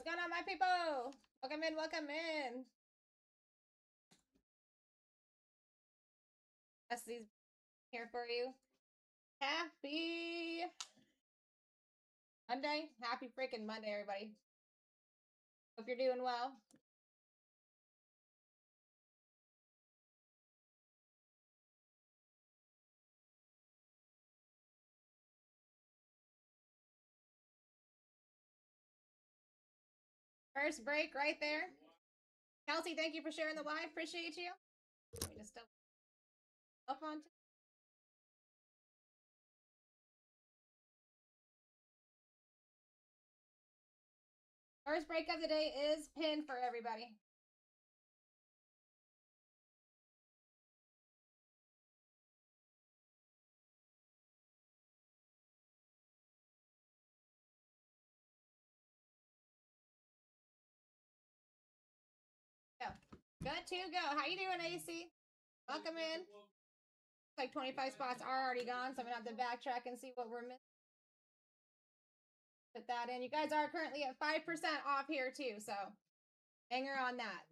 going on, my people? Welcome in, welcome in. Leslie's here for you. Happy Monday. Happy freaking Monday, everybody. Hope you're doing well. First break right there. Kelsey, thank you for sharing the live. Appreciate you. Let me just up on. First break of the day is pinned for everybody. Go. Good to go. How you doing, AC? Welcome in. Looks like 25 spots are already gone, so I'm gonna have to backtrack and see what we're missing. Put that in. You guys are currently at 5% off here too, so hanger on that.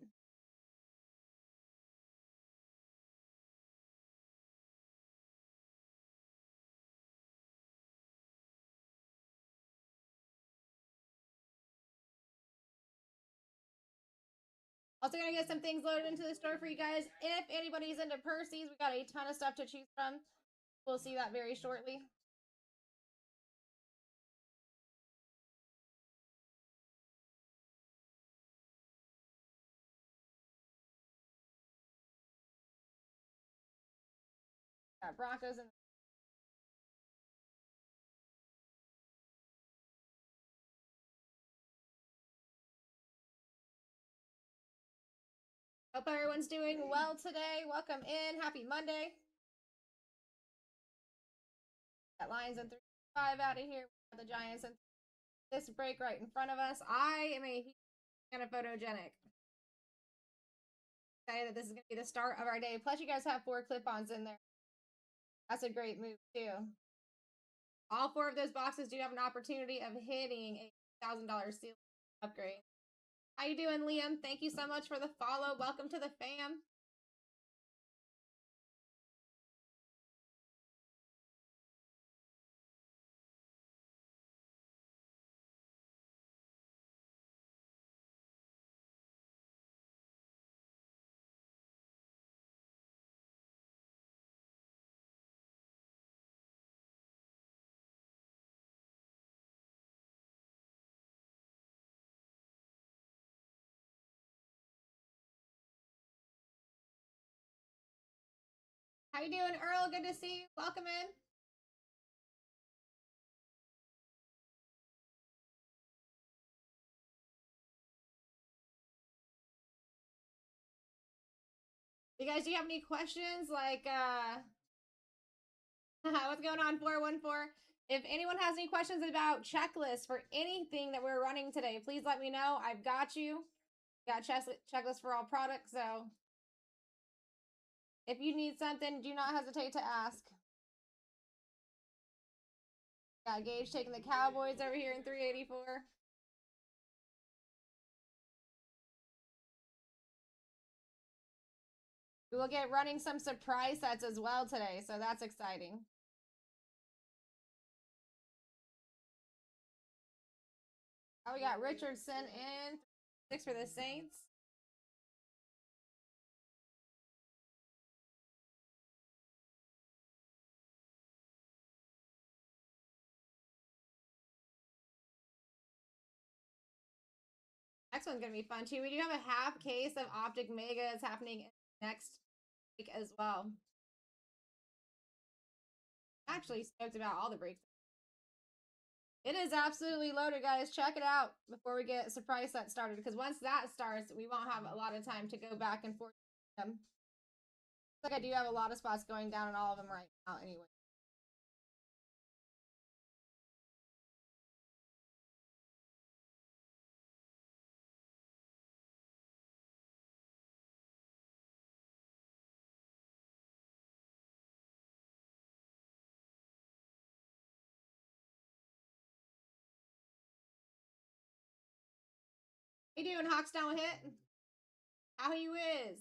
Also gonna get some things loaded into the store for you guys. If anybody's into Percy's, we got a ton of stuff to choose from. We'll see that very shortly. Got Broncos and hope everyone's doing well today. Welcome in. Happy Monday. Got Lions and 3-5 out of here. We got the Giants and this break right in front of us. I am a fan of photogenic. Excited that this is going to be the start of our day. Plus, you guys have 4 clip-ons in there. That's a great move, too. All 4 of those boxes do have an opportunity of hitting a $1,000 ceiling upgrade. How you doing, Liam? Thank you so much for the follow. Welcome to the fam. How you doing, Earl? Good to see you. Welcome in. You guys, do you have any questions? Like, what's going on, 414? If anyone has any questions about checklists for anything that we're running today, please let me know. I've got you. Got checklist for all products, so if you need something, do not hesitate to ask. Got Gage taking the Cowboys over here in 384. We will get running some surprise sets as well today, so that's exciting. Oh, we got Richardson in 6 for the Saints. Next one's going to be fun too. We do have a half case of Optic Megas happening next week as well. I'm actually stoked about all the breaks. It is absolutely loaded, guys. Check it out before we get surprise set started, because once that starts, we won't have a lot of time to go back and forth with them. Looks like I do have a lot of spots going down in all of them right now anyway. How you doing, Hawkstown Hit? How you is?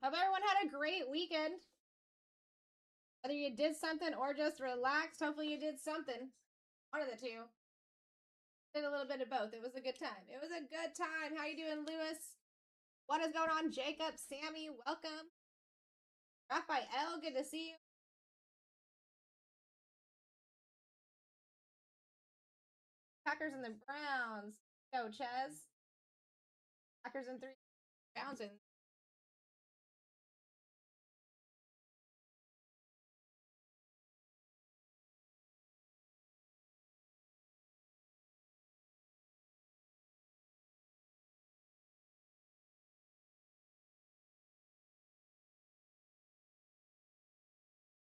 Hope everyone had a great weekend. Whether you did something or just relaxed, hopefully you did something. One of the two. Did a little bit of both. It was a good time. It was a good time. How you doing, Lewis? What is going on, Jacob? Sammy, welcome. Raphael, good to see you. Packers and the Browns. Go, Ches. Packers and 3 Browns and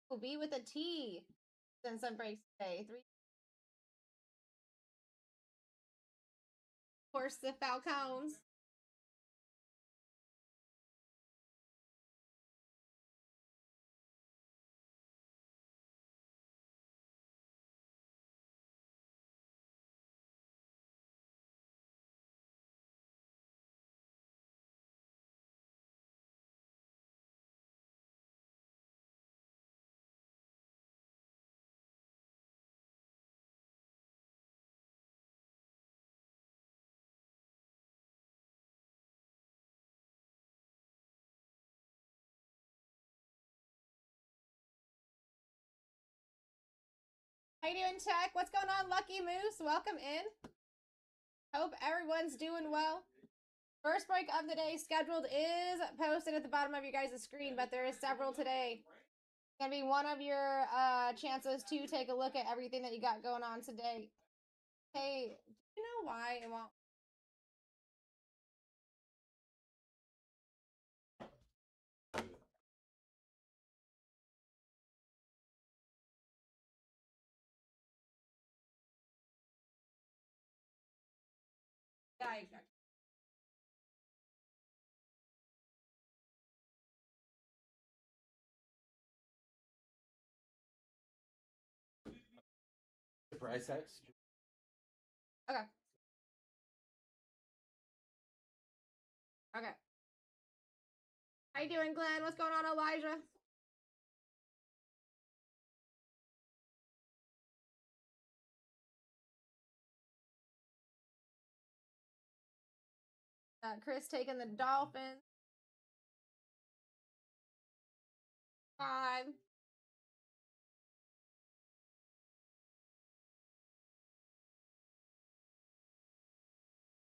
will be with a T. Then some breaks today. 3. Of course, the Falcons. How you doing, Tech? What's going on, Lucky Moose? Welcome in. Hope everyone's doing well. First break of the day scheduled is posted at the bottom of your guys' screen, but there is several today. It's gonna be one of your chances to take a look at everything that you got going on today. Hey, do you know why it won't? Yeah, exactly. Price tags? Okay. Okay. How you doing, Glenn? What's going on, Elijah? Chris taking the Dolphins. 5.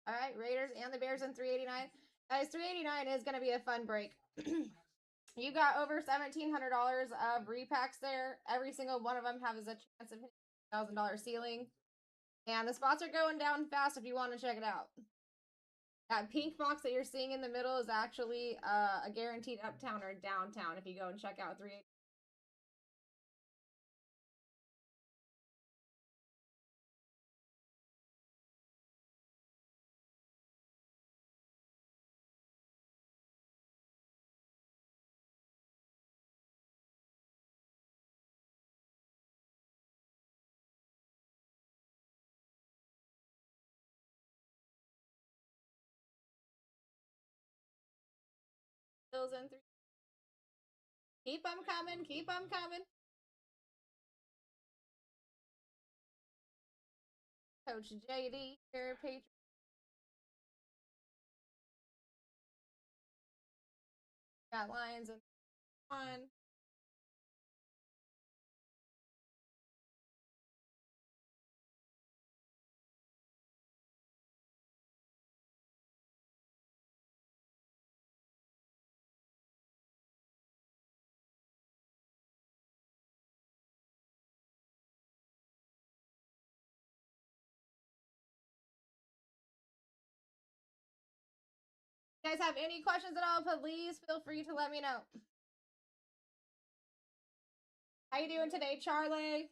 All right, Raiders and the Bears in 389. Guys, 389 is going to be a fun break. You got over $1,700 of repacks there. Every single one of them has a chance of hitting $1,000 ceiling. And the spots are going down fast if you want to check it out. That pink box that you're seeing in the middle is actually a guaranteed uptown or downtown if you go and check out 389. Bills in 3. Keep them coming. Keep them coming. Coach JD here, Patriots. Got Lions in 1. If you guys have any questions at all, please feel free to let me know. How you doing today, Charlie?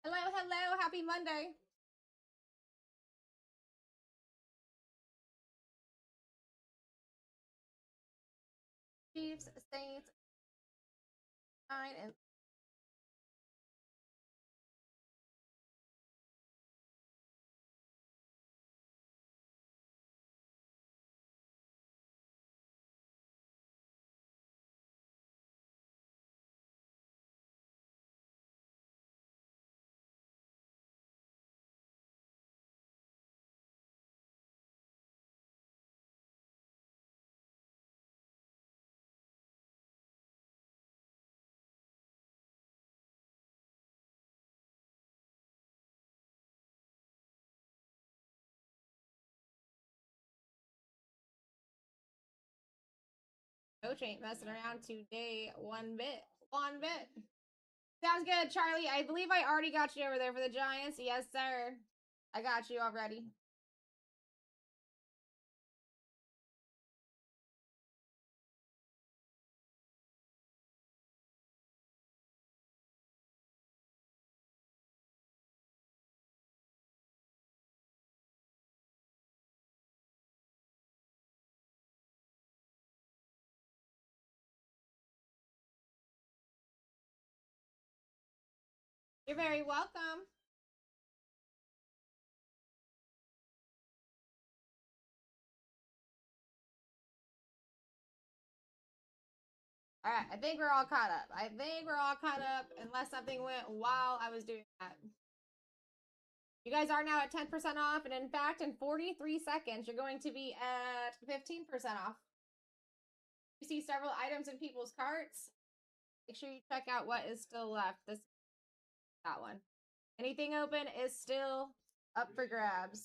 Hello, hello, happy Monday. Chiefs, Saints, 9 and Coach ain't messing around today. One bit. One bit. Sounds good, Charlie. I believe I already got you over there for the Giants. Yes, sir. I got you already. You're very welcome. All right, I think we're all caught up. Unless something went while I was doing that. You guys are now at 10% off, and in fact, in 43 seconds, you're going to be at 15% off. You see several items in people's carts. Make sure you check out what is still left. That one. Anything open is still up for grabs.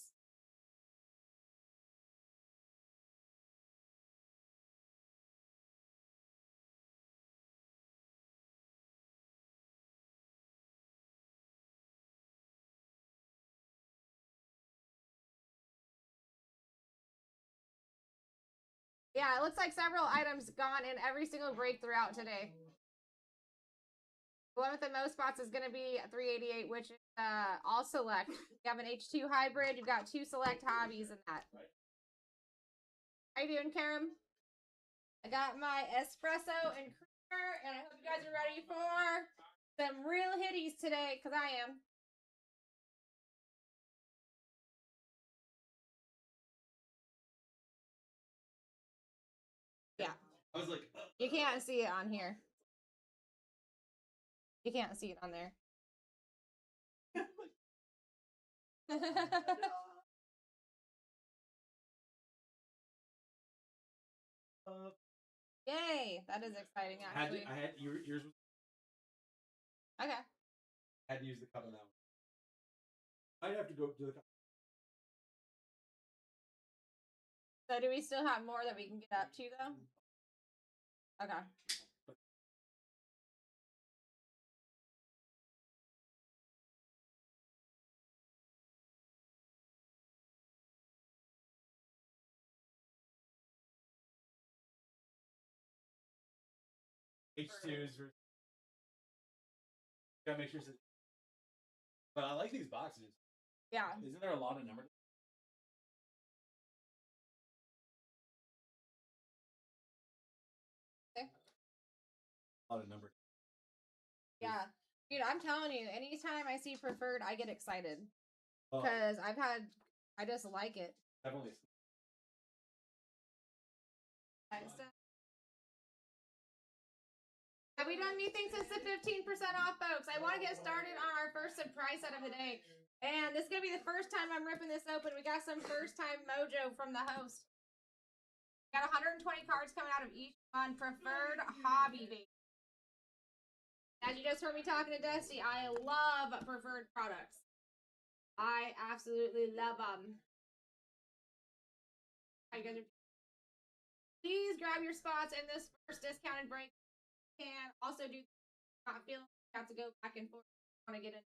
Yeah, it looks like several items gone in every single break throughout today. The one with the most spots is going to be 388, which is all select. You have an H2 hybrid. You've got 2 select hobbies in that. How you doing, Karam? I got my espresso and creamer, and I hope you guys are ready for some real hitties today, because I am. Yeah. I was like, you can't see it on here. You can't see it on there. Yay! That is exciting, actually. I had yours. Okay. I had to use the cup on that one. I'd have to go to the cup. So do we still have more that we can get up to, though? Okay. H2s. Gotta make sure. But I like these boxes. Yeah. Isn't there a lot of numbers? Okay. A lot of numbers. Yeah. Dude, I'm telling you, anytime I see preferred, I get excited. Because I just like it. Definitely. Have we done anything since the 15% off, folks? I want to get started on our first surprise set of the day. And this is going to be the first time I'm ripping this open. We got some first time mojo from the host. We got 120 cards coming out of each on preferred hobby base. As you just heard me talking to Dusty, I love preferred products. I absolutely love them. You guys are. Please grab your spots in this first discounted break. You can also do not feeling you have to go back and forth. Want to get in.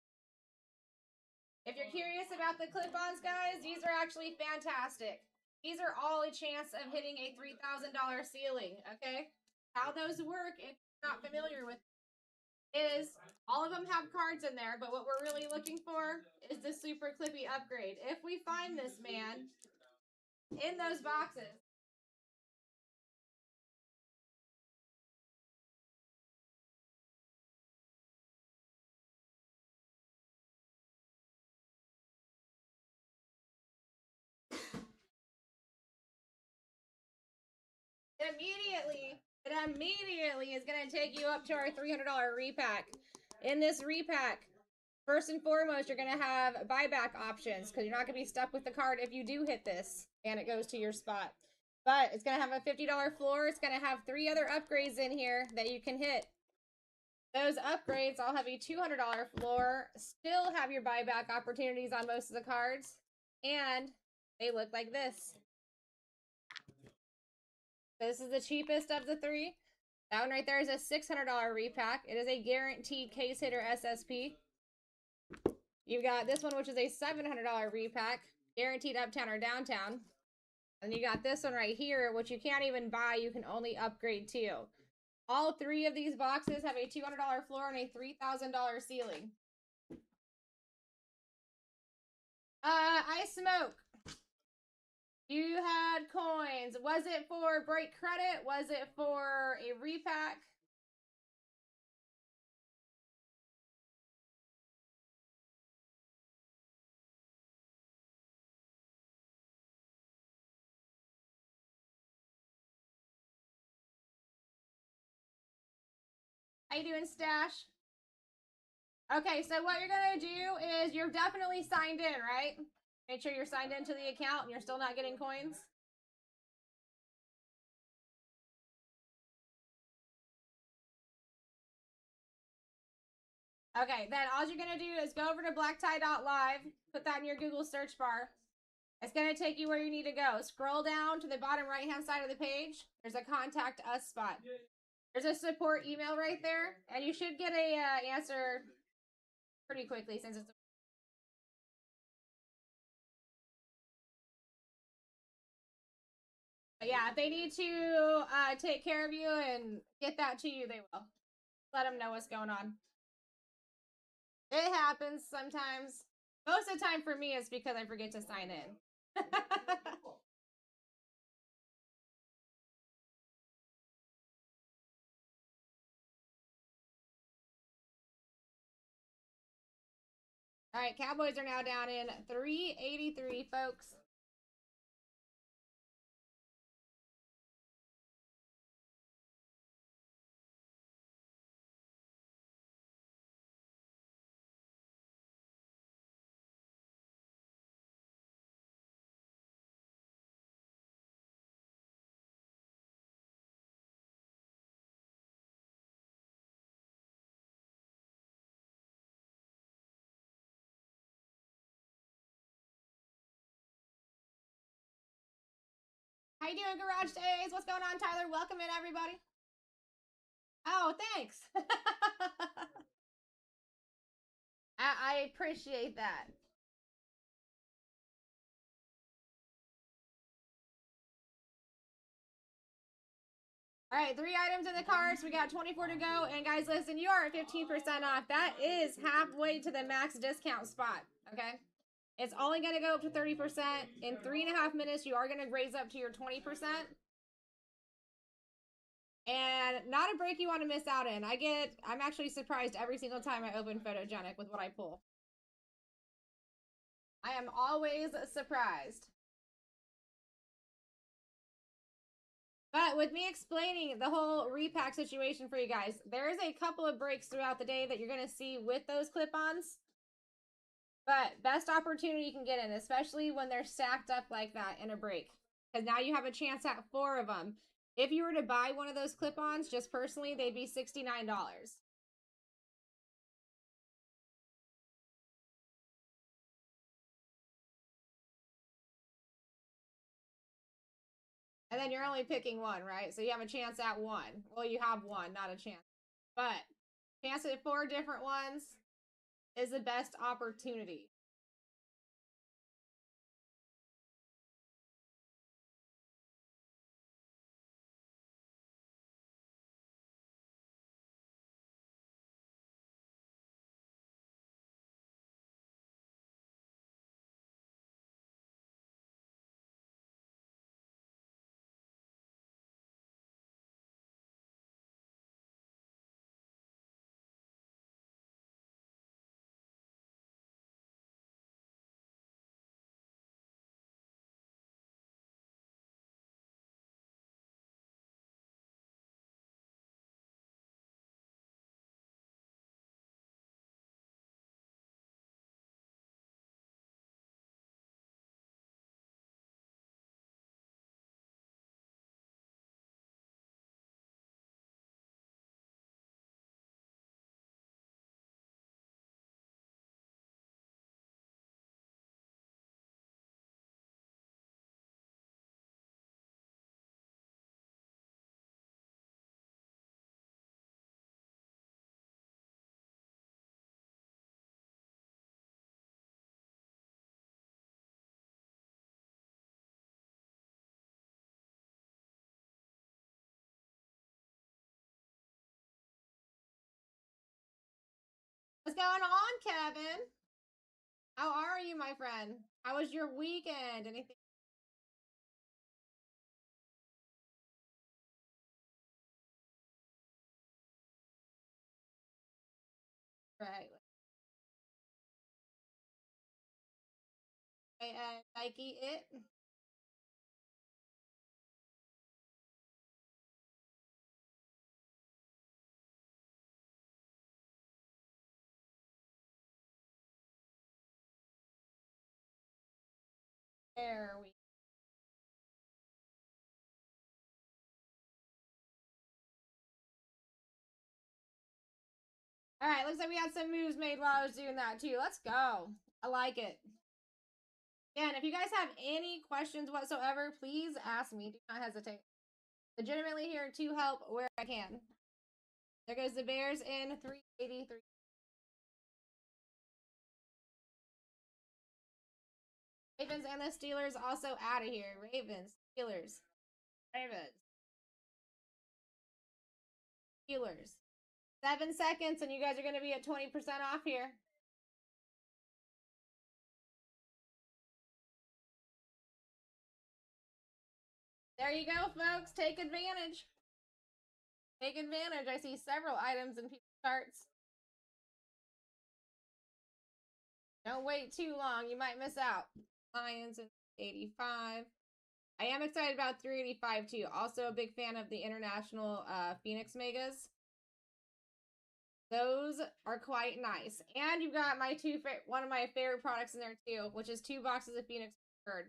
If you're curious about the clip-ons, guys, these are actually fantastic. These are all a chance of hitting a $3,000 ceiling, okay? How those work, if you're not familiar with, is all of them have cards in there, but what we're really looking for is the super clippy upgrade. If we find this man in those boxes, it immediately is going to take you up to our $300 repack. In this repack, first and foremost, you're going to have buyback options because you're not going to be stuck with the card if you do hit this and it goes to your spot. But it's going to have a $50 floor. It's going to have 3 other upgrades in here that you can hit. Those upgrades all have a $200 floor, still have your buyback opportunities on most of the cards, and they look like this. This is the cheapest of the 3. That one right there is a $600 repack. It is a guaranteed case hitter SSP. You've got this one, which is a $700 repack, guaranteed uptown or downtown. And you got this one right here, which you can't even buy, you can only upgrade to. All 3 of these boxes have a $200 floor and a $3,000 ceiling. I smoke. You had coins. Was it for break credit? Was it for a repack? How you doing, Stash? Okay, so what you're gonna do is you're definitely signed in, right? Make sure you're signed into the account and you're still not getting coins. Okay, then all you're gonna do is go over to BlackTie.live, put that in your Google search bar. It's gonna take you where you need to go. Scroll down to the bottom right-hand side of the page. There's a contact us spot. There's a support email right there, and you should get a answer pretty quickly since it's. But yeah, if they need to take care of you and get that to you, they will. Let them know what's going on. It happens sometimes. Most of the time for me, it's because I forget to sign in. All right, Cowboys are now down in 383, folks. How you doing, Garage Days? What's going on, Tyler? Welcome in, everybody. Oh, thanks. I appreciate that. All right, 3 items in the carts. We got 24 to go. And guys, listen, you are at 15% off. That is halfway to the max discount spot, okay? It's only going to go up to 30%. In 3.5 minutes, you are going to raise up to your 20%. And not a break you want to miss out in. I'm actually surprised every single time I open Photogenic with what I pull. I am always surprised. But with me explaining the whole repack situation for you guys, there is a couple of breaks throughout the day that you're going to see with those clip-ons. But best opportunity you can get in, especially when they're stacked up like that in a break. Because now you have a chance at 4 of them. If you were to buy one of those clip-ons, just personally, they'd be $69. And then you're only picking one, right? So you have a chance at one. Well, you have one, not a chance. But chance at 4 different ones is the best opportunity. What's going on, Kevin? How are you, my friend? How was your weekend? Anything? Right. Nike it. There we. All right, looks like we had some moves made while I was doing that too. Let's go. I like it. Yeah, and if you guys have any questions whatsoever, please ask me. Do not hesitate. Legitimately here to help where I can. There goes the Bears in 383. Ravens and the Steelers also out of here. Ravens, Steelers, Ravens, Steelers. 7 seconds, and you guys are going to be at 20% off here. There you go, folks. Take advantage. Take advantage. I see several items in people's charts. Don't wait too long. You might miss out. Lions in 85. I am excited about 385 too. Also a big fan of the international Phoenix Megas. Those are quite nice. And you've got my one of my favorite products in there too, which is 2 boxes of Phoenix Bird.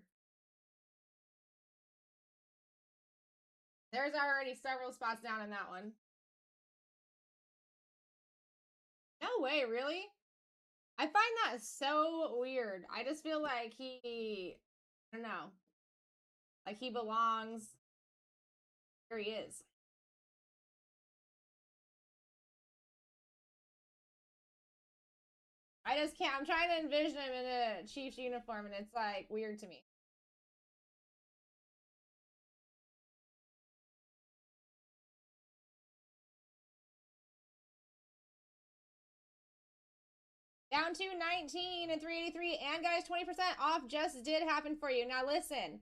There's already several spots down in that one. No way, really? I find that so weird. I just feel like I don't know, like he belongs where he is. I just can't. I'm trying to envision him in a Chiefs uniform, and it's like weird to me. Down to 19 and 383. And guys, 20% off just did happen for you. Now listen,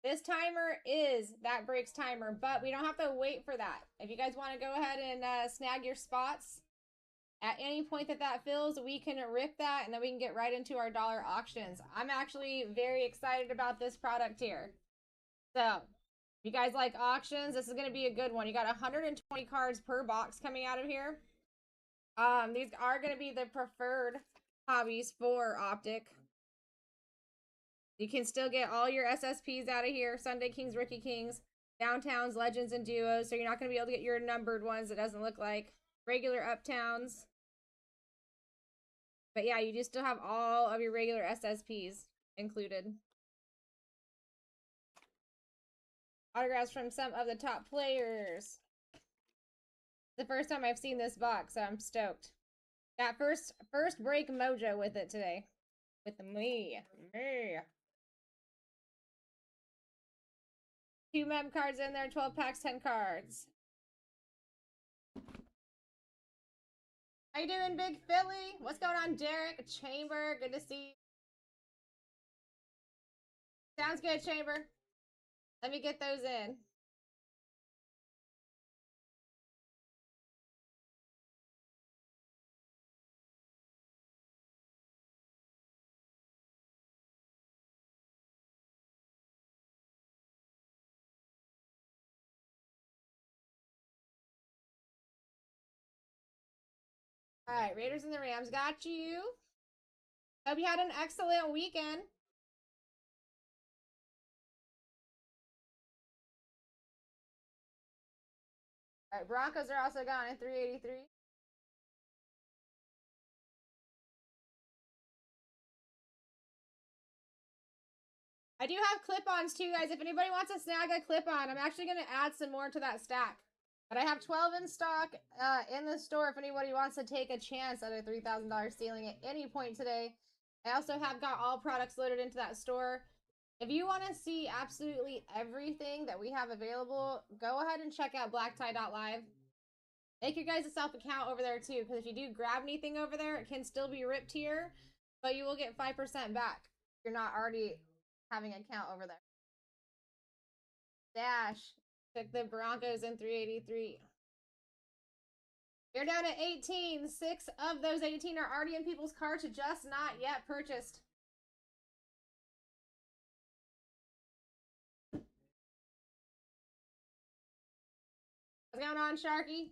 this timer is that breaks timer, but we don't have to wait for that. If you guys want to go ahead and snag your spots at any point that fills, we can rip that and then we can get right into our dollar auctions. I'm actually very excited about this product here. So, if you guys like auctions, this is going to be a good one. You got 120 cards per box coming out of here. These are going to be the preferred hobbies for Optic. You can still get all your SSPs out of here. Sunday Kings, Rookie Kings, Downtowns, Legends, and Duos. So you're not going to be able to get your numbered ones. It doesn't look like. Regular Uptowns. But yeah, you do still have all of your regular SSPs included. Autographs from some of the top players. The first time I've seen this box, so I'm stoked. Got first break mojo with it today. With me. 2 mem cards in there, 12 packs, 10 cards. How you doing, Big Philly? What's going on, Derek? Chamber, good to see you. Sounds good, Chamber. Let me get those in. All right, Raiders and the Rams got you. Hope you had an excellent weekend. All right, Broncos are also gone at 383. I do have clip-ons too, guys. If anybody wants to snag a clip-on, I'm actually going to add some more to that stack. But I have 12 in stock in the store if anybody wants to take a chance at a $3,000 ceiling at any point today. I also have got all products loaded into that store. If you want to see absolutely everything that we have available, go ahead and check out BlackTie.live. Make your guys a self account over there too, because if you do grab anything over there, it can still be ripped here, but you will get 5% back if you're not already having an account over there. Dash took the Broncos in 383. You're down to 18. 6 of those 18 are already in people's carts, just not yet purchased. What's going on, Sharky?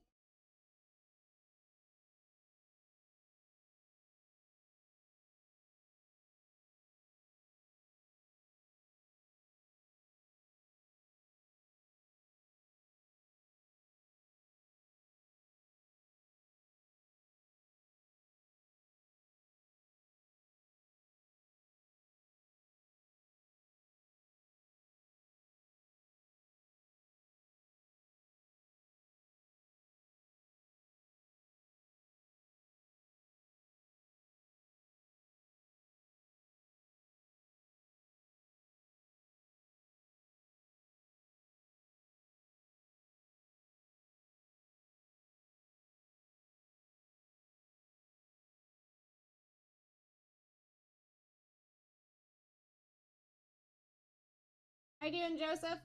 How you doing, Joseph?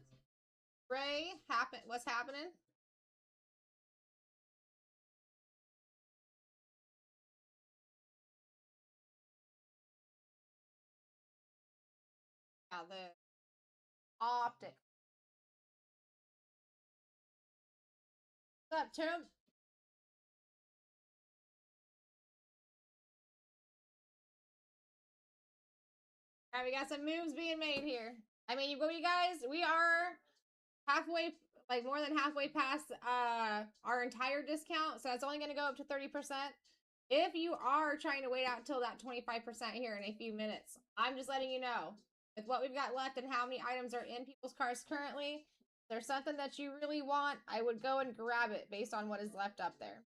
Ray, what's happening? Yeah, the optic. What's up, Tim? All right, we got some moves being made here. I mean, you guys, we are halfway, like more than halfway past our entire discount, so it's only going to go up to 30%. If you are trying to wait out until that 25% here in a few minutes, I'm just letting you know with what we've got left and how many items are in people's carts currently. If there's something that you really want, I would go and grab it based on what is left up there.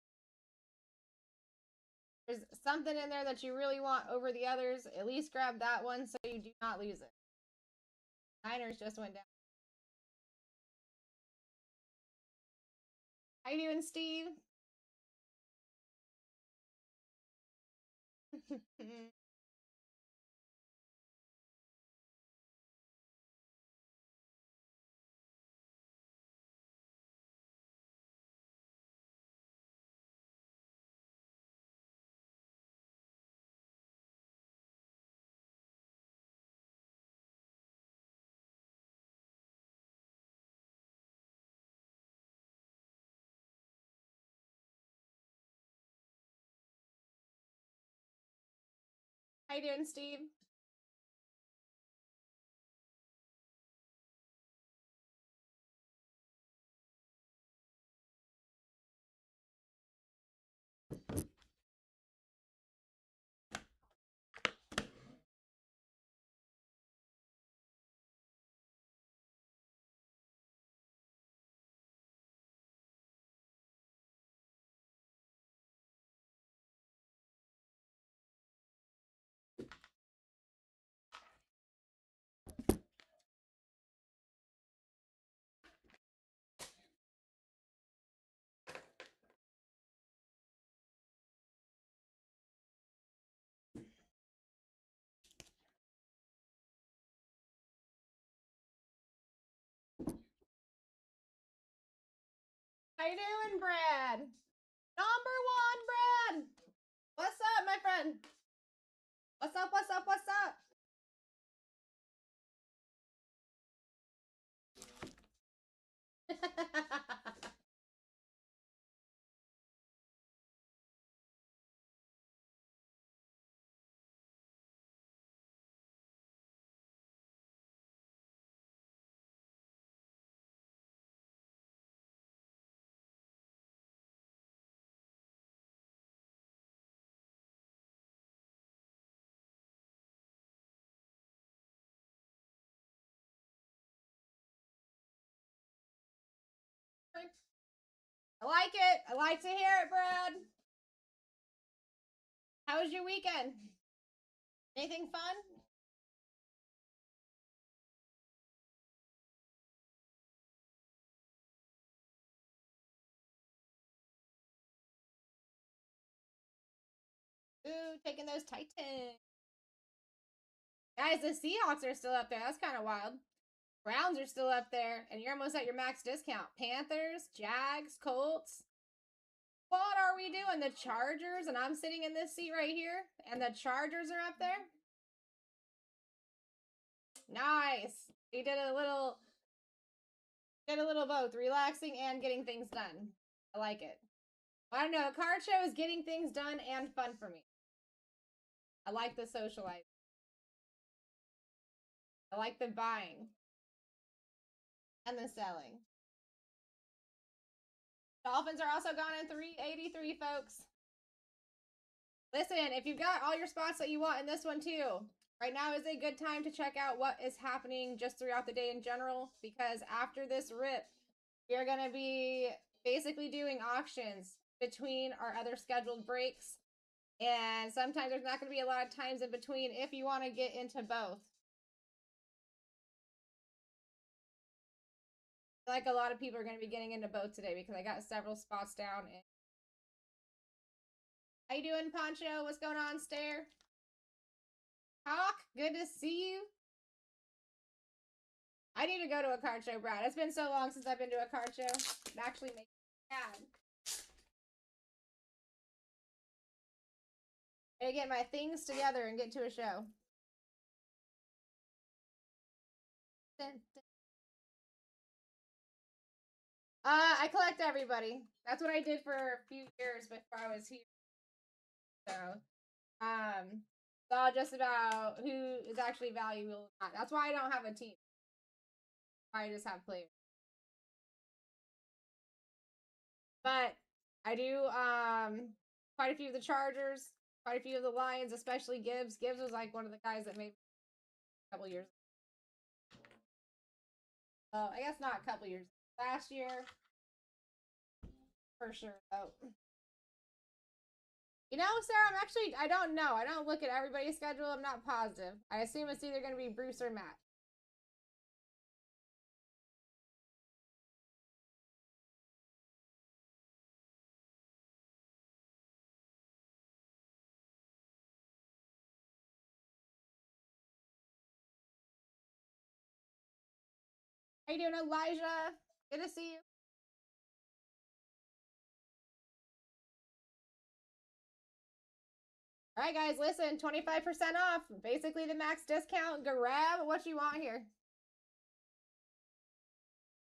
There's something in there that you really want over the others, at least grab that one so you do not lose it. Niners just went down. How you doing, Steve? How you doing, Steve? How you doing, Brad? Number one, Brad. What's up, my friend? What's up, what's up, what's up? I like it. I like to hear it, Brad. How was your weekend? Anything fun? Ooh, taking those Titans. Guys, the Seahawks are still up there. That's kind of wild. Browns are still up there, and you're almost at your max discount. Panthers, Jags, Colts. What are we doing? The Chargers, and I'm sitting in this seat right here, and the Chargers are up there. Nice. We did a little both, relaxing and getting things done. I like it. I don't know. A card show is getting things done and fun for me. I like the socializing. I like the buying and the selling. Dolphins are also gone in 383, folks. Listen, if you've got all your spots that you want in this one too, right now is a good time to check out what is happening just throughout the day in general, because after this rip, we are going to be basically doing auctions between our other scheduled breaks. And sometimes there's not going to be a lot of times in between if you want to get into both. I feel like a lot of people are going to be getting into both today because I got several spots down. How you doing, Poncho? What's going on, Stare? Hawk, good to see you. I need to go to a card show, Brad. It's been so long since I've been to a card show. It actually makes me mad. I gotta get my things together and get to a show. I collect everybody. That's what I did for a few years before I was here. So, it's all just about who is actually valuable. That's why I don't have a team. I just have players. But I do quite a few of the Chargers, quite a few of the Lions, especially Gibbs. Gibbs was like one of the guys that made a couple years. I guess not a couple years. Last year, for sure, though. You know, Sarah, I don't know. I don't look at everybody's schedule. I'm not positive. I assume it's either going to be Bruce or Matt. How you doing, Elijah? Good to see you. All right, guys, listen, 25% off. Basically the max discount. Grab what you want here.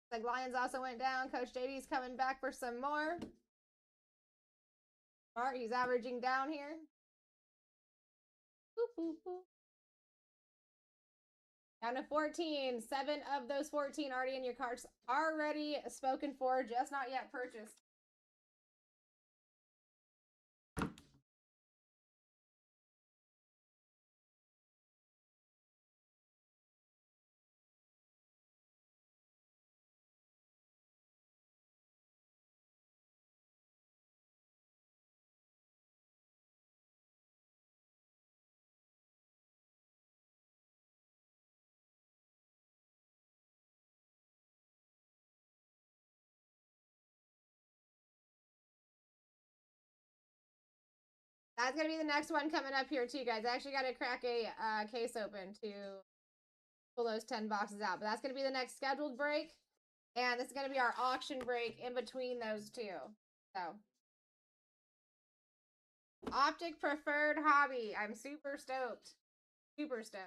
Like Lions also went down. Coach JD's coming back for some more. Smart, he's averaging down here. Boop, boop, boop. Down to 14. 7 of those 14 already in your carts. Already spoken for, just not yet purchased. That's going to be the next one coming up here, too, guys. I actually got to crack a case open to pull those 10 boxes out. But that's going to be the next scheduled break. And this is going to be our auction break in between those two. So, Optic Preferred Hobby. I'm super stoked. Super stoked.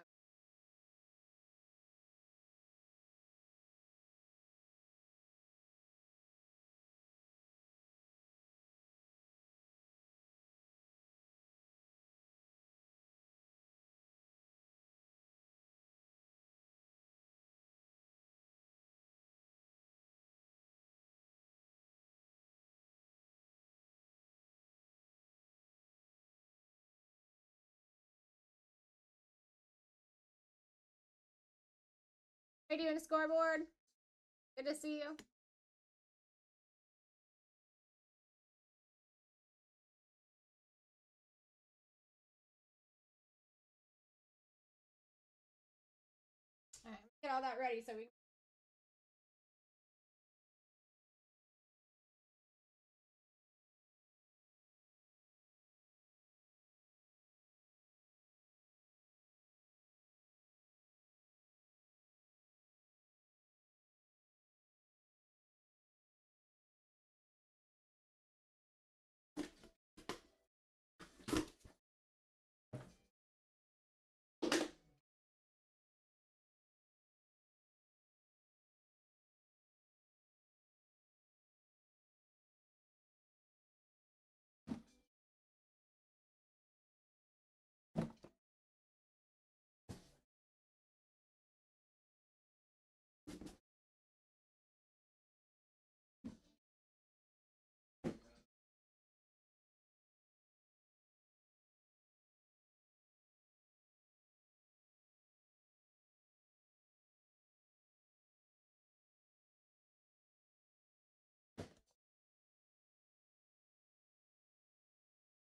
How you doing, Scoreboard? Good to see you. All right, get all that ready so we.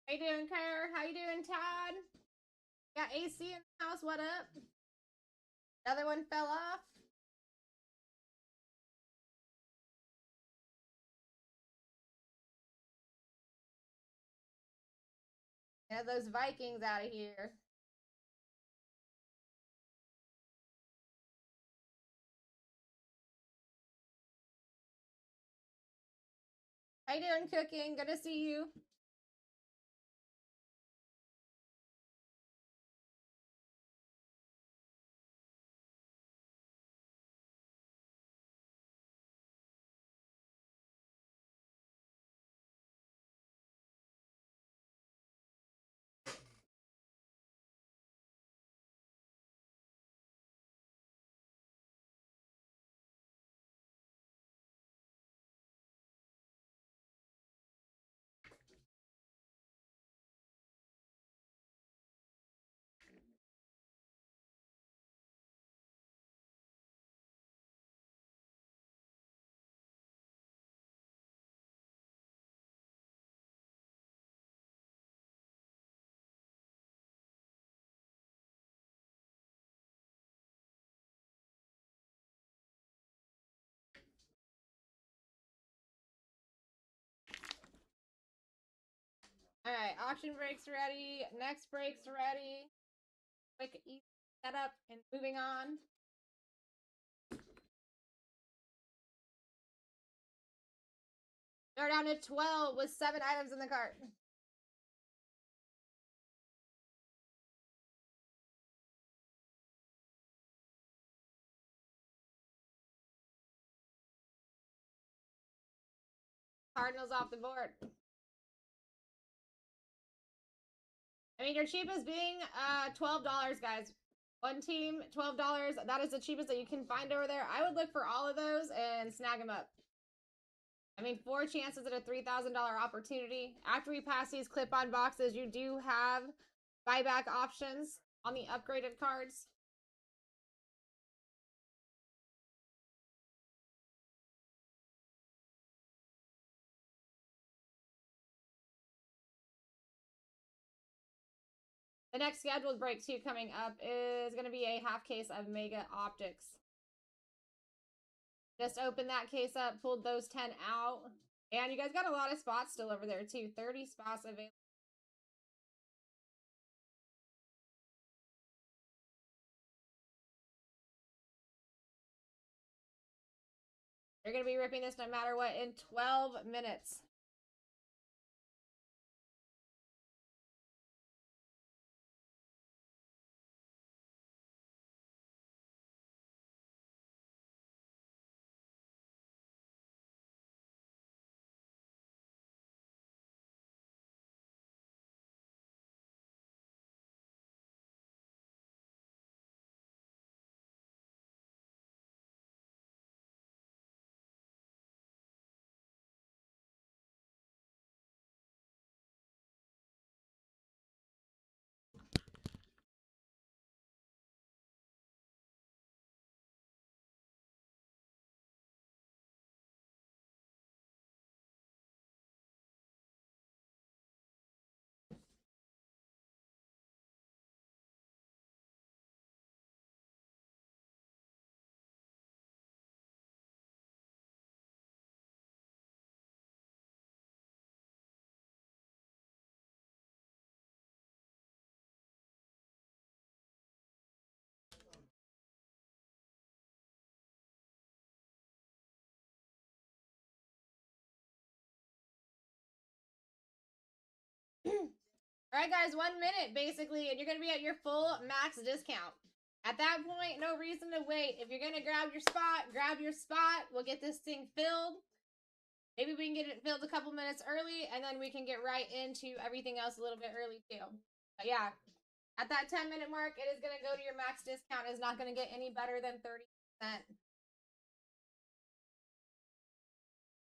How you doing, Kyra? How you doing, Todd? Got AC in the house. What up? Another one fell off. Get those Vikings out of here. How you doing, Cooking? Good to see you. All right, auction break's ready. Next break's ready. Quick easy setup and moving on. They're down to 12 with 7 items in the cart. Cardinals off the board. I mean, your cheapest being $12, guys. One team, $12. That is the cheapest that you can find over there. I would look for all of those and snag them up. I mean, 4 chances at a $3,000 opportunity. After we pass these clip-on boxes, you do have buyback options on the upgraded cards. The next scheduled break, too, coming up is going to be a half case of Mega Optics. Just opened that case up, pulled those 10 out. And you guys got a lot of spots still over there, too. 30 spots available. You're going to be ripping this no matter what in 12 minutes. All right, guys, 1 minute basically, and you're going to be at your full max discount. At that point, no reason to wait. If you're going to grab your spot, grab your spot. We'll get this thing filled. Maybe we can get it filled a couple minutes early, and then we can get right into everything else a little bit early too. But yeah, at that 10-minute mark, it is going to go to your max discount. It's not going to get any better than 30%.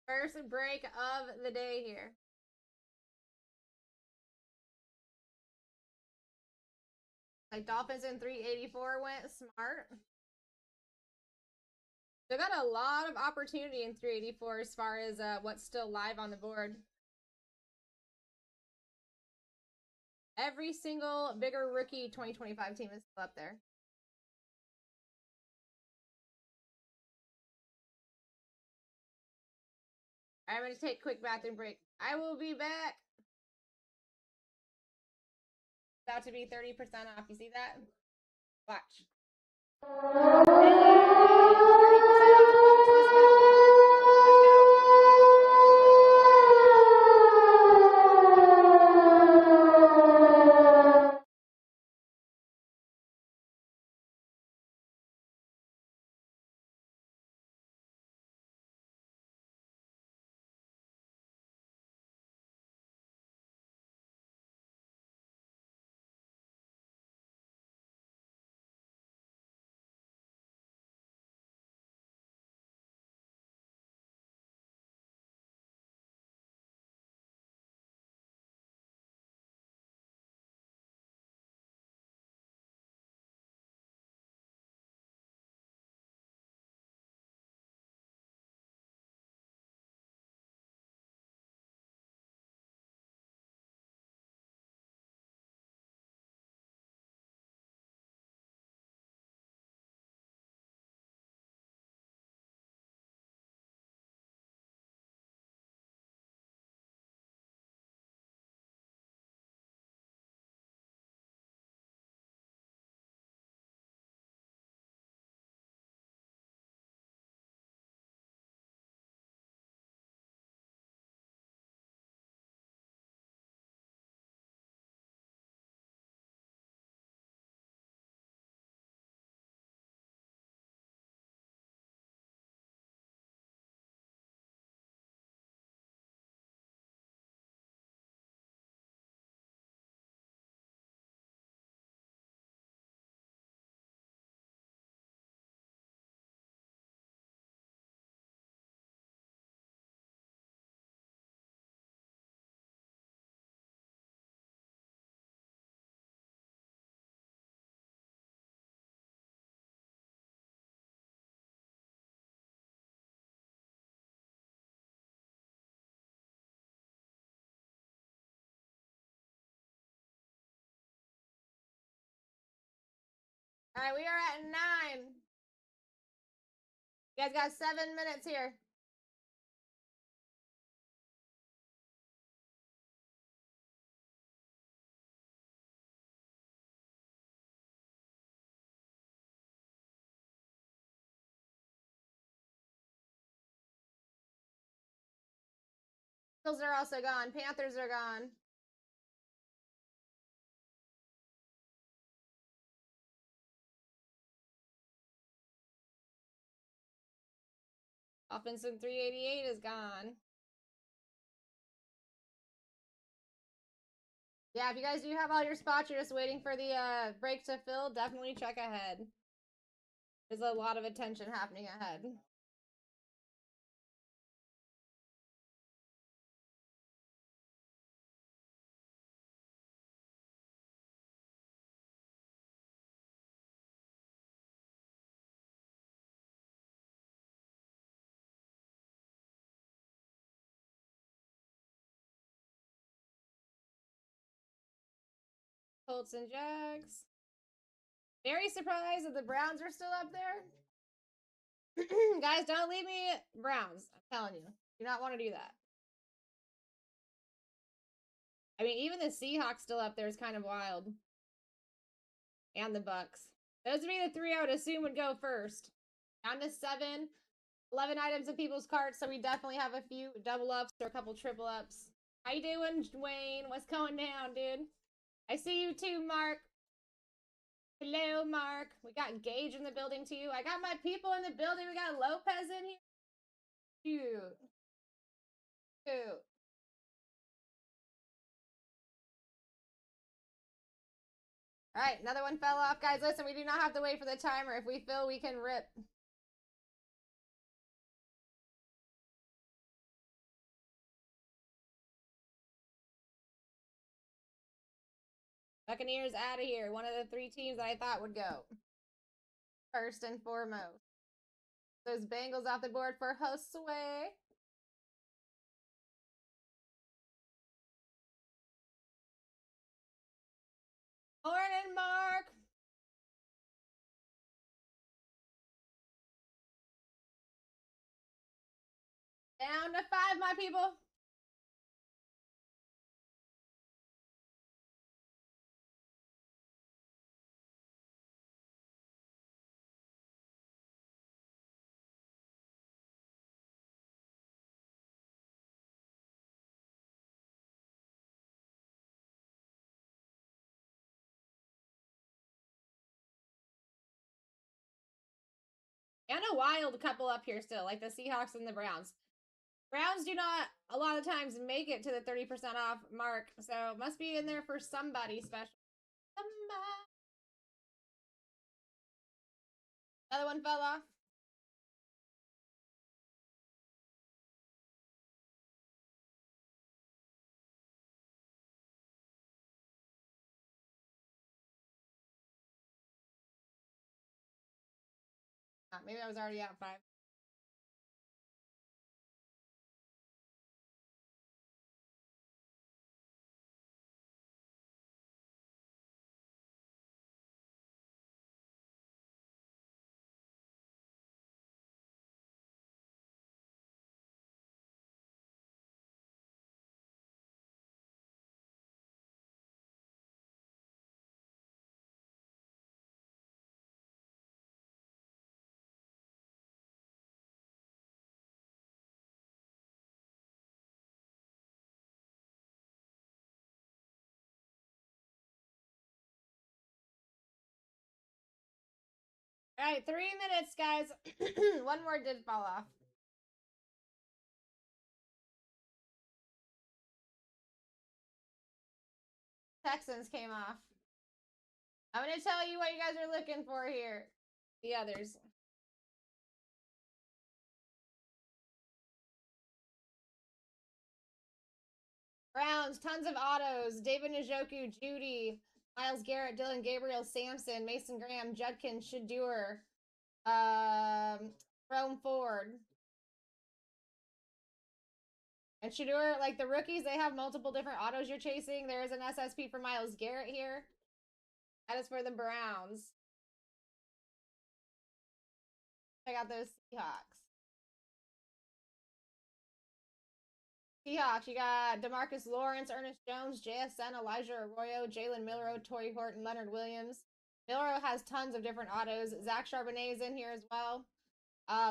First break of the day here. Like Dolphins in 384 went smart. They got a lot of opportunity in 384 as far as what's still live on the board. Every single bigger rookie 2025 team is still up there. All right, I'm going to take a quick bathroom break. I will be back. About to be 30% off. You see that? Watch. Hey, 30% off, folks. Let's go. Let's go. All right, we are at 9. You guys got 7 minutes here. Eagles are also gone. Panthers are gone. Offense in 388 is gone. Yeah, if you guys do have all your spots, you're just waiting for the break to fill, definitely check ahead. There's a lot of attention happening ahead. Colts and Jags. Very surprised that the Browns are still up there. Guys, don't leave me Browns. I'm telling you. Do not want to do that. I mean, even the Seahawks still up there is kind of wild. And the Bucks. Those would be the three I would assume would go first. Down to 7. 11 items in people's carts, so we definitely have a few double ups or a couple triple ups. How you doing, Dwayne? What's going down, dude? I see you too, Mark. Hello, Mark. We got Gage in the building too. I got my people in the building. We got Lopez in here. Cute. Cute. All right, another one fell off. Guys, listen, we do not have to wait for the timer. If we fill, we can rip. Buccaneers out of here. One of the 3 teams that I thought would go. First and foremost. Those Bengals off the board for Josue. Morning, Mark. Down to 5, my people. And a wild couple up here still, like the Seahawks and the Browns. Browns do not, a lot of times, make it to the 30% off mark, so must be in there for somebody special. Somebody. Another one fell off. Maybe I was already at 5. All right, 3 minutes, guys. One more did fall off. Texans came off. I'm going to tell you what you guys are looking for here. The others. Browns, tons of autos. David Njoku, Judy, Miles Garrett, Dylan Gabriel, Sampson, Mason Graham, Judkins, Shadur, Rome Ford. And Shadur, like the rookies, they have multiple different autos you're chasing. There is an SSP for Miles Garrett here. That is for the Browns. Check out those Seahawks. Seahawks, you got DeMarcus Lawrence, Ernest Jones, JSN, Elijah Arroyo, Jalen Milroe, Torrey Horton, Leonard Williams. Milroe has tons of different autos. Zach Charbonnet is in here as well.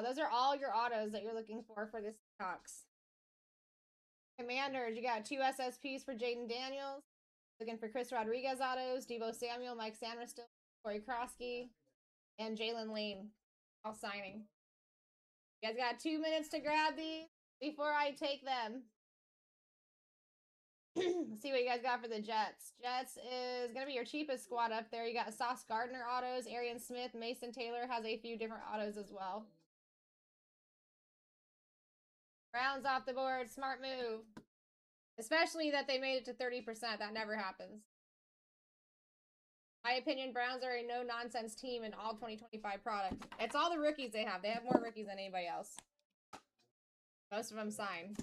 Those are all your autos that you're looking for the Seahawks. Commanders, you got 2 SSPs for Jaden Daniels. Looking for Chris Rodriguez autos, Devo Samuel, Mike Sanderstill, Corey Krosky, and Jalen Lane. All signing. You guys got 2 minutes to grab these before I take them. Let's see what you guys got for the Jets. Jets is going to be your cheapest squad up there. You got Sauce Gardner autos, Arian Smith, Mason Taylor has a few different autos as well. Browns off the board. Smart move. Especially that they made it to 30%. That never happens. My opinion, Browns are a no-nonsense team in all 2025 product. It's all the rookies they have. They have more rookies than anybody else. Most of them signed.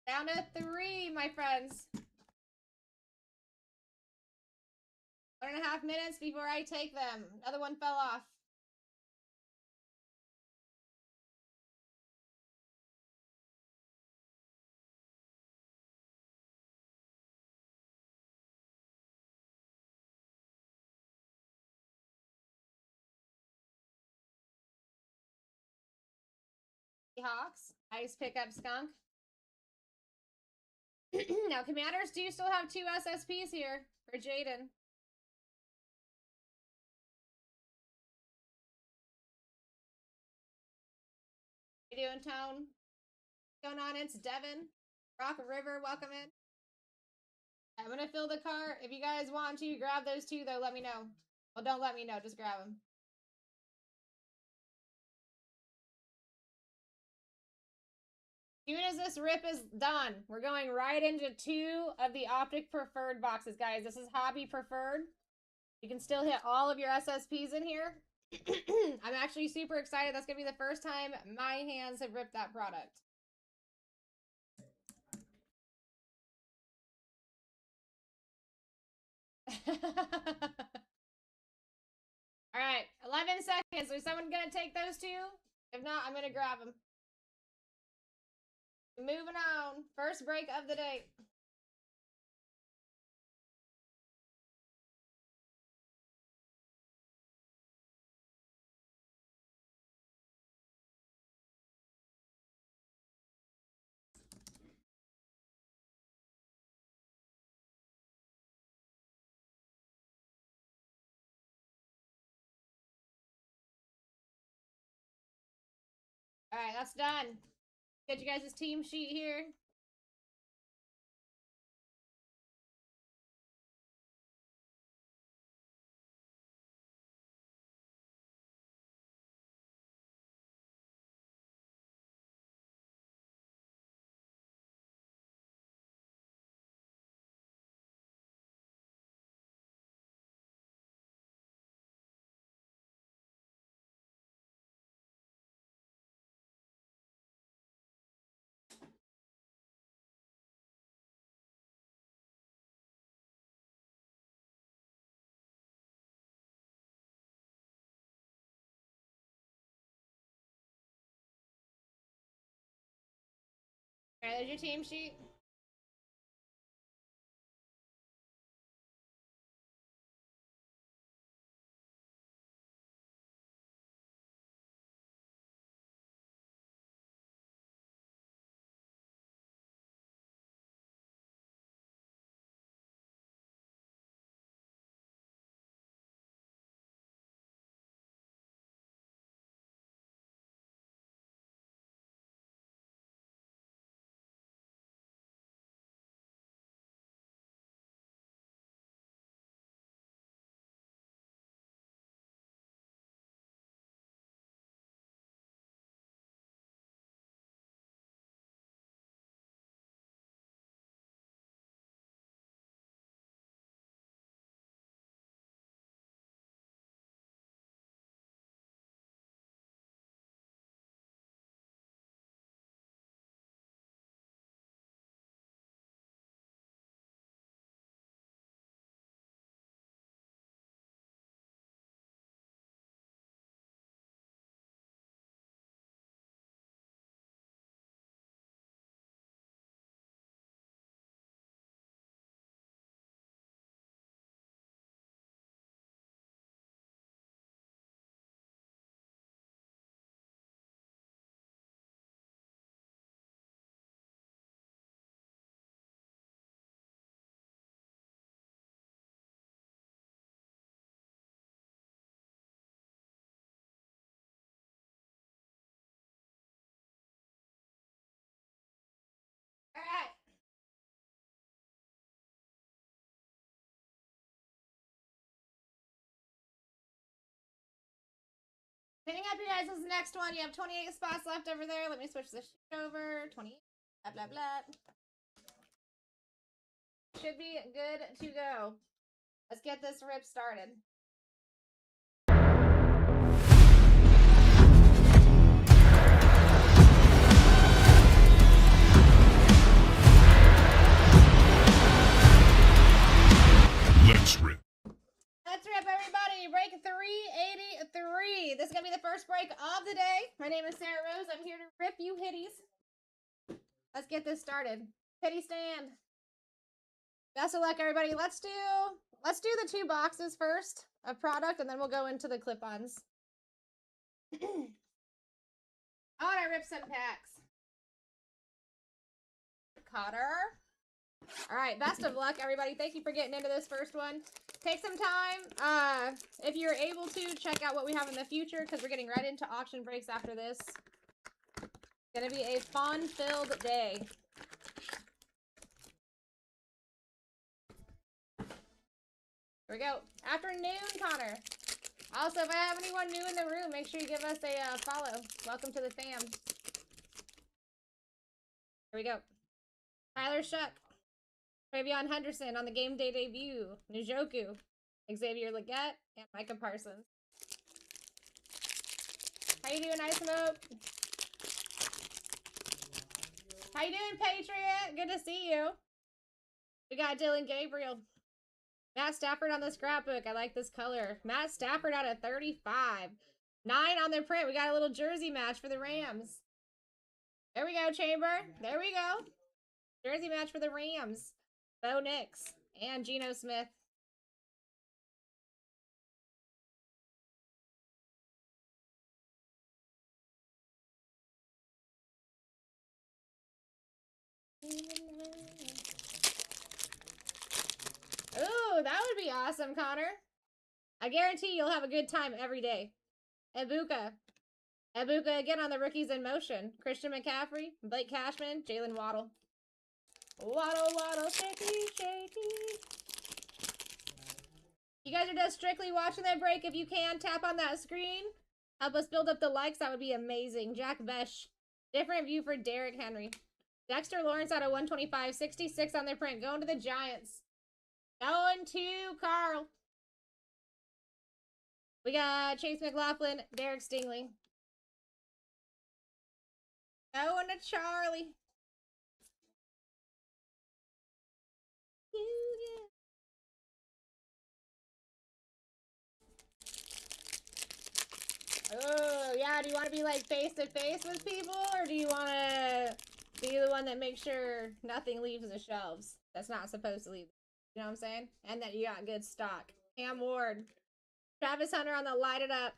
Down to 3, my friends. 1.5 minutes before I take them. Another one fell off. Hawks. Nice pickup, Skunk. Now, Commanders do still have 2 SSPs here for Jaden. How you doing, Tone? What's going on? It's Devin. Rock River, welcome in. I'm going to fill the cart. If you guys want to grab those 2, though, let me know. Well, don't let me know. Just grab them. As soon as this rip is done, we're going right into 2 of the Optic Preferred boxes, guys. This is Hobby Preferred. You can still hit all of your SSPs in here. I'm actually super excited. That's going to be the first time my hands have ripped that product. All right, 11 seconds. Is someone going to take those 2? If not, I'm going to grab them. Moving on. First break of the day. All right, that's done. Get you guys' team sheet here. All right, there's your team sheet. Cleaning up, you guys. This is the next one. You have 28 spots left over there. Let me switch this over. 28. Blah, blah, blah. Should be good to go. Let's get this rip started. Let's rip. Let's rip, everybody. Break 383. This is going to be the first break of the day. My name is Sarah Rose. I'm here to rip you hitties. Let's get this started. Hitty stand. Best of luck, everybody. Let's do the 2 boxes first of product, and then we'll go into the clip-ons. I want to rip some packs. Cotter. All right, best of luck, everybody. Thank you for getting into this first one. Take some time, if you're able to, check out what we have in the future, because we're getting right into auction breaks after this. It's going to be a fun-filled day. Here we go. Afternoon, Connor. Also, if I have anyone new in the room, make sure you give us a follow. Welcome to the fam. Here we go. Tyler Shuck. Travion Henderson on the game day debut. Njoku. Xavier Leggett. And Micah Parsons. How you doing, Ice Smoke? How you doing, Patriot? Good to see you. We got Dylan Gabriel. Matt Stafford on the scrapbook. I like this color. Matt Stafford out of 35. 9 on the print. We got a little jersey match for the Rams. There we go, Chamber. There we go. Jersey match for the Rams. Bo Nix and Geno Smith. Ooh, that would be awesome, Connor. I guarantee you'll have a good time every day. Ibuka. Ibuka again on the rookies in motion. Christian McCaffrey, Blake Cashman, Jalen Waddle. Waddle, waddle, shaky, shaky. You guys are just strictly watching that break. If you can, tap on that screen. Help us build up the likes. That would be amazing. Jack Besh. Different view for Derrick Henry. Dexter Lawrence out of 125. 66 on their print. Going to the Giants. Going to Carl. We got Chase McLaughlin, Derek Stingley. Going to Charlie. Oh, yeah. Do you want to be like face to face with people, or do you want to be the one that makes sure nothing leaves the shelves that's not supposed to leave? You know what I'm saying? And that you got good stock. Cam Ward. Travis Hunter on the light it up.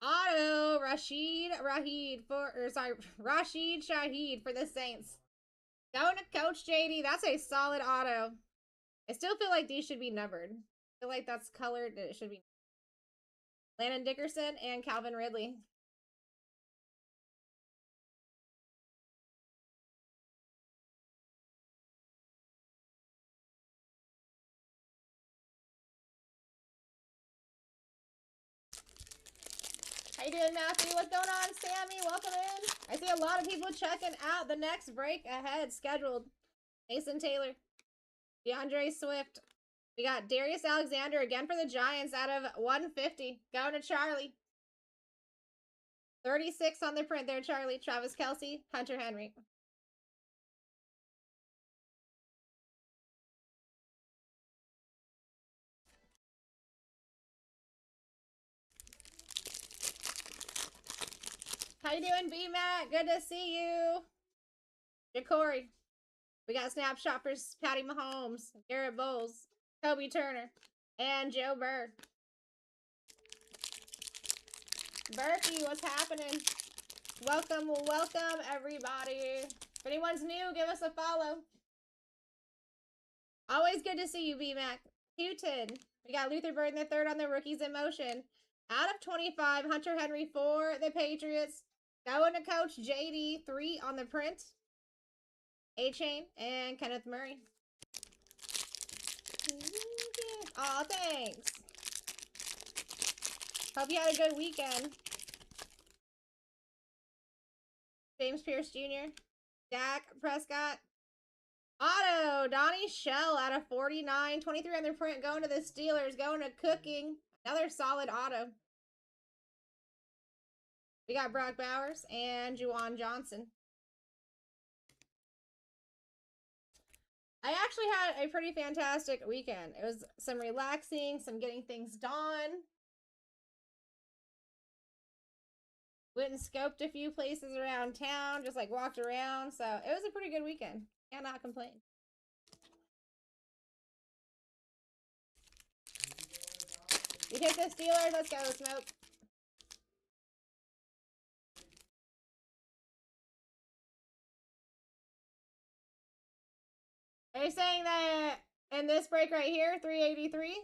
Auto. Rashid Shaheed for the Saints. Going to Coach JD. That's a solid auto. I still feel like these should be numbered. I feel like that's colored. It should be. Landon Dickerson and Calvin Ridley. How you doing, Matthew? What's going on, Sammy? Welcome in. I see a lot of people checking out the next break ahead scheduled. Mason Taylor. DeAndre Swift. We got Darius Alexander again for the Giants out of 150. Going to Charlie. 36 on the print there, Charlie. Travis Kelce. Hunter Henry. How you doing, B-Mac? Good to see you. Jacory. We got snapshot for Patty Mahomes, Garrett Bowles, Kobe Turner, and Joe Burr. Berkey, what's happening? Welcome, welcome, everybody. If anyone's new, give us a follow. Always good to see you, B-Mac. Houghton. We got Luther Burden III on the rookies in motion. Out of 25, Hunter Henry for the Patriots. Going to Coach JD, 3 on the print. A-Chain and Kenneth Murray. Aw, thanks. Hope you had a good weekend. James Pierce Jr., Dak Prescott. Auto, Donnie Shell out of 49. 23 on the print, going to the Steelers, going to Cooking. Another solid auto. We got Brock Bowers and Juwan Johnson. I actually had a pretty fantastic weekend. It was some relaxing, some getting things done. Went and scoped a few places around town, just like walked around. So it was a pretty good weekend. Cannot complain. You hit the Steelers. Let's go, Smoke. Are you saying that in this break right here, 383?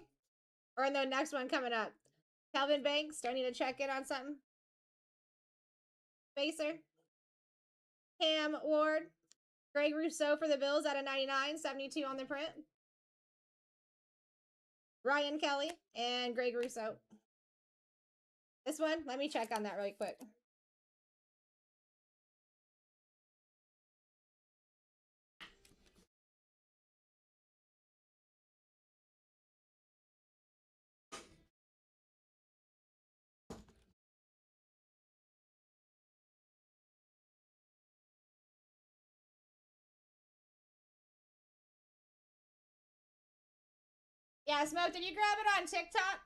Or in the next one coming up? Kelvin Banks, do I need to check in on something? Spacer. Cam Ward. Greg Rousseau for the Bills out of 99. 72 on the print. Ryan Kelly and Greg Rousseau. This one, let me check on that really quick. Yeah, Smoke, did you grab it on TikTok?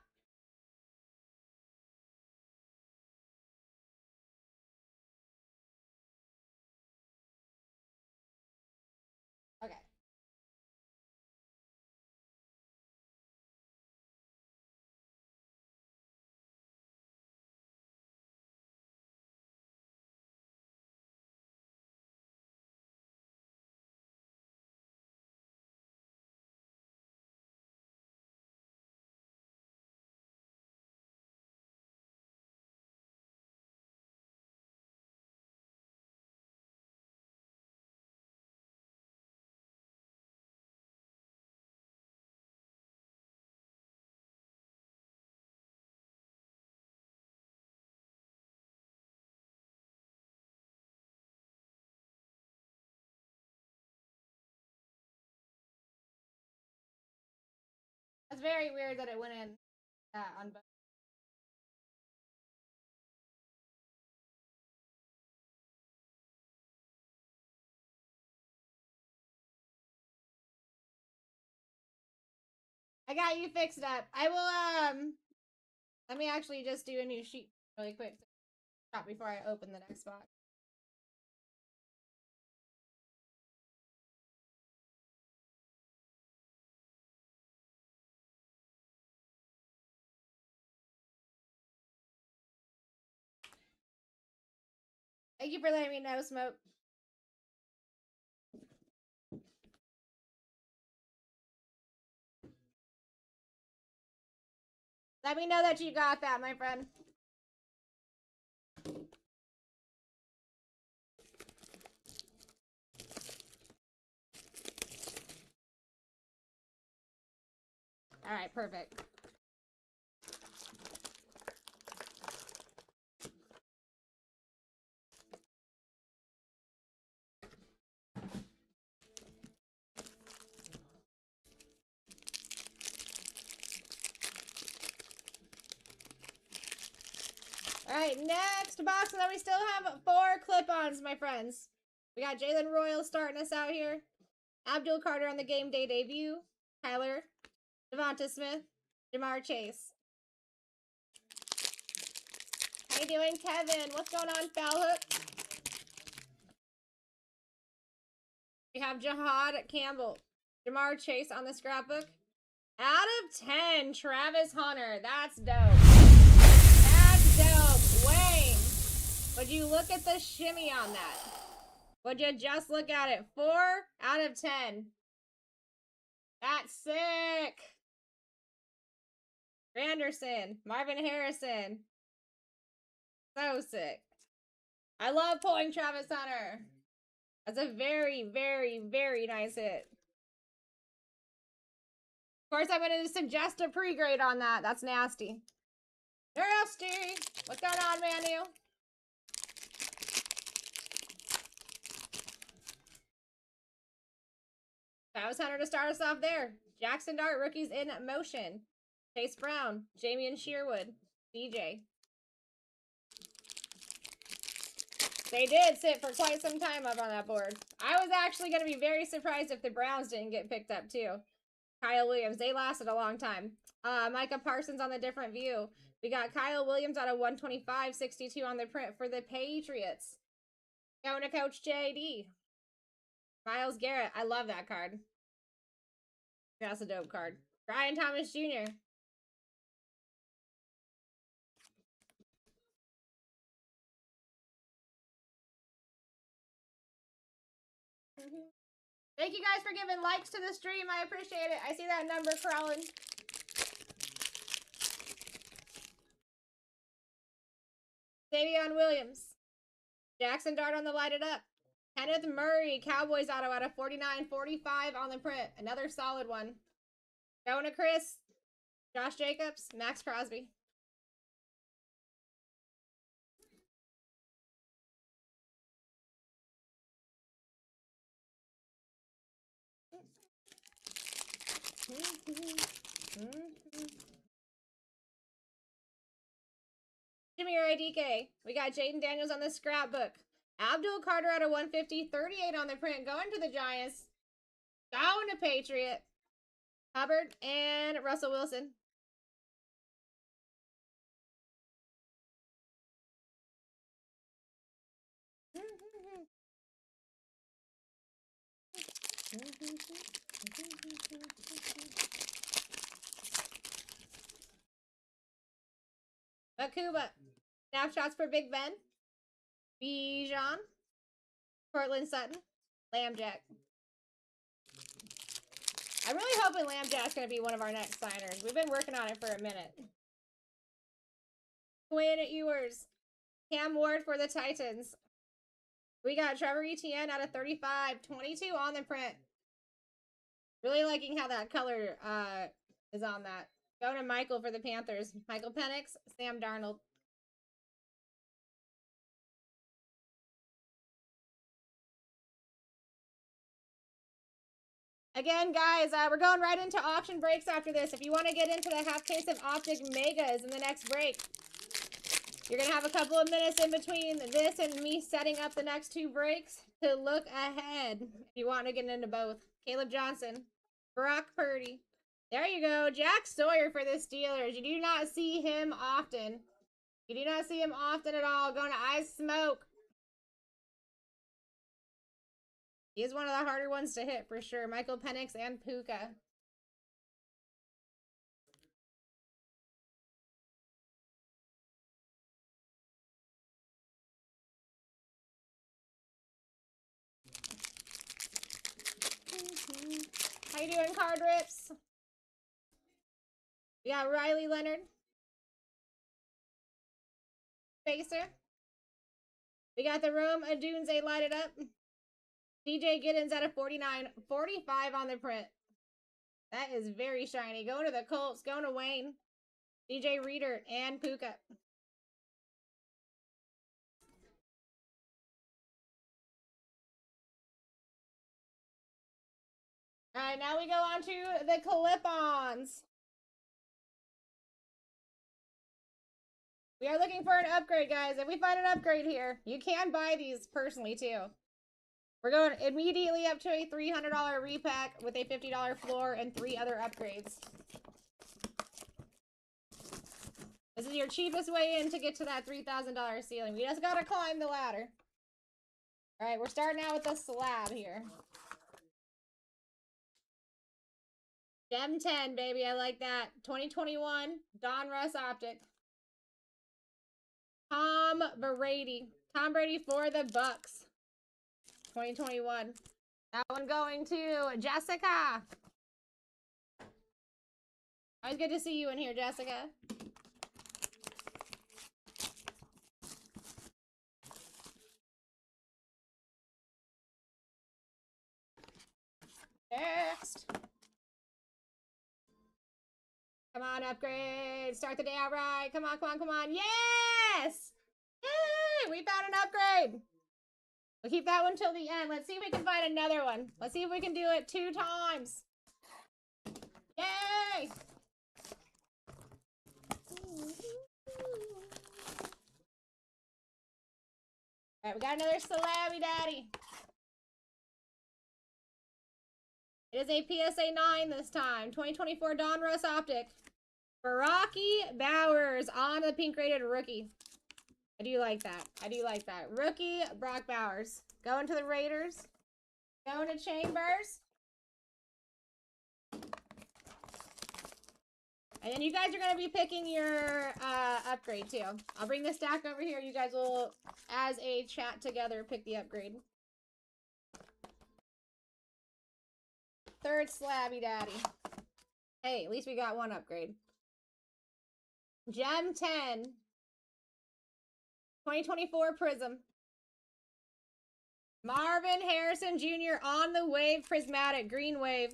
Okay. That's very weird that it went in on both. I got you fixed up. I will, let me actually just do a new sheet really quick before I open the next box. Thank you for letting me know, Smoke. Let me know that you got that, my friend. All right, perfect. All right, next box, and then we still have 4 clip-ons, my friends. We got Jalen Royal starting us out here. Abdul Carter on the game day debut. Tyler, Devonta Smith, Jamar Chase. How you doing, Kevin? What's going on, Foul Hook? We have Jahad Campbell, Jamar Chase on the scrapbook. Out of 10, Travis Hunter. That's dope. That's dope. Wayne, would you look at the shimmy on that? Would you just look at it? 4 out of 10. That's sick. Anderson, Marvin Harrison. So sick. I love pulling Travis Hunter. That's a very, very, very nice hit. Of course, I'm going to suggest a pre-grade on that. That's nasty. Nasty. What's going on, Manu? Travis Hunter to start us off there. Jackson Dart, rookies in motion. Chase Brown, Jamian Sherwood, DJ. They did sit for quite some time up on that board. I was actually going to be very surprised if the Browns didn't get picked up too. Kyle Williams, they lasted a long time. Micah Parsons on the different view. We got Kyle Williams out of 125.62 on the print for the Patriots. Going to Coach JD. Myles Garrett, I love that card. That's a dope card. Brian Thomas Jr. Thank you guys for giving likes to the stream. I appreciate it. I see that number crawling. Davion Williams. Jackson Dart on the light it up. Kenneth Murray, Cowboys auto out of 49.45 on the print. Another solid one. Going to Chris. Josh Jacobs. Max Crosby. Jimmy DK. We got Jaden Daniels on the scrapbook. Abdul Carter out of 150.38 on the print. Going to the Giants. Going to Patriot. Hubbard and Russell Wilson. Akuba. Snapshots for Big Ben. Bijan. Cortland Sutton. Lambjack. I'm really hoping Lambjack's going to be one of our next signers. We've been working on it for a minute. Quinn Ewers. Cam Ward for the Titans. We got Trevor Etienne out of 35.22 on the print. Really liking how that color is on that. Going to Michael for the Panthers. Michael Penix, Sam Darnold. Again, guys, we're going right into auction breaks after this. If you want to get into the half case of Optic Megas in the next break, you're going to have a couple of minutes in between this and me setting up the next two breaks to look ahead. If you want to get into both. Caleb Johnson, Brock Purdy. There you go. Jack Sawyer for the Steelers. You do not see him often. You do not see him often at all. Going to Ice Smoke. He is one of the harder ones to hit for sure. Michael Penix and Puka. How you doing, Card Rips? We got Riley Leonard. Spacer. We got the Rome Adunze lighted up. DJ Giddens out of 49.45 on the print. That is very shiny. Going to the Colts. Going to Wayne. DJ Reader and Puka. All right, now we go on to the clip-ons. We are looking for an upgrade, guys. If we find an upgrade here, you can buy these personally, too. We're going immediately up to a $300 repack with a $50 floor and 3 other upgrades. This is your cheapest way in to get to that $3,000 ceiling. We just gotta climb the ladder. All right, we're starting out with the slab here. Gem 10, baby. I like that. 2021 Don Russ Optic. Tom Brady. Tom Brady for the Bucks. 2021. That one going to Jessica. Always good to see you in here, Jessica. Next. Come on, upgrade. Start the day out right. Come on, come on, come on. Yes! Yay! We found an upgrade. We'll keep that one till the end. Let's see if we can find another one. Let's see if we can do it 2 times. Yay! All right, we got another Slabby Daddy. It is a PSA 9 this time. 2024 Donruss Optic. Rocky Bowers on the pink rated rookie. I do like that. I do like that. Rookie Brock Bowers. Going to the Raiders. Going to Chambers. And then you guys are going to be picking your upgrade too. I'll bring the stack over here. You guys will, as a chat together, pick the upgrade. Third Slabby Daddy. Hey, at least we got one upgrade. Gem 10. 2024 Prism. Marvin Harrison Jr. on the wave prismatic. Green wave.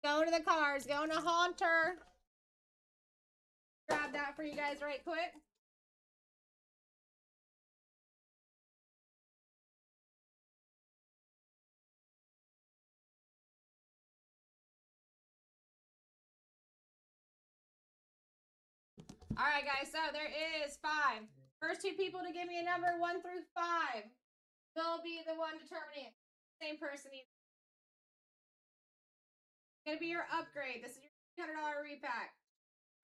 Going to the cards. Going to Haunter. Grab that for you guys right quick. All right, guys, so there is 5. First 2 people to give me a number 1 through 5 will be the one determining it. Same person. It's going to be your upgrade. This is your $300 repack.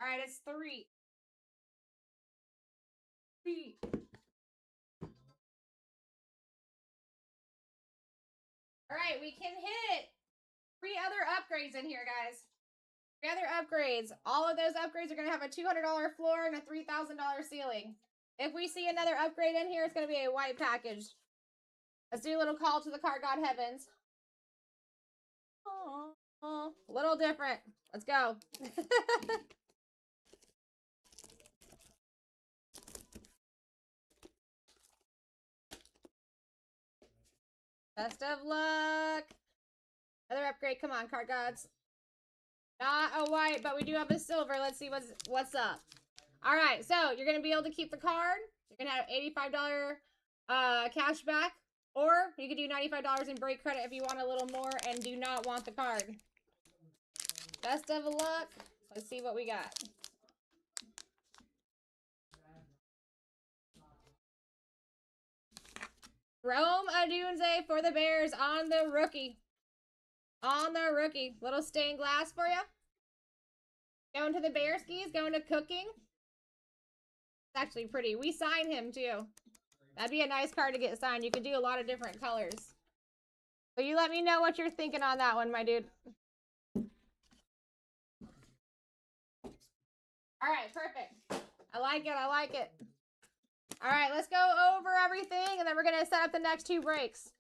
All right, it's 3. 3. All right, we can hit 3 other upgrades in here, guys. 3 other upgrades. All of those upgrades are going to have a $200 floor and a $3,000 ceiling. If we see another upgrade in here, it's going to be a white package. Let's do a little call to the card god heavens. Aww, a little different. Let's go. Best of luck. Another upgrade. Come on, card gods. Not a white, but we do have a silver. Let's see what's up. All right, so you're going to be able to keep the card. You're going to have $85 cash back. Or you could do $95 in break credit if you want a little more and do not want the card. Best of luck. Let's see what we got. Rome Odunze for the Bears on the rookie. On the rookie. Little stained glass for you. Going to the Bearskis. Going to Cooking. It's actually pretty. We sign him too. That'd be a nice card to get signed. You could do a lot of different colors. So you let me know what you're thinking on that one, my dude. All right, perfect. I like it. I like it. All right, let's go over everything, and then we're going to set up the next 2 breaks.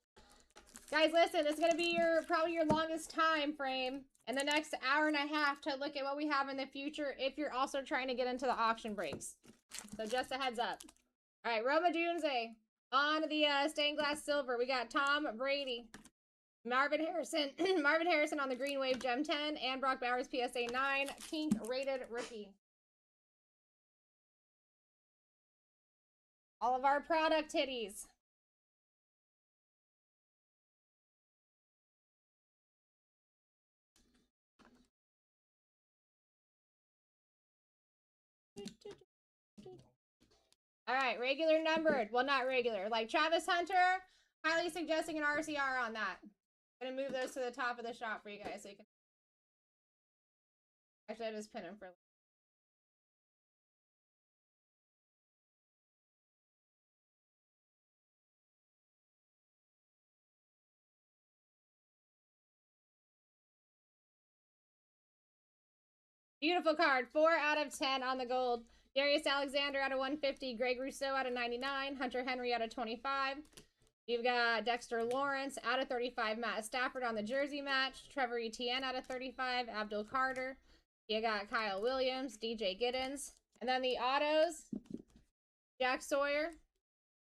Guys, listen, this is going to be probably your longest time frame in the next hour and a half to look at what we have in the future if you're also trying to get into the auction breaks. So just a heads up. All right, Roma Dunze on the stained glass silver. We got Tom Brady, Marvin Harrison, Marvin Harrison on the green wave gem 10, and Brock Bowers PSA 9 pink rated rookie. All of our product hitties. All right, regular numbered. Well, not regular. Like Travis Hunter, highly suggesting an RCR on that. I'm going to move those to the top of the shop for you guys so you can... Actually, I just pin them for... Beautiful card. 4 out of 10 on the gold. Darius Alexander out of 150. Greg Rousseau out of 99. Hunter Henry out of 25. You've got Dexter Lawrence out of 35. Matt Stafford on the jersey match. Trevor Etienne out of 35. Abdul Carter. You got Kyle Williams. DJ Giddens. And then the autos. Jack Sawyer.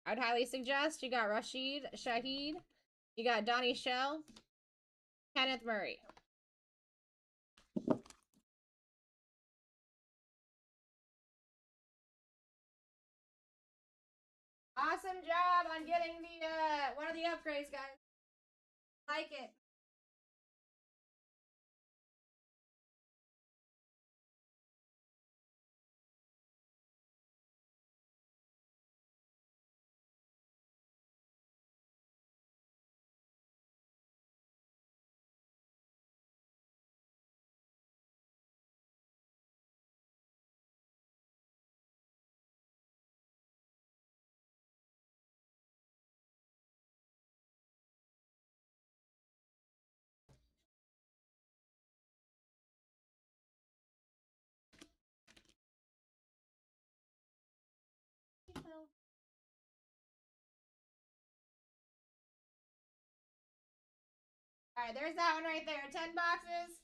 I'd highly suggest. You got Rashid Shaheed. You got Donnie Shell. Kenneth Murray. Awesome job on getting the one of the upgrades, guys. Like it. All right, there's that one right there. 10 boxes.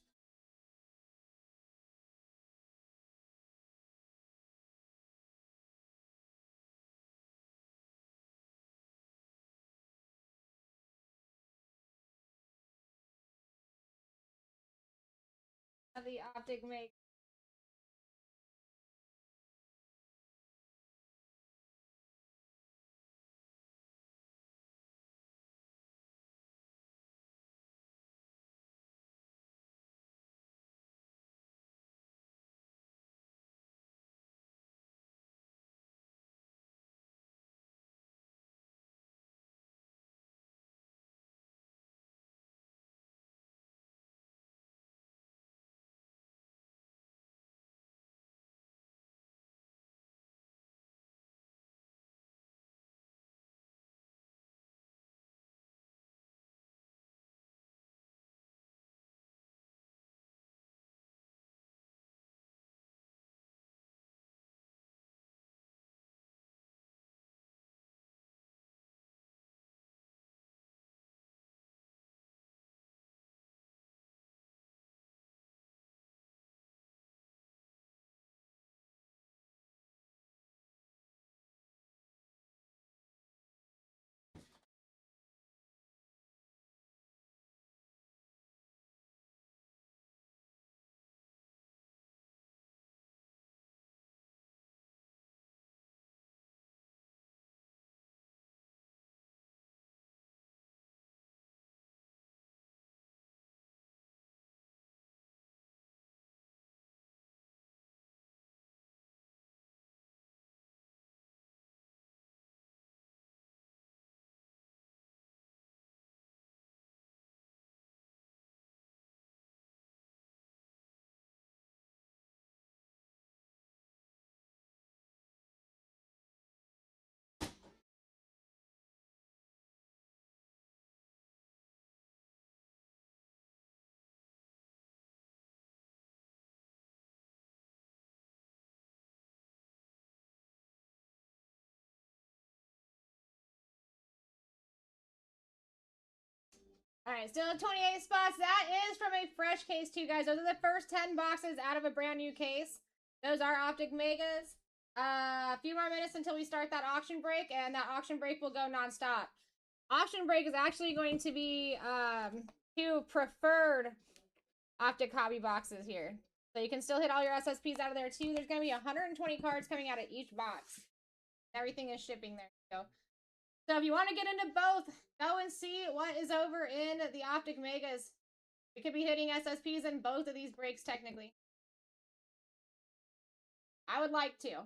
Of the optic make. All right, still 28 spots. That is from a fresh case too, guys. Those are the first 10 boxes out of a brand new case. Those are Optic Megas. A few more minutes until we start that auction break, and that auction break will go nonstop. Auction break is actually going to be two preferred Optic hobby boxes here. So you can still hit all your SSPs out of there too. There's going to be 120 cards coming out of each box. Everything is shipping there. So if you want to get into both, go and see what is over in the Optic Megas. We could be hitting SSPs in both of these breaks technically. I would like to.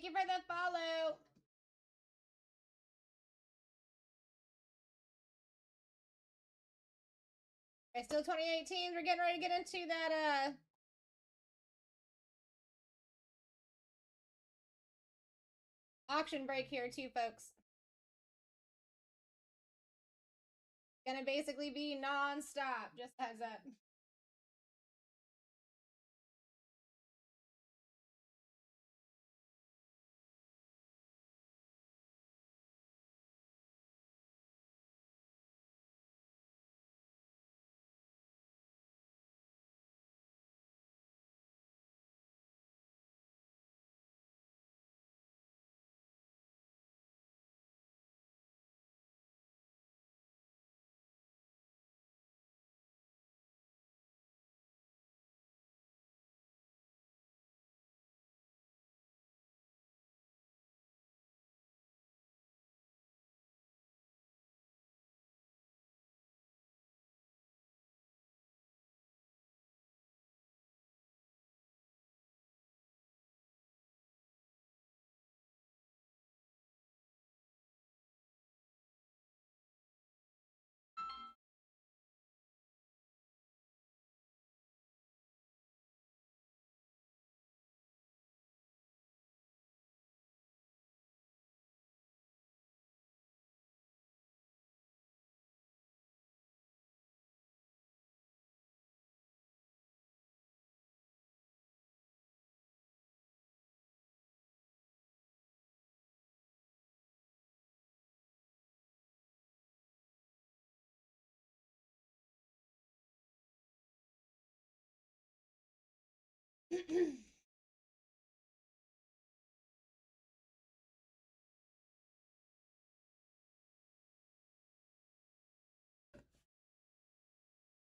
Thank you for the follow. Okay, still 2018. We're getting ready to get into that auction break here too, folks. Gonna basically be non-stop, just a heads up.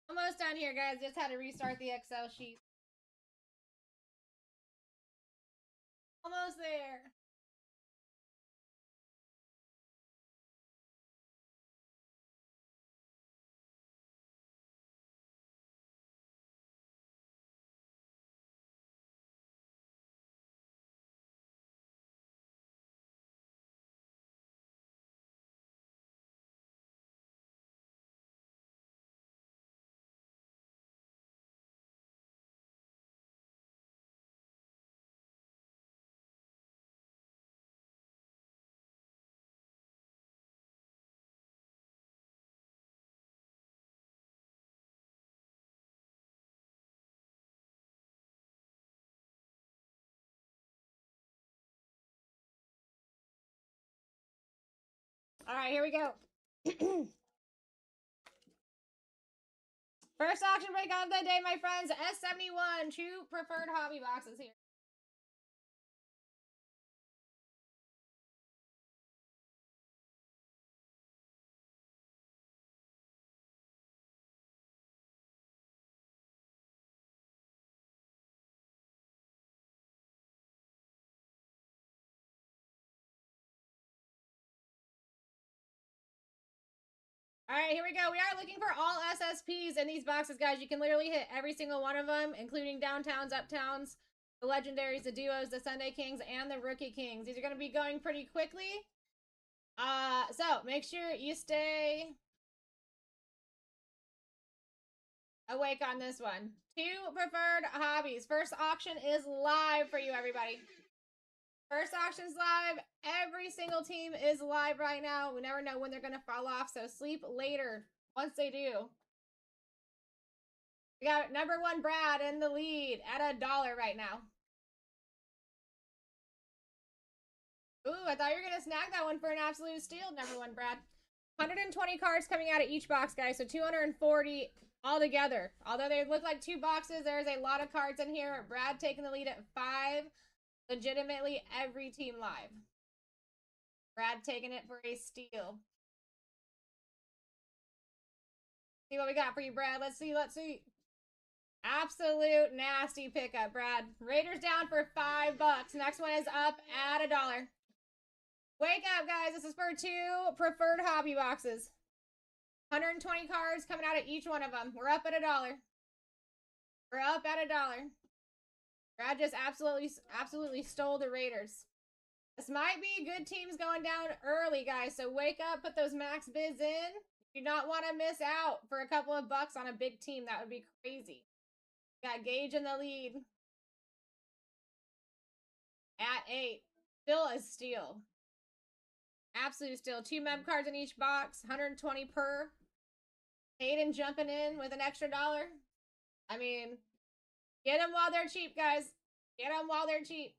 Almost done here, guys. Just had to restart the Excel sheet. Almost there. All right, here we go. First auction break of the day, my friends. S71, true preferred hobby boxes here. All right, here we go. We are looking for all SSPs in these boxes, guys. You can literally hit every single one of them, including downtowns, uptowns, the legendaries, the duos, the Sunday Kings, and the Rookie Kings. These are going to be going pretty quickly. So make sure you stay awake on this one. Two preferred hobbies. First auction is live for you, everybody. First auction's live. Every single team is live right now. We never know when they're going to fall off, so sleep later once they do. We got number one Brad in the lead at $1 right now. Ooh, I thought you were going to snag that one for an absolute steal, number one Brad. 120 cards coming out of each box, guys, so 240 altogether. Although they look like two boxes, there's a lot of cards in here. Brad taking the lead at 5. Legitimately every team live. Brad taking it for a steal. See what we got for you, Brad. Let's see. Absolute nasty pickup, Brad. Raiders down for $5. Next one is up at $1. Wake up, guys. This is for 2 preferred hobby boxes. 120 cards coming out of each one of them. We're up at $1. We're up at $1. Brad just absolutely stole the Raiders. This might be good teams going down early, guys. So wake up, put those max bids in. You do not want to miss out for a couple of bucks on a big team. That would be crazy. Got Gage in the lead. At 8. Still a steal. Absolute steal. 2 mem cards in each box. 120 per. Hayden jumping in with an extra $1. I mean, get them while they're cheap, guys. Get them while they're cheap.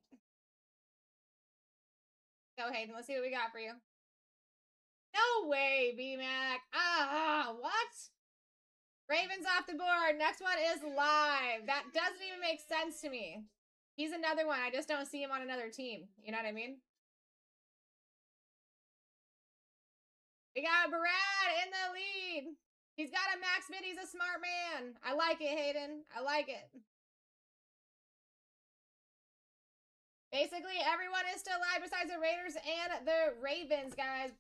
Go, Hayden. Let's see what we got for you. No way, B-Mac. What? Ravens off the board. Next one is live. That doesn't even make sense to me. He's another one. I just don't see him on another team. You know what I mean? We got Brad in the lead. He's got a max bid. He's a smart man. I like it, Hayden. I like it. Basically, everyone is still live besides the Raiders and the Ravens, guys.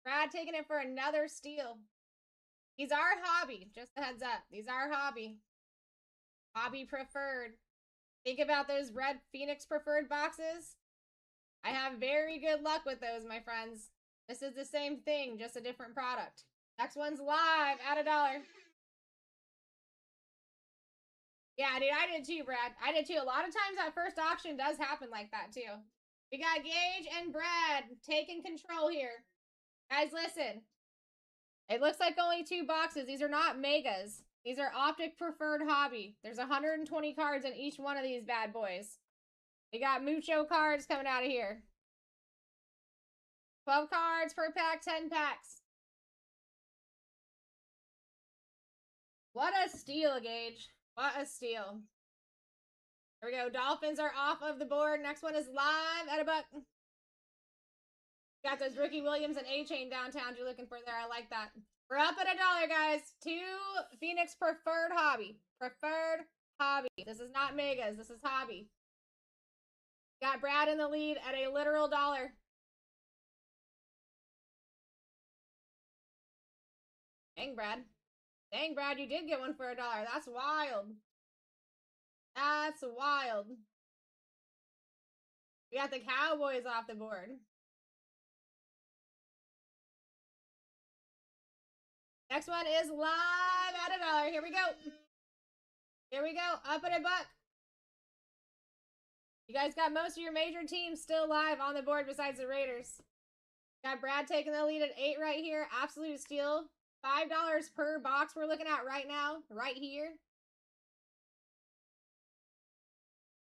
Brad taking it for another steal. He's our hobby. Just a heads up. These are hobby. Hobby preferred. Think about those red Phoenix preferred boxes. I have very good luck with those, my friends. This is the same thing, just a different product. Next one's live at $1. Yeah, dude, I did too, Brad. I did too. A lot of times that first auction does happen like that too. We got Gage and Brad taking control here. Guys, listen. It looks like only 2 boxes. These are not megas. These are optic preferred hobby. There's 120 cards in each one of these bad boys. We got mucho cards coming out of here. 12 cards per pack, 10 packs. What a steal, Gage. What a steal. There we go. Dolphins are off of the board. Next one is live at $1. Got those Ricky Williams and A-Chain downtown you're looking for there. I like that. We're up at $1, guys. 2 Phoenix preferred hobby. Preferred hobby. This is not megas. This is hobby. Got Brad in the lead at a literal $1. Dang, Brad. Dang, Brad, you did get one for $1. That's wild. That's wild. We got the Cowboys off the board. Next one is live at $1. Here we go. Here we go. Up at $1. You guys got most of your major teams still live on the board besides the Raiders. Got Brad taking the lead at 8 right here. Absolute steal. $5 per box we're looking at right now. Right here.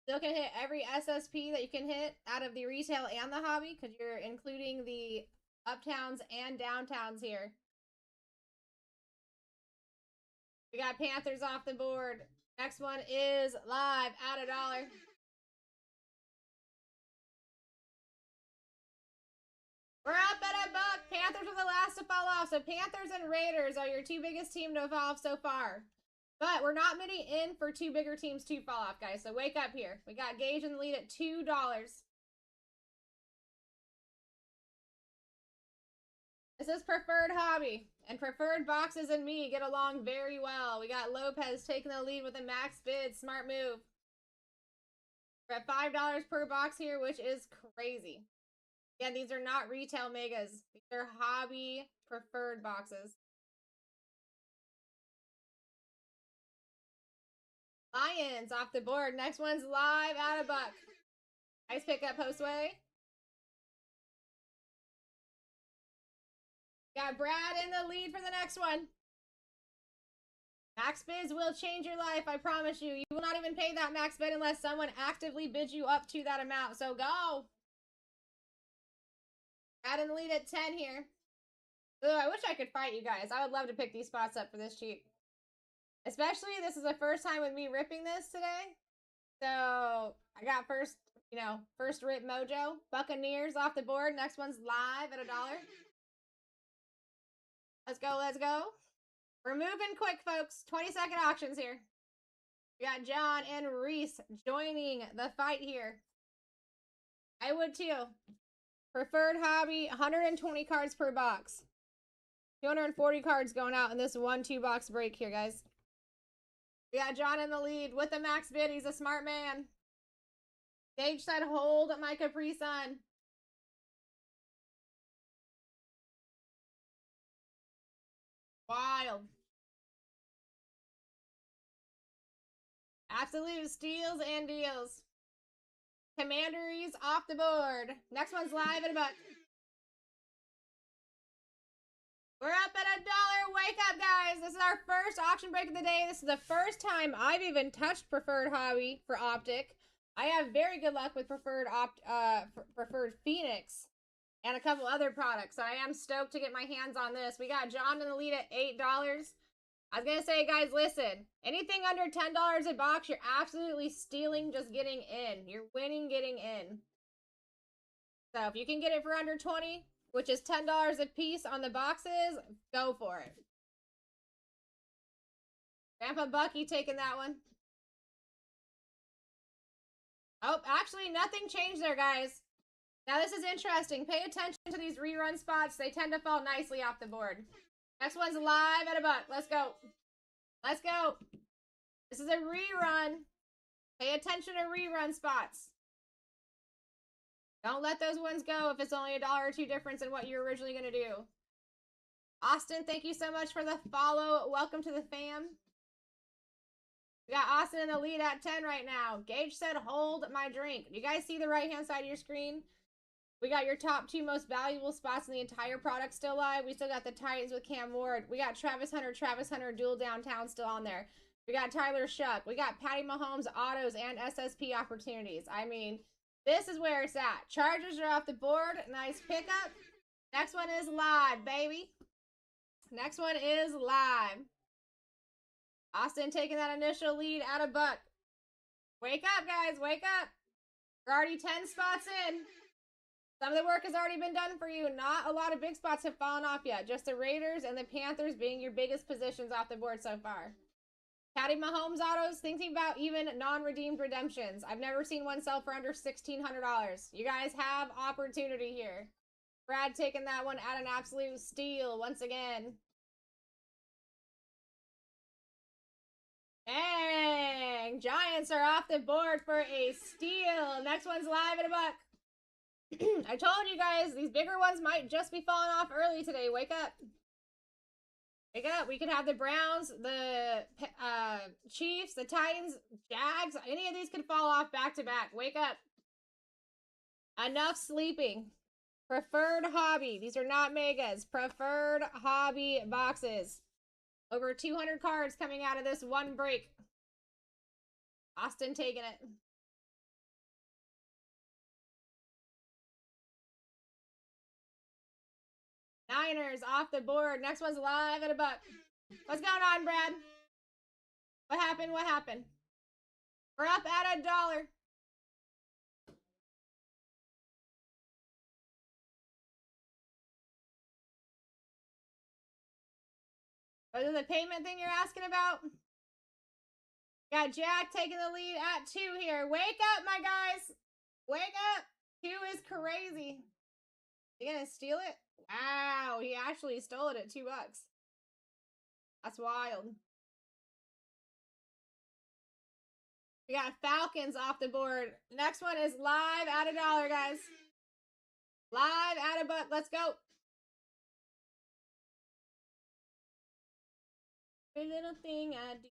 Still can hit every SSP that you can hit out of the retail and the hobby because you're including the uptowns and downtowns here. We got Panthers off the board. Next one is live at $1. We're up at $1. Panthers are the last to fall off. So Panthers and Raiders are your 2 biggest teams to fall off so far. But we're not many in for 2 bigger teams to fall off, guys. So wake up here. We got Gage in the lead at $2. This is preferred hobby. And preferred boxes and me get along very well. We got Lopez taking the lead with a max bid. Smart move. We're at $5 per box here, which is crazy. Again, these are not retail megas. These are hobby preferred boxes. Lions off the board. Next one's live at $1. Nice pickup, Postway. Got Brad in the lead for the next one. Max bids will change your life, I promise you. You will not even pay that max bid unless someone actively bids you up to that amount. So go. Brad in the lead at 10 here. Ooh, I wish I could fight you guys. I would love to pick these spots up for this cheap. Especially, this is the first time with me ripping this today. So, I got first rip mojo. Buccaneers off the board. Next one's live at $1. Let's go, let's go. We're moving quick, folks. 20-second auctions here. We got John and Reese joining the fight here. I would too. Preferred hobby, 120 cards per box. 240 cards going out in this 1-2 box break here, guys. We got John in the lead with the max bid. He's a smart man. Gage said, hold my Capri Sun. Wild. Absolute steals and deals. Commanderies off the board. Next one's live in about. We're up at $1. Wake up, guys. This is our first auction break of the day. This is the first time I've even touched Preferred Hobby for Optic. I have very good luck with Preferred Phoenix and a couple other products. So I am stoked to get my hands on this. We got John in the lead at $8. I was going to say, guys, listen. Anything under $10 a box, you're absolutely stealing just getting in. You're winning getting in. So if you can get it for under 20, which is $10 a piece on the boxes, go for it. Grandpa Bucky taking that one. Oh, actually, nothing changed there, guys. Now, this is interesting. Pay attention to these rerun spots. They tend to fall nicely off the board. Next one's live at $1. Let's go. Let's go. This is a rerun. Pay attention to rerun spots. Don't let those ones go if it's only $1 or $2 difference in what you're originally going to do. Austin, thank you so much for the follow. Welcome to the fam. We got Austin in the lead at 10 right now. Gage said, hold my drink. You guys see the right-hand side of your screen? We got your top 2 most valuable spots in the entire product still live. We still got the Titans with Cam Ward. We got Travis Hunter, dual downtown still on there. We got Tyler Shuck. We got Patty Mahomes, autos, and SSP opportunities. I mean, this is where it's at. Chargers are off the board. Nice pickup. Next one is live, baby. Next one is live. Austin taking that initial lead at $1. Wake up, guys. Wake up. We're already 10 spots in. Some of the work has already been done for you. Not a lot of big spots have fallen off yet. Just the Raiders and the Panthers being your biggest positions off the board so far. Patty Mahomes autos, thinking about even non-redeemed redemptions. I've never seen one sell for under $1,600. You guys have opportunity here. Brad taking that one at an absolute steal once again. Dang! Giants are off the board for a steal. Next one's live at $1. I told you guys, these bigger ones might just be falling off early today. Wake up. Wake up. We could have the Browns, the Chiefs, the Titans, Jags. Any of these could fall off back to back. Wake up. Enough sleeping. Preferred Hobby. These are not megas. Preferred Hobby boxes. Over 200 cards coming out of this one break. Austin taking it. Niners off the board. Next one's live at $1. What's going on, Brad? What happened? What happened? We're up at $1. What is the payment thing you're asking about? Got Jack taking the lead at 2 here. Wake up, my guys. Wake up. 2 is crazy. You gonna steal it? Wow, he actually stole it at $2. That's wild. We got Falcons off the board. Next one is live at $1, guys. Live at $1. Let's go. Every little thing I do.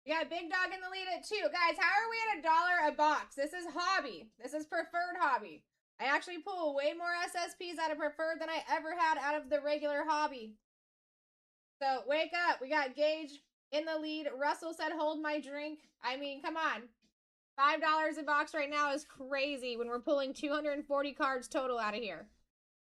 We got Big Dog in the lead at 2. Guys, how are we at $1 a box? This is hobby. This is preferred hobby. I actually pull way more SSPs out of preferred than I ever had out of the regular hobby. So, wake up. We got Gage in the lead. Russell said, hold my drink. I mean, come on. $5 a box right now is crazy when we're pulling 240 cards total out of here.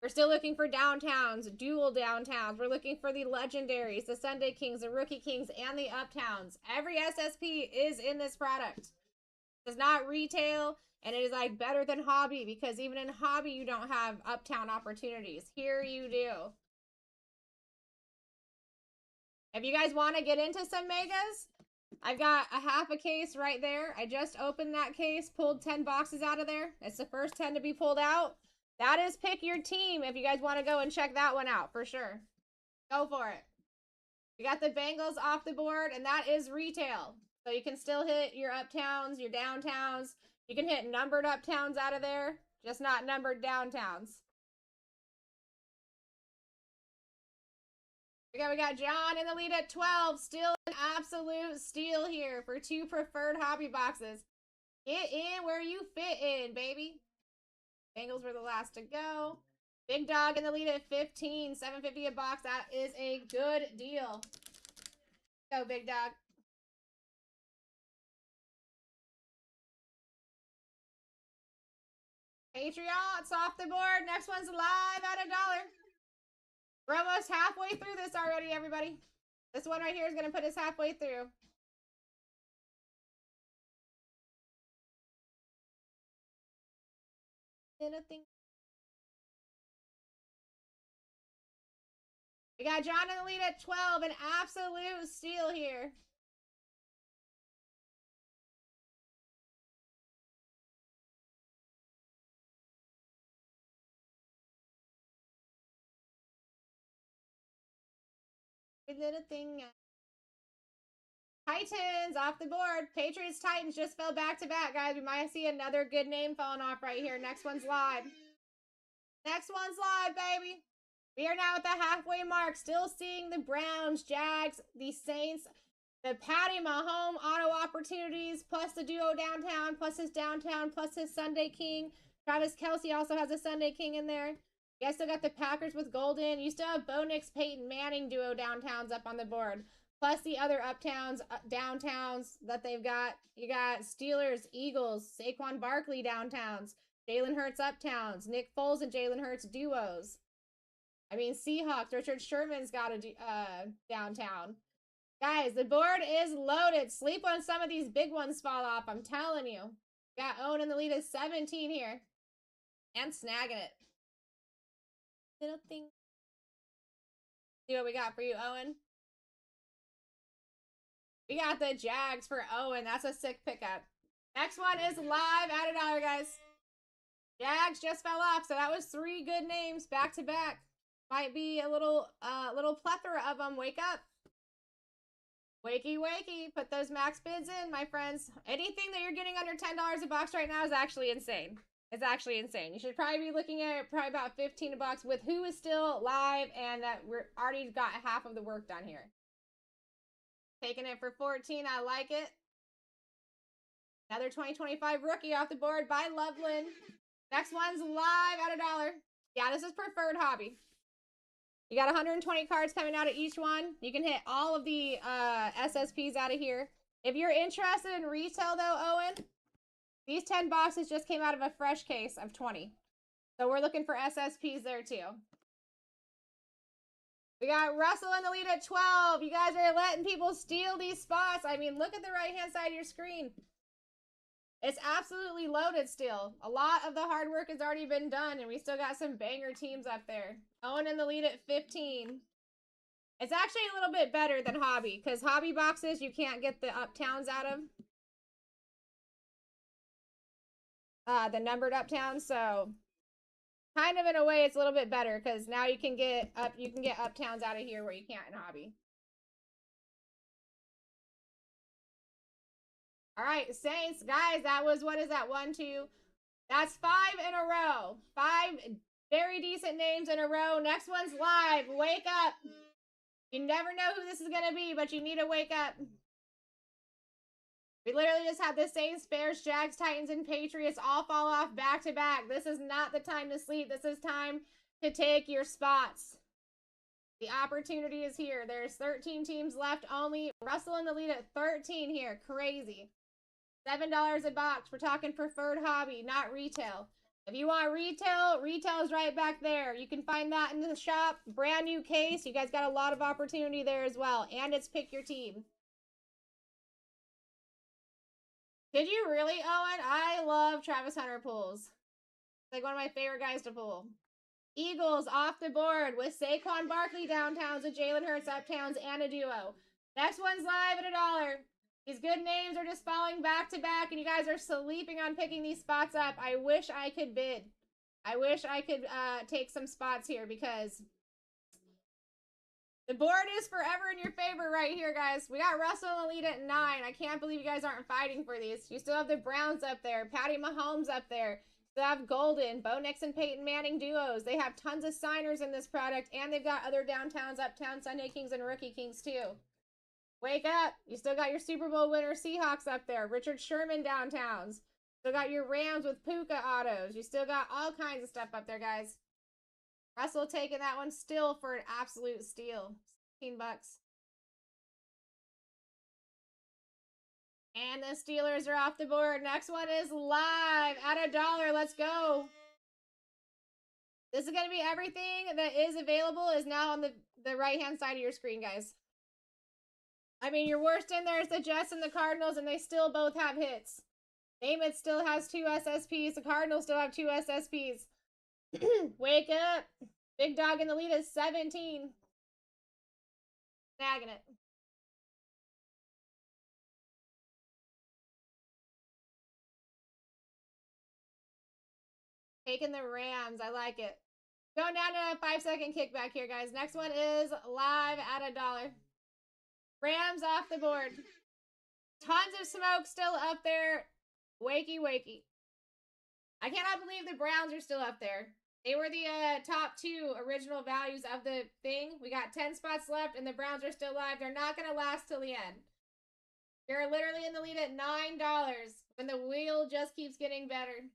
We're still looking for downtowns, dual downtowns. We're looking for the legendaries, the Sunday Kings, the Rookie Kings, and the uptowns. Every SSP is in this product. It's not retail, and it is like better than hobby, because even in hobby, you don't have uptown opportunities. Here you do. If you guys want to get into some megas, I've got a half a case right there. I just opened that case, pulled 10 boxes out of there. It's the first 10 to be pulled out. That is pick your team if you guys want to go and check that one out for sure. Go for it. We got the Bengals off the board, and that is retail. So you can still hit your uptowns, your downtowns. You can hit numbered uptowns out of there, just not numbered downtowns. We got John in the lead at 12. Still an absolute steal here for 2 preferred hobby boxes. Get in where you fit in, baby. Bengals were the last to go. Big Dog in the lead at 15. $7.50 a box. That is a good deal. Go, Big Dog. Patriots off the board. Next one's live at $1. We're almost halfway through this already, everybody. This one right here is going to put us halfway through. Anything. We got John in the lead at 12. An absolute steal here. Little thing. Titans off the board. Patriots Titans just fell back to back, guys. We might see another good name falling off right here. Next one's live. Next one's live, baby. We are now at the halfway mark. Still seeing the Browns, Jags, the Saints, the Patty Mahomes auto opportunities, plus the duo downtown, plus his downtown, plus his Sunday King. Travis Kelce also has a Sunday King in there. You guys still got the Packers with Golden. You still have Bo Nix, Peyton Manning duo downtowns up on the board. Plus the other uptowns, downtowns that they've got. You got Steelers, Eagles, Saquon Barkley downtowns, Jalen Hurts uptowns, Nick Foles and Jalen Hurts duos. I mean, Seahawks, Richard Sherman's got a downtown. Guys, the board is loaded. Sleep when some of these big ones fall off, I'm telling you. Got Owen in the lead at 17 here. And snagging it. Little thing. See what we got for you, Owen. We got the Jags for Owen. That's a sick pickup. Next one is live at $1, guys. Jags just fell off, so that was 3 good names back to back. Might be a little plethora of them. Wake up. Wakey, wakey. Put those max bids in, my friends. Anything that you're getting under $10 a box right now is actually insane. It's actually insane. You should probably be looking at probably about 15 a box with who is still live and that we're already got half of the work done here. Taking it for 14. I like it. Another 2025 rookie off the board by Loveland. Next one's live at $1. Yeah, this is preferred hobby. You got 120 cards coming out of each one. You can hit all of the SSPs out of here. If you're interested in retail though, Owen, these 10 boxes just came out of a fresh case of 20. So we're looking for SSPs there too. We got Russell in the lead at 12. You guys are letting people steal these spots. I mean, look at the right-hand side of your screen. It's absolutely loaded still. A lot of the hard work has already been done, and we still got some banger teams up there. Owen in the lead at 15. It's actually a little bit better than Hobby, because Hobby boxes you can't get the uptowns out of. The numbered uptowns, so kind of in a way it's a little bit better because now you can get uptowns out of here where you can't in Hobby. All right, Saints, guys, that was, what is that? 1, 2. That's 5 in a row. 5 very decent names in a row. Next one's live. Wake up. You never know who this is going to be, but you need to wake up. We literally just had the Saints, Bears, Jags, Titans, and Patriots all fall off back to back. This is not the time to sleep. This is time to take your spots. The opportunity is here. There's 13 teams left only. Russell in the lead at 13 here. Crazy. $7 a box. We're talking preferred hobby, not retail. If you want retail, retail is right back there. You can find that in the shop. Brand new case. You guys got a lot of opportunity there as well. And it's pick your team. Did you really, Owen? I love Travis Hunter pulls. It's like one of my favorite guys to pull. Eagles off the board with Saquon Barkley downtowns, with Jalen Hurts uptowns, and a duo. Next one's live at $1. These good names are just falling back to back, and you guys are sleeping on picking these spots up. I wish I could bid. I wish I could take some spots here because the board is forever in your favor right here, guys. We got Russell in the lead at 9. I can't believe you guys aren't fighting for these. You still have the Browns up there, Patty Mahomes up there, They have Golden, Bo Nix and Peyton Manning duos. They have tons of signers in this product, and they've got other downtowns, uptown, Sunday Kings, and Rookie Kings too. Wake up. You still got your Super Bowl winner Seahawks up there. Richard Sherman downtowns. Still got your Rams with Puka autos. You still got all kinds of stuff up there, guys. Russell taking that one still for an absolute steal. 16 bucks. And the Steelers are off the board. Next one is live at $1. Let's go. This is going to be everything that is available is now on the right-hand side of your screen, guys. I mean, your worst in there is the Jets and the Cardinals, and they still both have hits. Namath still has 2 SSPs. The Cardinals still have 2 SSPs. Wake up. Big Dog in the lead is 17. Snagging it. Taking the Rams. I like it. Going down to a 5-second kickback here, guys. Next one is live at $1. Rams off the board. Tons of smoke still up there. Wakey, wakey. I cannot believe the Browns are still up there. They were the top 2 original values of the thing. We got 10 spots left, and the Browns are still live. They're not going to last till the end. You're literally in the lead at $9 when the wheel just keeps getting better.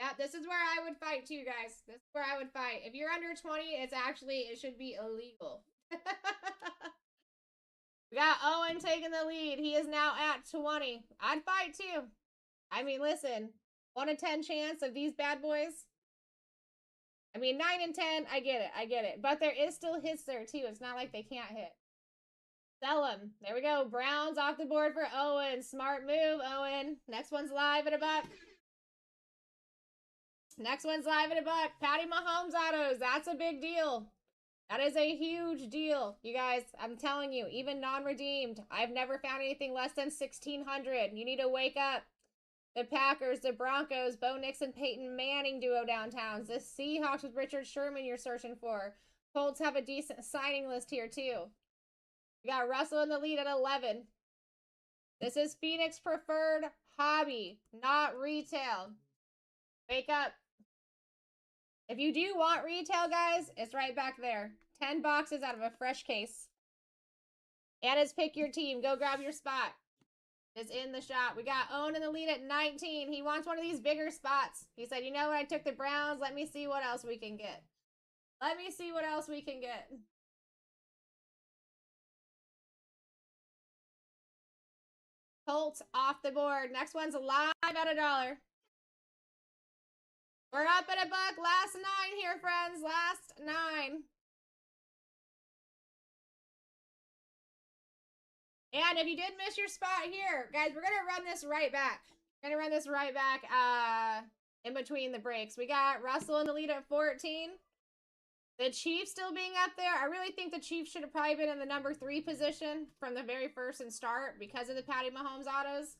Yeah, this is where I would fight too, guys. This is where I would fight. If you're under 20, it should be illegal. We got Owen taking the lead. He is now at 20. I'd fight too. I mean, listen, 1 in 10 chance of these bad boys. I mean, 9 in 10, I get it. But there is still hits there too. It's not like they can't hit. Sell them. There we go. Browns off the board for Owen. Smart move, Owen. Next one's live at $1. Next one's live at $1. Patty Mahomes autos. That's a big deal. That is a huge deal. You guys, I'm telling you, even non-redeemed, I've never found anything less than 1,600. You need to wake up. The Packers, the Broncos, Bo Nix and Peyton Manning duo downtowns. The Seahawks with Richard Sherman you're searching for. Colts have a decent signing list here too. We got Russell in the lead at 11. This is Phoenix Preferred Hobby, not retail. Wake up. If you do want retail, guys, it's right back there. 10 boxes out of a fresh case. And it's pick your team. Go grab your spot. It's in the shop. We got Owen in the lead at 19. He wants one of these bigger spots. He said, you know what? I took the Browns. Let me see what else we can get. Let me see what else we can get. Colts off the board. Next one's live at $1. We're up at $1. Last 9 here, friends. Last 9. And if you did miss your spot here, guys, we're going to run this right back. We're going to run this right back in between the breaks. We got Russell in the lead at 14. The Chiefs still being up there. I really think the Chiefs should have probably been in the number 3 position from the very first and start because of the Patty Mahomes autos.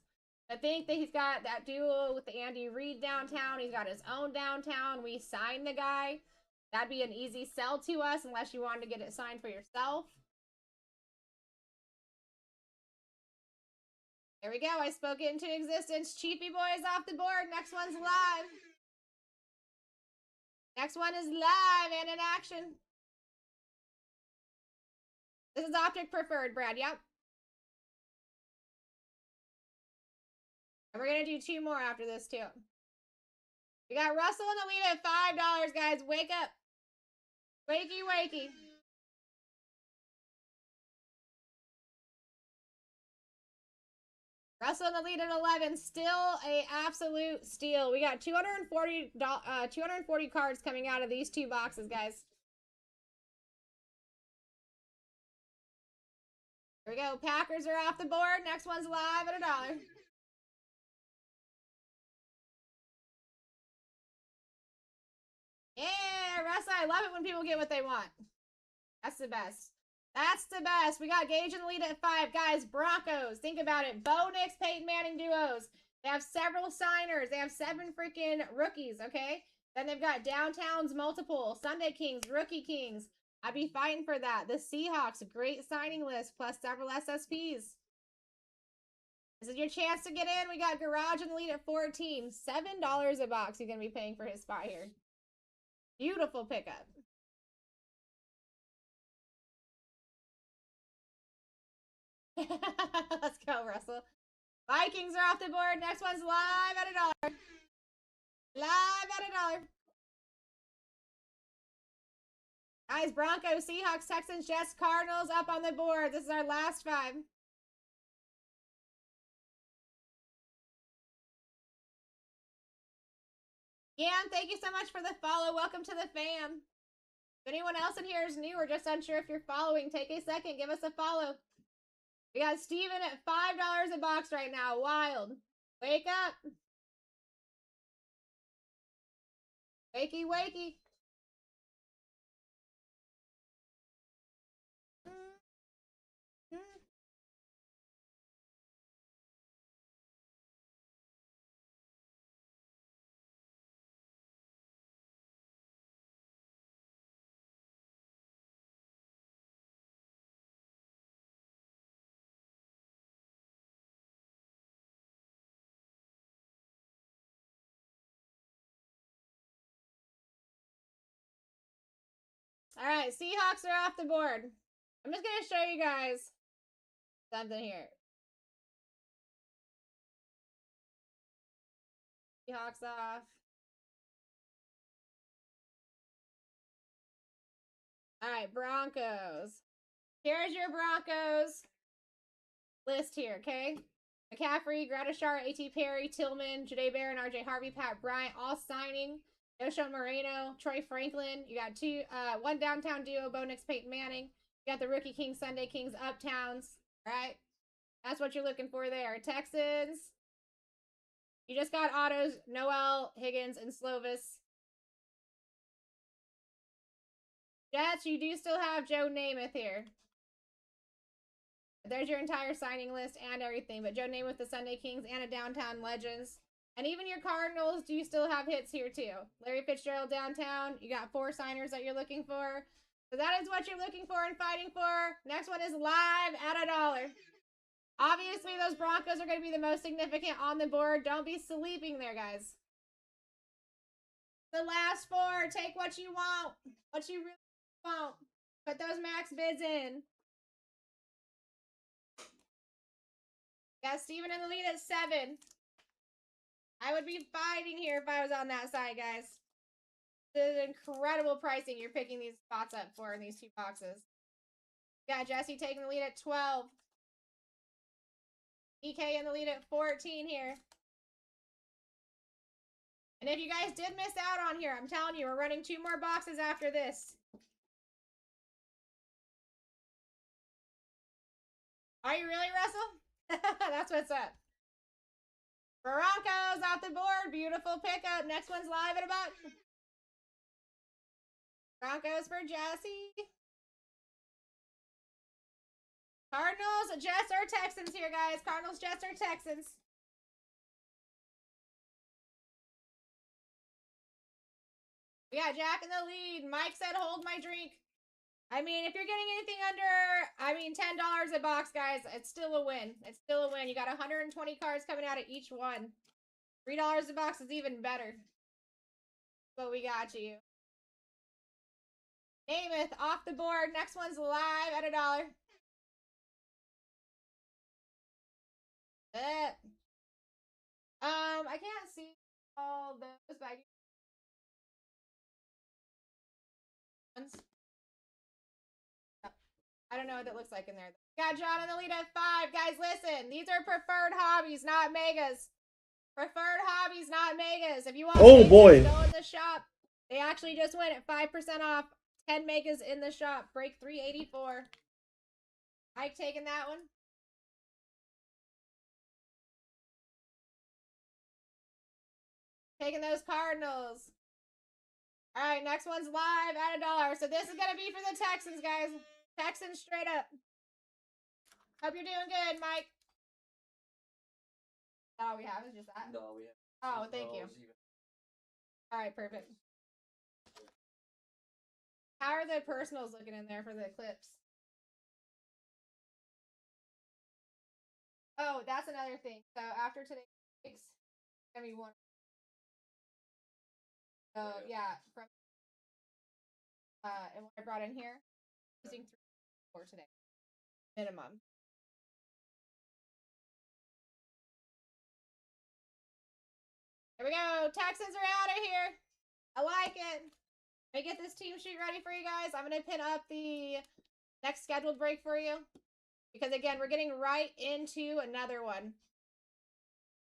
I think that he's got that duo with the Andy Reid downtown. He's got his own downtown. We signed the guy. That'd be an easy sell to us unless you wanted to get it signed for yourself. There we go. I spoke it into existence. Chiefy boys off the board. Next one's live. Next one is live and in action. This is Optic Preferred, Brad. Yep. And we're going to do 2 more after this, too. We got Russell in the lead at $5, guys. Wake up. Wakey, wakey. Russell in the lead at 11. Still a absolute steal. We got 240 cards coming out of these 2 boxes, guys. Here we go. Packers are off the board. Next one's live at $1. Yeah, Russell, I love it when people get what they want. That's the best. That's the best. We got Gage in the lead at 5. Guys, Broncos. Think about it. Bo Nix, Peyton Manning duos. They have several signers. They have 7 freaking rookies, okay? Then they've got Downtowns multiple. Sunday Kings, Rookie Kings. I'd be fighting for that. The Seahawks, great signing list, plus several SSPs. This is your chance to get in. We got Garage in the lead at 14. $7 a box he's going to be paying for his spot here. Beautiful pickup. Let's go, Russell. Vikings are off the board. Next one's live at $1. Live at $1. Guys, Broncos, Seahawks, Texans, Jets, Cardinals up on the board. This is our last 5. Yan, thank you so much for the follow. Welcome to the fam. If anyone else in here is new or just unsure if you're following, take a second. Give us a follow. We got Steven at $5 a box right now. Wild. Wake up. Wakey, wakey. All right, Seahawks are off the board. I'm just going to show you guys something here. Seahawks off. All right, Broncos. Here's your Broncos list here, okay? McCaffrey, Gradishar, A.T. Perry, Tillman, Jade Barron, R.J. Harvey, Pat Bryant, all signing. Nosho Moreno, Troy Franklin. You got one downtown duo, Bo Nix, Peyton Manning. You got the Rookie Kings, Sunday Kings, Uptowns. All right? That's what you're looking for there. Texans. You just got autos, Noel, Higgins, and Slovis. Jets, you do still have Joe Namath here. There's your entire signing list and everything. But Joe Namath, the Sunday Kings, and a Downtown Legends. And even your Cardinals, do you still have hits here too? Larry Fitzgerald downtown. You got 4 signers that you're looking for. So that is what you're looking for and fighting for. Next one is live at $1. Obviously, those Broncos are going to be the most significant on the board. Don't be sleeping there, guys. The last 4. Take what you want. What you really want. Put those max bids in. Got Steven in the lead at 7. I would be fighting here if I was on that side, guys. This is incredible pricing you're picking these spots up for in these 2 boxes. Got Jesse taking the lead at 12. EK in the lead at 14 here. And if you guys did miss out on here, I'm telling you, we're running 2 more boxes after this. Are you really, Russell? That's what's up. Broncos off the board. Beautiful pickup. Next one's live at about. Broncos for Jesse. Cardinals, Jets, or Texans here, guys. Cardinals, Jets, or Texans. We got Jack in the lead. Mike said, hold my drink. I mean, if you're getting anything under, $10 a box, guys, it's still a win. It's still a win. You got 120 cards coming out of each one. $3 a box is even better. But we got you. Namath off the board. Next one's live at $1. I can't see all those baggy ones. I don't know what it looks like in there. Got John in the lead at 5. Guys, listen. These are preferred hobbies, not megas. Preferred hobbies, not megas. If you want megas, boy. go in the shop. They actually just went at 5% off. 10 megas in the shop. Break 384. Mike taking that one. Taking those Cardinals. All right, next one's live at $1. So this is going to be for the Texans, guys. Texans straight up. Hope you're doing good, Mike. All we have is just that? No, we have. Oh, thank you. All right, perfect. How are the personals looking in there for the clips? Oh, that's another thing. So after today's breaks, gonna be one. So yeah, from and what I brought in here, using 3 or 4 today, minimum. There we go. Texans are out of here. I like it. Let me get this team sheet ready for you guys. I'm gonna pin up the next scheduled break for you. Because again, we're getting right into another one.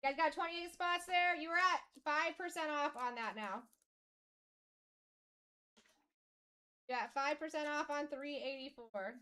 You guys got 28 spots there. You were at 5% off on that now. You got 5% off on 384.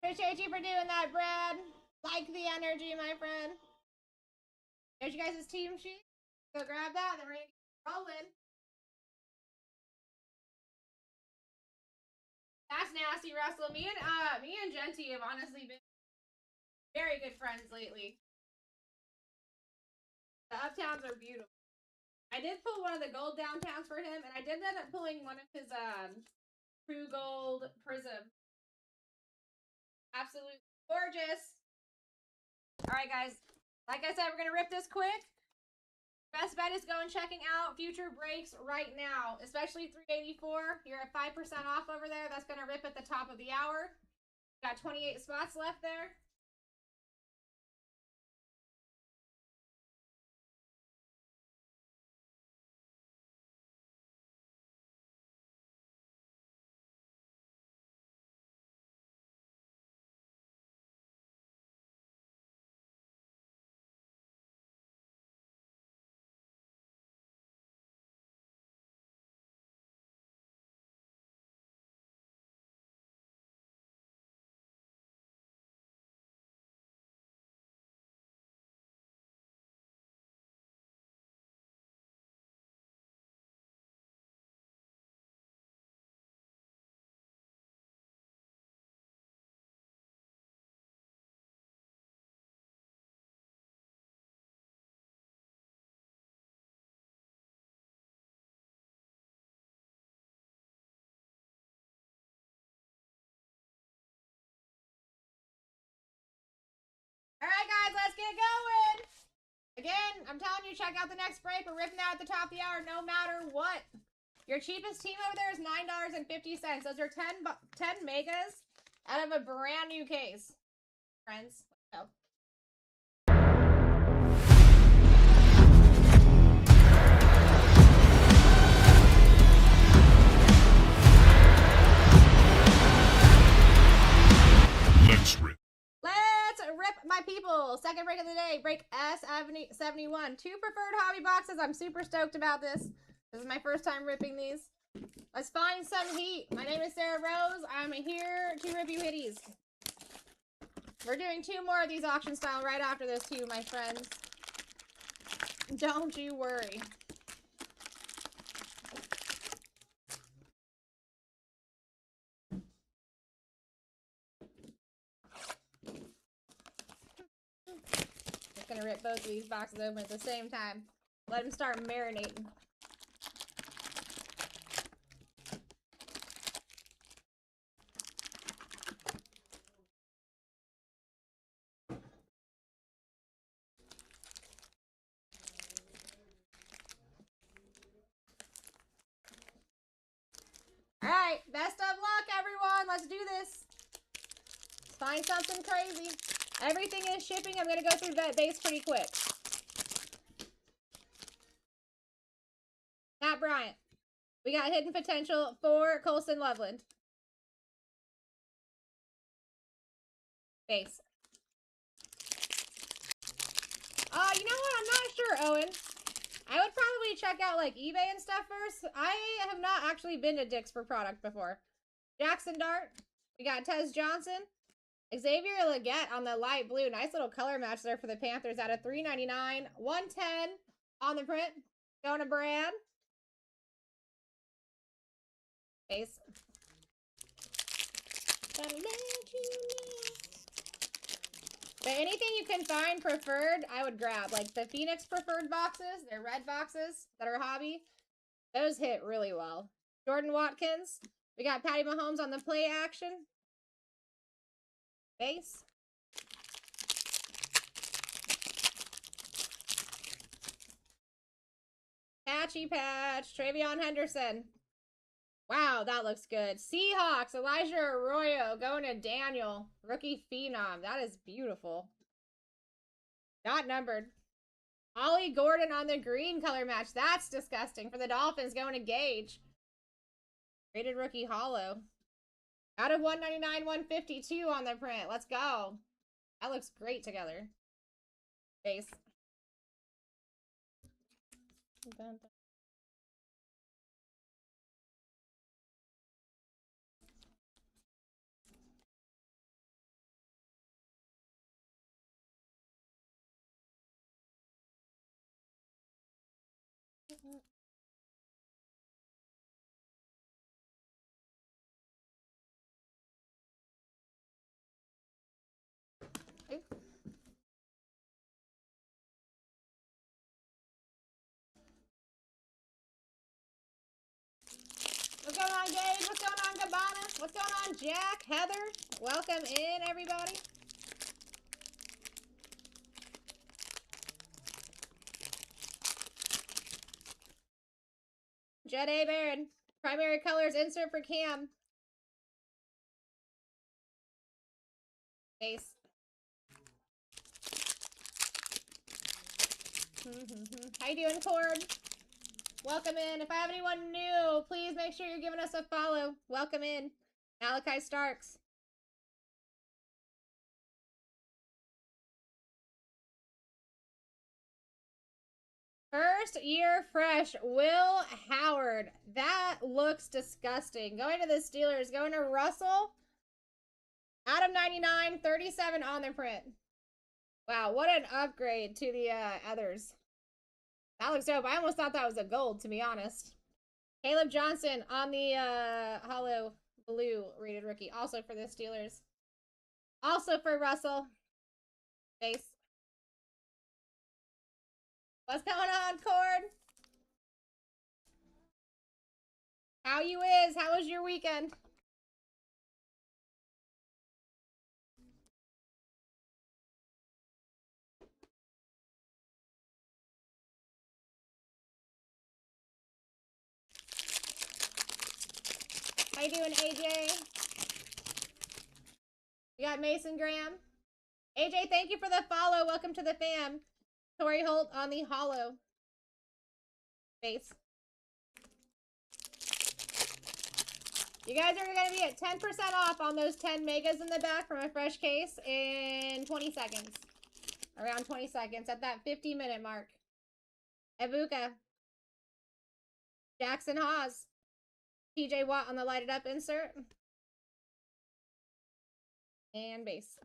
Appreciate you for doing that, Brad. Like the energy, my friend. There's you guys' team sheet. Go grab that, and then we're gonna get rolling. That's nasty, Russell. Me and Genty have honestly been very good friends lately. The uptowns are beautiful. I did pull one of the gold downtowns for him, and I did end up pulling one of his true gold prism. Absolutely gorgeous. All right, guys. Like I said, we're gonna rip this quick. Best bet is going checking out future breaks right now, especially 384. You're at 5% off over there. That's gonna rip at the top of the hour. Got 28 spots left there. All right, guys, let's get going. Again, I'm telling you, check out the next break. We're ripping that at the top of the hour no matter what. Your cheapest team over there is $9.50. Those are 10 megas out of a brand new case. Friends, let's go. Let's rip. Let's rip, my people. Second break of the day. Break S71. 2 preferred hobby boxes. I'm super stoked about this. This is my first time ripping these. Let's find some heat. My name is Sarah Rose. I'm here to rip you hitties. We're doing 2 more of these auction style right after this too, my friends. Don't you worry. Just gonna rip both of these boxes open at the same time. Let them start marinating. Alright, best of luck, everyone. Let's do this. Find something crazy. Everything is shipping. I'm going to go through that base pretty quick. Matt Bryant. We got hidden potential for Colson Loveland. Base. You know what? I'm not sure, Owen. I would probably check out like eBay and stuff first. I have not actually been to Dick's for product before. Jackson Dart. We got Tez Johnson. Xavier Legette on the light blue. Nice little color match there for the Panthers out of $3.99. $110 on the print. Going to Brad. Base. Gotta let you know. But anything you can find preferred, I would grab. Like the Phoenix preferred boxes, they're red boxes that are hobby. Those hit really well. Jordan Watkins. We got Patty Mahomes on the play action. Base. Patchy Patch. Travion Henderson. Wow, that looks good. Seahawks. Elijah Arroyo going to Daniel. Rookie Phenom. That is beautiful. Not numbered. Ollie Gordon on the green color match. That's disgusting. For the Dolphins, going to Gage. Rated rookie hollow. Out of 199, 152 on the print. Let's go. That looks great together. Base. What's going on, Gabe? What's going on, Cabana? What's going on, Jack? Heather? Welcome in, everybody. Jed A. Baron. Primary colors insert for Cam. Base. How you doing, Cord? Welcome in. If I have anyone new, please make sure you're giving us a follow. Welcome in. Malachi Starks. First year fresh, Will Howard. That looks disgusting. Going to the Steelers. Going to Russell. Out of 99, 37 on the print. Wow, what an upgrade to the others. That looks dope. I almost thought that was a gold, to be honest. Caleb Johnson on the hollow blue rated rookie. Also for the Steelers. Also for Russell. Base. What's going on, Cord? How you is? How was your weekend? How you doing, AJ? We got Mason Graham. AJ, thank you for the follow. Welcome to the fam. Torrey Holt on the hollow. Base. You guys are going to be at 10% off on those 10 megas in the back from a fresh case in 20 seconds. Around 20 seconds at that 50-minute mark. Ebuka. Jackson Haas. TJ Watt on the lighted up insert. And base.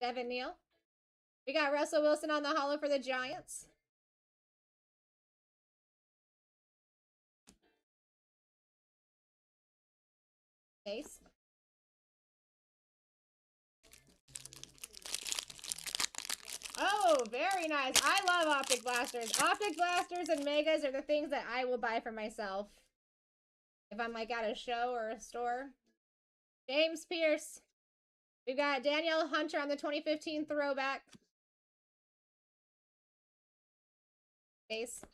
Devin Neal. We got Russell Wilson on the hollow for the Giants. Base. Oh, very nice. I love Optic Blasters. Optic Blasters and Megas are the things that I will buy for myself. If I'm like at a show or a store. James Pierce. We've got Danielle Hunter on the 2015 throwback. Base.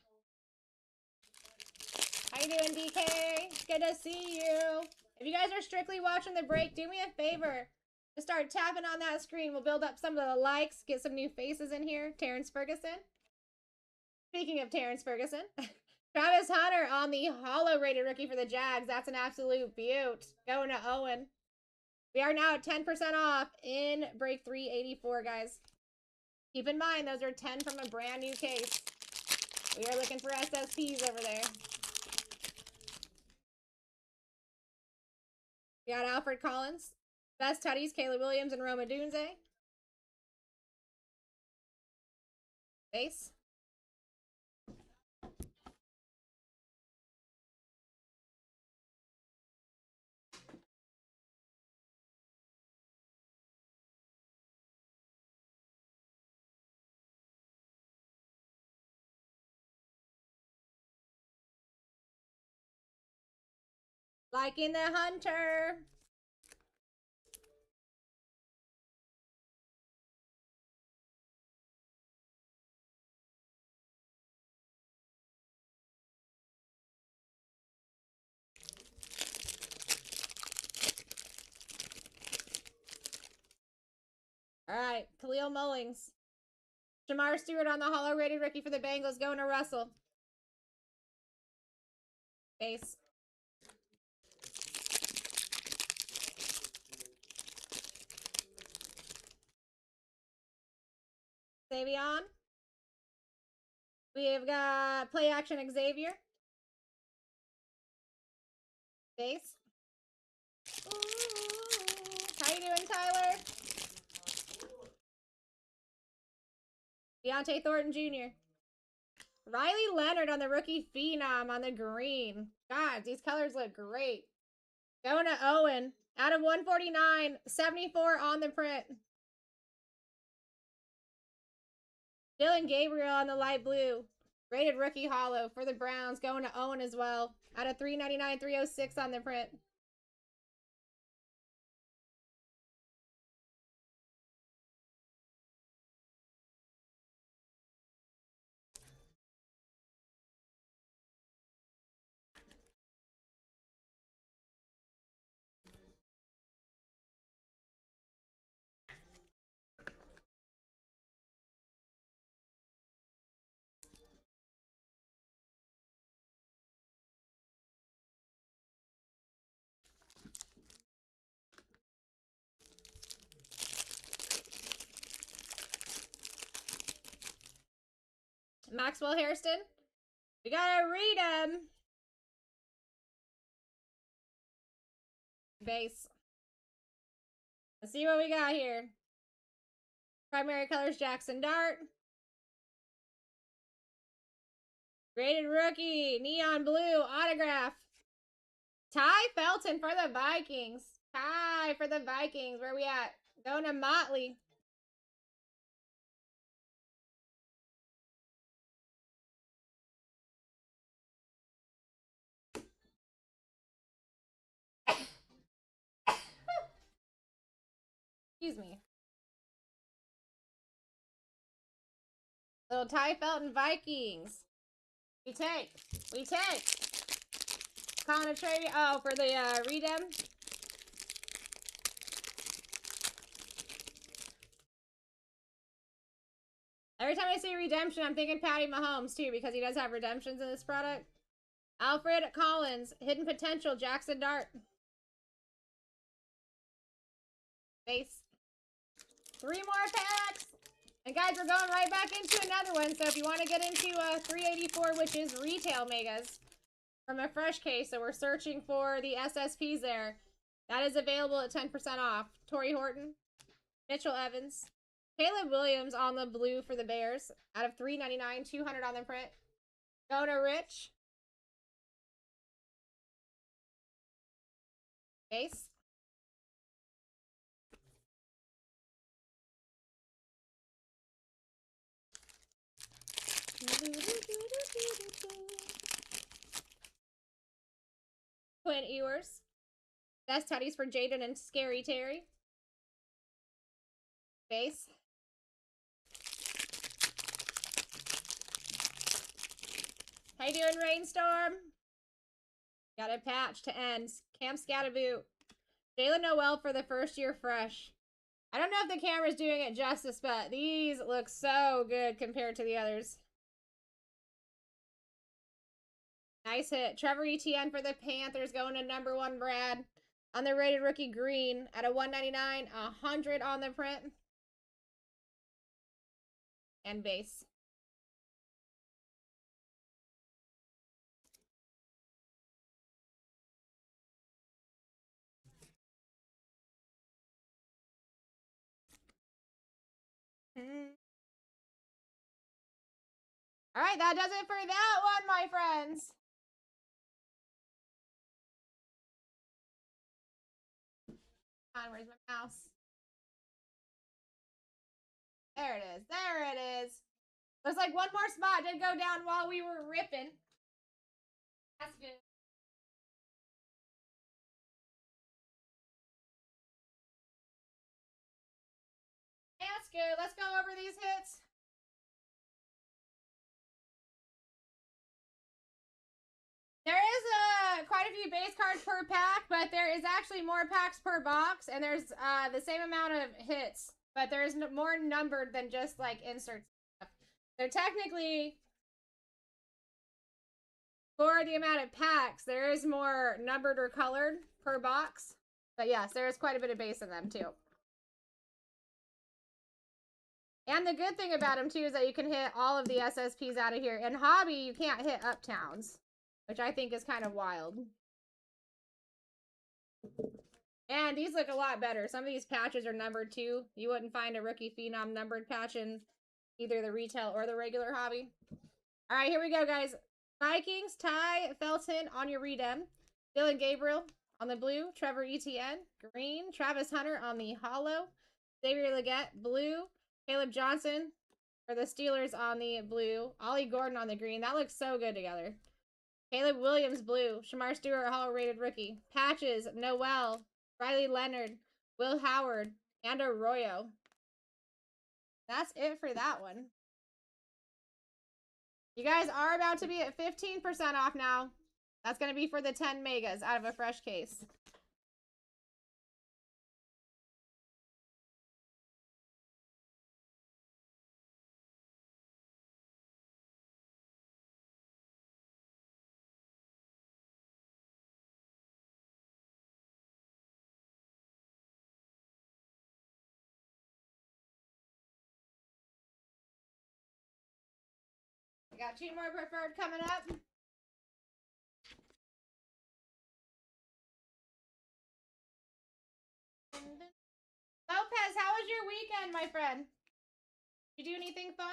How you doing, DK? Good to see you. If you guys are strictly watching the break, do me a favor. Just start tapping on that screen. We'll build up some of the likes, get some new faces in here. Terrence Ferguson. Speaking of Terrence Ferguson, Travis Hunter on the hollow rated rookie for the Jags. That's an absolute beaut. Going to Owen. We are now at 10% off in break 384, guys. Keep in mind, those are 10 from a brand new case. We are looking for SSPs over there. We got Alfred Collins, Best Tutties, Caleb Williams, and Roma Dunze. Base. Liking the Hunter. All right, Khalil Mullings. Jamar Stewart on the hollow rated rookie for the Bengals, going to Russell. Base. Savion. We've got play action Xavier. Base. Ooh. How you doing, Tyler? Deontay Thornton Jr. Riley Leonard on the rookie phenom on the green. God, these colors look great. Going to Owen. Out of 149, 74 on the print. Dylan Gabriel on the light blue. Rated rookie hollow for the Browns. Going to Owen as well. Out of 399, 306 on the print. Maxwell Hairston. We gotta read him. Base. Let's see what we got here. Primary colors Jackson Dart. Graded rookie. Neon blue. Autograph. Ty Felton for the Vikings. Ty for the Vikings. Where we at? Going to Motley. Excuse me. Little Ty Felton Vikings. We take. Calling a trade. Oh, for the redem. Every time I see redemption, I'm thinking Patty Mahomes too, because he does have redemptions in this product. Alfred Collins, hidden potential, Jackson Dart. Base. 3 more packs. And guys, we're going right back into another one. So if you want to get into 384, which is retail megas from a fresh case, so we're searching for the SSPs there. That is available at 10% off. Torrey Horton, Mitchell Evans, Caleb Williams on the blue for the Bears. Out of 399, 200 on the print. Going to Rich. Base. Quinn Ewers. Best Tutties for Jaden and Scary Terry. Base. How you doing, Rainstorm? Got a patch to end. Cam Scatterboot. Jalen Noel for the first year fresh. I don't know if the camera's doing it justice, but these look so good compared to the others. Nice hit. Trevor Etienne for the Panthers going to number 1, Brad. On the rated rookie green at a 199, 100 on the print. And base. All right, that does it for that one, my friends. Where's my mouse? There it is. There it is. Looks like one more spot did go down while we were ripping. That's good. That's good. Let's go over these hits. There is quite a few base cards per pack, but there is actually more packs per box, and there's the same amount of hits, but there's more numbered than just like inserts. So technically, for the amount of packs, there is more numbered or colored per box. But yes, there is quite a bit of base in them too. And the good thing about them too is that you can hit all of the SSPs out of here. In Hobby, you can't hit Uptowns, which I think is kind of wild. And these look a lot better. Some of these patches are numbered too. You wouldn't find a Rookie Phenom numbered patch in either the retail or the regular Hobby. All right, here we go, guys. Vikings, Ty Felton on your redem. Dylan Gabriel on the blue. Trevor Etienne, green. Travis Hunter on the hollow. Xavier Legette, blue. Caleb Johnson for the Steelers on the blue. Ollie Gordon on the green. That looks so good together. Caleb Williams, blue. Shamar Stewart, hollow rated rookie. Patches, Noel. Riley Leonard. Will Howard. And Arroyo. That's it for that one. You guys are about to be at 15% off now. That's going to be for the 10 megas out of a fresh case. We got 2 more preferred coming up. Lopez, how was your weekend, my friend? Did you do anything fun?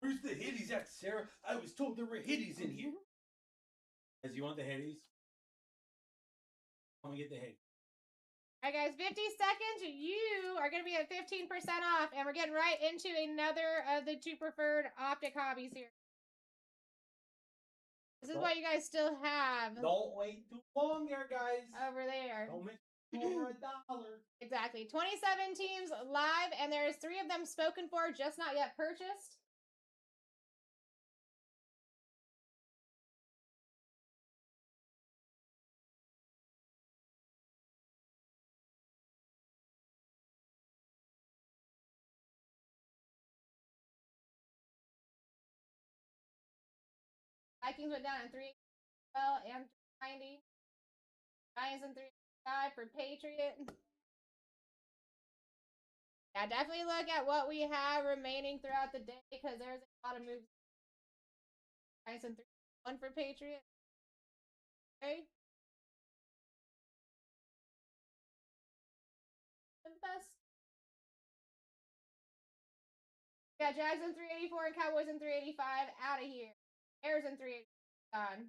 Where's the hitties at, Sarah? I was told there were hitties in here. Guys, you want the hitties? I'm gonna get the hitties. All right, guys, 50 seconds. You are going to be at 15% off, and we're getting right into another of the 2 preferred optic hobbies here. This is what you guys still have. Don't wait too long there, guys. Over there. Don't make over $1. Exactly. 27 teams live, and there's 3 of them spoken for, just not yet purchased. Vikings went down in 3 and 390. Giants in 385 for Patriot. Yeah, definitely look at what we have remaining throughout the day because there's a lot of moves. Giants in 3-1 for Patriot. Okay. Best. Yeah, Jags in 384 and Cowboys in 385. Out of here. Bears in 385. Done.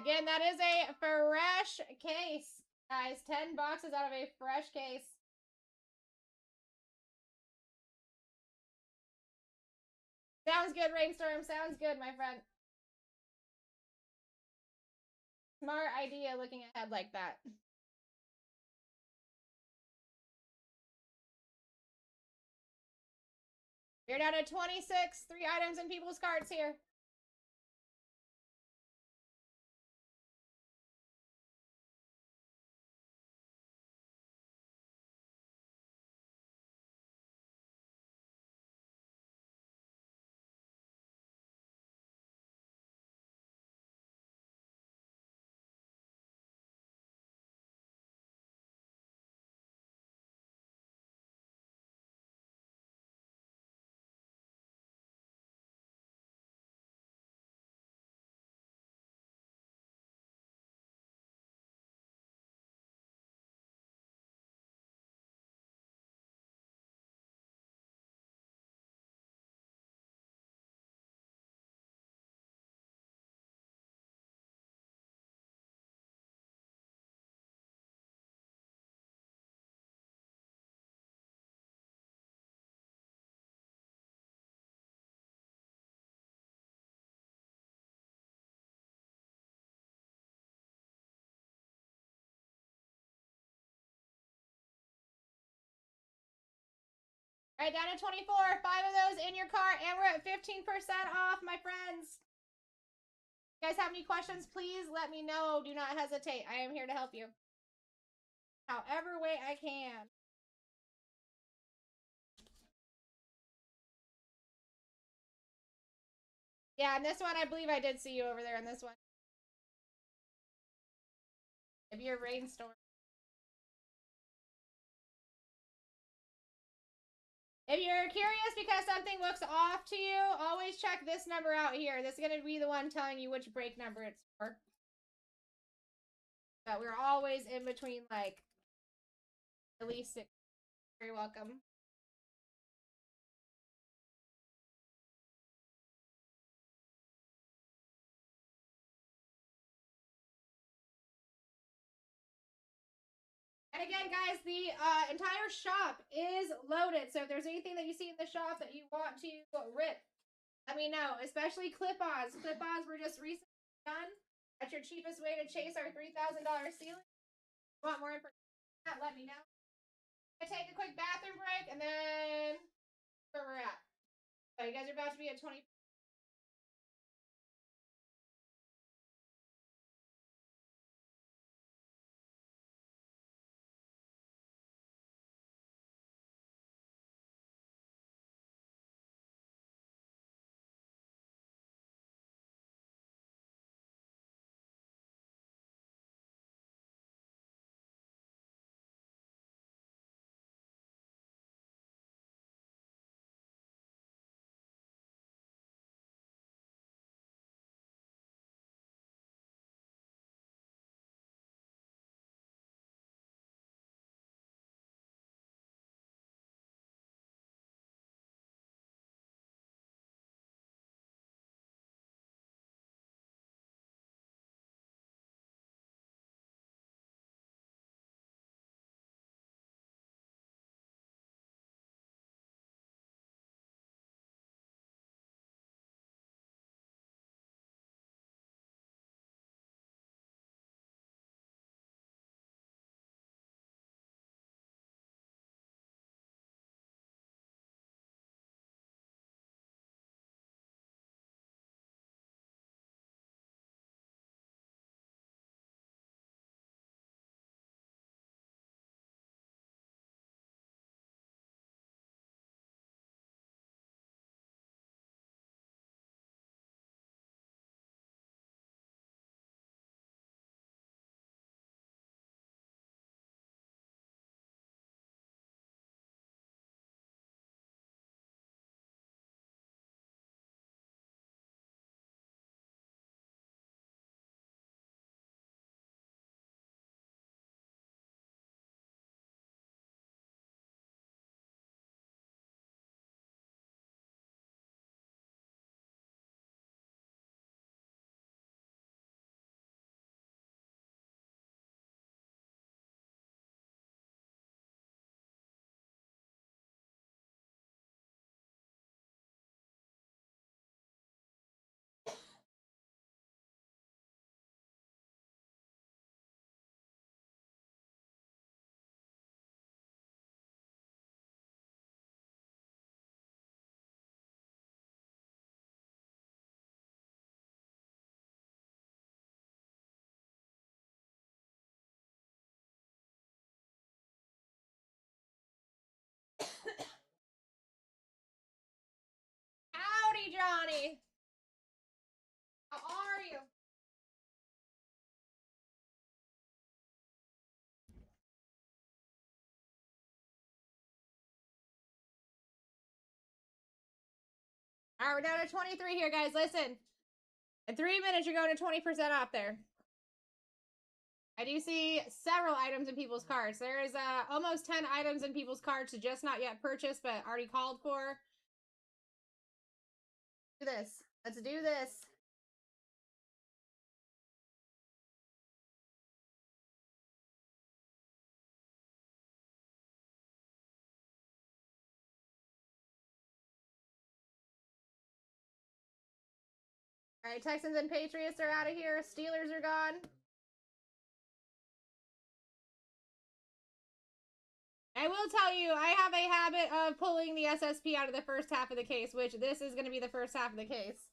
Again, that is a fresh case. Guys, 10 boxes out of a fresh case. Sounds good, Rainstorm. Sounds good, my friend. Smart idea looking ahead like that. You're down to 26. 3 items in people's carts here. All right, down to 24. 5 of those in your cart, and we're at 15% off, my friends. If you guys have any questions, please let me know. Do not hesitate. I am here to help you. However way I can. Yeah, and this one, I believe I did see you over there in this one. Maybe your rainstorm. If you're curious because something looks off to you, always check this number out here. This is going to be the one telling you which break number it's for. But we're always in between, like, at least 6. You're welcome. And again, guys, the entire shop is loaded. So if there's anything that you see in the shop that you want to rip, let me know. Especially clip-ons. Clip-ons were just recently done. That's your cheapest way to chase our $3,000 ceiling. If you want more information, let me know. I'm going to take a quick bathroom break, and then where we're at. So you guys are about to be at 20. Johnny. How are you? All right, we're down to 23 here, guys. Listen, in 3 minutes, you're going to 20% off there. I do see several items in people's carts. There is almost 10 items in people's carts, just not yet purchased, but already called for. Do this. Let's do this. All right, Texans and Patriots are out of here. Steelers are gone. I will tell you, I have a habit of pulling the SSP out of the first half of the case, which this is going to be the first half of the case.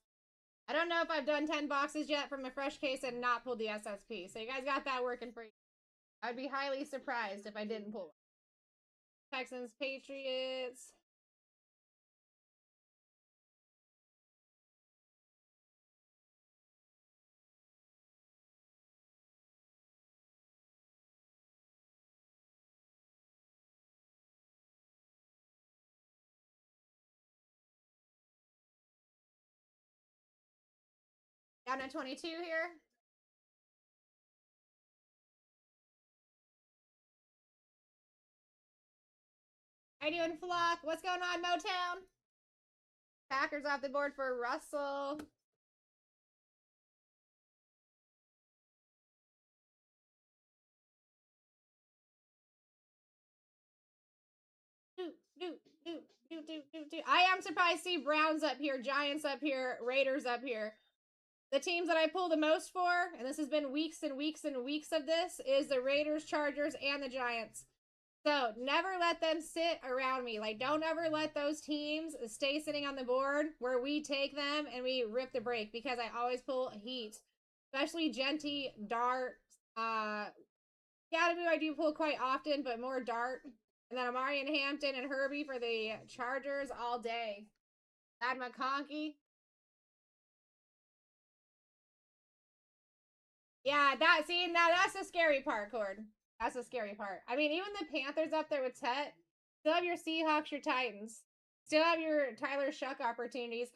I don't know if I've done 10 boxes yet from a fresh case and not pulled the SSP. So you guys got that working for you. I would be highly surprised if I didn't pull one. Texans, Patriots. Down to 22 here. How you doing, Flock? What's going on, Motown? Packers off the board for Russell. I am surprised to see Browns up here, Giants up here, Raiders up here. The teams that I pull the most for, and this has been weeks and weeks and weeks of this, is the Raiders, Chargers, and the Giants. So never let them sit around me. Like, don't ever let those teams stay sitting on the board where we take them and we rip the break, because I always pull heat. Especially Genty, Dart, Gattabu I do pull quite often, but more Dart. And then Amari and Hampton and Herbie for the Chargers all day. Add McConkey. Yeah, now that's the scary part, Cord. That's the scary part. I mean, even the Panthers up there with Tet, still have your Seahawks, your Titans. Still have your Tyler Shuck opportunities.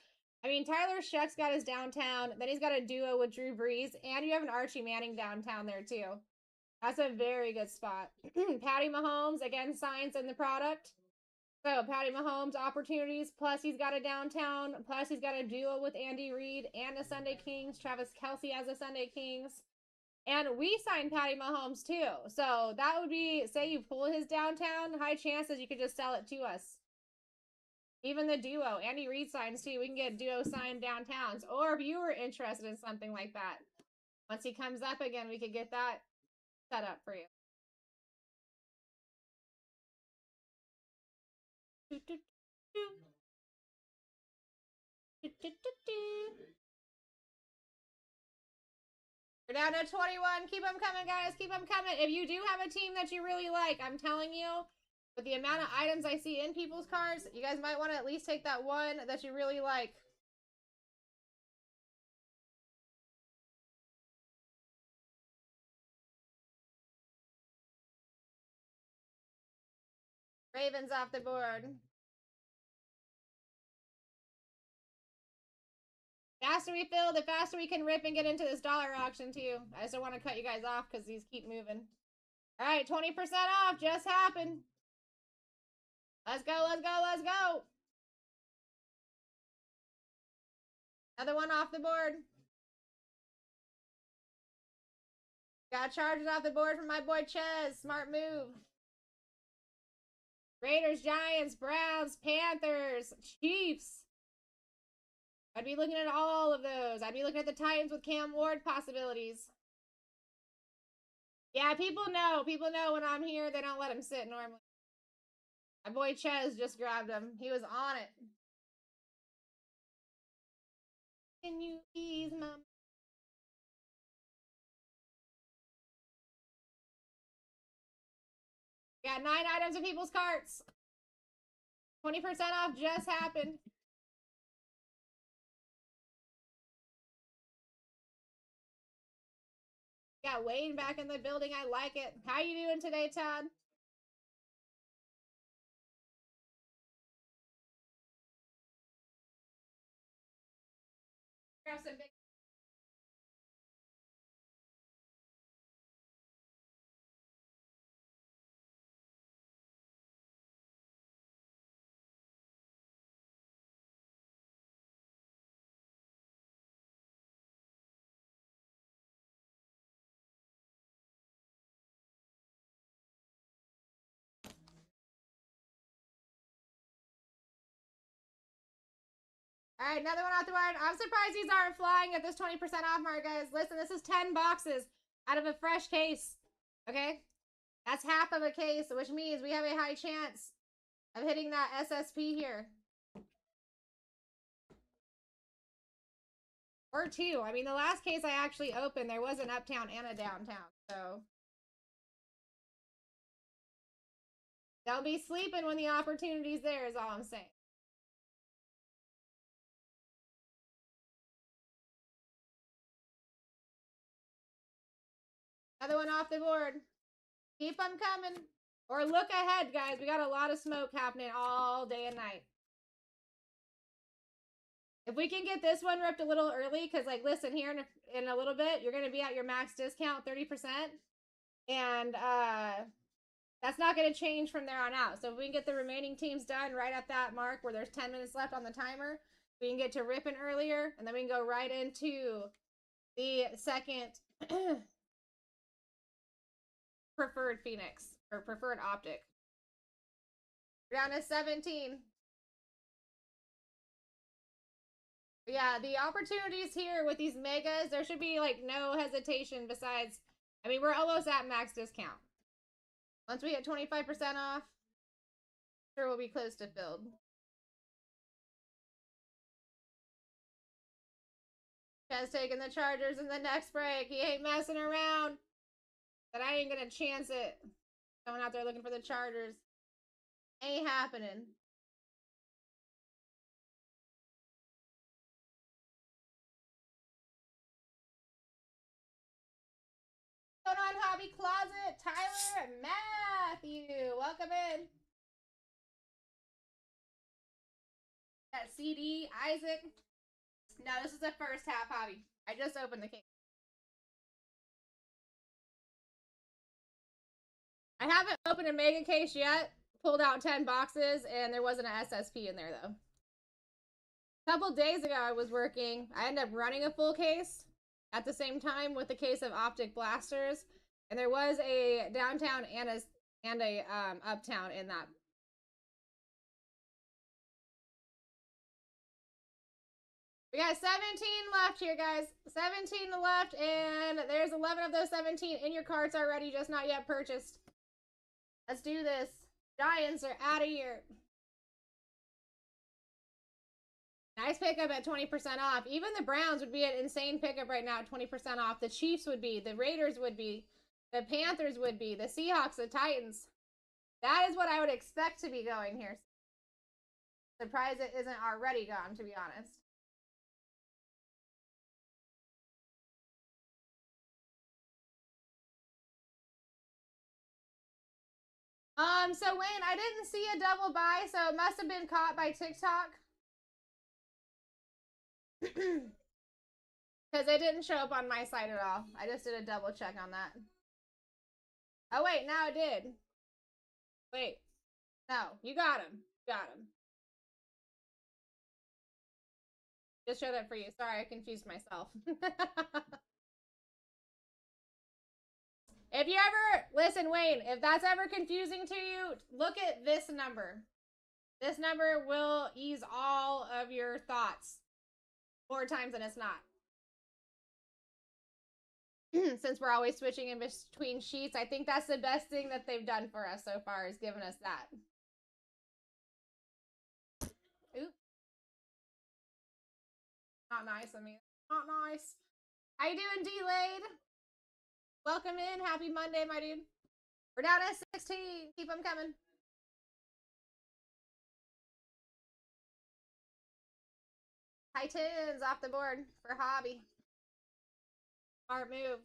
I mean, Tyler Shuck's got his downtown, then he's got a duo with Drew Brees, and you have an Archie Manning downtown there, too. That's a very good spot. Patty Mahomes, again, signs in the product. So, Patty Mahomes opportunities, plus he's got a downtown, plus he's got a duo with Andy Reid and the Sunday Kings. Travis Kelce as the Sunday Kings. And we signed Patty Mahomes too. So that would be, say you pull his downtown, high chances you could just sell it to us. Even the duo, Andy Reid signs too. We can get duo signed downtowns. Or if you were interested in something like that, once he comes up again, we could get that set up for you. We're down to 21. Keep them coming, guys. Keep them coming. If you do have a team that you really like, I'm telling you, with the amount of items I see in people's cards, you guys might want to at least take that one that you really like. Ravens off the board. Faster we fill, the faster we can rip and get into this dollar auction too. I just don't want to cut you guys off because these keep moving. All right, 20% off just happened. Let's go, let's go, let's go. Another one off the board. Got Chargers off the board from my boy Ches. Smart move. Raiders, Giants, Browns, Panthers, Chiefs. I'd be looking at all of those. I'd be looking at the Titans with Cam Ward possibilities. Yeah, people know. People know when I'm here, they don't let him sit normally. My boy Ches just grabbed him. He was on it. Can you ease my... Got 9 items in people's carts. 20% off just happened. Got Wayne back in the building. I like it. How you doing today, Todd? Grab some big. All right, another one off the board. I'm surprised these aren't flying at this 20% off mark, guys. Listen, this is 10 boxes out of a fresh case. Okay? That's half of a case, which means we have a high chance of hitting that SSP here. Or two. I mean, the last case I actually opened, there was an uptown and a downtown. So don't be sleeping when the opportunity's there is all I'm saying. Another one off the board. Keep them coming. Or look ahead, guys. We got a lot of smoke happening all day and night. If we can get this one ripped a little early, because, like, listen, here in a little bit, you're going to be at your max discount, 30%. And that's not going to change from there on out. So if we can get the remaining teams done right at that mark where there's 10 minutes left on the timer, we can get to ripping earlier, and then we can go right into the second preferred Phoenix, or preferred optic. We're down to 17. Yeah, the opportunities here with these megas, there should be like no hesitation besides, I mean, we're almost at max discount. Once we hit 25% off, sure we'll be close to filled. Just taking the Chargers in the next break. He ain't messing around. But I ain't gonna chance it. Someone out there looking for the Chargers. Ain't happening. What's going on, Hobby Closet? Tyler and Matthew. Welcome in. That CD, Isaac. No, this is the first half, Hobby. I just opened the case. I haven't opened a mega case yet. Pulled out 10 boxes, and there wasn't an SSP in there, though. A couple days ago, I was working. I ended up running a full case at the same time with a case of optic blasters, and there was a downtown and a uptown in that. We got 17 left here, guys. 17 left, and there's 11 of those 17 in your carts already, just not yet purchased. Let's do this. Giants are out of here. Nice pickup at 20% off. Even the Browns would be an insane pickup right now at 20% off. The Chiefs would be. The Raiders would be. The Panthers would be. The Seahawks, the Titans. That is what I would expect to be going here. Surprised it isn't already gone, to be honest. So Wayne, I didn't see a double buy, so it must have been caught by TikTok. Because it didn't show up on my site at all. I just did a double check on that. Oh, wait, now it did. Wait. No, you got him. Got him. Just showed up for you. Sorry, I confused myself. If you ever, listen, Wayne, if that's ever confusing to you, look at this number. This number will ease all of your thoughts more times than it's not. Since we're always switching in between sheets, I think that's the best thing that they've done for us so far, is giving us that. Ooh. Not nice of me. Not nice. How you doing, Delayed? Welcome in. Happy Monday, my dude. We're down at 16. Keep them coming. Titans off the board for Hobby. Smart move.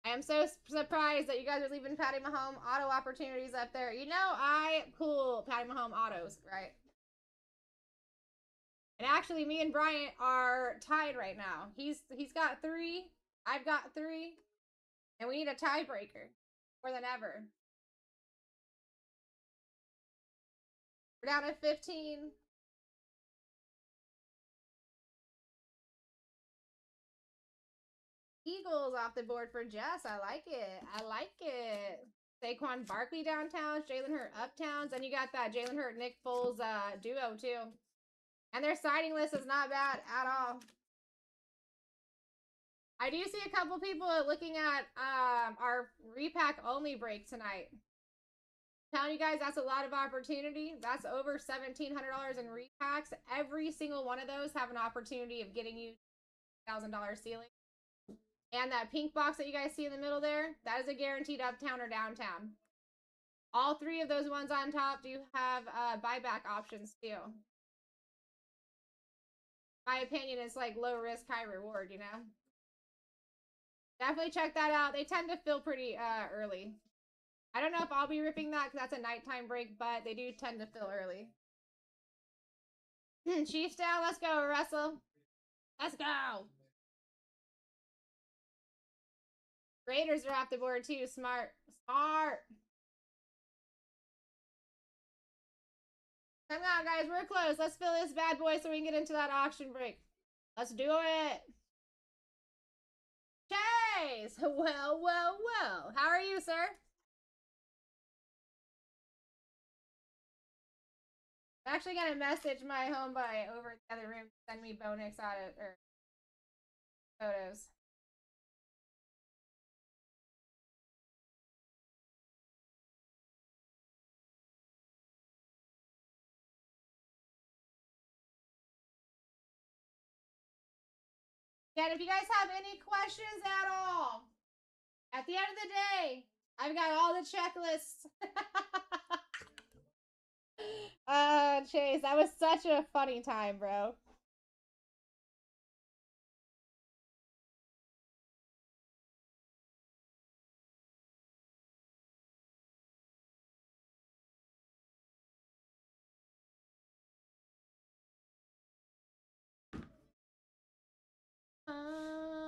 I am so surprised that you guys are leaving Patty Mahomes auto opportunities up there. You know, I pull Patty Mahomes autos, right? And actually, me and Bryant are tied right now. He's got 3, I've got 3, and we need a tiebreaker more than ever. We're down to 15. Eagles off the board for Jess. I like it. I like it. Saquon Barkley downtowns, Jalen Hurt uptowns, and you got that Jalen Hurt Nick Foles duo too. And their signing list is not bad at all. I do see a couple people looking at our repack only break tonight. Telling you guys that's a lot of opportunity. That's over $1,700 in repacks. Every single one of those have an opportunity of getting you $1,000 ceiling. And that pink box that you guys see in the middle there, that is a guaranteed uptown or downtown. All 3 of those ones on top do have buyback options too. My opinion is like low risk, high reward, you know? Definitely check that out. They tend to fill pretty early. I don't know if I'll be ripping that because that's a nighttime break, but they do tend to fill early. Chiefs down. Let's go, Russell. Let's go. Raiders are off the board too. Smart. Smart. Come on, guys. We're close. Let's fill this bad boy so we can get into that auction break. Let's do it. Chase. Well, well, well. How are you, sir? I'm actually going to message my homeboy over in the other room to send me bonus out of, or photos. And if you guys have any questions at all, at the end of the day, I've got all the checklists. Chase, that was such a funny time, bro.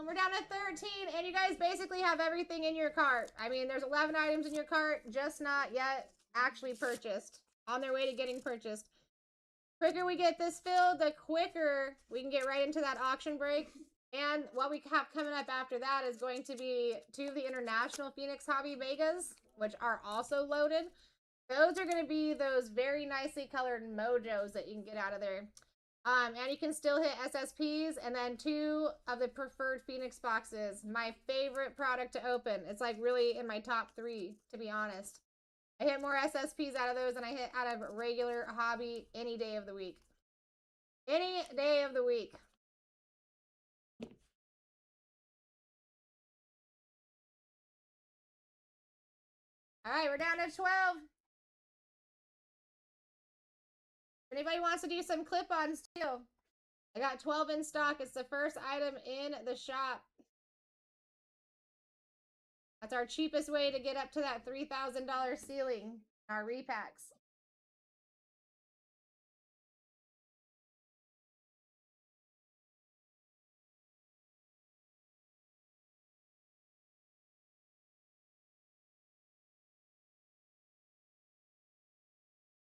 We're down to 13, and you guys basically have everything in your cart. I mean, there's 11 items in your cart, just not yet actually purchased. On their way to getting purchased. The quicker we get this filled, the quicker we can get right into that auction break. And what we have coming up after that is going to be 2 of the International Phoenix Hobby Vegas, which are also loaded. Those are going to be those very nicely colored mojos that you can get out of there. And you can still hit SSPs, and then 2 of the preferred Phoenix boxes. My favorite product to open. It's like really in my top 3, to be honest. I hit more SSPs out of those than I hit out of regular hobby any day of the week. Any day of the week. All right, we're down to 12. If anybody wants to do some clip-ons too, I got 12 in stock. It's the first item in the shop. That's our cheapest way to get up to that $3,000 ceiling, our repacks.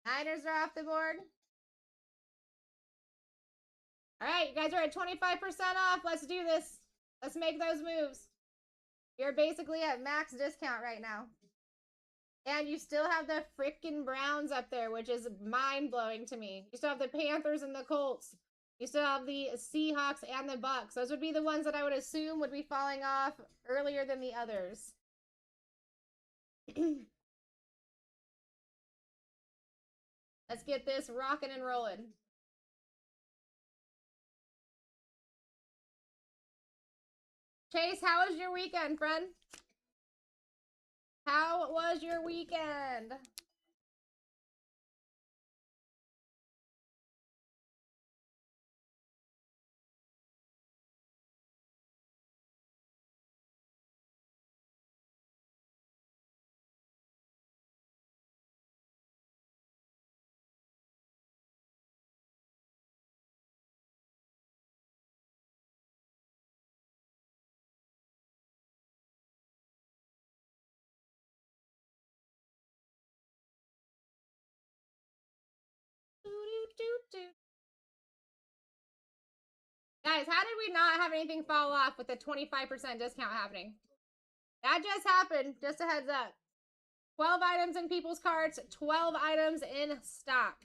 Niners are off the board. All right, you guys are at 25% off. Let's do this. Let's make those moves. You're basically at max discount right now. And you still have the freaking Browns up there, which is mind-blowing to me. You still have the Panthers and the Colts. You still have the Seahawks and the Bucks. Those would be the ones that I would assume would be falling off earlier than the others. Let's get this rocking and rolling. Chase, how was your weekend, friend? How was your weekend? Guys, how did we not have anything fall off with the 25% discount happening? That just happened. Just a heads up. 12 items in people's carts, 12 items in stock.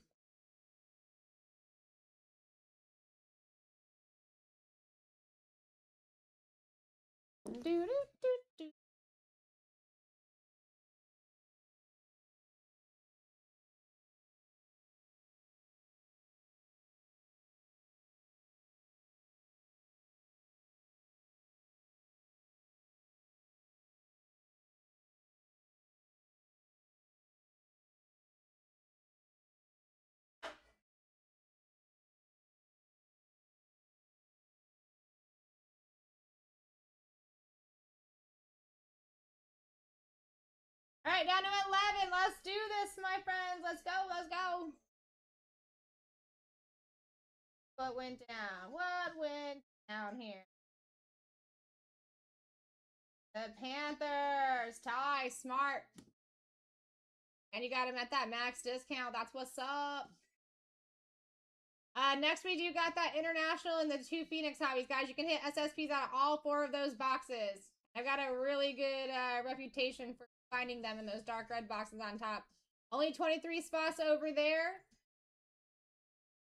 All right, down to 11. Let's do this, my friends. Let's go. Let's go. What went down? What went down here? The Panthers. Ty, smart. And you got him at that max discount. That's what's up. Next we do got that international and the 2 Phoenix hobbies. Guys, you can hit SSPs out of all 4 of those boxes. I've got a really good reputation for finding them in those dark red boxes on top. Only 23 spots over there.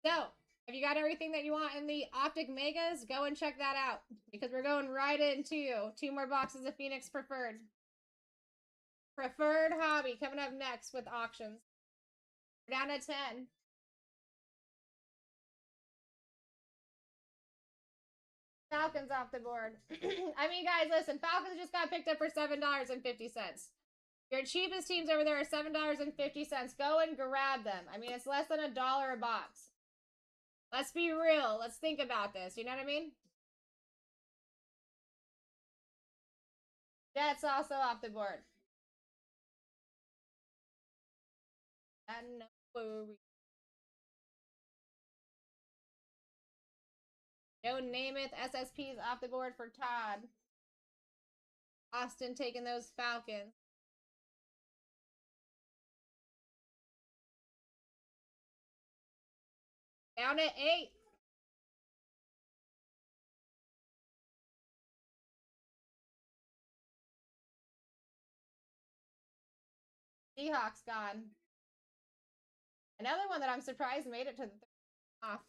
So, if you got everything that you want in the Optic Megas, go and check that out. Because we're going right into 2 more boxes of Phoenix Preferred. Preferred hobby coming up next with auctions. We're down to 10. Falcons off the board. I mean, guys, listen. Falcons just got picked up for $7.50. Your cheapest teams over there are $7.50. Go and grab them. I mean, it's less than $1 a box. Let's be real. Let's think about this. You know what I mean? Jets also off the board. And no worries. Joe Namath, SSPs off the board for Todd. Austin taking those Falcons. Down at 8. Seahawks gone. Another one that I'm surprised made it to the off.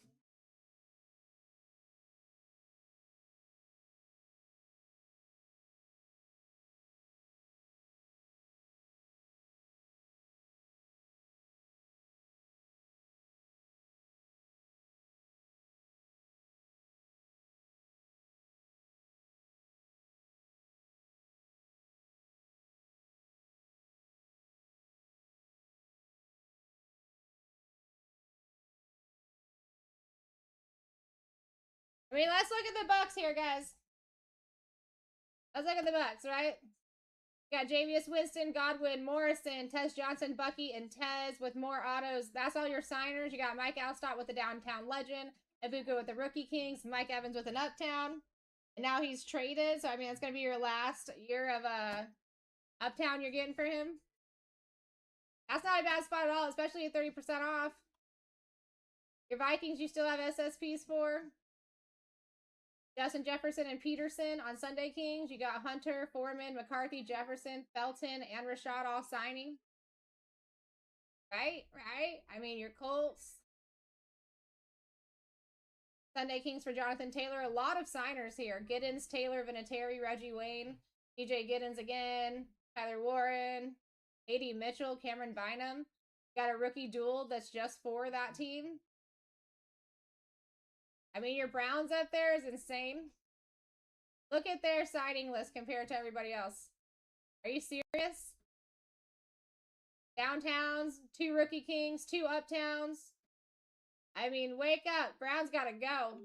I mean, let's look at the Bucks here, guys. Let's look at the Bucks, right? You got Jameis Winston, Godwin, Morrison, Tez Johnson, Bucky, and Tez with more autos. That's all your signers. You got Mike Alstott with the Downtown Legend, Ibuka with the Rookie Kings, Mike Evans with an Uptown. And now he's traded, so I mean, it's going to be your last year of Uptown you're getting for him. That's not a bad spot at all, especially at 30% off. Your Vikings, you still have SSPs for. Justin Jefferson and Peterson on Sunday Kings. You got Hunter, Foreman, McCarthy, Jefferson, Felton, and Rashad all signing. Right? I mean, your Colts. Sunday Kings for Jonathan Taylor. A lot of signers here. Giddens, Taylor, Vinatieri, Reggie Wayne, TJ Giddens again, Tyler Warren, A.D. Mitchell, Cameron Bynum. Got a rookie duel that's just for that team. I mean, your Browns up there is insane. Look at their signing list compared to everybody else. Are you serious? Downtowns, 2 Rookie Kings, 2 Uptowns. I mean, wake up. Browns got to go.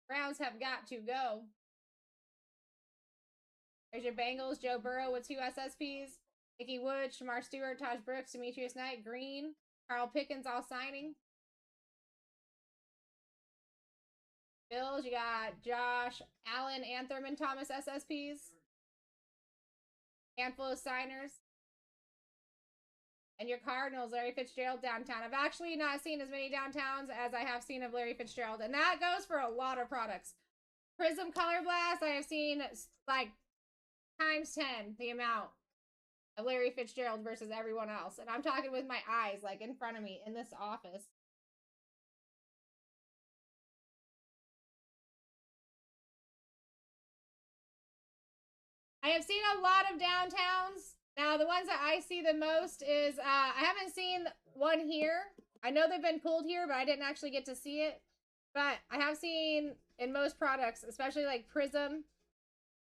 Browns have got to go. There's your Bengals, Joe Burrow with 2 SSPs. Mickey Wood, Shamar Stewart, Taj Brooks, Demetrius Knight, Green, Carl Pickens all signing. Bills, you got Josh Allen and Thurman Thomas SSPs. Handful of signers. And your Cardinals, Larry Fitzgerald downtown. I've actually not seen as many downtowns as I have seen of Larry Fitzgerald. And that goes for a lot of products. Prism Color Blast, I have seen like times 10 the amount of Larry Fitzgerald versus everyone else. And I'm talking with my eyes, like in front of me in this office. I have seen a lot of downtowns. Now, the ones that I see the most is, I haven't seen one here. I know they've been pulled here, but I didn't actually get to see it. But I have seen in most products, especially like Prism,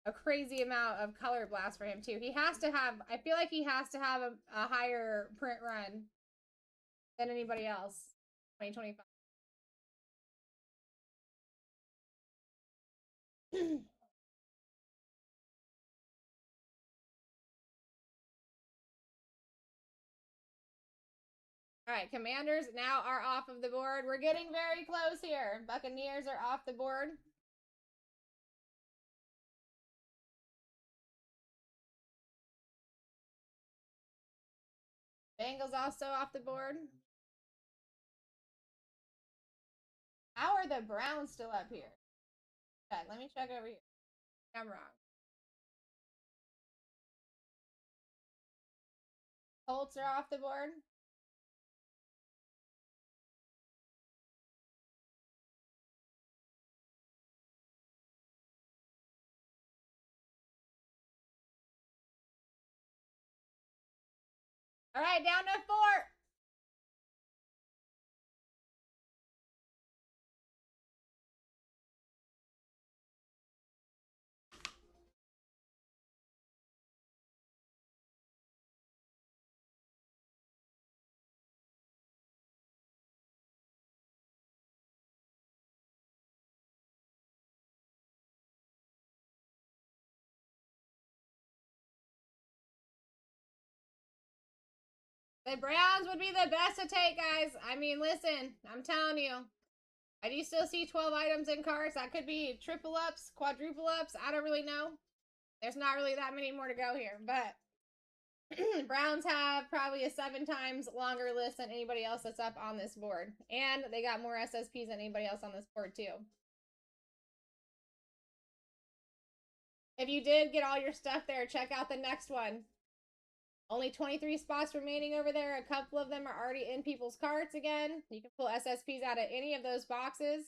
a crazy amount of color blast for him too. He has to have, I feel like he has to have a higher print run than anybody else. 2025. All right, Commanders now are off of the board. We're getting very close here. Buccaneers are off the board. Bengals also off the board. How are the Browns still up here? Okay, let me check over here. I'm wrong. Colts are off the board. All right, down to 4. The Browns would be the best to take, guys. I mean, listen, I'm telling you. I do still see 12 items in carts. That could be triple ups, quadruple ups. I don't really know. There's not really that many more to go here. But Browns have probably a 7 times longer list than anybody else that's up on this board. And they got more SSPs than anybody else on this board, too. If you did get all your stuff there, check out the next one. Only 23 spots remaining over there. A couple of them are already in people's carts again. You can pull SSPs out of any of those boxes.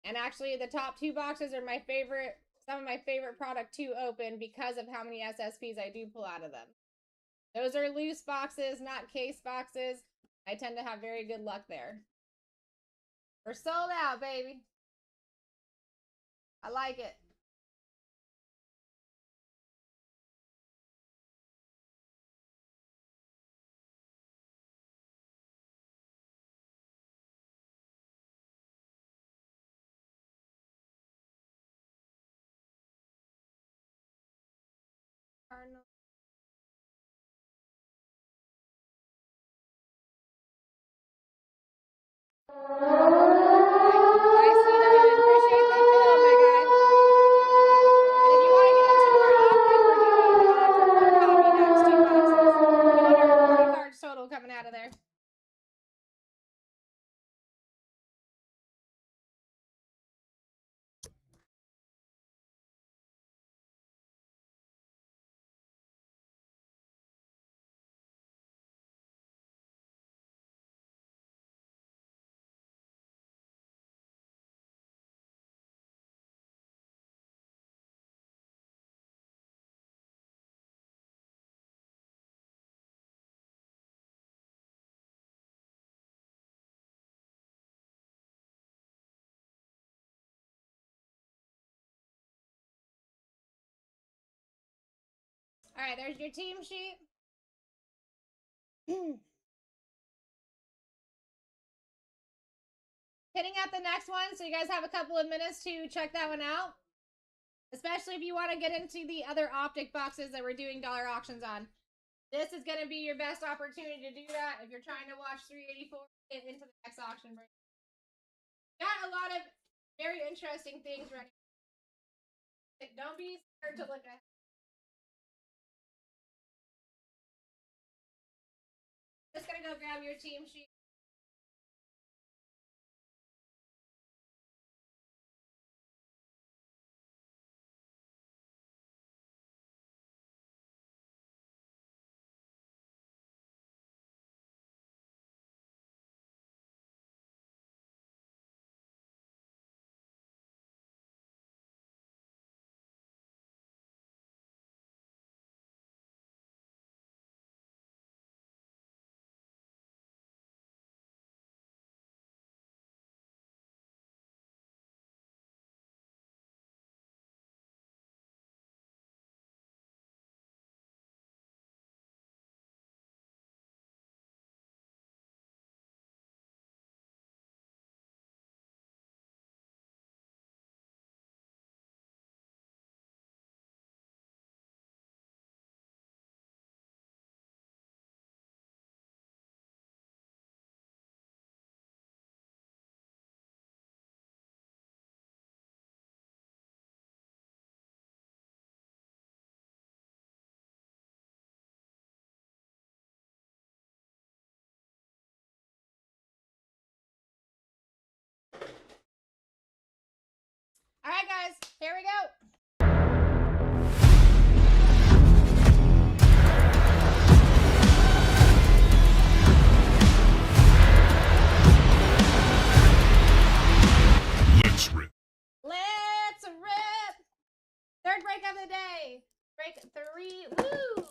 And actually, the top 2 boxes are my favorite, some of my favorite product to open because of how many SSPs I do pull out of them. Those are loose boxes, not case boxes. I tend to have very good luck there. We're sold out, baby. I like it. Cardinal. I see that. Appreciate the fill, my guy. And if you want to get into more optic, we're doing preferred hobby next. 2 boxes. 240 cards total coming out of there. All right, there's your team sheet. Hitting at the next one, so you guys have a couple of minutes to check that one out. Especially if you want to get into the other optic boxes that we're doing dollar auctions on. This is going to be your best opportunity to do that if you're trying to watch 384 get into the next auction break. Got a lot of very interesting things ready. Don't be scared to look at. grab your team sheet. All right, guys, here we go. Let's rip. Let's rip. Third break of the day. Break 3. Woo!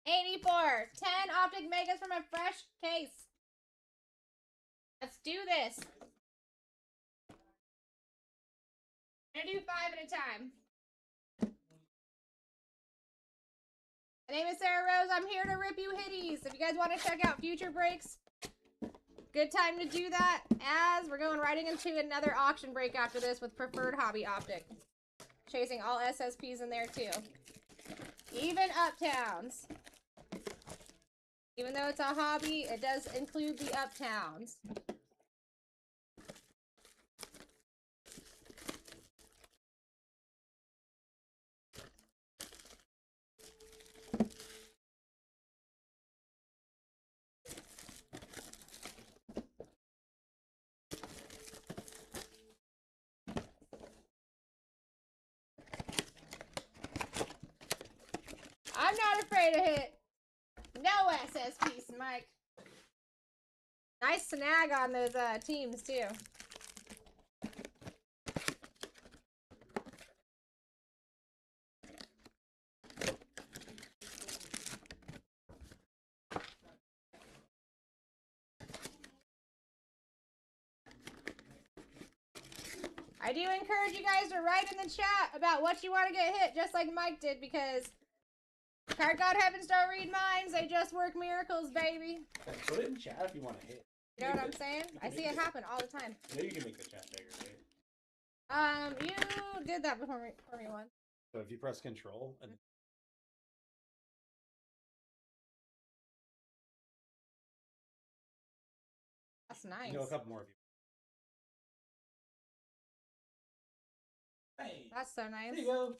84. 10 optic megas from a fresh case. Let's do this. I'm gonna do 5 at a time. My name is Sarah Rose. I'm here to rip you hitties. If you guys want to check out future breaks, good time to do that, as we're going right into another auction break after this with Preferred Hobby Optic. Chasing all SSPs in there too. Even Uptowns. Even though it's a hobby, it does include the Uptowns. I'm not afraid to hit. No SSPs, Mike. Nice snag on those teams, too. I do encourage you guys to write in the chat about what you want to get hit, just like Mike did, because Card God Heavens don't read minds, they just work miracles, baby. Put it in chat if you want to hit. You know what I'm saying? I see it happen all the time. Maybe you can make the chat bigger, right? You did that before me once. So if you press control and That's nice. you know a couple more of you. Hey, That's so nice. there you go.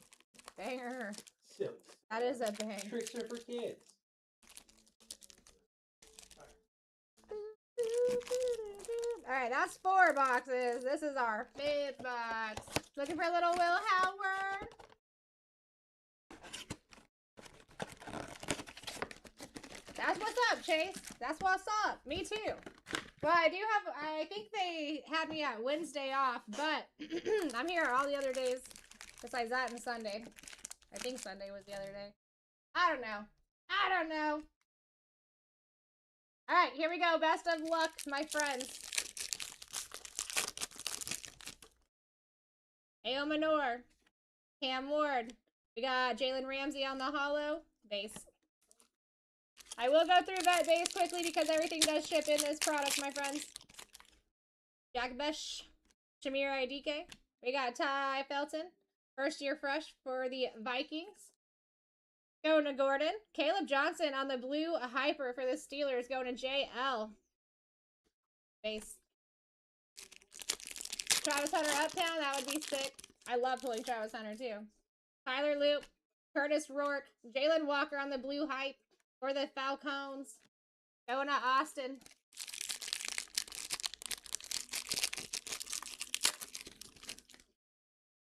Banger. Silks. That is a bang. Tricks are for kids. Alright, that's 4 boxes. This is our 5th box. Looking for a little Will Howard. That's what's up, Chase. That's what's up. Me too. Well, I think they had me at Wednesday off, but I'm here all the other days besides that and Sunday. I think Sunday was the other day. I don't know. All right, here we go. Best of luck, my friends. Ao Manor, Cam Ward. We got Jalen Ramsey on the holo base. I will go through that base quickly because everything does ship in this product, my friends. Jack Besh, Shamir Idike. We got Ty Felton, first year fresh for the Vikings. Going to Gordon. Caleb Johnson on the blue hyper for the Steelers. Going to JL. Base. Travis Hunter Uptown. That would be sick. I love pulling Travis Hunter too. Tyler Loop. Curtis Rourke. Jalen Walker on the blue hype for the Falcons. Going to Austin.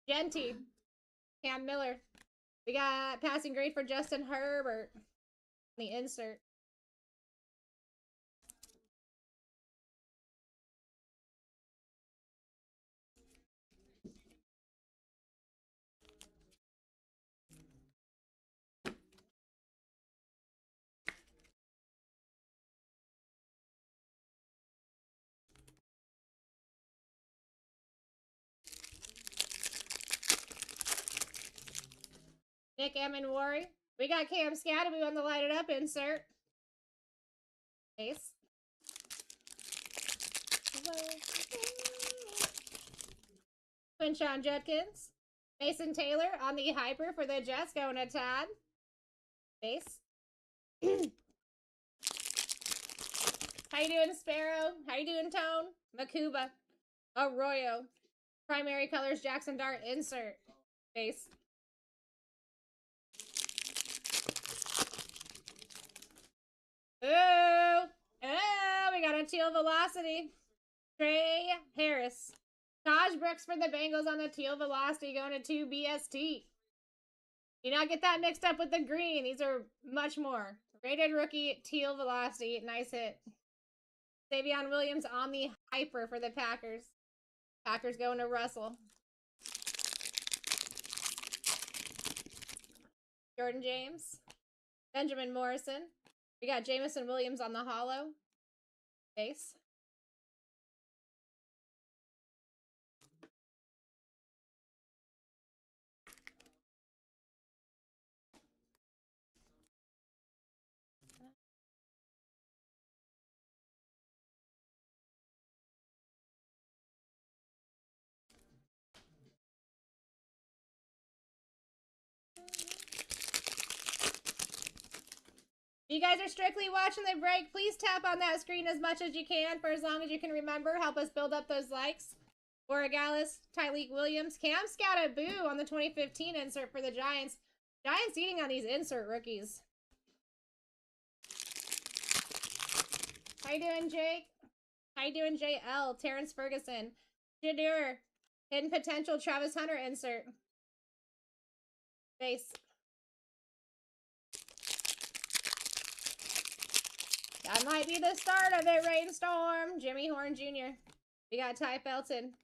Genty. Cam Miller. We got passing grade for Justin Herbert. The insert. Nick Amenwari. We got Cam Scattaboo on the light it up insert. Ace. Quinshon Judkins. Mason Taylor on the hyper for the Jets going to Todd. Base. How you doing, Sparrow? How you doing, Tone? Makuba. Arroyo. Primary colors, Jackson Dart, insert. Base. Oh! Oh, we got a teal velocity. Trey Harris. Taj Brooks for the Bengals on the teal velocity going to 2 BST. Do not get that mixed up with the green. These are much more. Rated rookie, teal velocity. Nice hit. Savion Williams on the hyper for the Packers. Packers going to Russell. Jordan James. Benjamin Morrison. We got Jamison Williams on the hollow. Base. If you guys are strictly watching the break, please tap on that screen as much as you can for as long as you can remember. Help us build up those likes. Borregales, Tyleek Williams, Cam Scattaboo on the 2015 insert for the Giants. Giants eating on these insert rookies. How you doing, Jake? How you doing, JL? Terrence Ferguson. Jadur. Hidden potential, Travis Hunter insert. Base. That might be the start of it, Rainstorm. Jimmy Horn Jr. We got Ty Felton.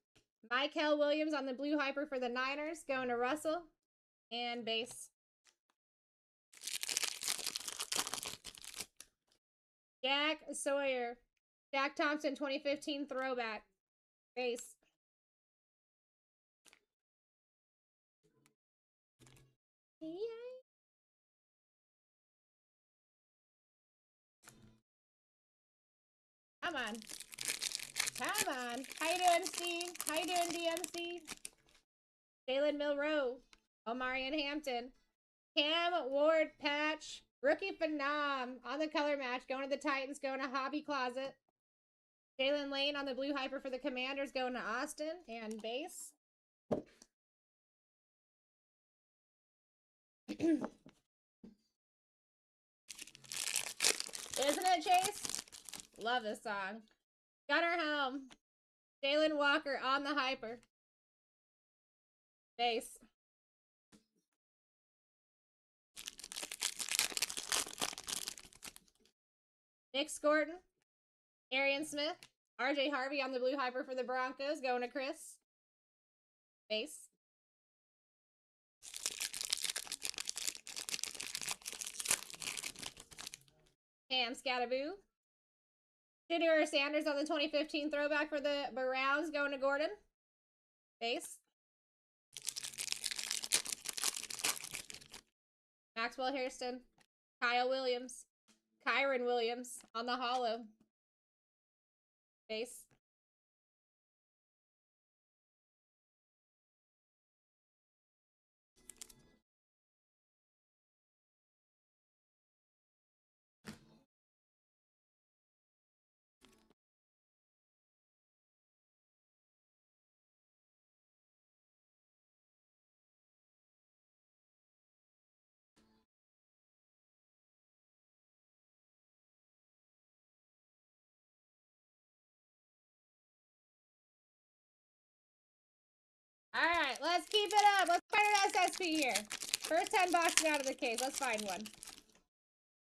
Michael Williams on the blue hyper for the Niners. Going to Russell. And base. Jack Sawyer. Jack Thompson 2015 throwback. Base. Yay. Come on. Come on. How you doing, Steve? How you doing, DMC? Jalen Milroe. Omarion Hampton. Cam Ward patch. Rookie Phenom on the color match. Going to the Titans. Going to Hobby Closet. Jalen Lane on the blue hyper for the Commanders. Going to Austin. And base. Isn't it, Chase? Love this song. Gunnar Helm. Jalen Walker on the hyper. Base. Nick Scorton. Arian Smith. RJ Harvey on the blue hyper for the Broncos. Going to Chris. Base. Cam Scattaboo. Jadur Sanders on the 2015 throwback for the Browns. Going to Gordon. Base. Maxwell Hairston. Kyle Williams. Kyron Williams on the hollow. Base. Alright, let's keep it up. Let's find an SSP here. First 10 boxes out of the case. Let's find one.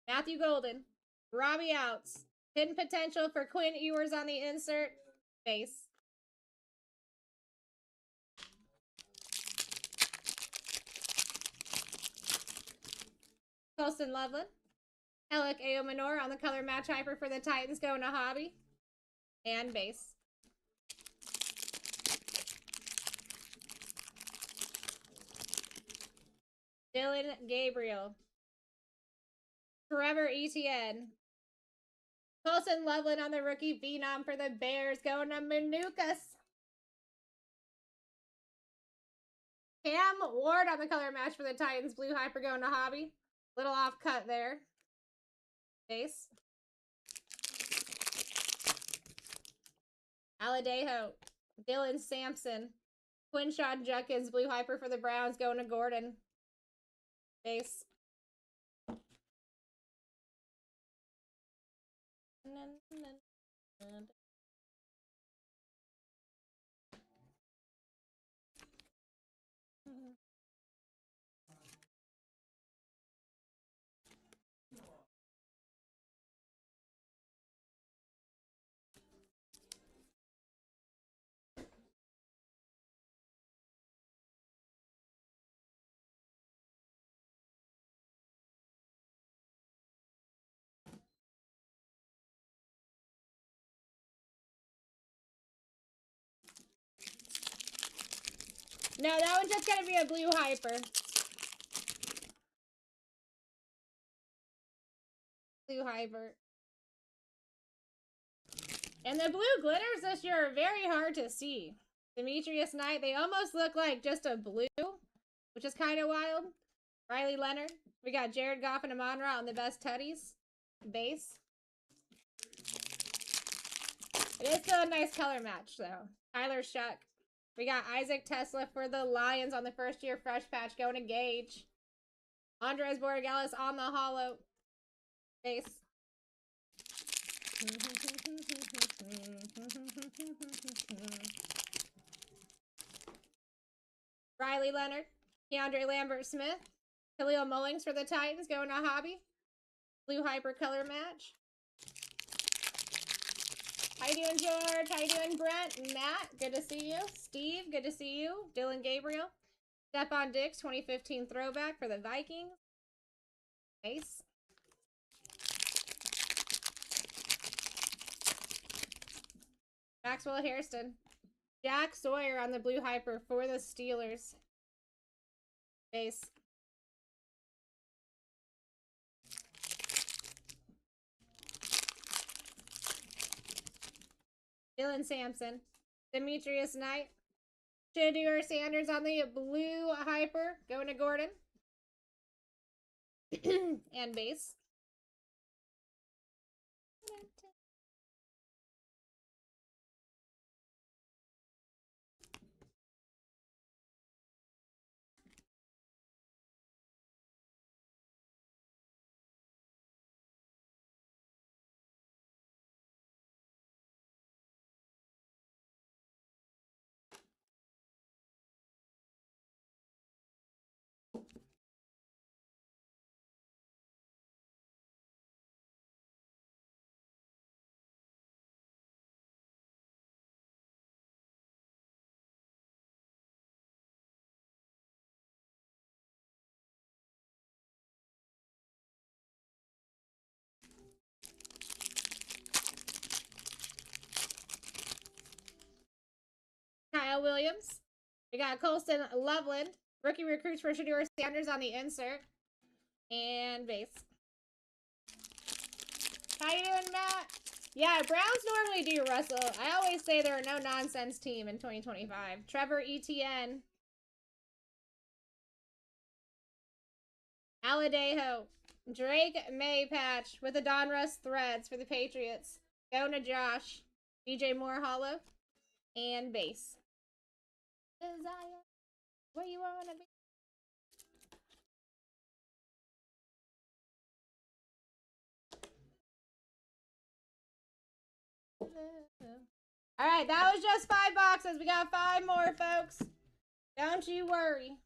Matthew Golden. Robbie Outs. Hidden potential for Quinn Ewers on the insert. Base. Colston Loveland. Alec Aomanor on the color match hyper for the Titans going to hobby. And base. Dylan Gabriel. Trevor Etienne. Colston Loveland on the rookie phenom for the Bears going to Manukas. Cam Ward on the color match for the Titans. Blue hyper going to hobby. Little off cut there. Base. Aladejo. Dylan Sampson. Quinshawn Judkins. Blue hyper for the Browns going to Gordon. Base. No, that one's just gonna be a blue hyper. Blue hyper. And the blue glitters this year are very hard to see. Demetrius Knight, they almost look like just a blue, which is kind of wild. Riley Leonard. We got Jared Goff and Amon-Ra on the best tutties. Base. It is still a nice color match, though. Tyler Shuck. We got Isaac Tesla for the Lions on the first year fresh patch going to Gage. Andres Borregales on the holo. Base. Riley Leonard. Keandre Lambert-Smith. Khalil Mullings for the Titans going to hobby. Blue hyper color match. How you doing, George? How you doing, Brent? Matt, good to see you. Steve, good to see you. Dylan Gabriel. Stephon Diggs, 2015 throwback for the Vikings. Base. Maxwell Hairston. Jack Sawyer on the blue hyper for the Steelers. Base. Dylan Sampson. Demetrius Knight. Shedeur Sanders on the blue hyper. Going to Gordon. And base. Kyle Williams. We got Colston Loveland. Rookie recruits for Shedeur Sanders on the insert. And base. How you doing, Matt? Yeah, Browns normally do, Russell. I always say they're a no-nonsense team in 2025. Trevor Etienne. Aladejo. Drake Maypatch with the Donruss threads for the Patriots. Going to Josh. DJ Moore Hollow. And base. Desire. Where you want to be? All right, that was just 5 boxes. We got 5 more, folks. Don't you worry.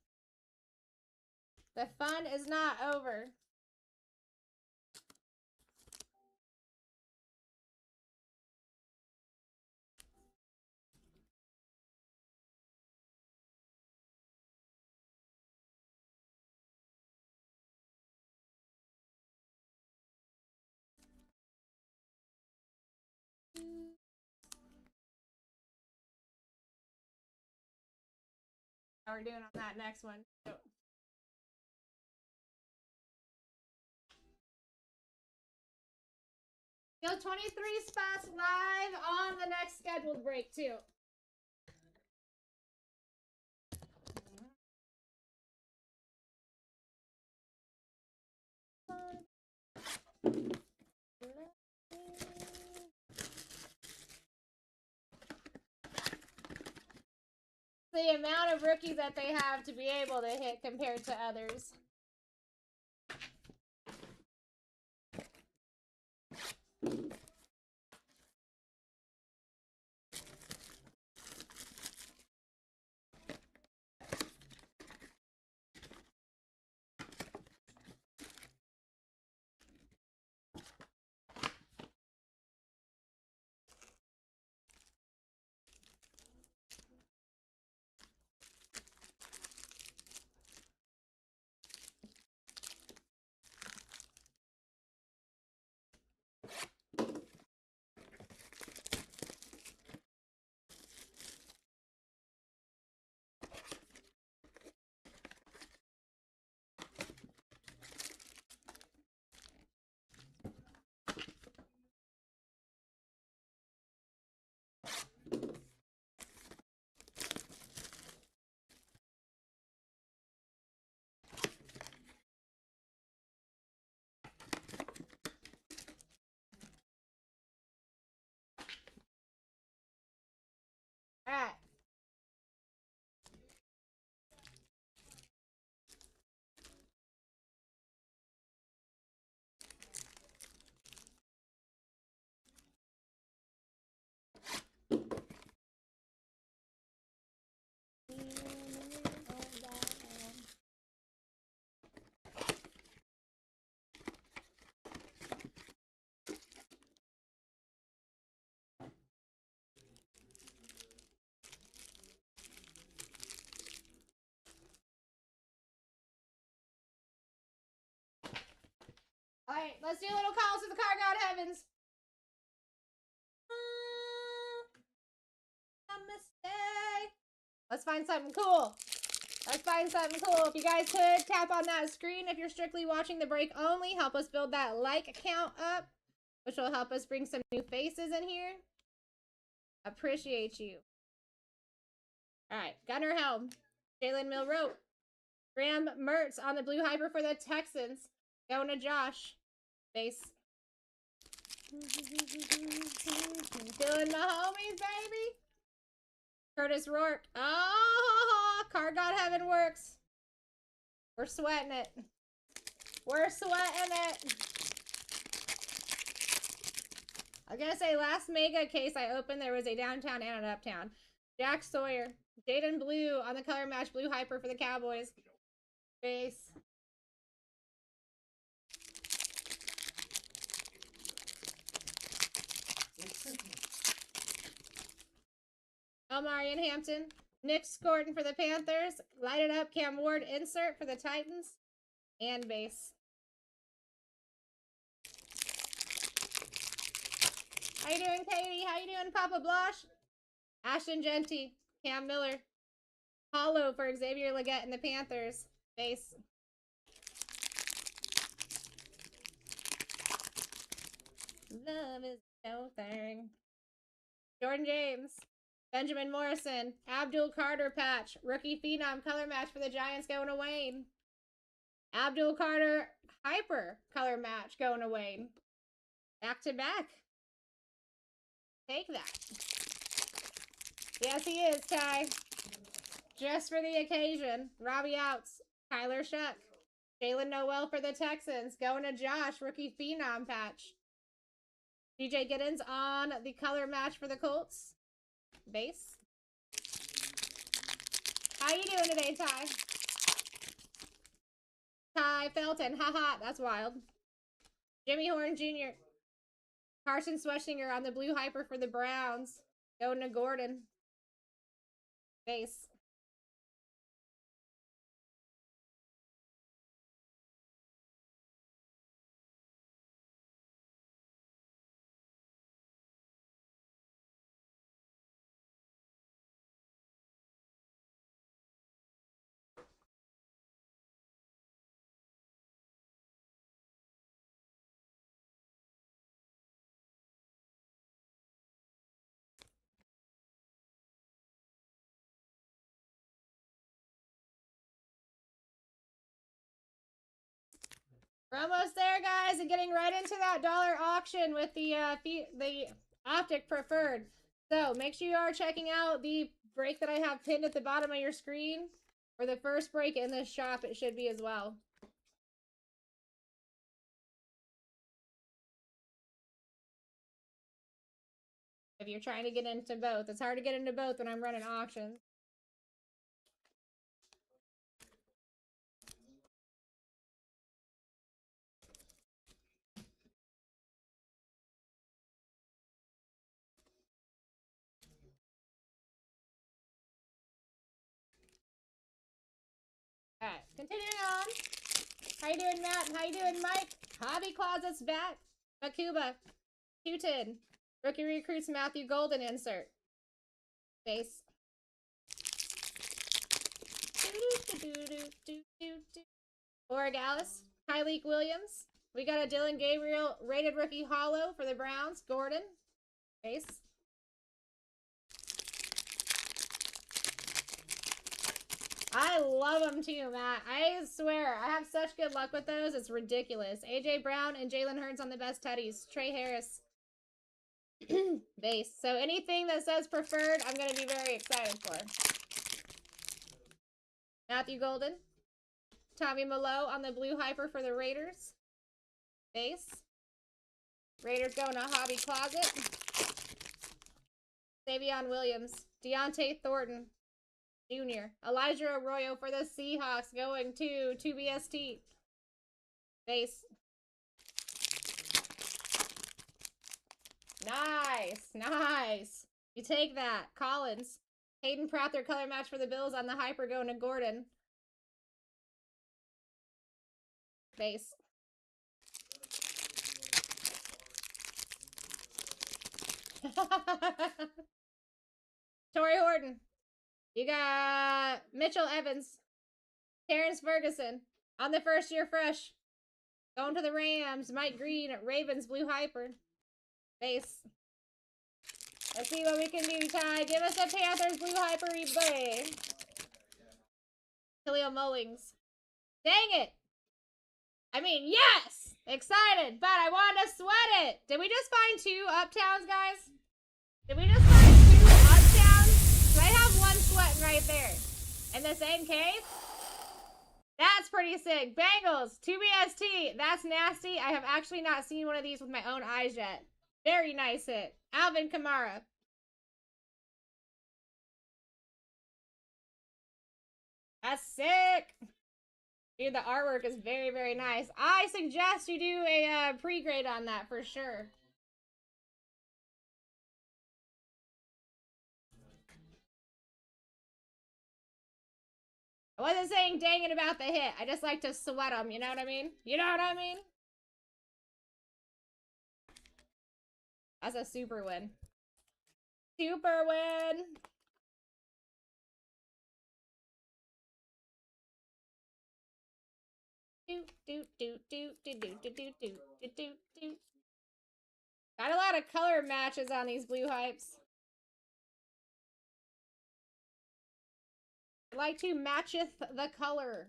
The fun is not over. How we're doing on that next one. Still 23 spots live on the next scheduled break, too. The amount of rookies that they have to be able to hit compared to others. All right. All right, let's do a little calls to the car god heavens. Namaste. Let's find something cool. Let's find something cool. If you guys could tap on that screen if you're strictly watching the break only, help us build that like count up, which will help us bring some new faces in here. Appreciate you. All right, Gunnar Helm, Jalen Milrote, Graham Mertz on the blue hyper for the Texans. Going to Josh. Base. Doing my homies, baby. Curtis Rourke. Oh, Card God Heaven works. We're sweating it. We're sweating it. I was going to say, last mega case I opened, there was a downtown and an uptown. Jack Sawyer. Jaden Blue on the color match blue hyper for the Cowboys. Base. Omarion Hampton. Nick Scorton for the Panthers. Light it up. Cam Ward insert for the Titans. And base. How you doing, Katie? How you doing, Papa Blush? Ashton Genty. Cam Miller. Hollow for Xavier Leggett and the Panthers. Base. Love is no thing. Jordan James. Benjamin Morrison. Abdul Carter patch. Rookie Phenom color match for the Giants going to Wayne. Abdul Carter hyper color match going to Wayne. Back to back. Take that. Yes, he is, Ty. Just for the occasion. Robbie Outs. Tyler Shuck. Jalen Noel for the Texans. Going to Josh. Rookie Phenom patch. DJ Giddens on the color match for the Colts. Base. How you doing today, Ty? Ty Felton, haha, that's wild. Jimmy Horn Jr. Carson Schwarzenegger on the blue hyper for the Browns. Going to Gordon. Base. We're almost there, guys, and getting right into that dollar auction with the optic preferred. So make sure you are checking out the break that I have pinned at the bottom of your screen. For the first break in this shop, it should be as well. If you're trying to get into both. It's hard to get into both when I'm running auctions. Alright, continuing on. How you doing, Matt? How you doing, Mike? Hobby Closet's back. Makuba. Q-Tin. Rookie Recruits Matthew Golden insert. Base. Boregalis. Tyleek Williams. We got a Dylan Gabriel rated rookie hollow for the Browns. Gordon. Base. I love them too, Matt. I swear, I have such good luck with those. It's ridiculous. AJ Brown and Jalen Hurts on the best teddies. Trey Harris. Base. So anything that says preferred, I'm going to be very excited for. Matthew Golden. Tommy Malo on the blue hyper for the Raiders. Base. Raiders going to Hobby Closet. Savion Williams. Deontay Thornton Jr. Elijah Arroyo for the Seahawks going to 2BST. Base. Nice. Nice. You take that. Collins. Hayden Prather color match for the Bills on the hyper going to Gordon. Base. Torrey Horton. You got Mitchell Evans. Terrence Ferguson. On the first year fresh. Going to the Rams. Mike Green. Ravens blue hyper. Base. Let's see what we can do, Ty. Give us a Panthers blue hyper replay. Khalil Mullings. Dang it. I mean, yes! Excited, but I want to sweat it. Did we just find 2 uptowns, guys? Did we just find 2 uptowns? So I have one sweating right there. In the same case? That's pretty sick. Bengals, 2BST. That's nasty. I have actually not seen one of these with my own eyes yet. Very nice hit. Alvin Kamara. That's sick. Dude, the artwork is very, very nice. I suggest you do a pre-grade on that for sure. I wasn't saying dang it about the hit. I just like to sweat them, you know what I mean? You know what I mean? That's a super win. Super win! Got a lot of color matches on these blue hypes. I like to matcheth the color.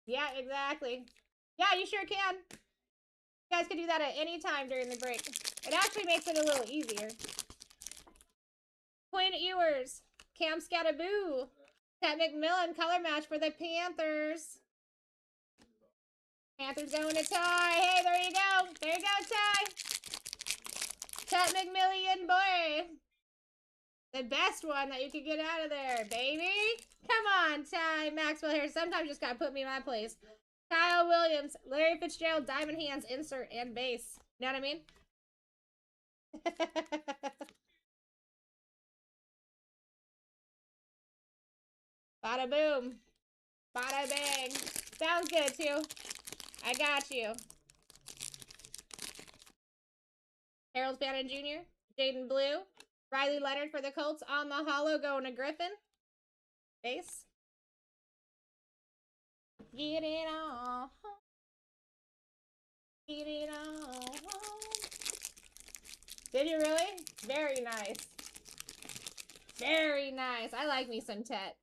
Yeah, exactly. Yeah, you sure can. You guys can do that at any time during the break. It actually makes it a little easier. Quinn Ewers. Cam Scattaboo. Ted McMillan color match for the Panthers. Panthers going to Ty. Hey, there you go. There you go, Ty. Tet McMillian, boy. The best one that you could get out of there, baby. Come on, Ty Maxwell here. Sometimes you just gotta put me in my place. Kyle Williams, Larry Fitzgerald, Diamond Hands, insert, and base. You know what I mean? Bada boom. Bada bang. Sounds good, too. I got you. Harold Bannon Jr., Jaden Blue, Riley Leonard for the Colts on the hollow going to Griffin. Base. Get it on. Get it on. Did you really? Very nice. Very nice. I like me some Tet.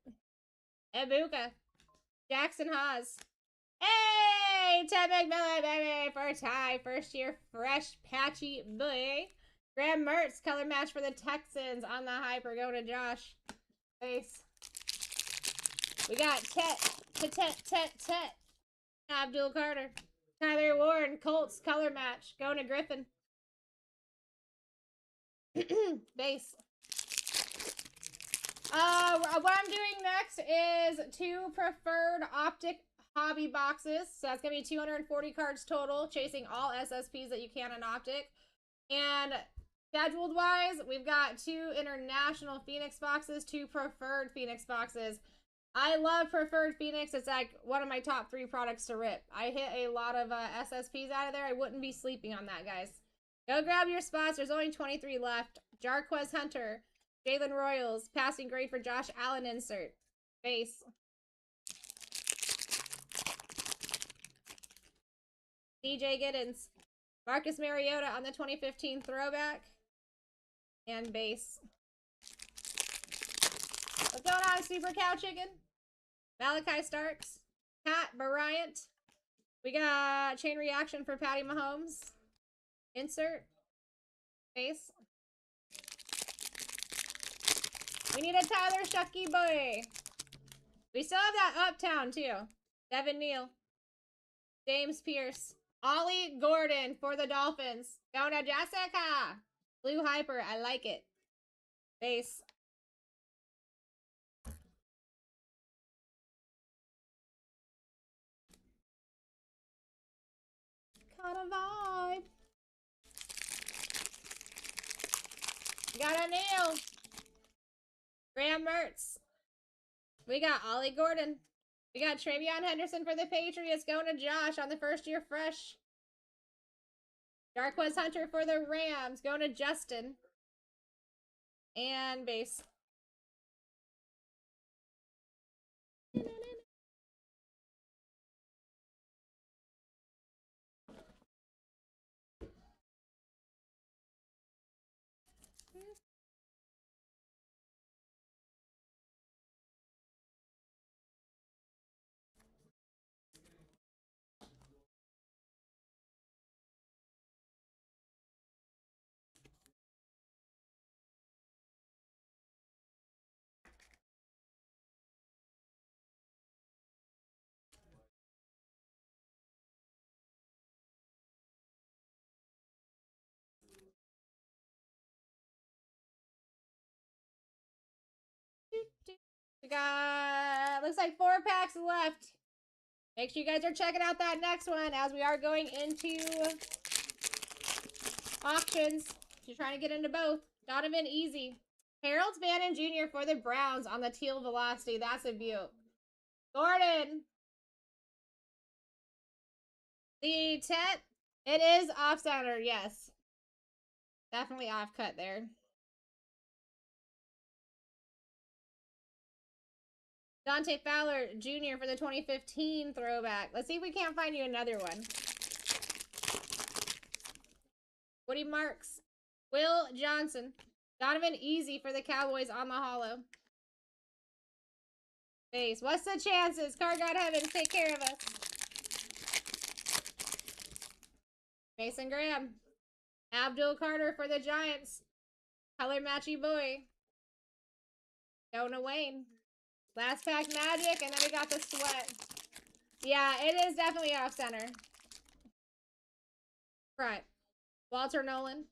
Ebuka. Jackson Haas. Hey! Ted McMillan, baby, for a tie. First year fresh patchy boy. Graham Mertz, color match for the Texans on the hyper. Going to Josh. Base. We got Tet. Abdul Carter. Tyler Warren, Colts, color match. Going to Griffin. Base. What I'm doing next is 2 preferred optic hobby boxes. So that's going to be 240 cards total, chasing all SSPs that you can in optic. And scheduled wise, we've got 2 international Phoenix boxes, 2 preferred Phoenix boxes. I love preferred Phoenix. It's like one of my top 3 products to rip. I hit a lot of SSPs out of there. I wouldn't be sleeping on that, guys. Go grab your spots. There's only 23 left. Jarquez Hunter, Jalen Royals, passing grade for Josh Allen insert. Base. DJ Giddens, Marcus Mariota on the 2015 throwback. And base. What's going on, Super Cow Chicken? Malachi Starks. Pat Bryant. We got chain reaction for Patty Mahomes. Insert. Base. We need a Tyler Shucky boy. We still have that Uptown, too. Devin Neal. James Pierce. Ollie Gordon for the Dolphins. Going to Jessica. Blue Hyper. I like it. Base. Kind of vibe. Got a nail. Graham Mertz. We got Ollie Gordon. We got Travion Henderson for the Patriots going to Josh on the first year fresh. Jarquez Hunter for the Rams going to Justin. And base. We got, looks like 4 packs left. Make sure you guys are checking out that next one as we are going into auctions. If you're trying to get into both. Donovan Easy. Harold Bannon Jr. for the Browns on the teal velocity. That's a beaut. Gordon. The Tet. It is off center, yes. Definitely off cut there. Dante Fowler Jr. for the 2015 throwback. Let's see if we can't find you another one. Woody Marks. Will Johnson. Donovan Easy for the Cowboys on the hollow. Base. What's the chances? Card God Heavens, take care of us. Mason Graham. Abdul Carter for the Giants. Color matchy boy. Jonah Wayne. Last pack magic, and then we got the sweat. Yeah, it is definitely off center. Front. Walter Nolan.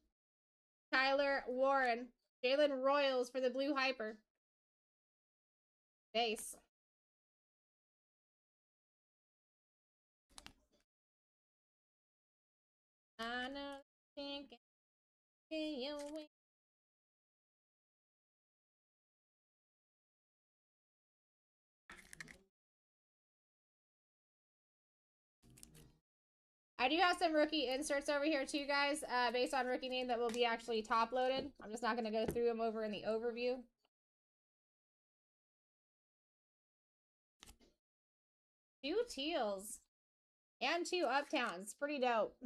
Tyler Warren. Jalen Royals for the blue hyper. Base. I know thinking you win. I do have some rookie inserts over here too, guys, based on rookie name that will be actually top loaded. I'm just not going to go through them over in the overview. 2 teals and 2 uptowns. Pretty dope.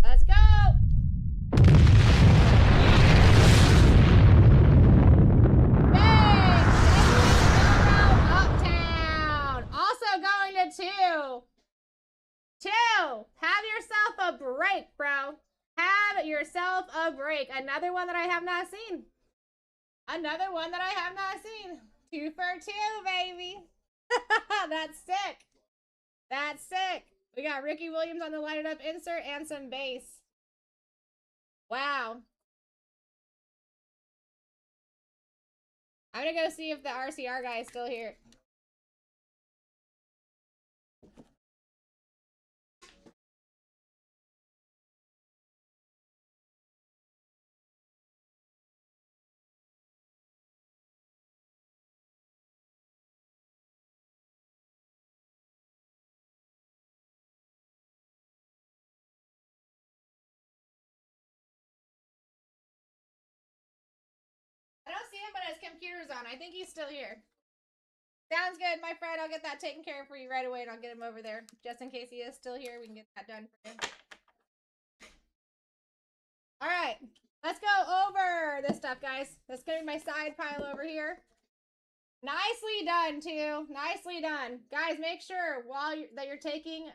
Let's go! Bang! Uptown. Also going to 2. 2. Have yourself a break, bro. Have yourself a break. Another one that I have not seen. Another one that I have not seen. 2 for 2, baby. That's sick. That's sick. We got Ricky Williams on the lighted up insert and some base. Wow. I'm gonna go see if the RCR guy is still here. I don't see him, but his computer's on. I think he's still here. Sounds good, my friend. I'll get that taken care of for you right away, and I'll get him over there. Just in case he is still here, we can get that done for you. All right. Let's go over this stuff, guys. Let's get my side pile over here. Nicely done, too. Nicely done. Guys, make sure that you're taking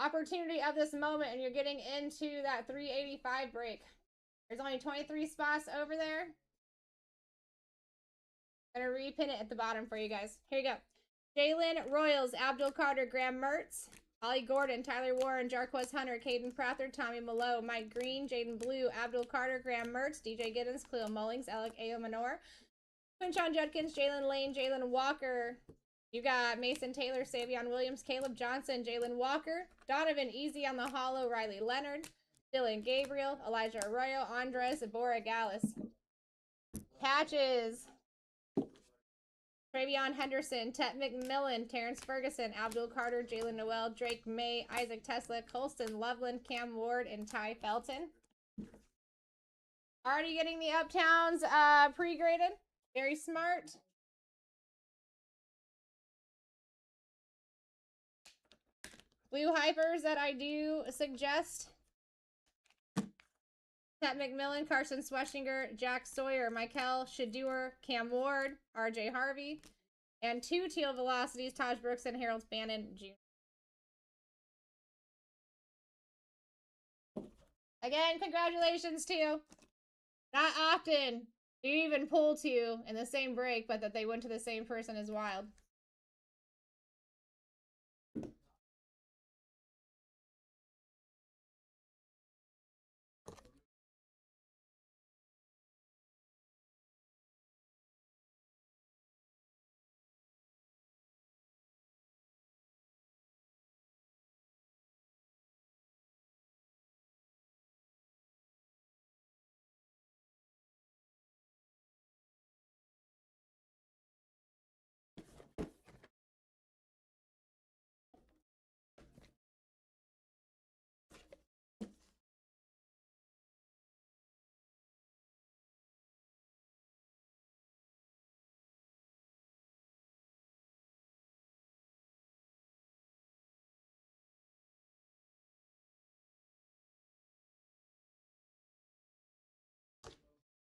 opportunity of this moment and you're getting into that 385 break. There's only 23 spots over there. I'm going to repin it at the bottom for you guys. Here you go. Jalen Royals, Abdul Carter, Graham Mertz, Ollie Gordon, Tyler Warren, Jarquez Hunter, Caden Prather, Tommy Malo, Mike Green, Jaden Blue, Abdul Carter, Graham Mertz, DJ Giddens, Cleo Mullings, Alec Ayo Manor, Quinchon Judkins, Jalen Lane, Jalen Walker. You got Mason Taylor, Savion Williams, Caleb Johnson, Jalen Walker, Donovan Easy on the hollow, Riley Leonard, Dylan Gabriel, Elijah Arroyo, Andres, Bora Gallus. Patches. Travion Henderson, Tet McMillan, Terrence Ferguson, Abdul Carter, Jalen Noel, Drake May, Isaac Tesla, Colston Loveland, Cam Ward, and Ty Felton. Already getting the Uptowns pre-graded. Very smart. Blue hypers that I do suggest. Tet McMillan, Carson Sweshinger, Jack Sawyer, Michael Shadur, Cam Ward, RJ Harvey, and 2 teal velocities, Taj Brooks and Harold Bannon Jr. Again, congratulations to you. Not often do you even pull 2 in the same break, but that they went to the same person is wild.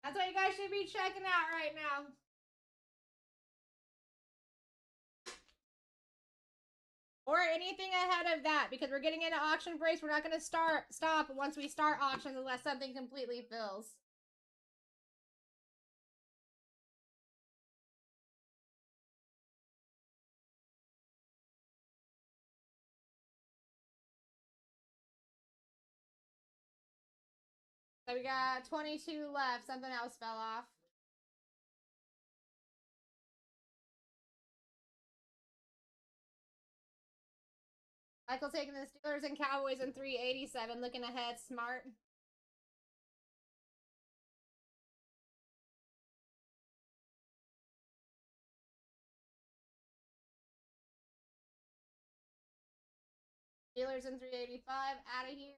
That's what you guys should be checking out right now. Or anything ahead of that, because we're getting into auction breaks. We're not going to stop once we start auctions unless something completely fills. So we got 22 left. Something else fell off. Michael taking the Steelers and Cowboys in 387. Looking ahead, smart. Steelers in 385. Out of here.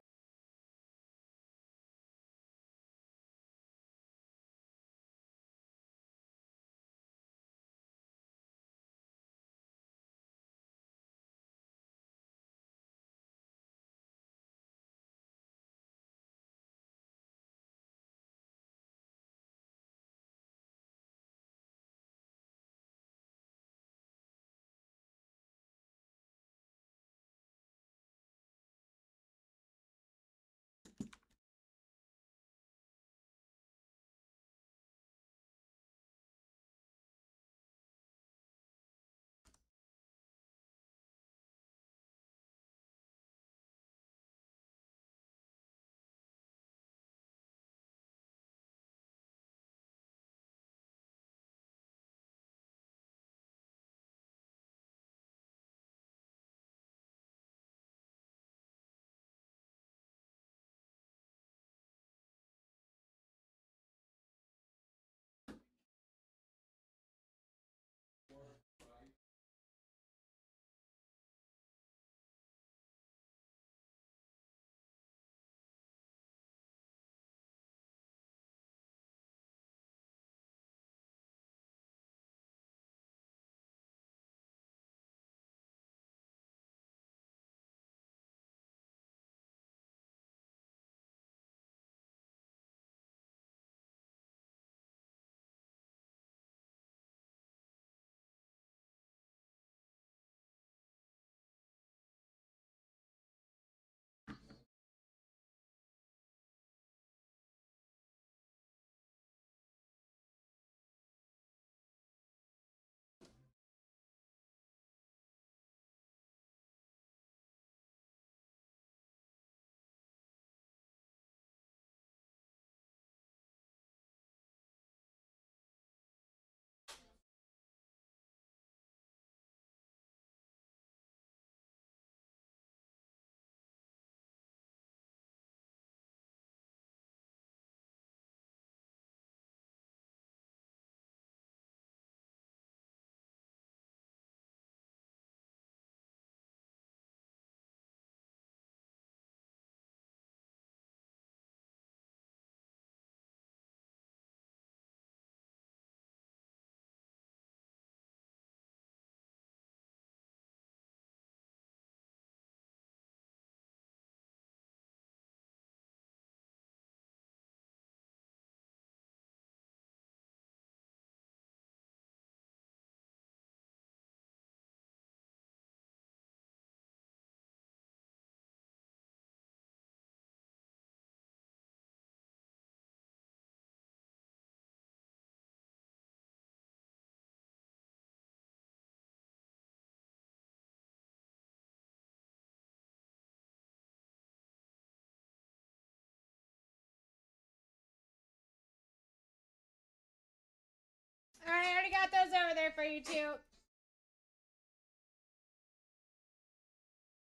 Alright, I already got those over there for you too.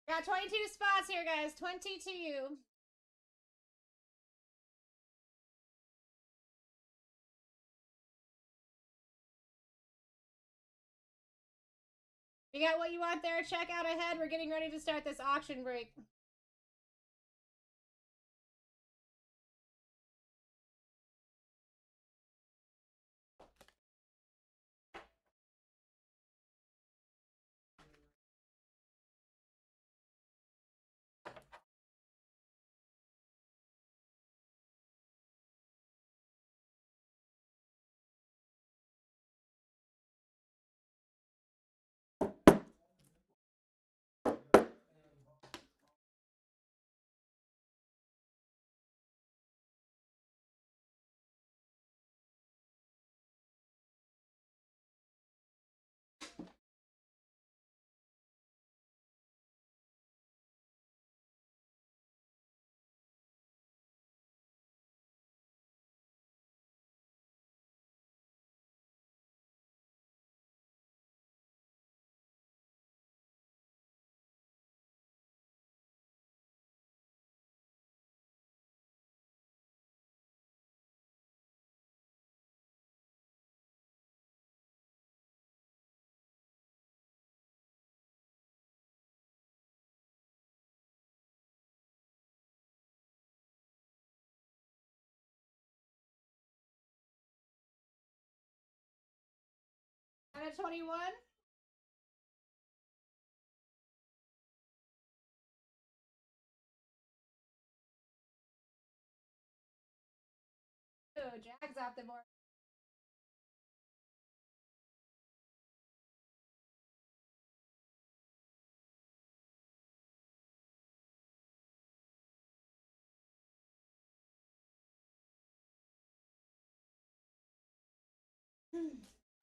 Got 22 spots here, guys. 22. You got what you want there? Check out ahead. We're getting ready to start this auction break. out of 21. Oh, Jags off the board.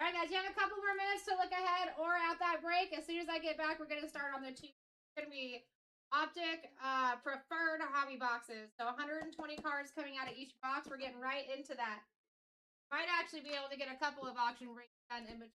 All right, guys, you have a couple more minutes to look ahead or at that break. As soon as I get back, we're going to start on the two. It's going to be Optic preferred hobby boxes. So 120 cards coming out of each box. We're getting right into that. Might actually be able to get a couple of auction breaks done in between.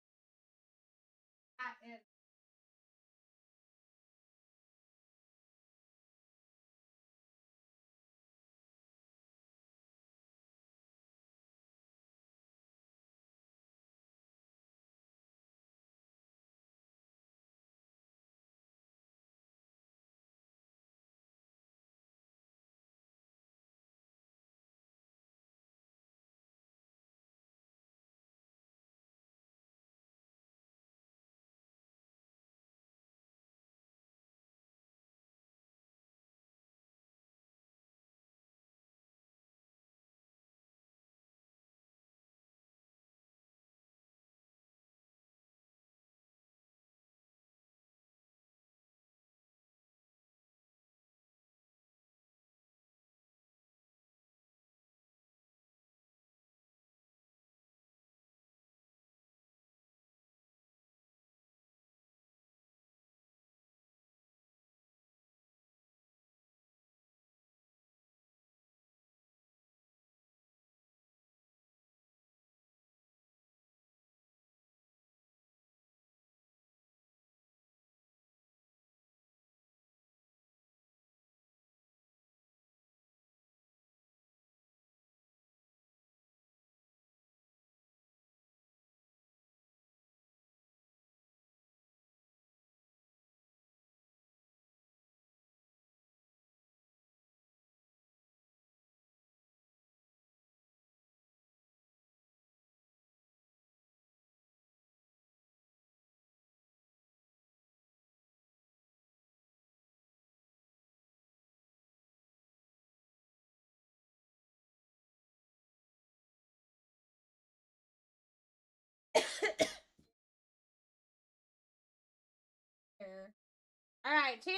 All right, two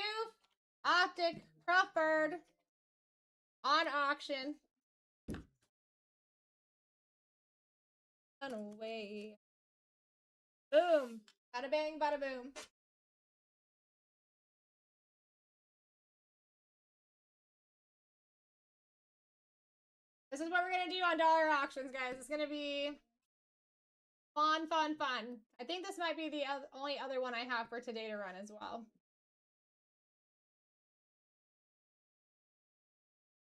Optic preferred on auction. Run away. Boom. Bada bang, bada boom. This is what we're going to do on dollar auctions, guys. It's going to be fun, fun, fun. I think this might be the only other one I have for today to run as well.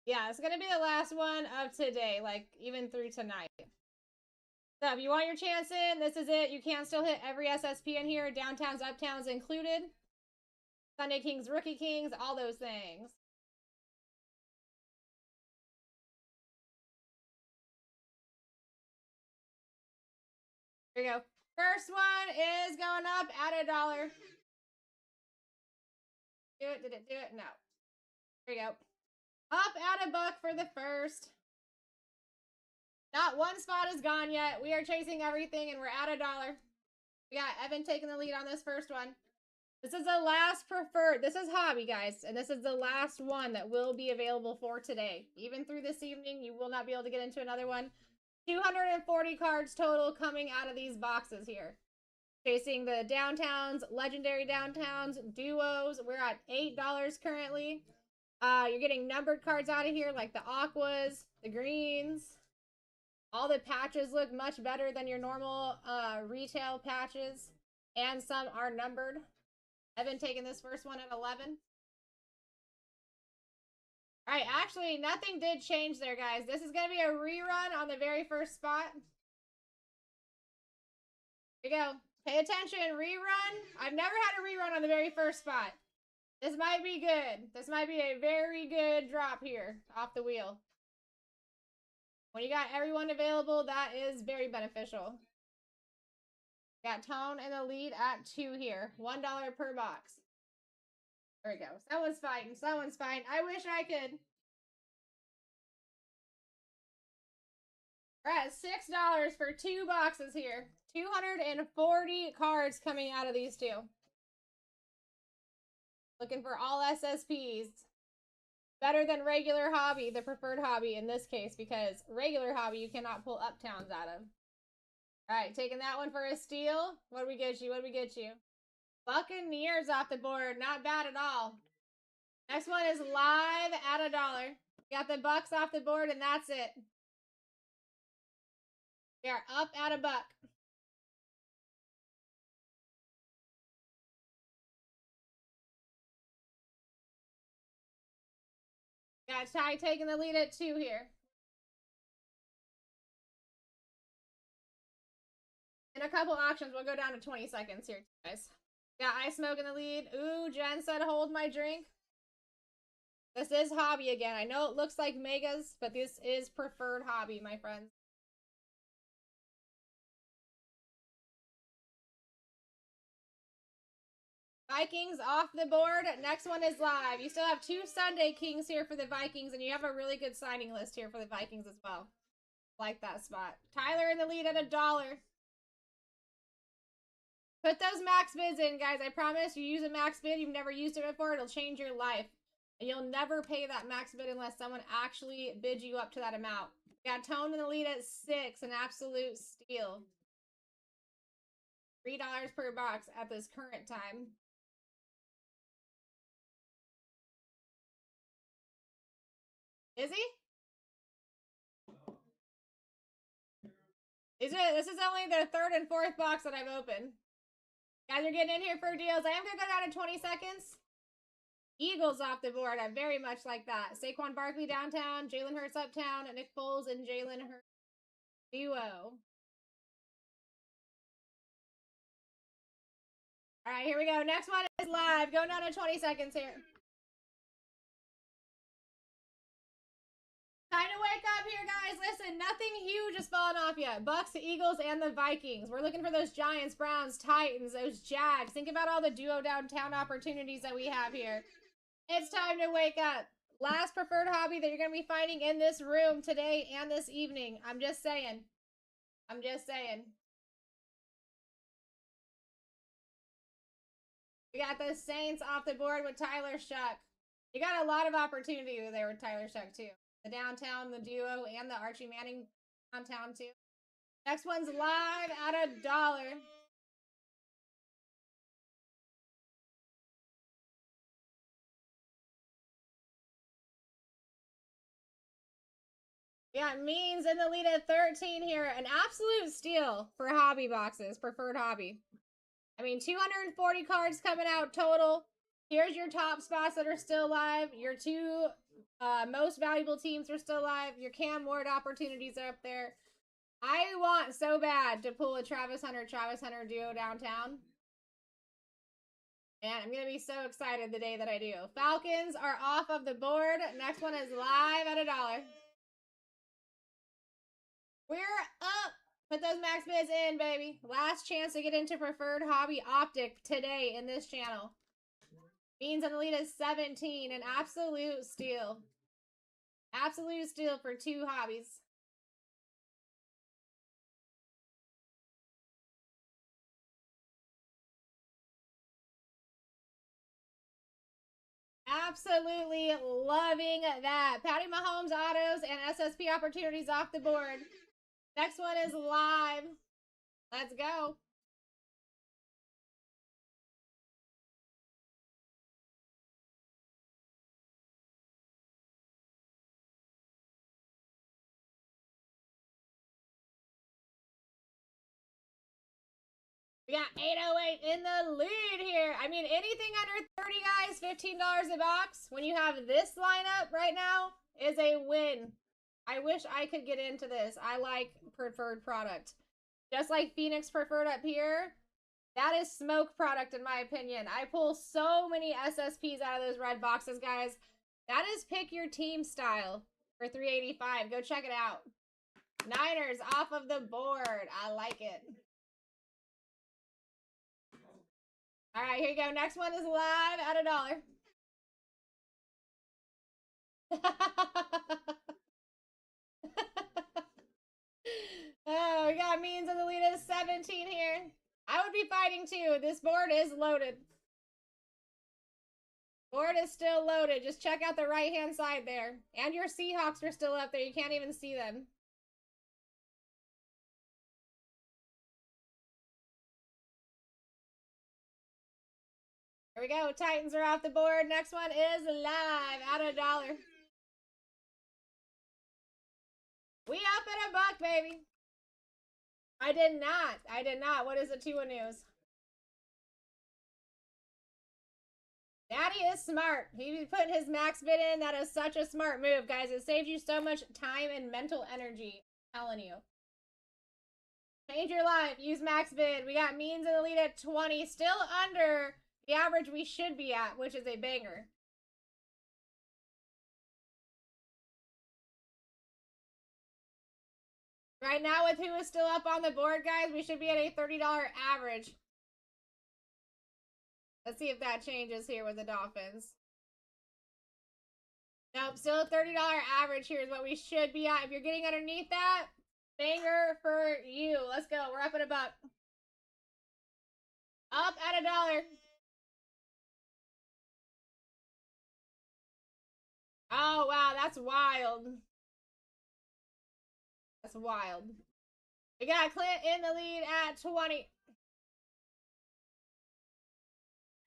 Yeah, it's going to be the last one of today, like even through tonight. So if you want your chance in, this is it. You can still hit every SSP in here. Downtowns, uptowns included. Sunday Kings, Rookie Kings, all those things. Here we go. First one is going up at $1. Do it, did it do it? No. Here we go. Up at $1 for the first. Not one spot is gone yet. We are chasing everything and we're at $1. We got Evan taking the lead on this first one. This is the last preferred. This is hobby, guys. And this is the last one that will be available for today. Even through this evening, you will not be able to get into another one. 240 cards total coming out of these boxes here. Chasing the downtowns, legendary downtowns, duos. We're at $8 currently. You're getting numbered cards out of here like the aquas, the greens. All the patches look much better than your normal retail patches. And some are numbered. I've been taking this first one at 11. All right, actually, nothing did change there, guys. This is going to be a rerun on the very first spot. Here we go. Pay attention, rerun. I've never had a rerun on the very first spot. This might be good. This might be a very good drop here off the wheel. When you got everyone available, that is very beneficial. Got Tone in the lead at 2 here. $1 per box. There we go. Someone's fighting. Someone's fighting. I wish I could. We're at $6 for 2 boxes here. 240 cards coming out of these two. Looking for all SSPs. Better than regular hobby, the preferred hobby in this case, because regular hobby you cannot pull uptowns out of. Alright, taking that one for a steal. What do we get you? What do we get you? Buccaneers off the board. Not bad at all. Next one is live at $1. Got the Bucks off the board, and that's it. We are up at $1. Got Ty taking the lead at 2 here. In a couple auctions, we'll go down to 20 seconds here, guys. Got Ice Smoke in the lead. Ooh, Jen said hold my drink. This is hobby again. I know it looks like megas, but this is preferred hobby, my friends. Vikings off the board. Next one is live. You still have 2 Sunday Kings here for the Vikings, and you have a really good signing list here for the Vikings as well. Like that spot. Tyler in the lead at $1. Put those max bids in, guys. I promise you use a max bid. You've never used it before. It'll change your life. And you'll never pay that max bid unless someone actually bids you up to that amount. We got Tone in the lead at 6. An absolute steal. $3 per box at this current time. Is he? This is only the 3rd and 4th box that I've opened. Guys are getting in here for deals. I am going to go down to 20 seconds. Eagles off the board. I very much like that. Saquon Barkley downtown, Jalen Hurts uptown, Nick Foles and Jalen Hurts duo. All right, here we go. Next one is live. Going down to 20 seconds here. Time to wake up here, guys. Listen, nothing huge is falling off yet. Bucks, the Eagles, and the Vikings. We're looking for those Giants, Browns, Titans, those Jags. Think about all the duo downtown opportunities that we have here. It's time to wake up. Last preferred hobby that you're going to be finding in this room today and this evening. I'm just saying. I'm just saying. We got the Saints off the board with Tyler Shuck. You got a lot of opportunity there with Tyler Shuck, too. The downtown, the duo, and the Archie Manning downtown, too. Next one's live at $1. Yeah, Means in the lead at 13 here. An absolute steal for hobby boxes, preferred hobby. I mean, 240 cards coming out total. Here's your top spots that are still live. Your 2 most valuable teams are still alive. Your Cam Ward opportunities are up there. I want so bad to pull a Travis Hunter duo downtown. And I'm going to be so excited the day that I do. Falcons are off of the board. Next one is live at $1. We're up. Put those max bids in, baby. Last chance to get into preferred hobby optic today in this channel. Beans on the lead is 17. An absolute steal. Absolute steal for 2 hobbies. Absolutely loving that. Patty Mahomes autos and SSP opportunities off the board. Next one is live. Let's go. We got 808 in the lead here. I mean, anything under 30, guys, $15 a box. When you have this lineup right now, is a win. I wish I could get into this. I like preferred product. Just like Phoenix preferred up here, that is smoke product in my opinion. I pull so many SSPs out of those red boxes, guys. That is pick your team style for $385. Go check it out. Niners off of the board. I like it. All right, here you go. Next one is live at $1. Oh, we got means of the lead is 17 here. I would be fighting too. This board is loaded. Board is still loaded. Just check out the right-hand side there. And your Seahawks are still up there. You can't even see them. Here we go. Titans are off the board. Next one is live at $1. We up at $1, baby. I did not. I did not. What is the Tua news? Daddy is smart. He's putting his max bid in. That is such a smart move, guys. It saves you so much time and mental energy. I'm telling you. Change your life. Use max bid. We got means in the lead at 20. Still under the average we should be at, which is a banger. Right now, with who is still up on the board, guys, we should be at a $30 average. Let's see if that changes here with the Dolphins. Nope, still a $30 average here is what we should be at. If you're getting underneath that, banger for you. Let's go. We're up at $1. Up at $1. Oh, wow, that's wild. That's wild. We got Clint in the lead at 20.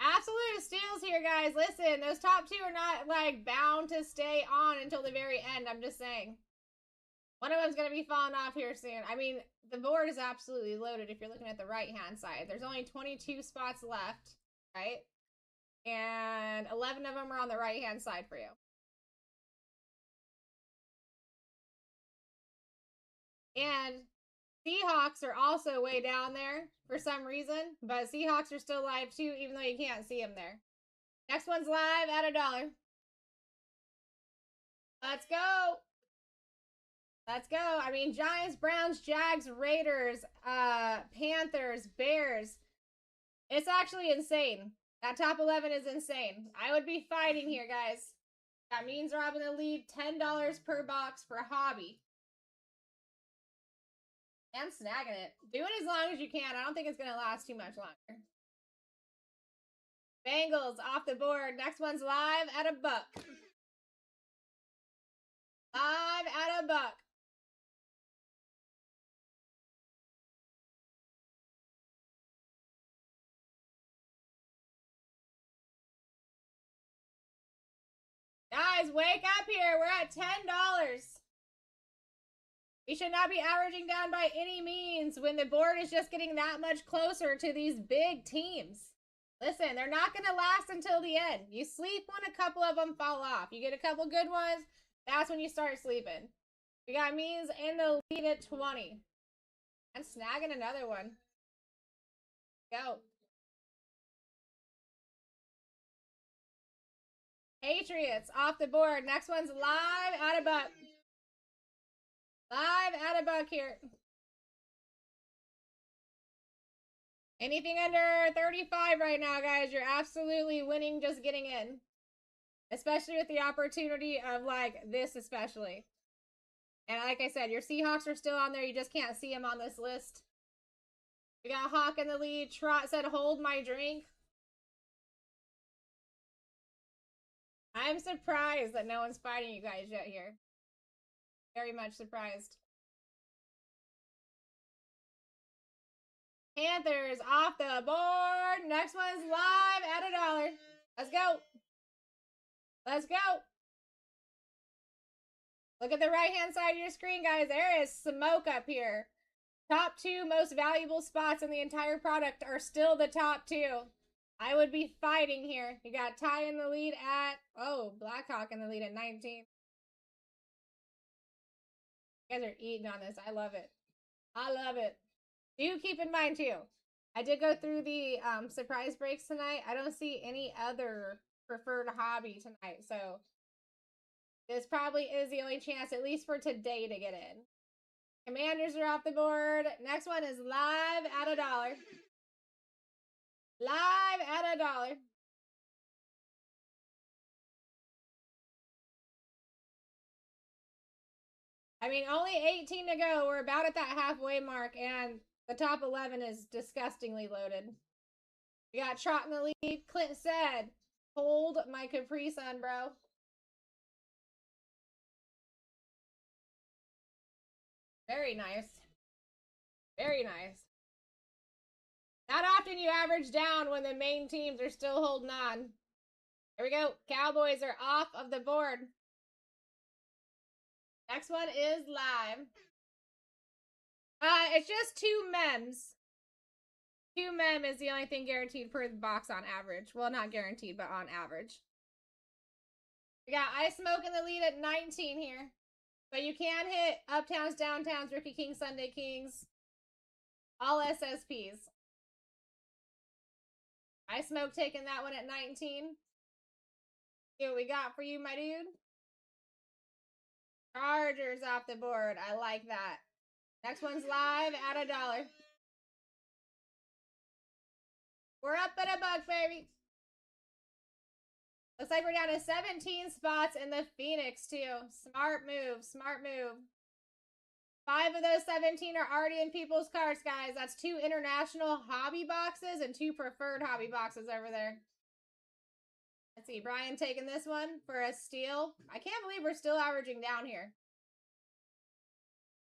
Absolute steals here, guys. Listen, those top two are not, like, bound to stay on until the very end. I'm just saying. One of them's going to be falling off here soon. I mean, the board is absolutely loaded if you're looking at the right-hand side. There's only 22 spots left, right? And 11 of them are on the right-hand side for you. And Seahawks are also way down there for some reason, but Seahawks are still live too, even though you can't see them there. Next one's live at $1. Let's go. Let's go. I mean, Giants, Browns, Jags, Raiders, Panthers, Bears. It's actually insane. That top 11 is insane. I would be fighting here, guys. That means Robin the lead $10 per box for hobby. And snagging it. Do it as long as you can. I don't think it's going to last too much longer. Bengals off the board. Next one's live at $1. Live at $1. Guys, wake up here. We're at $10. We should not be averaging down by any means when the board is just getting that much closer to these big teams. Listen, they're not going to last until the end. You sleep when a couple of them fall off. You get a couple good ones, that's when you start sleeping. We got means in the lead at 20. And snagging another one. Go. Patriots off the board. Next one's live at $1. Live at $1 here. Anything under 35 right now, guys, you're absolutely winning just getting in. Especially with the opportunity of, like, this especially. And like I said, your Seahawks are still on there. You just can't see them on this list. We got Hawk in the lead. Trot said, hold my drink. I'm surprised that no one's fighting you guys yet here. Very much surprised. Panthers off the board. Next one's live at $1. Let's go. Let's go. Look at the right-hand side of your screen, guys. There is smoke up here. Top two most valuable spots in the entire product are still the top two. I would be fighting here. You got Ty in the lead at, oh, Blackhawk in the lead at 19. You guys are eating on this. I love it. I love it. Do keep in mind, too, I did go through the surprise breaks tonight. I don't see any other preferred hobby tonight, so this probably is the only chance, at least for today, to get in. Commanders are off the board. Next one is live at $1. Live at $1. I mean, only 18 to go. We're about at that halfway mark, and the top 11 is disgustingly loaded. We got Trot in the lead. Clint said, hold my Capri Sun, bro. Very nice. Very nice. Not often you average down when the main teams are still holding on. Here we go. Cowboys are off of the board. Next one is live. It's just 2 mems. 2 mem is the only thing guaranteed per box on average. Well, not guaranteed, but on average. We got Ice Smoke in the lead at 19 here. But you can hit Uptowns, Downtowns, Rookie Kings, Sunday Kings. All SSPs. Ice Smoke taking that one at 19. See what we got for you, my dude. Chargers off the board. I like that. Next one's live at $1. We're up at $1, baby. Looks like we're down to 17 spots in the Phoenix, too. Smart move. Smart move. 5 of those 17 are already in people's carts, guys. That's 2 international hobby boxes and 2 preferred hobby boxes over there. Let's see. Brian taking this one for a steal. I can't believe we're still averaging down here.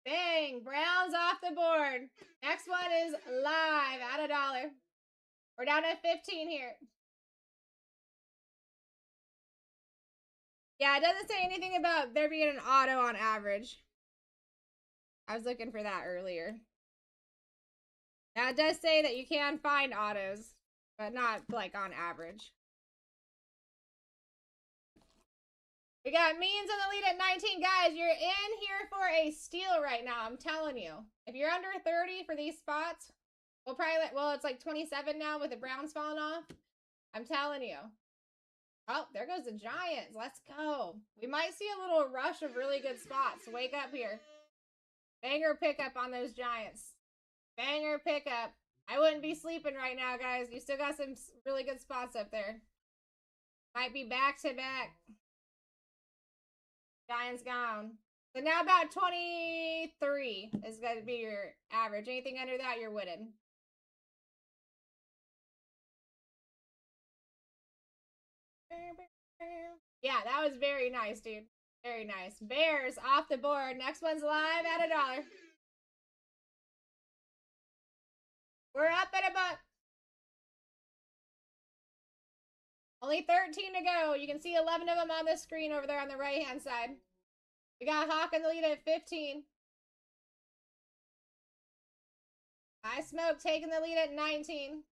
Bang! Browns off the board. Next one is live at $1. We're down to 15 here. Yeah, it doesn't say anything about there being an auto on average. I was looking for that earlier. Now, it does say that you can find autos, but not, like, on average. We got Means in the lead at 19. Guys, you're in here for a steal right now, I'm telling you. If you're under 30 for these spots, we'll probably, well, it's like 27 now with the Browns falling off. I'm telling you. Oh, there goes the Giants. Let's go. We might see a little rush of really good spots. Wake up here. Banger pickup on those Giants. Banger pickup. I wouldn't be sleeping right now, guys. You still got some really good spots up there. Might be back to back. Giants gone. So now about 23 is going to be your average. Anything under that, you're winning. Yeah, that was very nice, dude. Very nice. Bears off the board. Next one's live at $1. We're up at $1. Only 13 to go. You can see 11 of them on the screen over there on the right-hand side. We got Hawk in the lead at 15. I Smoke taking the lead at 19.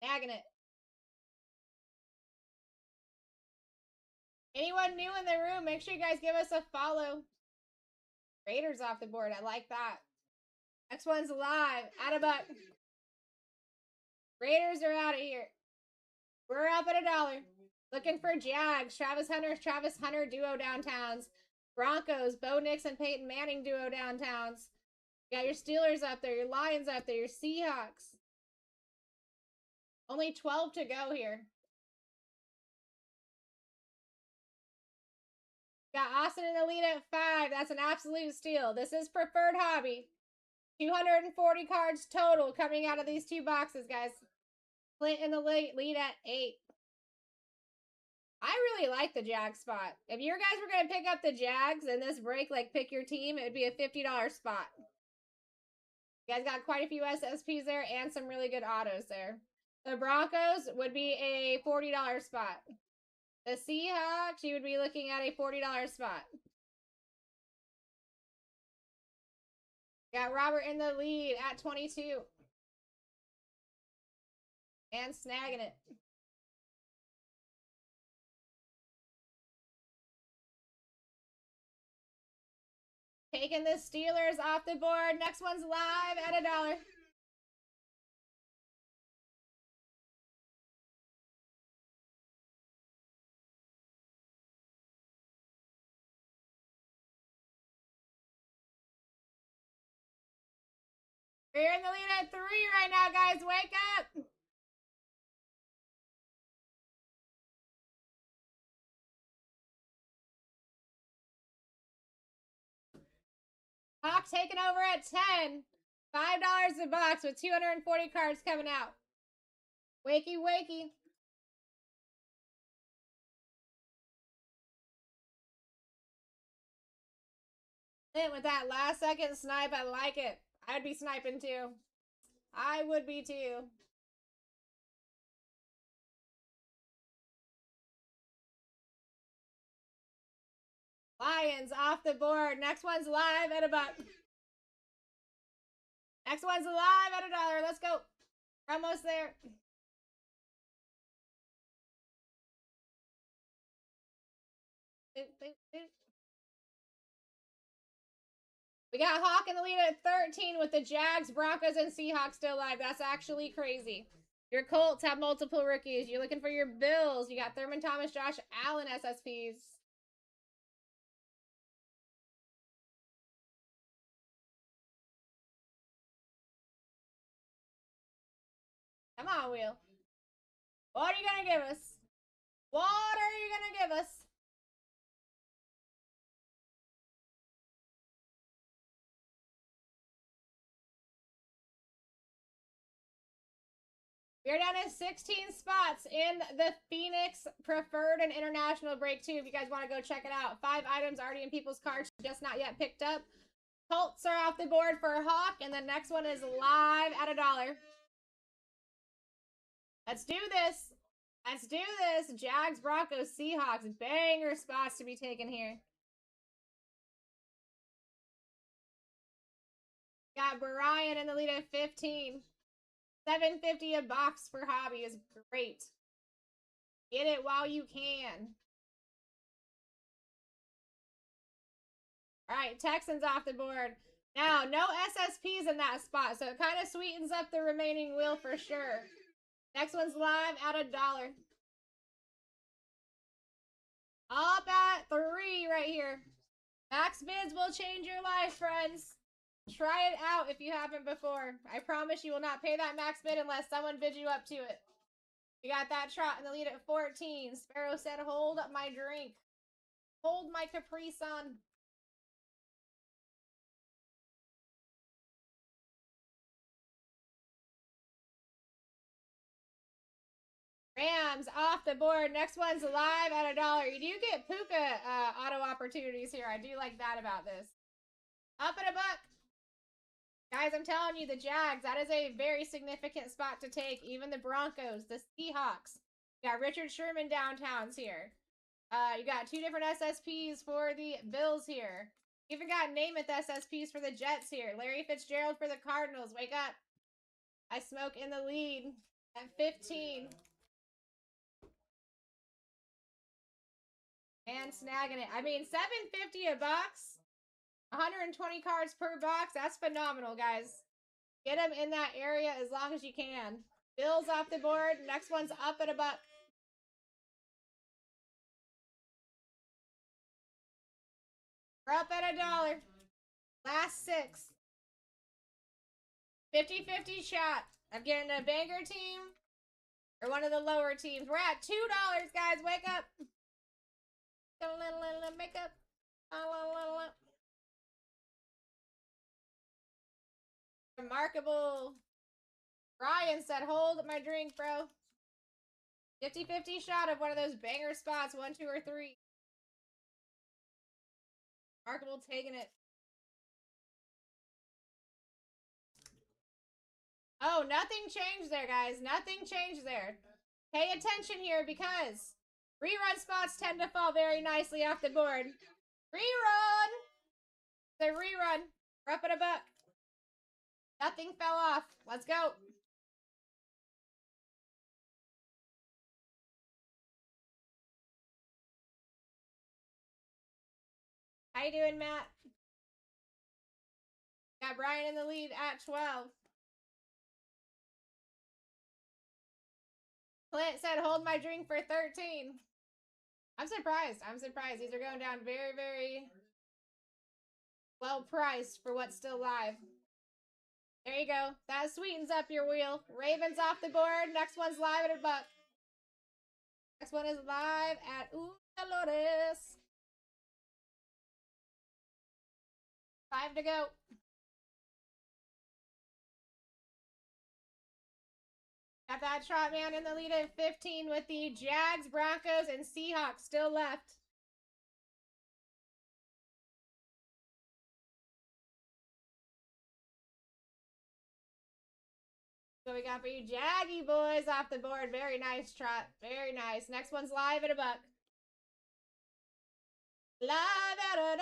Nagging it. Anyone new in the room, make sure you guys give us a follow. Raiders off the board. I like that. Next one's live at $1. Raiders are out of here. We're up at $1. Looking for Jags. Travis Hunter duo downtowns. Broncos, Bo Nix and Peyton Manning duo downtowns. You got your Steelers up there, your Lions up there, your Seahawks. Only 12 to go here. Got Austin in the lead at 5. That's an absolute steal. This is preferred hobby. 240 cards total coming out of these 2 boxes, guys. Clint in the lead at 8. I really like the Jag spot. If you guys were going to pick up the Jags in this break, like pick your team, it would be a $50 spot. You guys got quite a few SSPs there and some really good autos there. The Broncos would be a $40 spot. The Seahawks, you would be looking at a $40 spot. Got Robert in the lead at 22. And snagging it. Taking the Steelers off the board. Next one's live at $1. We're in the lead at 3 right now, guys. Wake up. Hawk taking over at 10. $5 a box with 240 cards coming out. Wakey, wakey. With that last second snipe, I like it. I'd be sniping too. I would be too. Lions off the board. Next one's live at $1. Next one's live at $1. Let's go. We're almost there. We got Hawk in the lead at 13 with the Jags, Broncos, and Seahawks still live. That's actually crazy. Your Colts have multiple rookies. You're looking for your Bills. You got Thurman Thomas, Josh Allen SSPs. Come on, Wheel. What are you going to give us? What are you going to give us? We're down to 16 spots in the Phoenix Preferred and International Break 2. If you guys want to go check it out. 5 items already in people's carts, just not yet picked up. Colts are off the board for Hawk, and the next one is live at $1. Let's do this. Let's do this. Jags, Broncos, Seahawks. Banger spots to be taken here. Got Brian in the lead at 15. $7.50 a box for hobby is great. Get it while you can. All right, Texans off the board. Now, no SSPs in that spot, so it kind of sweetens up the remaining wheel for sure. Next one's live at $1. Up at 3 right here. Max bids will change your life, friends. Try it out if you haven't before. I promise you will not pay that max bid unless someone bids you up to it. You got that trot in the lead at 14. Sparrow said, hold up my drink. Hold my Capri Sun. Rams off the board. Next one's live at $1. You do get Puka auto opportunities here. I do like that about this. Up at $1. Guys, I'm telling you, the Jags, that is a very significant spot to take. Even the Broncos, the Seahawks. You got Richard Sherman downtowns here. You got 2 different SSPs for the Bills here. Even got Namath SSPs for the Jets here. Larry Fitzgerald for the Cardinals. Wake up. I smoke in the lead at 15. And snagging it. I mean, $7.50 a box. 120 cards per box. That's phenomenal, guys. Get them in that area as long as you can. Bills off the board. Next one's up at $1. We're up at $1. Last 6. 50-50 shot of getting a banger team or one of the lower teams. We're at $2, guys. Wake up. Get a little makeup. Remarkable. Ryan said, hold my drink, bro. 50-50 shot of one of those banger spots. 1, 2, or 3. Remarkable taking it. Oh, nothing changed there, guys. Nothing changed there. Pay attention here because rerun spots tend to fall very nicely off the board. Rerun! The rerun. We're up at $1. Nothing fell off. Let's go. How you doing, Matt? Got Brian in the lead at 12. Clint said, hold my drink for 13. I'm surprised. I'm surprised. These are going down very, very well priced for what's still live. There you go. That sweetens up your wheel. Ravens off the board. Next one's live at $1. Next one is live at Dolores. 5 to go. Got that Trot Man in the lead at 15 with the Jags, Broncos, and Seahawks still left. So we got for you Jaggy boys off the board. Very nice, Trot. Very nice. Next one's live at $1. Live at $1.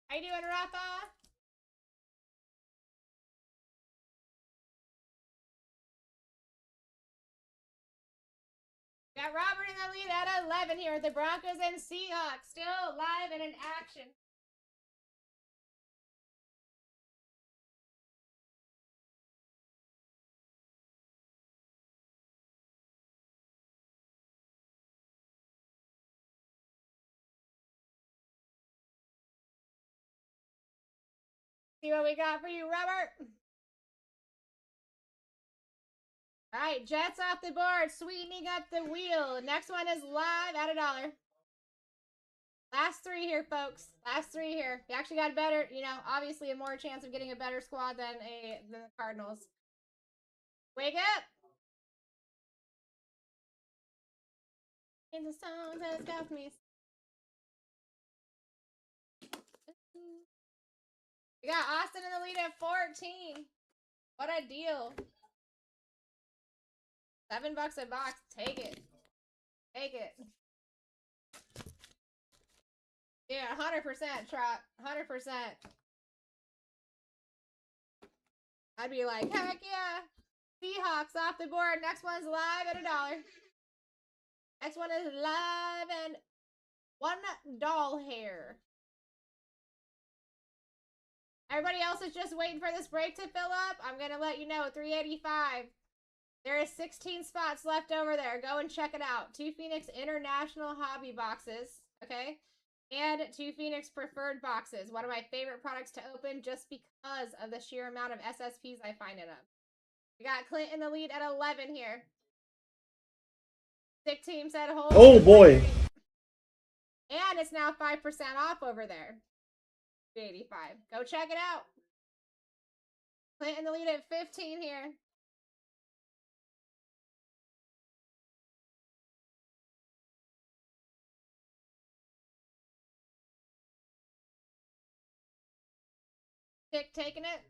How you doing, Rafa? Got Robert in the lead at 11 here with the Broncos and Seahawks. Still live and in action. See what we got for you, Robert. All right, Jets off the board, sweetening up the wheel. Next one is live at $1. Last 3 here, folks. Last 3 here. You actually got better, you know, obviously a more chance of getting a better squad than the Cardinals. Wake up! In the song that got me. We got Austin in the lead at 14. What a deal. $7 a box. Take it. Take it. Yeah, 100%, Trot. 100%. I'd be like, heck yeah. Seahawks off the board. Next one's live at $1. Next one is live and $1 hair. Everybody else is just waiting for this break to fill up. I'm going to let you know, 385. There is 16 spots left over there. Go and check it out. 2 Phoenix International Hobby boxes, okay? And 2 Phoenix Preferred boxes. One of my favorite products to open just because of the sheer amount of SSPs I find in them. We got Clint in the lead at 11 here. Sick Team said hold. Oh boy. And it's now 5% off over there. 385. Go check it out. Clint in the lead at 15 here. Sick taking it.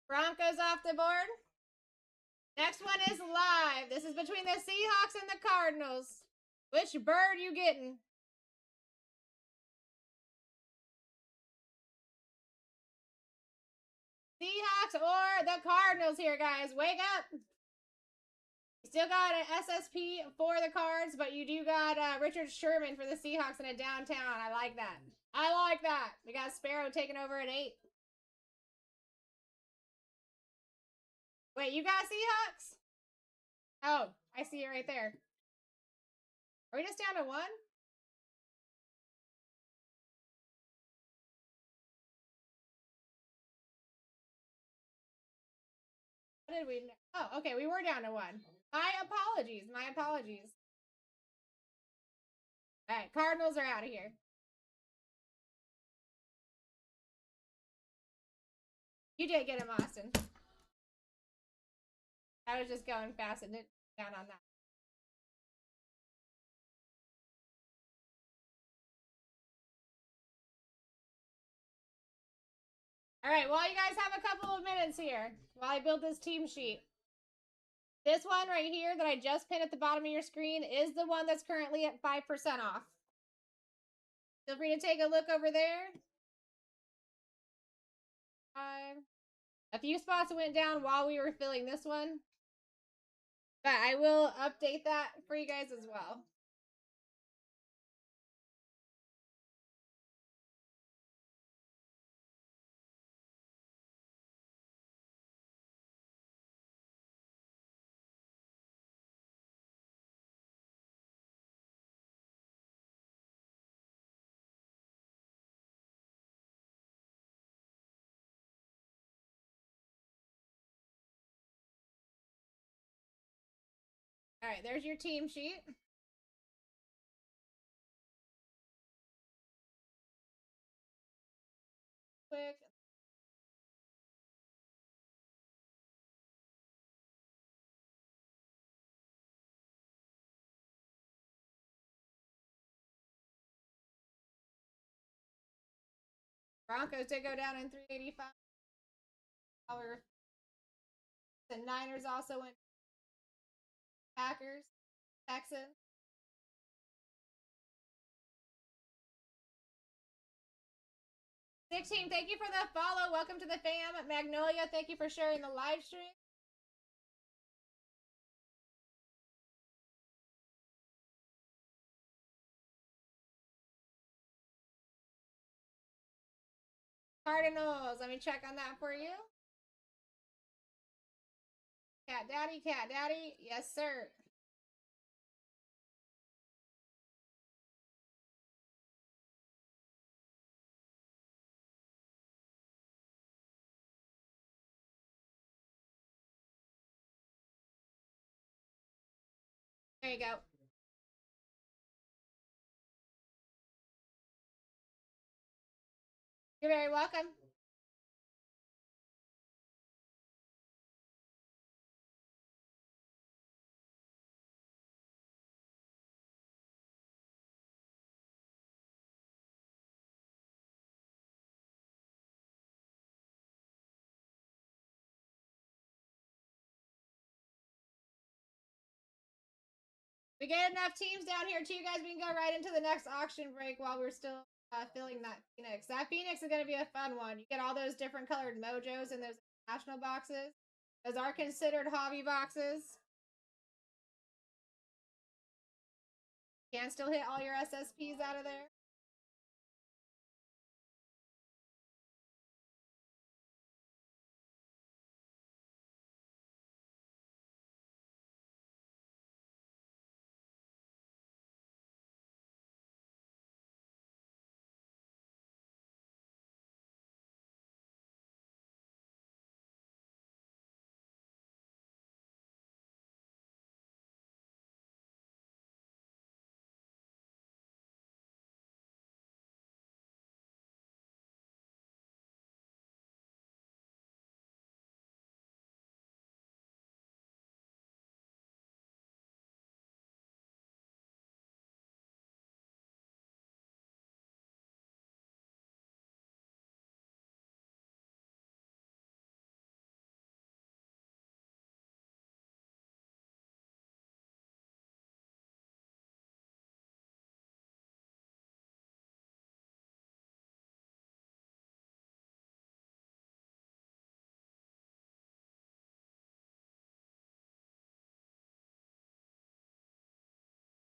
Broncos off the board. Next one is live. This is between the Seahawks and the Cardinals. Which bird you getting? Seahawks or the Cardinals here, guys. Wake up. You still got an SSP for the Cards, but you do got Richard Sherman for the Seahawks in a downtown. I like that. I like that. We got Sparrow taking over at 8. Wait, you got Seahawks? Oh, I see it right there. Are we just down to 1? What did we... Oh, okay, we were down to 1. My apologies. My apologies. All right, Cardinals are out of here. You did get him, Austin. I was just going fast and didn't down on that. All right, well, you guys have a couple of minutes here while I build this team sheet. This one right here that I just pinned at the bottom of your screen is the one that's currently at 5% off. Feel free to take a look over there. A few spots went down while we were filling this one. But I will update that for you guys as well. All right, there's your team sheet. Quick. Broncos did go down in 385. The Niners also went. Packers, Texans. Team, thank you for the follow. Welcome to the fam. Magnolia, thank you for sharing the live stream. Cardinals, let me check on that for you. Cat Daddy, yes sir. There you go. You're very welcome. We get enough teams down here too, guys. We can go right into the next auction break while we're still filling that Phoenix. That Phoenix is going to be a fun one. You get all those different colored mojos in those national boxes. Those are considered hobby boxes. Can still hit all your SSPs out of there.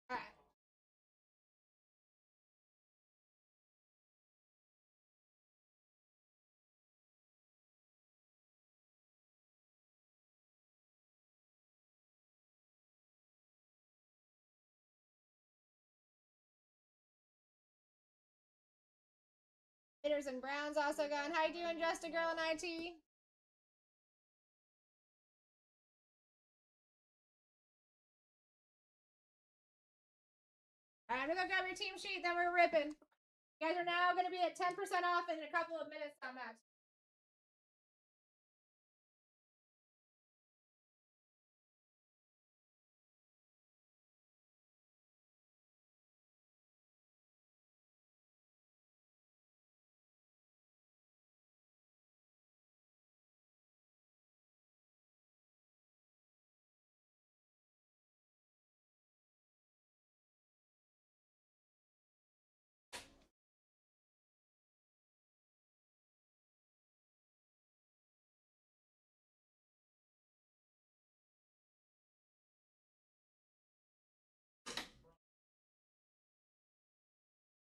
All right. Raiders and Browns also gone. How you doing, Just a Girl in IT? All right, I'm gonna go grab your team sheet, then we're ripping. You guys are now gonna be at 10% off in a couple of minutes on that.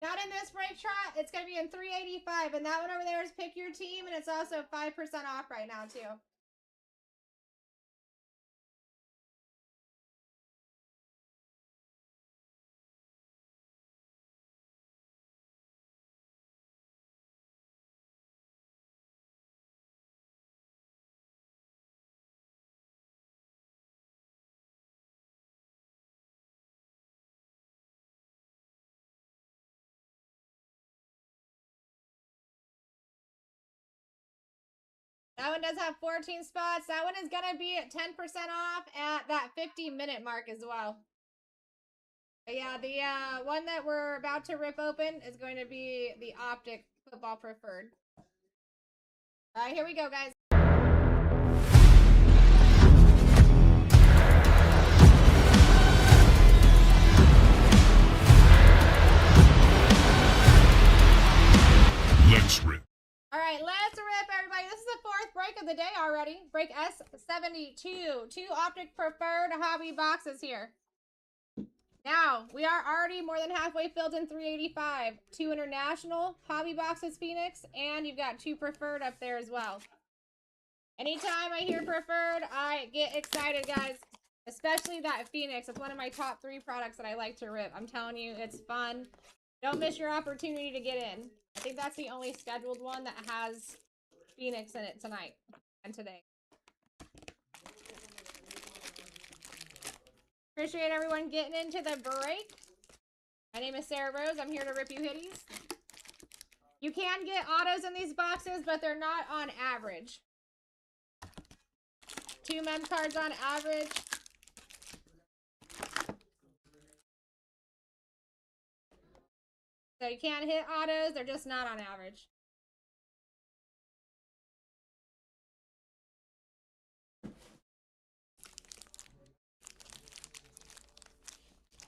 Not in this break trot. It's going to be in 385. And that one over there is pick your team. And it's also 5% off right now, too. That one does have 14 spots. That one is going to be at 10% off at that 50-minute mark as well. But yeah, the one that we're about to rip open is going to be the Optic Football Preferred. All right, here we go, guys. Let's rip. All right, let's rip, everybody. This is the fourth break of the day already. Break S72. 2 Optic Preferred hobby boxes here. Now, we are already more than halfway filled in 385. 2 international hobby boxes, Phoenix, and you've got 2 preferred up there as well. Anytime I hear preferred, I get excited, guys. Especially that Phoenix. It's one of my top 3 products that I like to rip. I'm telling you, it's fun. Don't miss your opportunity to get in. I think that's the only scheduled one that has Phoenix in it tonight and today. Appreciate everyone getting into the break. My name is Sarah Rose. I'm here to rip you hitties. You can get autos in these boxes, but they're not on average. 2 mem cards on average. So you can't hit autos. They're just not on average.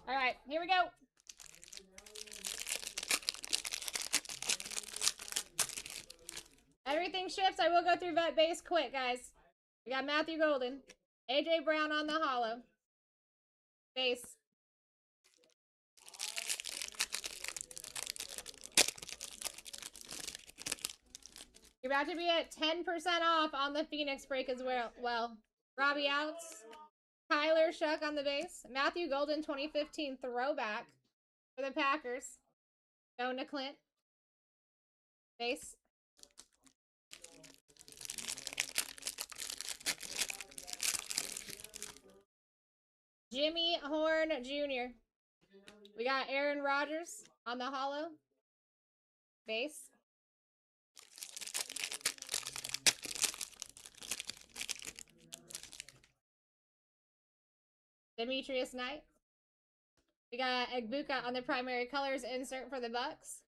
All right, here we go. Everything ships. I will go through vet base quick, guys. We got Matthew Golden. AJ Brown on the holo. Base. You're about to be at 10% off on the Phoenix break as well. Robbie outs. Tyler Shuck on the base. Matthew Golden 2015 throwback for the Packers. Going to Clint. Base. Jimmy Horn Jr. We got Aaron Rodgers on the holo. Base. Demetrius Knight. We got Egbuka on the primary colors insert for the Bucks.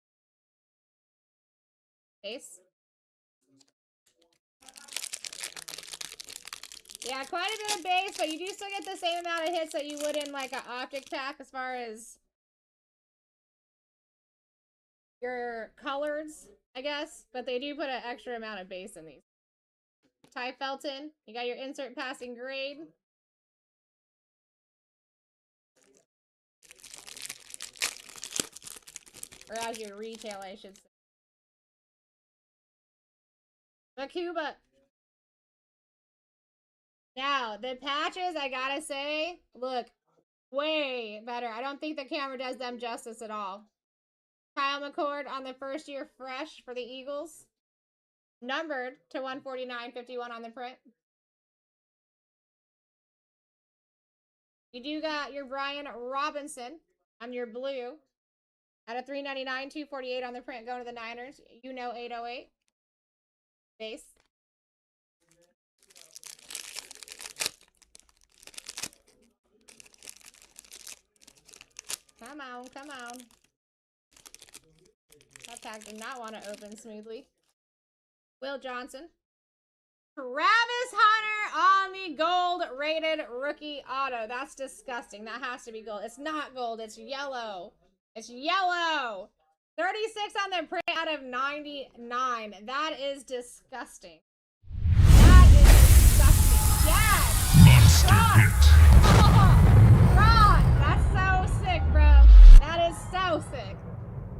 Base. Yeah, quite a bit of base, but you do still get the same amount of hits that you would in like an optic pack as far as your colors, I guess. But they do put an extra amount of base in these. Ty Felton, you got your insert passing grade. Or as your retail, I should say. Makuba. Now, the patches, I gotta say, look way better. I don't think the camera does them justice at all. Kyle McCord on the first year fresh for the Eagles. Numbered to 149.51 on the print. You do got your Brian Robinson on your blue. At a $3.99, $2.48 on the print going to the Niners. You know 808. Base. Come on, come on. That pack did not want to open smoothly. Will Johnson. Travis Hunter on the gold rated rookie auto. That's disgusting. That has to be gold. It's not gold. It's yellow. It's yellow. 36 on the print out of 99. That is disgusting. That is disgusting. Yes. Monster hit. Oh, Ron. That's so sick, bro. That is so sick.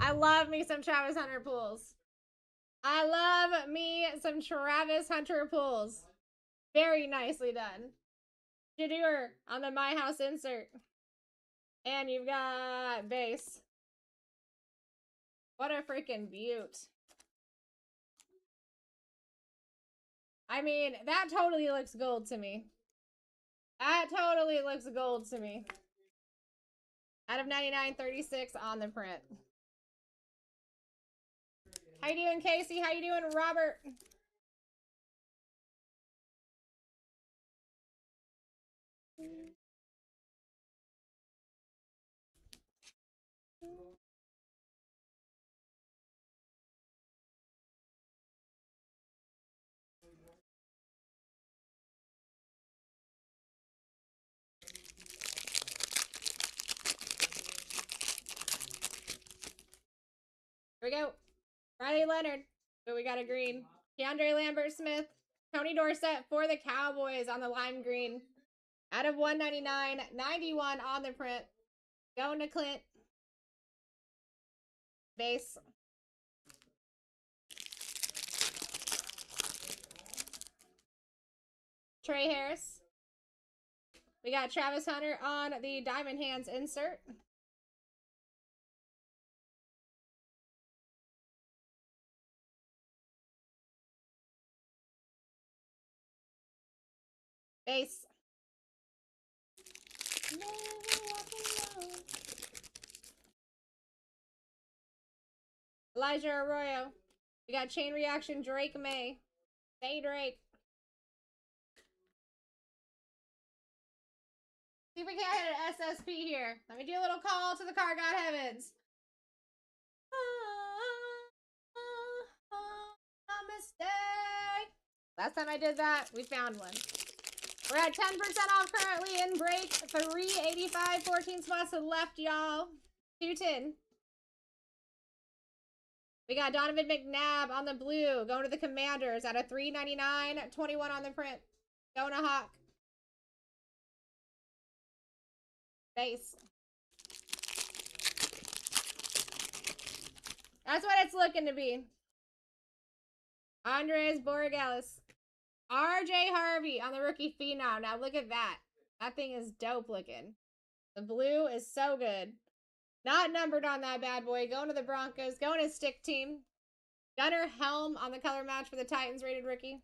I love me some Travis Hunter pulls. I love me some Travis Hunter pulls. Very nicely done. Jadur on the My House insert. And you've got base. What a freaking beaut. I mean, that totally looks gold to me. That totally looks gold to me. Out of 99.36 on the print. How you doing, Casey? How you doing, Robert? Here we go. Riley Leonard. So we got a green. Keandre Lambert-Smith. Tony Dorsett for the Cowboys on the lime green. Out of 199. 91 on the print. Going to Clint. Base. Trey Harris. We got Travis Hunter on the Diamond Hands insert. Base. Elijah Arroyo. We got Chain Reaction Drake May. Hey Drake. See if we can't hit an SSP here. Let me do a little call to the Car God Heavens. Namaste. Last time I did that, we found one. We're at 10% off currently in break. 385, 14 spots to the left, y'all. 210. We got Donovan McNabb on the blue. Going to the Commanders at a 399. 21 on the print. Going to Hawk. Base. That's what it's looking to be. Andres Borregales. RJ Harvey on the rookie phenom. Now look at that. That thing is dope looking. The blue is so good. Not numbered on that bad boy. Going to the Broncos. Going to stick team. Gunnar Helm on the color match for the Titans rated rookie.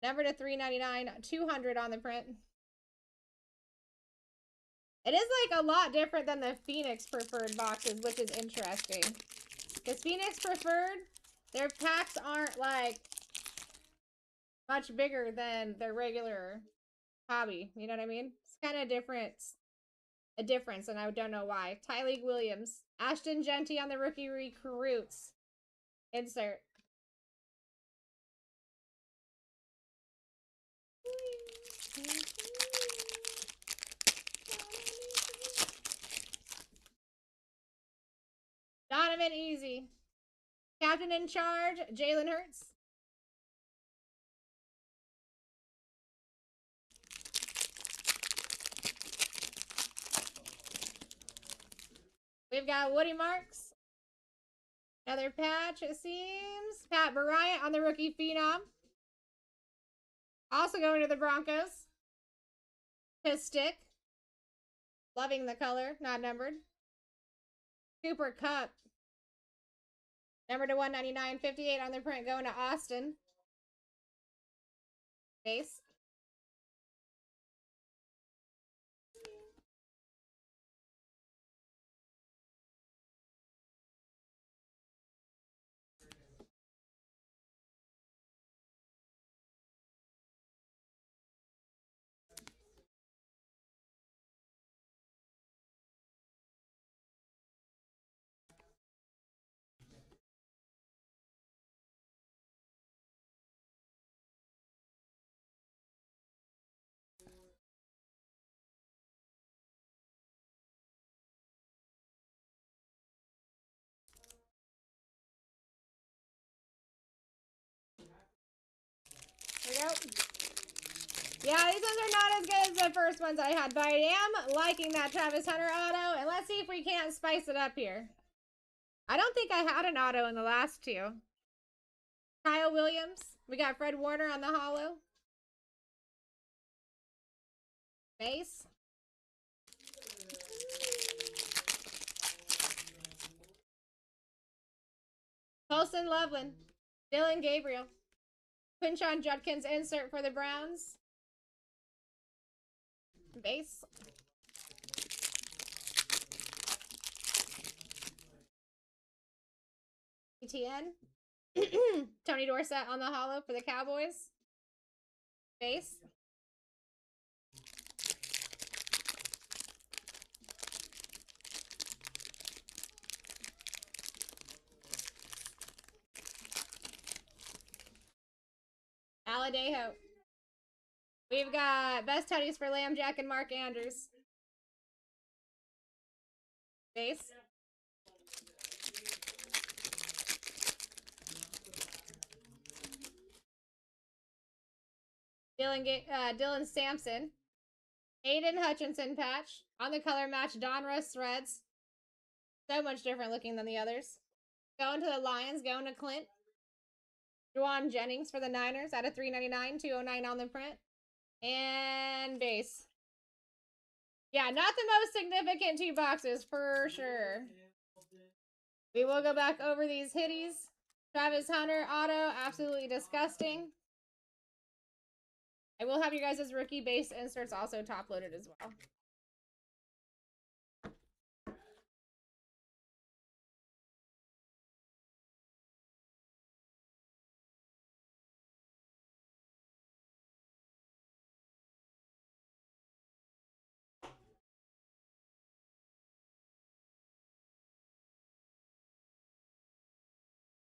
Numbered to 399. 200 on the print. It is like a lot different than the Phoenix preferred boxes, which is interesting. Because Phoenix preferred, their packs aren't like much bigger than their regular hobby. You know what I mean? It's kind of a difference, and I don't know why. Tyleek Williams. Ashton Genty on the rookie recruits. Insert. Donovan Easy. Captain in charge, Jalen Hurts. We've got Woody Marks. Another patch, it seems. Pat Bryant on the rookie phenom. Also going to the Broncos. His stick. Loving the color, not numbered. Cooper Kupp. Number to 199, 58 on the print, going to Austin. Base. There we go. Yeah, these ones are not as good as the first ones I had, but I am liking that Travis Hunter auto. And let's see if we can't spice it up here. I don't think I had an auto in the last two. Kyle Williams. We got Fred Warner on the holo. Base. Colson Loveland. Dylan Gabriel. Quinshon Judkins insert for the Browns. Base. ETN. Tony Dorsett on the holo for the Cowboys. Base. Taladejo. We've got best tutties for Lamb Jack and Mark Andrews. Base. Dylan Sampson. Aiden Hutchinson patch. On the color match, Donruss threads. So much different looking than the others. Going to the Lions, going to Clint. Juwan Jennings for the Niners out of 399, 209 on the print. And base. Yeah, not the most significant 2 boxes for sure. We will go back over these hitties. Travis Hunter auto, absolutely disgusting. I will have you guys' rookie base inserts also top loaded as well.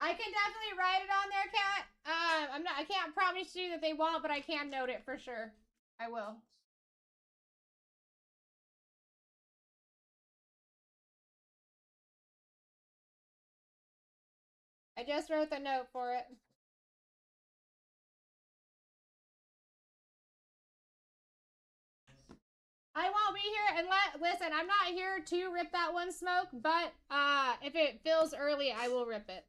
I can definitely write it on there, Kat. I can't promise you that they won't, but I can note it for sure. I will. I just wrote the note for it. I won't be here and listen, I'm not here to rip that one, Smoke, but if it fills early, I will rip it.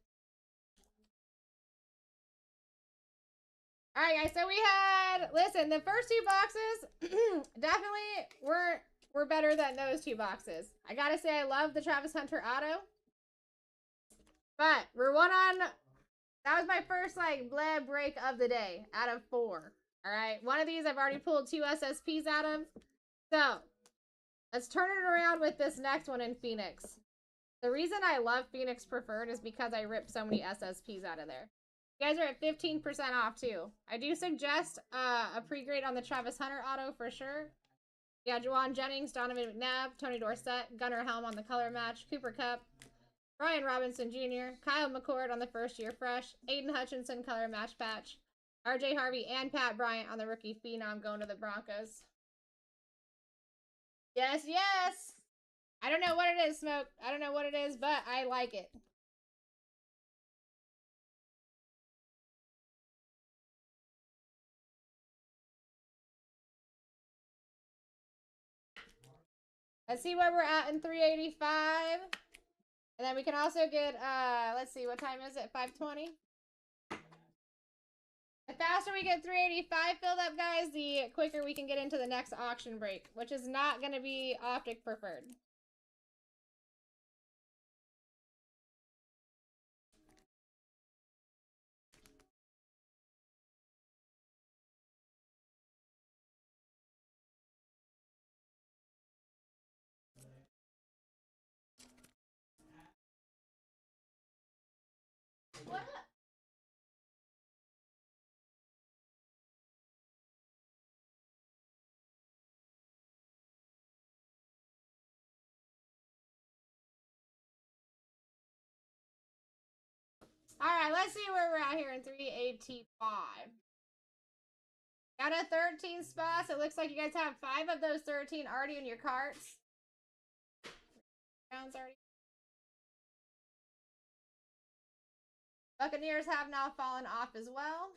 Alright guys, so we had, listen, the first 2 boxes definitely were better than those 2 boxes. I gotta say I love the Travis Hunter auto. But we're one on, that was my first like bleh break of the day out of 4. Alright, one of these I've already pulled 2 SSPs out of. So, let's turn it around with this next one in Phoenix. The reason I love Phoenix Preferred is because I ripped so many SSPs out of there. You guys are at 15% off too. I do suggest a pre-grade on the Travis Hunter auto for sure. Yeah, Juwan Jennings, Donovan McNabb, Tony Dorsett, Gunnar Helm on the color match, Cooper Kupp, Brian Robinson Jr., Kyle McCord on the first year fresh, Aiden Hutchinson color match patch, RJ Harvey and Pat Bryant on the rookie phenom going to the Broncos. Yes, yes! I don't know what it is, Smoke. I don't know what it is, but I like it. Let's see where we're at in 385. And then we can also get, let's see, what time is it? 5:20? The faster we get 385 filled up, guys, the quicker we can get into the next auction break, which is not going to be Optic Preferred. What up? All right, let's see where we're at here in 385. Got a 13 spot. So it looks like you guys have 5 of those 13 already in your carts. Rounds already. Buccaneers have now fallen off as well.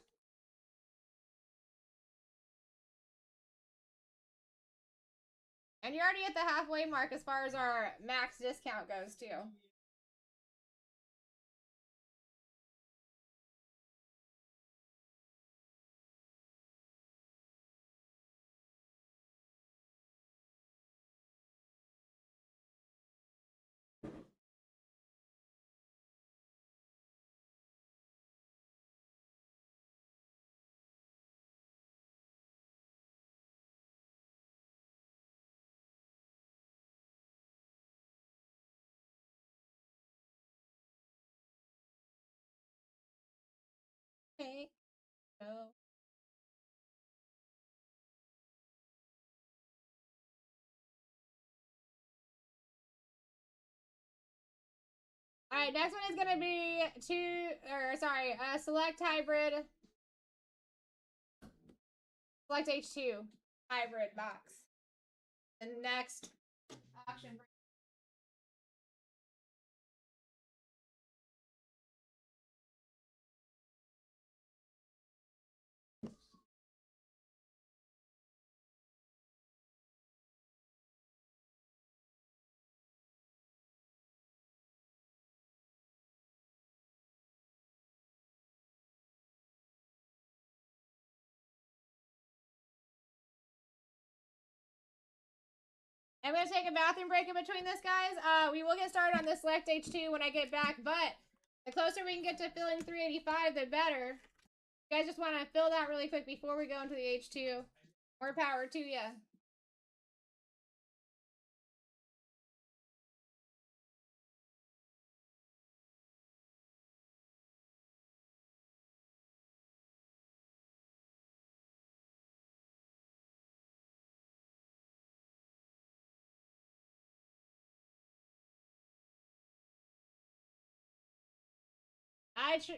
And you're already at the halfway mark as far as our max discount goes, too. Okay. So. All right, next one is going to be select hybrid Select H2 hybrid box. The next auction. I'm going to take a bathroom break in between this, guys. We will get started on the Select H2 when I get back, but the closer we can get to filling 385, the better. You guys just want to fill that really quick before we go into the H2. More power to you.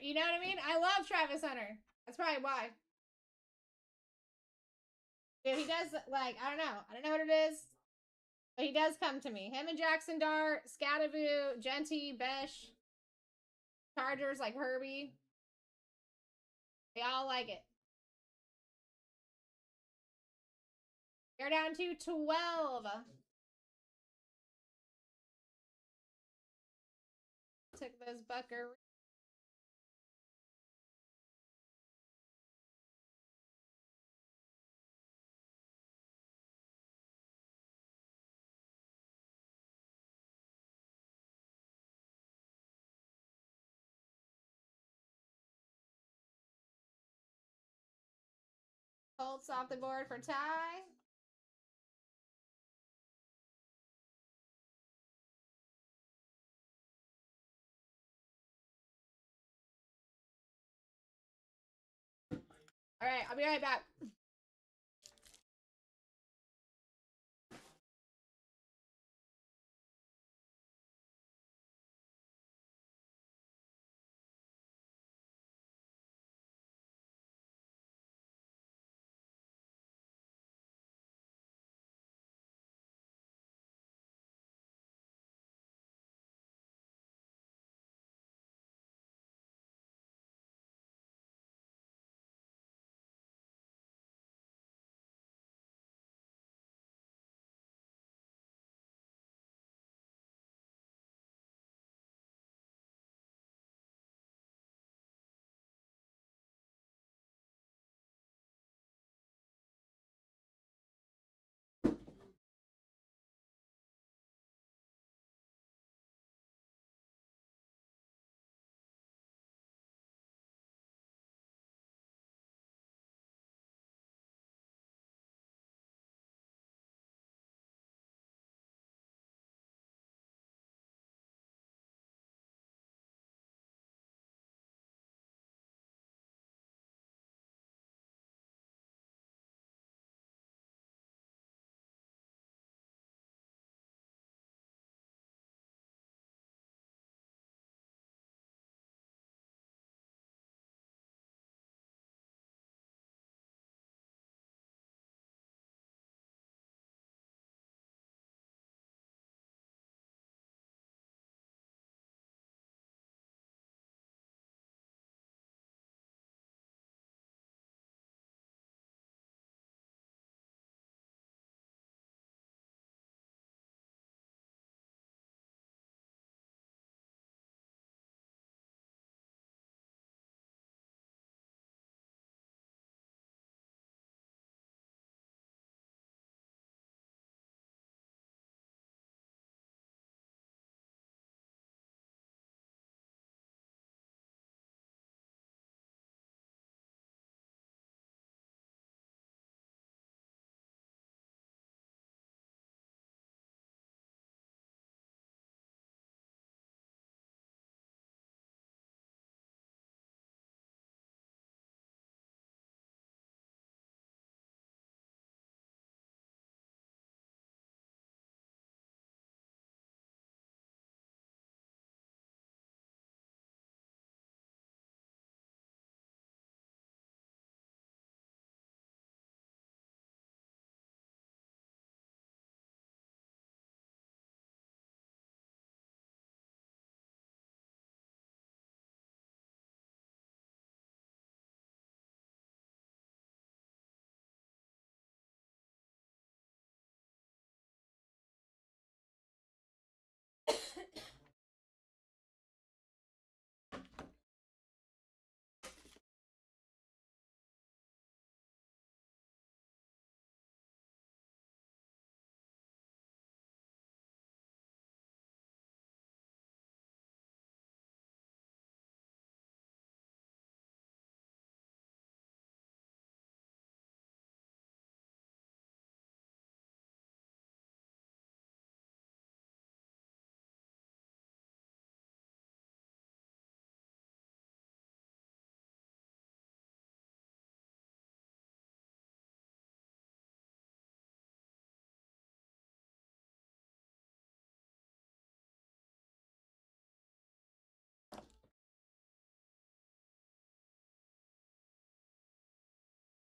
You know what I mean? I love Travis Hunter. That's probably why. Dude, he does, like, I don't know what it is, but he does come to me. Him and Jackson Dart, Scatavoo, Genty, Besh, Chargers like Herbie. They all like it. You're down to 12. Took those bucker. Colts off the board for Ty. All right, I'll be right back.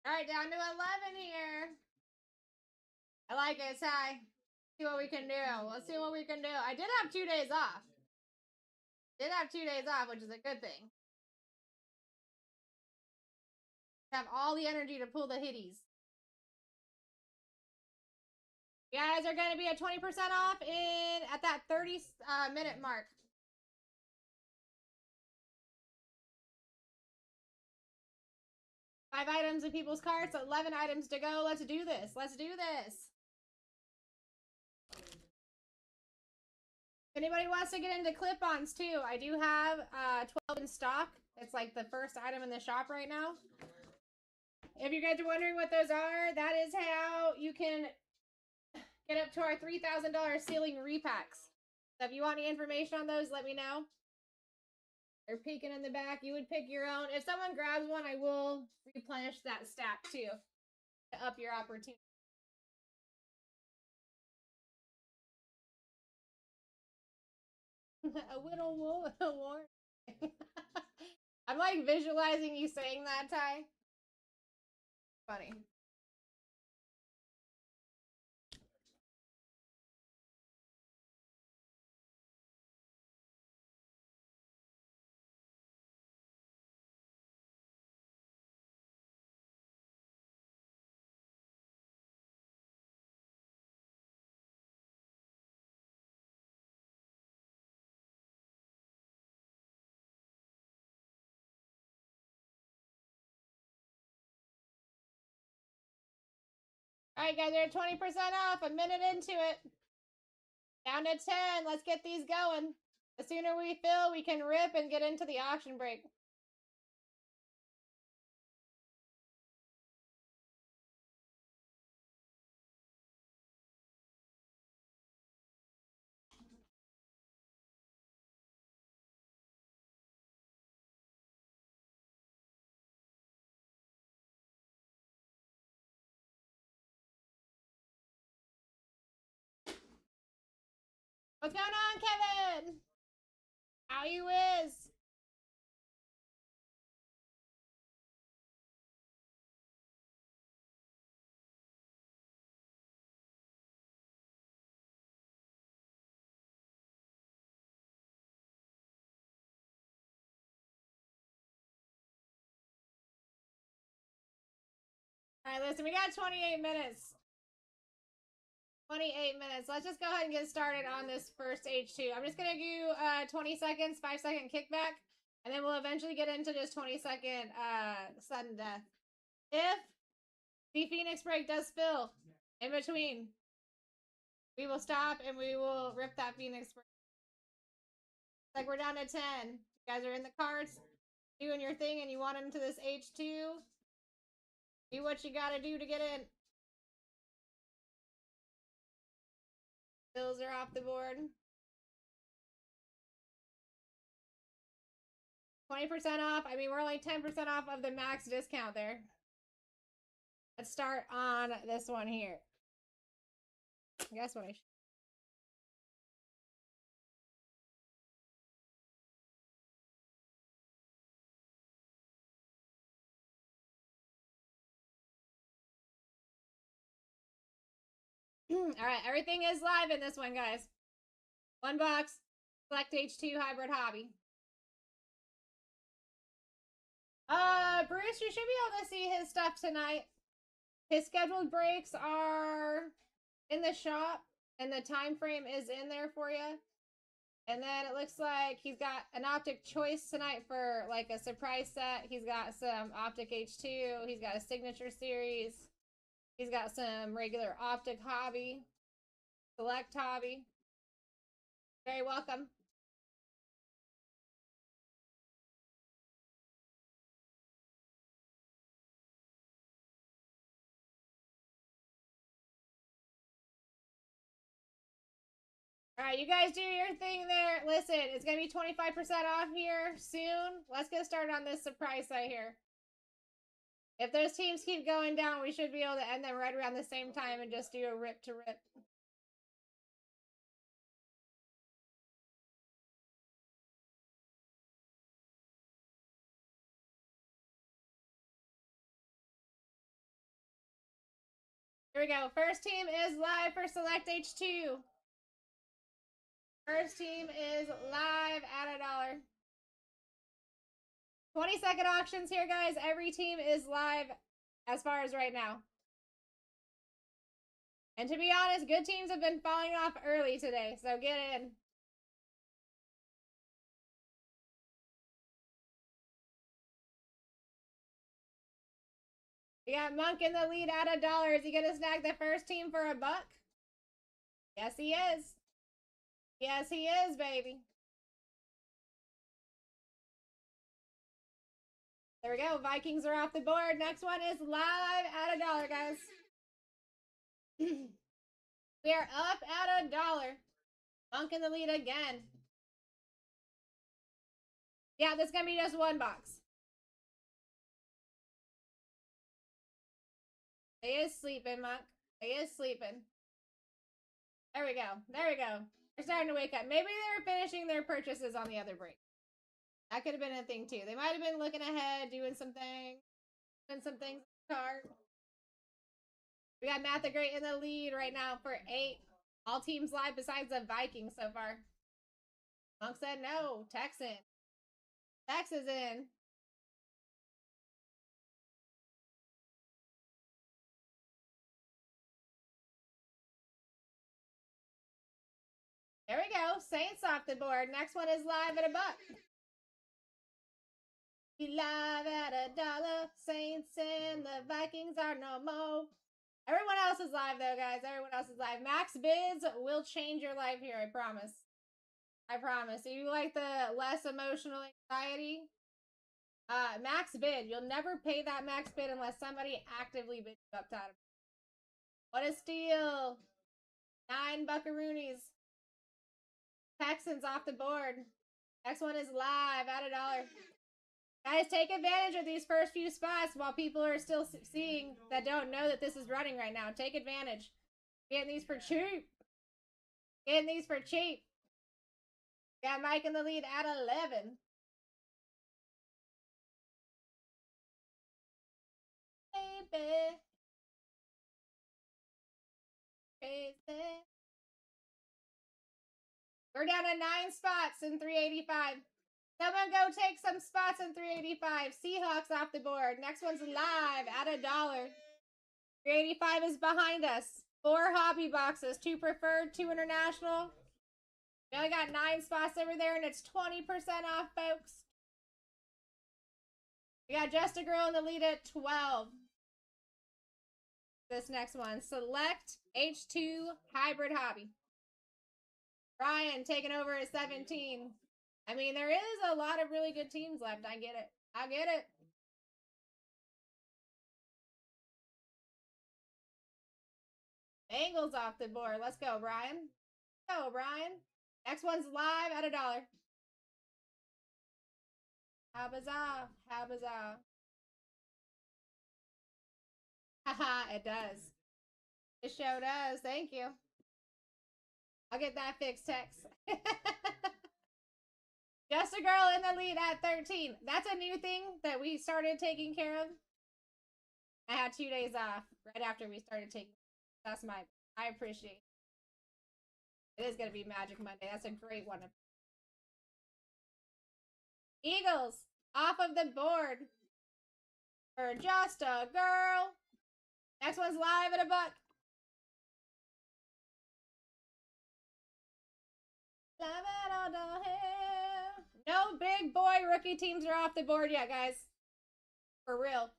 All right, down to 11 here. I like it, Ty. See what we can do. Let's see what we can do. I did have 2 days off. Which is a good thing. Have all the energy to pull the hitties. You guys are going to be at 20% off at that 30-minute mark. Five items in people's carts, 11 items to go. Let's do this. Let's do this. If anybody wants to get into clip-ons too, I do have 12 in stock. It's like the first item in the shop right now. If you guys are wondering what those are, that is how you can get up to our $3,000 ceiling repacks. So if you want any information on those, let me know. They're peeking in the back. You would pick your own. If someone grabs one, I will replenish that stack too to up your opportunity. A little war. I'm like visualizing you saying that, Ty. Funny. Alright guys, we're at 20% off, a minute into it. Down to 10, let's get these going. The sooner we fill, we can rip and get into the auction break. What's going on, Kevin? How you is? Alright, listen, we got 28 minutes. 28 minutes. Let's just go ahead and get started on this first H2. I'm just going to do 20 seconds, 5-second kickback, and then we'll eventually get into just 20-second sudden death. If the Phoenix break does fill in between, we will stop and we will rip that Phoenix break. Like we're down to 10. You guys are in the carts, doing your thing, and you want into this H2. Do what you gotta do to get in. Bills are off the board. 20% off. I mean, we're only 10% off of the max discount there. Let's start on this one here. Guess what I should. Alright, everything is live in this one, guys. One box. Select H2 Hybrid Hobby. Bruce, you should be able to see his stuff tonight. His scheduled breaks are in the shop, and the time frame is in there for you. And then it looks like he's got an Optic Choice tonight for like a surprise set. He's got some Optic H2. He's got a Signature Series. He's got some regular Optic Hobby. Select Hobby. Very welcome. Alright, you guys do your thing there. Listen, it's going to be 25% off here soon. Let's get started on this surprise site here. If those teams keep going down, we should be able to end them right around the same time and just do a rip to rip. Here we go. First team is live for Select H2. First team is live at $1. 20-second auctions here, guys. Every team is live as far as right now. And to be honest, good teams have been falling off early today, so get in. We got Monk in the lead at $1. Is he gonna snag the first team for $1? Yes, he is. Yes, he is, baby. There we go. Vikings are off the board. Next one is live at $1, guys. We are up at $1. Monk in the lead again. Yeah, this is gonna be just one box. He is sleeping, Monk. He is sleeping. There we go. There we go. They're starting to wake up. Maybe they were finishing their purchases on the other break. That could have been a thing too. They might have been looking ahead, doing some things in the cart. We got Matt the Great in the lead right now for 8. All teams live besides the Vikings so far. Monk said no. Texan. Tex is in. There we go. Saints off the board. Next one is live at $1. We live at $1. Saints and the Vikings are no more. Everyone else is live though, guys. Everyone else is live. Max bids will change your life here, I promise. I promise. If you like the less emotional anxiety, max bid. You'll never pay that max bid unless somebody actively bids you up to it. What a steal. 9 buckaroonies. Texans off the board. Next one is live at $1. Guys, take advantage of these first few spots while people are still seeing that don't know that this is running right now. Take advantage. Getting these for cheap. Getting these for cheap. Got Mike in the lead at 11. Baby. Crazy. We're down to 9 spots in 385. Someone go take some spots in 385. Seahawks off the board. Next one's live at $1. 385 is behind us. 4 hobby boxes. 2 preferred, 2 international. We only got 9 spots over there, and it's 20% off, folks. We got Just a Girl in the lead at 12. This next one. Select H2 Hybrid Hobby. Ryan taking over at 17. I mean, there is a lot of really good teams left. I get it. I get it. Bengals off the board. Let's go, Brian. Go, Brian. Next one's live at $1. How bizarre. How bizarre. Haha, it does. It sure does. Thank you. I'll get that fixed, Tex. Just a Girl in the lead at 13. That's a new thing that we started taking care of. I had 2 days off right after we started taking. That's I appreciate it. It is going to be Magic Monday. That's a great one. Eagles off of the board for Just a Girl. Next one's live at $1. No big boy rookie teams are off the board yet, guys. For real.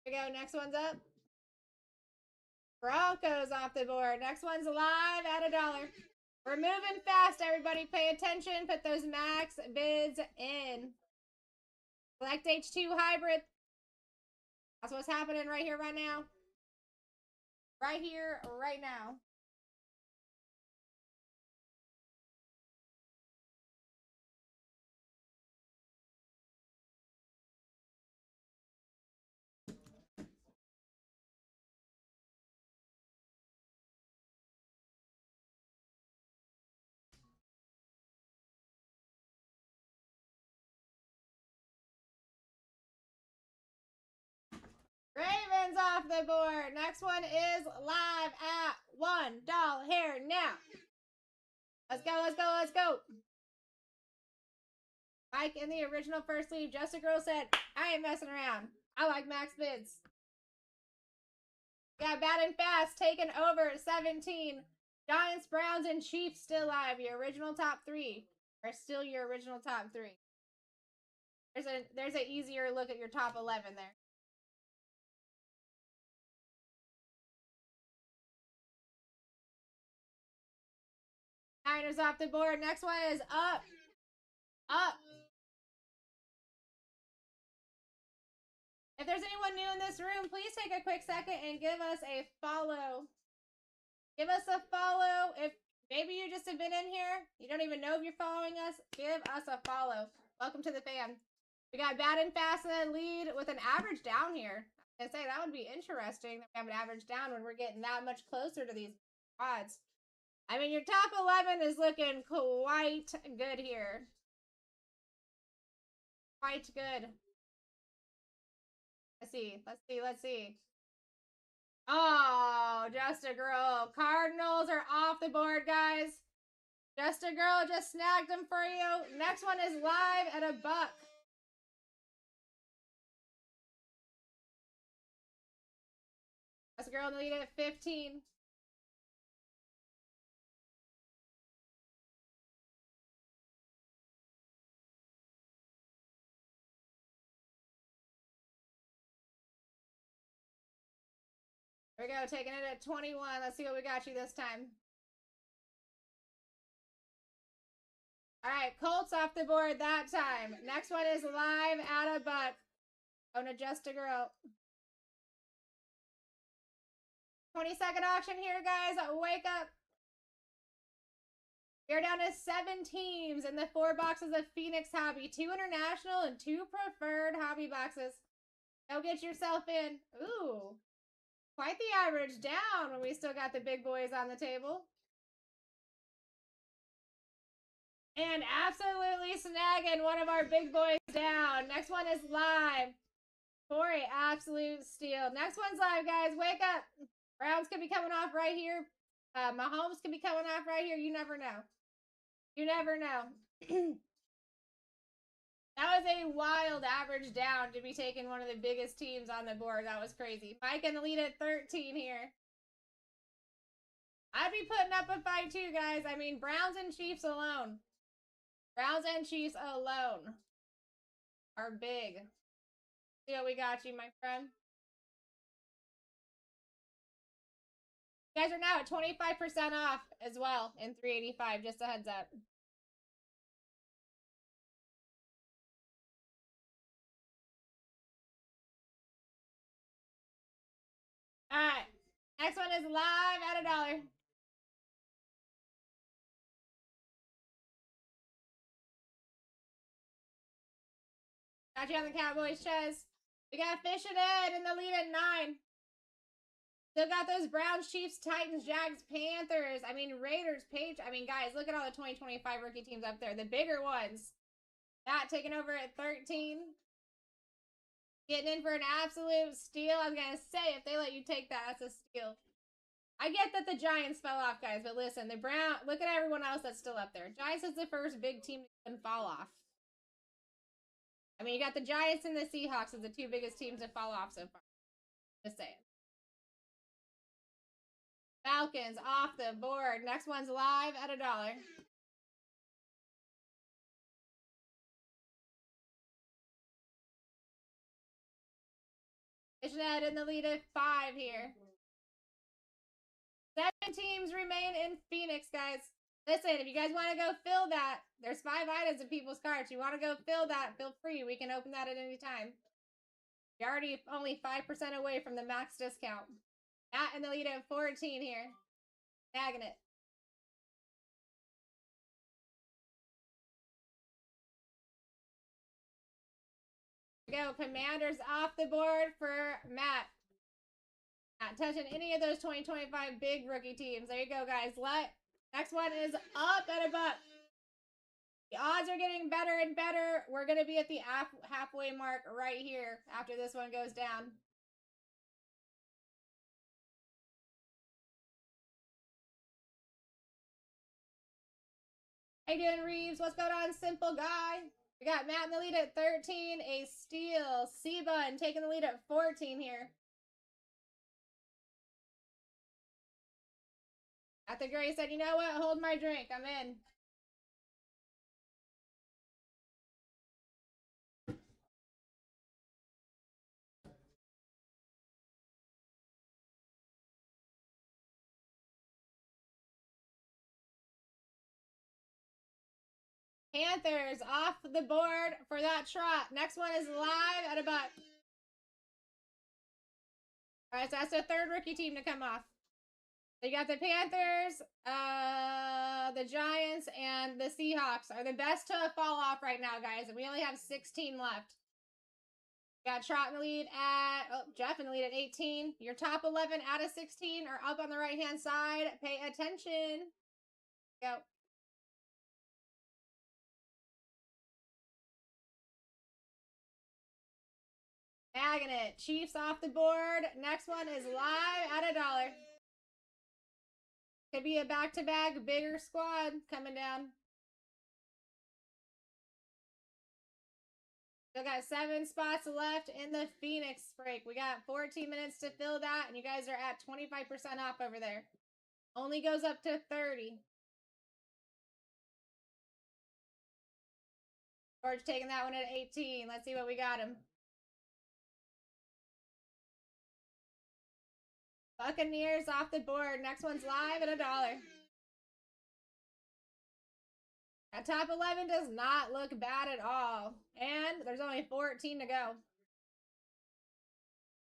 Here we go. Next one's up. Broncos off the board. Next one's live at $1. We're moving fast, everybody. Pay attention. Put those max bids in. Select H2 Hybrid. That's what's happening right here, right now. Right here, right now. Lions off the board. Next one is live at $1 here now. Let's go, let's go, let's go. Mike in the original first sleeve. Just a Girl said, I ain't messing around. I like max bids. Got Bad and Fast taking over 17. Giants, Browns, and Chiefs still live. Your original top three are still your original top three. There's an easier look at your top 11 there. Niners off the board. Next one is up. Up. If there's anyone new in this room, please take a quick second and give us a follow. Give us a follow. If maybe you just have been in here, you don't even know if you're following us, give us a follow. Welcome to the fam. We got Bad and Fast in the lead with an average down here. I say that would be interesting that we have an average down when we're getting that much closer to these odds. I mean, your top 11 is looking quite good here. Quite good. Let's see. Let's see. Let's see. Oh, Just a Girl. Cardinals are off the board, guys. Just a Girl just snagged them for you. Next one is live at $1. Just a Girl in the lead at 15. Here we go, taking it at 21. Let's see what we got you this time. All right, Colts off the board that time. Next one is live at $1. Going to Just a Girl. 20-second auction here, guys. Wake up. You're down to 7 teams in the 4 boxes of Phoenix Hobby. 2 international and 2 preferred hobby boxes. Go get yourself in. Ooh. Quite the average down when we still got the big boys on the table. And absolutely snagging one of our big boys down. Next one is live for an absolute steal. Next one's live, guys. Wake up. Browns could be coming off right here. Mahomes could be coming off right here. You never know. You never know. That was a wild average down to be taking one of the biggest teams on the board. That was crazy. Mike in the lead at 13 here. I'd be putting up a fight too, guys. I mean, Browns and Chiefs alone. Browns and Chiefs alone are big. See what we got you, my friend. You guys are now at 25% off as well in 385. Just a heads up. All right. Next one is live at $1. Got you on the Cowboys, Ches. We got Fish and Ed in the lead at 9. Still got those Browns, Chiefs, Titans, Jags, Panthers. I mean, Raiders, Patriots. I mean, guys, look at all the 2025 rookie teams up there. The bigger ones. That taking over at 13. Getting in for an absolute steal. I was going to say, if they let you take that, that's a steal. I get that the Giants fell off, guys, but listen, the Browns, look at everyone else that's still up there. Giants is the first big team to fall off. I mean, you got the Giants and the Seahawks as the 2 biggest teams to fall off so far. Just saying. Falcons off the board. Next one's live at $1. Fishnett in the lead at 5 here. 7 teams remain in Phoenix, guys. Listen, if you guys want to go fill that, there's 5 items in people's carts. You want to go fill that, feel free. We can open that at any time. You're already only 5% away from the max discount. Matt in the lead at 14 here. Snagging it. Here we go. Commanders off the board for Matt. Not touching any of those 2025 big rookie teams. There you go, guys. Next one is up at $1. The odds are getting better and better. We're going to be at the halfway mark right here after this one goes down. How you doing, Reeves? What's going on, Simple Guy? We got Matt in the lead at 13, a steal. C-Bun taking the lead at 14 here. At the Gray said, you know what? Hold my drink. I'm in. Panthers off the board for that trot. Next one is live at a buck. All right, so that's the third rookie team to come off. So you got the Panthers, the Giants, and the Seahawks are the best to fall off right now, guys. And we only have 16 left. We got Trot in the lead at, Jeff in the lead at 18. Your top 11 out of 16 are up on the right-hand side. Pay attention. Go. Bagging it. Chiefs off the board. Next one is live at $1. Could be a back-to-back bigger squad coming down. Still got 7 spots left in the Phoenix break. We got 14 minutes to fill that, and you guys are at 25% off over there. Only goes up to 30. George taking that one at 18. Let's see what we got him. Buccaneers off the board. Next one's live at $1. That top 11 does not look bad at all. And there's only 14 to go.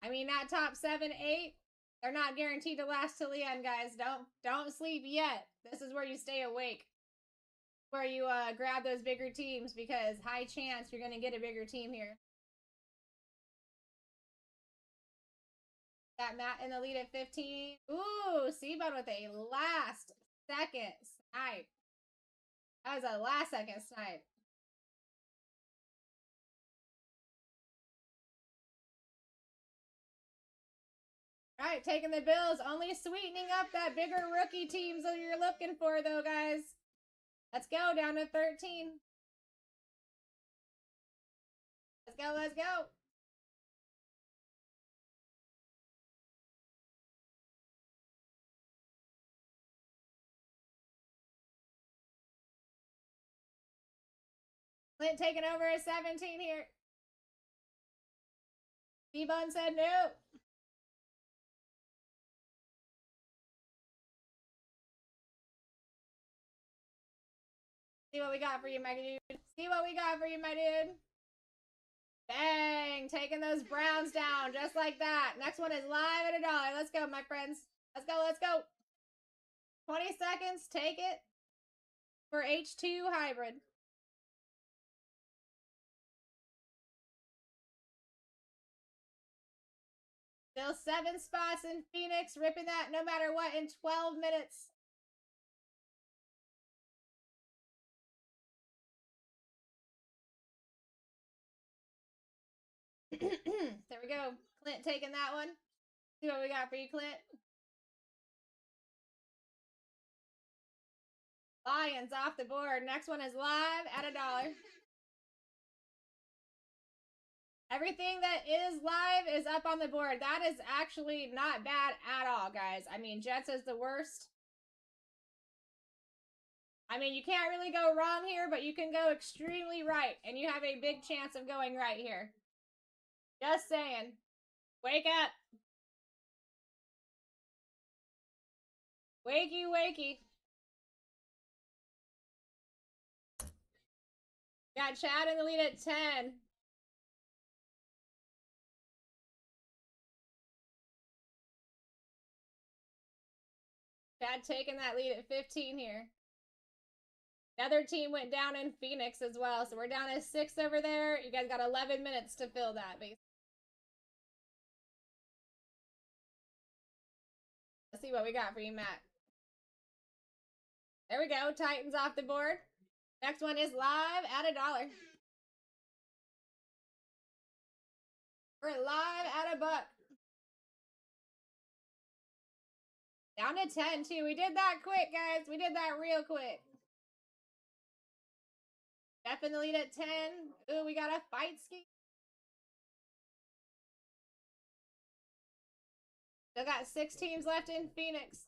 I mean, that top 7, 8, they're not guaranteed to last till the end, guys. Don't sleep yet. This is where you stay awake. Where you grab those bigger teams, because high chance you're going to get a bigger team here. Got Matt in the lead at 15. Ooh, C-Bun with a last second snipe. That was a last second snipe. All right, taking the Bills. Only sweetening up that bigger rookie teams that you're looking for, though, guys. Let's go down to 13. Let's go, let's go. Clint taking over at 17 here. C-Bun said no. See what we got for you, my dude. See what we got for you, my dude. Bang! Taking those Browns down just like that. Next one is live at $1. Let's go, my friends. Let's go, let's go. 20 seconds. Take it for H2 hybrid. Still 7 spots in Phoenix. Ripping that no matter what in 12 minutes. There we go. Clint taking that one. See what we got for you, Clint. Lions off the board. Next one is live at $1. Everything that is live is up on the board. That is actually not bad at all, guys. I mean, Jets is the worst. I mean, you can't really go wrong here, but you can go extremely right, and you have a big chance of going right here. Just saying. Wake up. Wakey, wakey. Got Chad in the lead at 10. Chad taking that lead at 15 here. Another team went down in Phoenix as well, so we're down to 6 over there. You guys got 11 minutes to fill that, basically. Let's see what we got for you, Matt. There we go. Titans off the board. Next one is live at $1. We're live at $1. Down to 10, too. We did that quick, guys. We did that real quick. Jeff in the lead at 10. Ooh, we got a fight ski. Still got 6 teams left in Phoenix.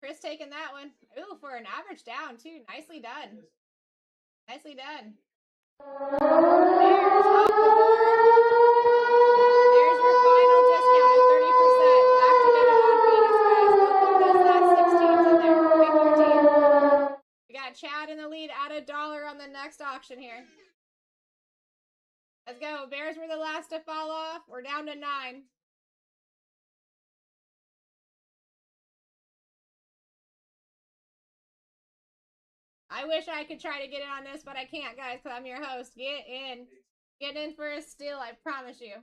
Chris taking that one. Ooh, for an average down, too. Nicely done. Nicely done. There's off the board. There's your final discount of 30% activated on Phoenix, guys. Go click those last 6 teams in there. Pick your team. We got Chad in the lead at $1 on the next auction here. Let's go. Bears were the last to fall off. We're down to 9. I wish I could try to get in on this, but I can't, guys, because I'm your host. Get in. Get in for a steal, I promise you.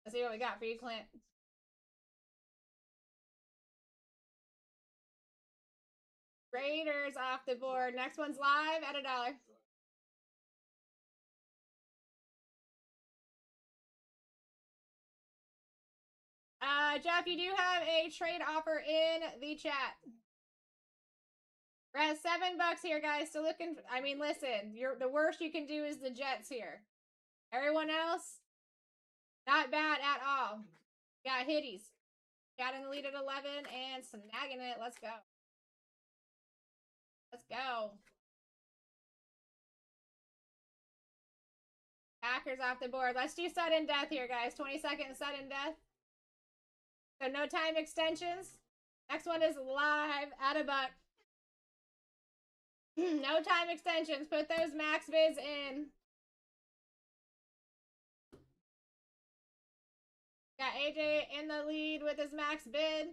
Let's see what we got for you, Clint. Raiders off the board. Next one's live at $1. Jeff, you do have a trade offer in the chat. We're at $7 here, guys. So looking, I mean, listen, the worst you can do is the Jets here. Everyone else, not bad at all. Got hitties. Got in the lead at 11 and snagging it. Let's go. Let's go. Packers off the board. Let's do sudden death here, guys. 20-second sudden death. So no time extensions. Next one is live at $1. No time extensions. Put those max bids in. Got AJ in the lead with his max bid.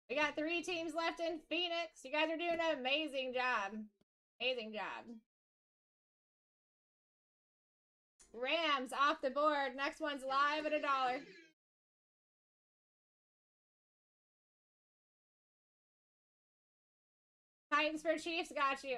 We got 3 teams left in Phoenix. You guys are doing an amazing job. Amazing job. Rams off the board. Next one's live at $1. Titans for Chiefs, got you.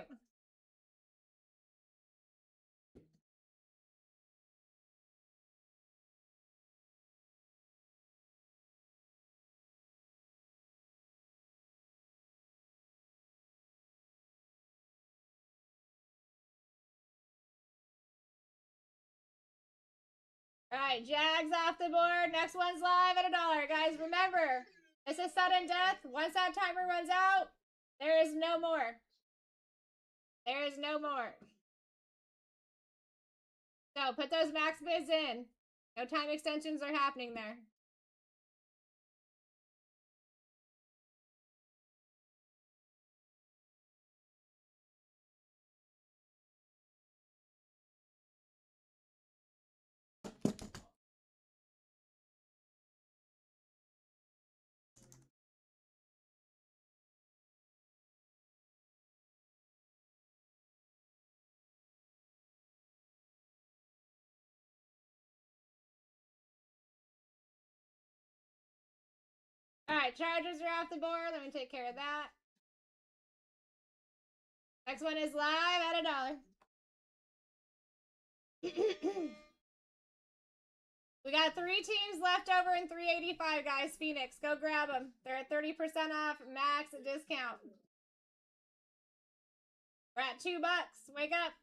All right, Jags off the board. Next one's live at $1. Guys, remember, this is sudden death. Once that timer runs out, there is no more. There is no more. So put those max bids in. No time extensions are happening there. All right, Chargers are off the board. Let me take care of that. Next one is live at $1. We got 3 teams left over in 385, guys. Phoenix, go grab them. They're at 30% off, max discount. We're at $2. Wake up.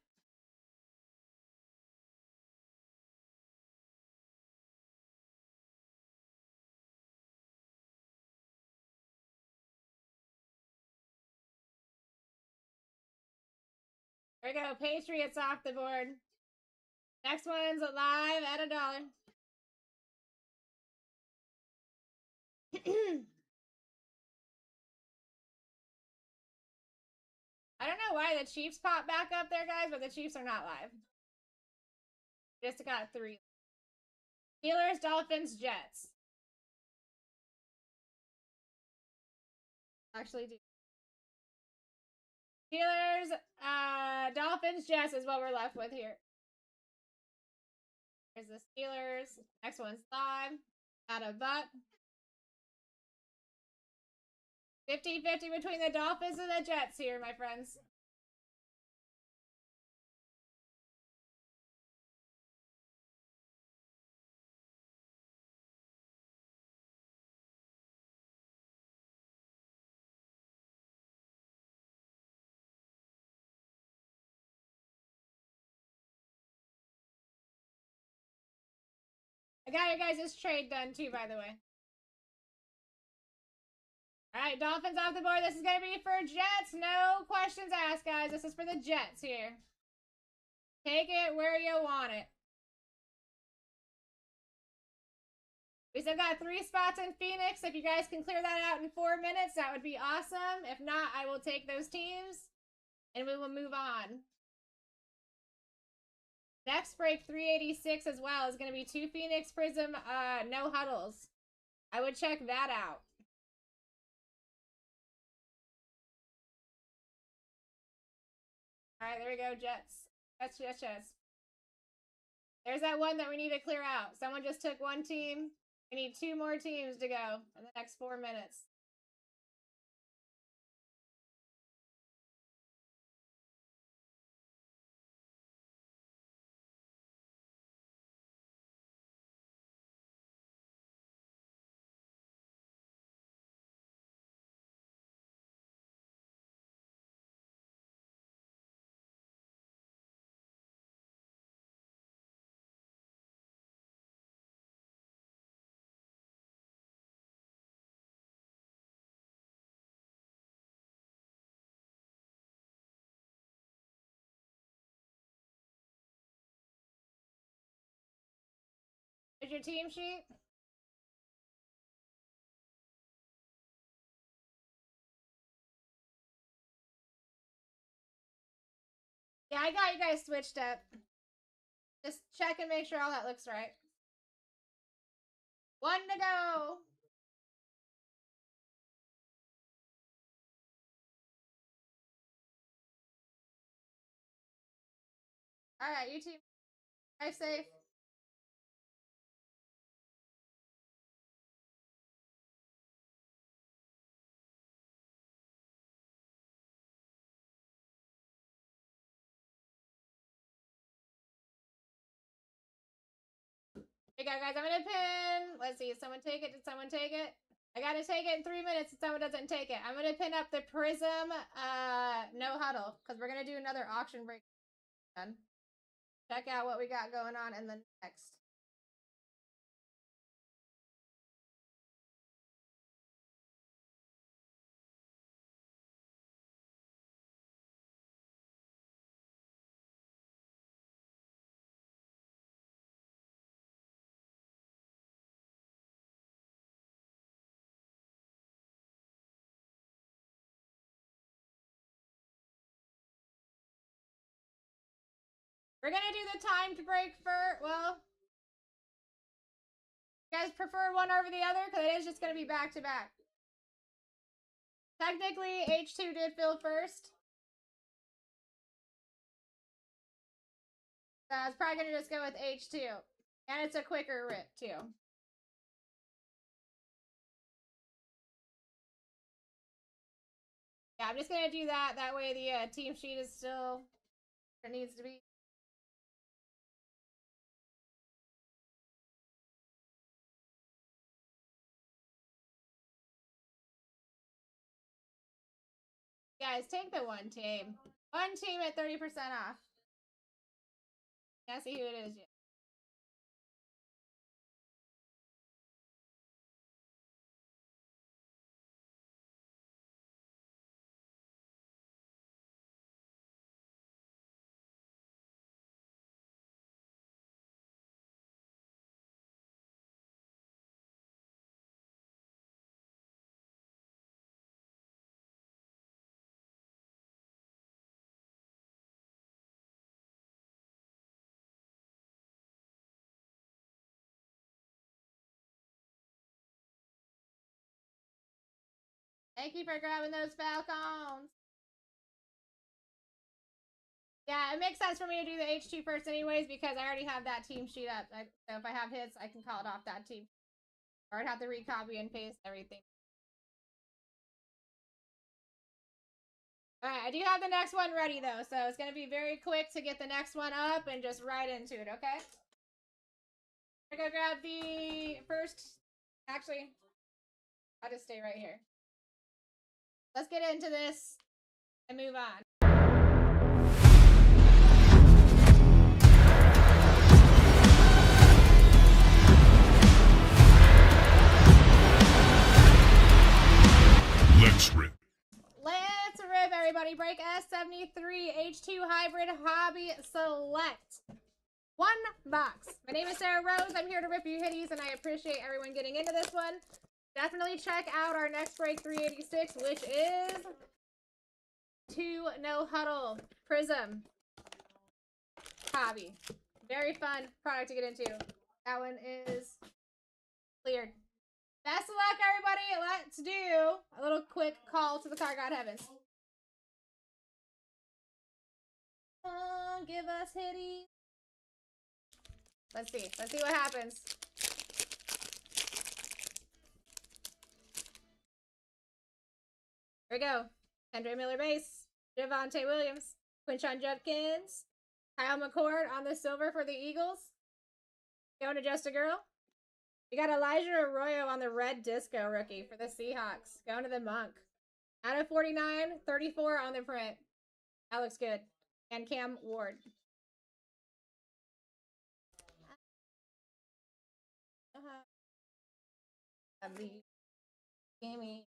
There we go. Patriots off the board. Next one's live at $1. I don't know why the Chiefs pop back up there, guys, but the Chiefs are not live. Just got 3. Steelers, Dolphins, Jets. Actually, do. Steelers, Dolphins, Jets is what we're left with here. Here's the Steelers. Next one's live. Out of butt. 50-50 between the Dolphins and the Jets here, my friends. I got your guys' trade done too, by the way. Alright, Dolphins off the board. This is going to be for Jets. No questions asked, guys. This is for the Jets here. Take it where you want it. We still got 3 spots in Phoenix. If you guys can clear that out in 4 minutes, that would be awesome. If not, I will take those teams and we will move on. Next break 386 as well is going to be 2 Phoenix Prism no huddles. I would check that out. All right, there we go, Jets. Jets. There's that one that we need to clear out. Someone just took 1 team. We need 2 more teams to go in the next 4 minutes. Is your team sheet? Yeah, I got you guys switched up. Just check and make sure all that looks right. 1 to go. All right, you team, drive safe. Here you go, guys. I'm gonna pin. Let's see. Did someone take it? Did someone take it? I gotta take it in 3 minutes if someone doesn't take it. I'm gonna pin up the Prism no huddle because we're gonna do another auction break. Check out what we got going on in the next. We're gonna do the timed break for, well, you guys prefer one over the other? Because it is just gonna be back to back. Technically, H2 did fill first. So I was probably gonna just go with H2. And it's a quicker rip, too. Yeah, I'm just gonna do that. That way the team sheet is still where it needs to be. Guys, take the 1 team. 1 team at 30% off. Can't see who it is yet. Thank you for grabbing those Falcons. Yeah, it makes sense for me to do the H2 first anyways because I already have that team sheet up. So if I have hits, I can call it off that team. Or I'd have to recopy and paste everything. Alright, I do have the next one ready though, so it's gonna be very quick to get the next one up and just right into it, okay? I'm gonna go grab the first. Actually, I'll just stay right here. Let's get into this and move on. Let's rip. Let's rip, everybody. Break S73 H2 Hybrid Hobby Select. One box. My name is Sarah Rose. I'm here to rip you hitties, and I appreciate everyone getting into this one. Definitely check out our next break 386, which is 2 No Huddle Prism Hobby. Very fun product to get into. That one is cleared. Best of luck, everybody. Let's do a little quick call to the card god heavens. Give us hitties. Let's see. Let's see what happens. Here we go. Kendra Miller base. Javonte Williams. Quinshon Judkins. Kyle McCord on the silver for the Eagles. Going to Just a Girl. We got Elijah Arroyo on the red disco rookie for the Seahawks. Going to the Monk. Out of 49, 34 on the print. That looks good. And Cam Ward. Gimme.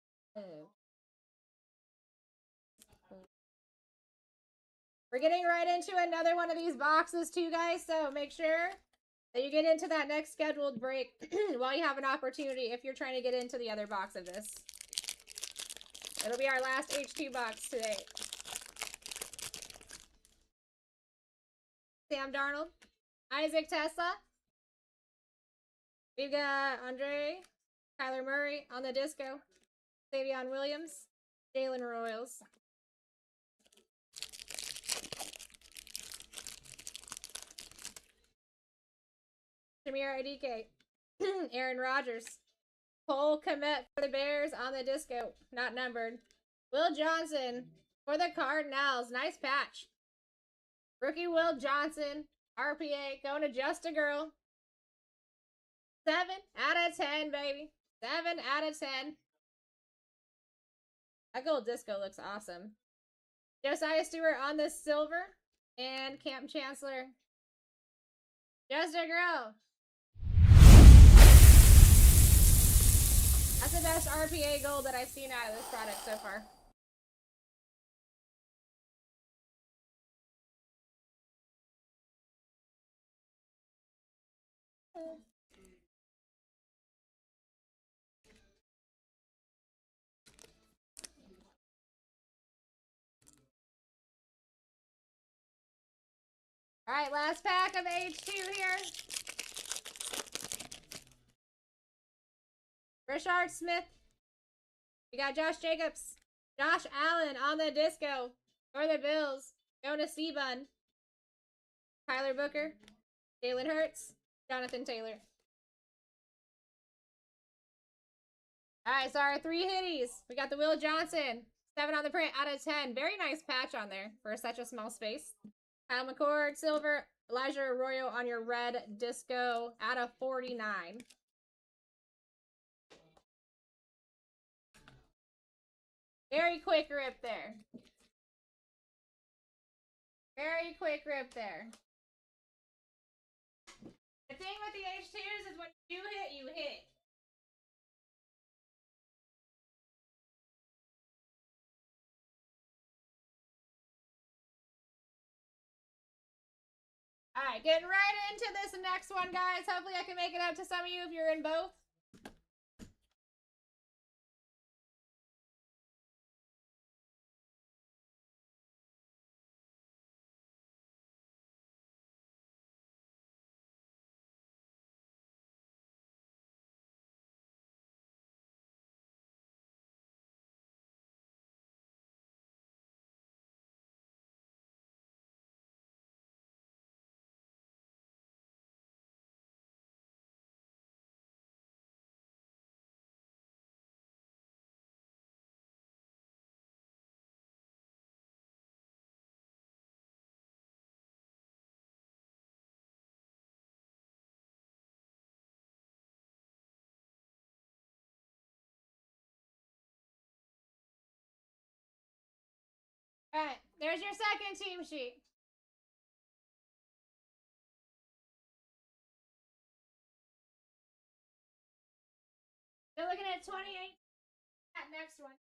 We're getting right into another one of these boxes too, guys, so make sure that you get into that next scheduled break while you have an opportunity if you're trying to get into the other box of this. It'll be our last H2 box today. Sam Darnold. Isaac Tesla. We've got Andre. Kyler Murray on the disco. Savion Williams. Jalen Royals. Shamir Adike. Aaron Rodgers. Cole Kmet for the Bears on the disco. Not numbered. Will Johnson for the Cardinals. Nice patch. Rookie Will Johnson. RPA. Going to Just a Girl. 7 out of 10, baby. 7 out of 10. That gold disco looks awesome. Josiah Stewart on the silver. And Camp Chancellor. Just a Girl. That's the best RPA gold that I've seen out of this product so far. All right, last pack of H2 here. Rashard Smith. We got Josh Jacobs. Josh Allen on the disco for the Bills. Going to C-Bun. Tyler Booker. Jalen Hurts. Jonathan Taylor. All right, so our 3 hitties. We got the Will Johnson. 7 on the print out of 10. Very nice patch on there for such a small space. Kyle McCord, silver. Elijah Arroyo on your red disco out of 49. Very quick rip there. Very quick rip there. The thing with the H2s is when you hit, you hit. Alright, getting right into this next one, guys. Hopefully I can make it out to some of you if you're in both. Alright, there's your second team sheet. They're looking at 28. That next one.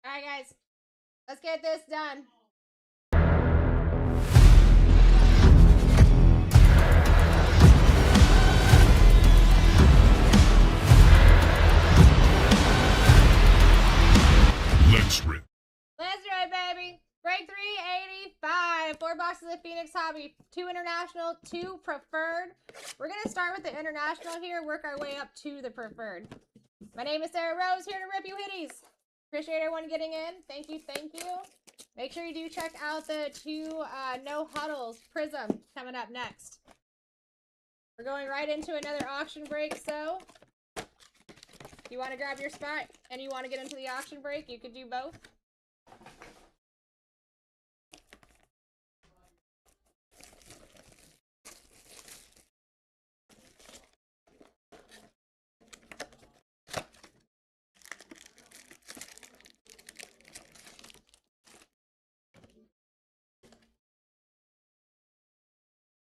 Alright, guys. Let's get this done. Let's rip. Let's do it, baby. Break 385. 4 boxes of Phoenix Hobby. 2 international, 2 preferred. We're going to start with the international here, work our way up to the preferred. My name is Sarah Rose, here to rip you hitties. Appreciate everyone getting in. Thank you, thank you. Make sure you do check out the 2 No Huddles Prism coming up next. We're going right into another auction break, so if you want to grab your spot and you want to get into the auction break, you could do both.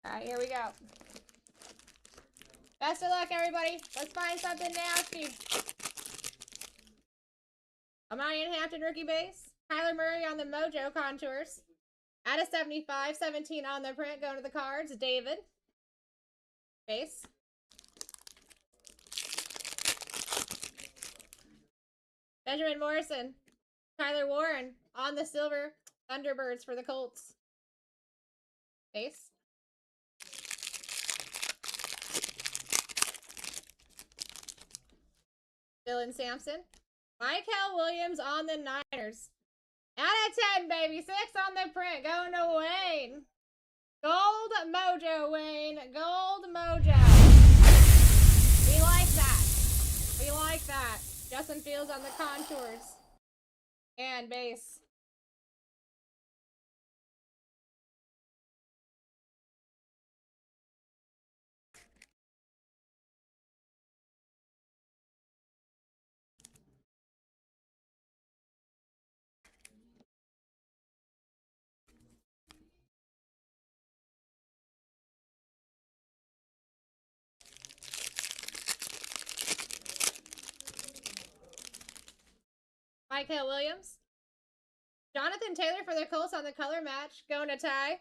Alright, here we go. Best of luck, everybody. Let's find something nasty. Amani and Hampton rookie base. Kyler Murray on the Mojo contours. At a 75, 17 on the print. Going to the cards. David. Base. Benjamin Morrison. Tyler Warren on the silver. Thunderbirds for the Colts. Base. Dylan Sampson. Michael Williams on the Niners. Out of 10, baby. 6 on the print. Going to Wayne. Gold Mojo, Wayne. Gold Mojo. We like that. We like that. Justin Fields on the contours. And base. Michael Williams. Jonathan Taylor for the Colts on the color match. Going to tie.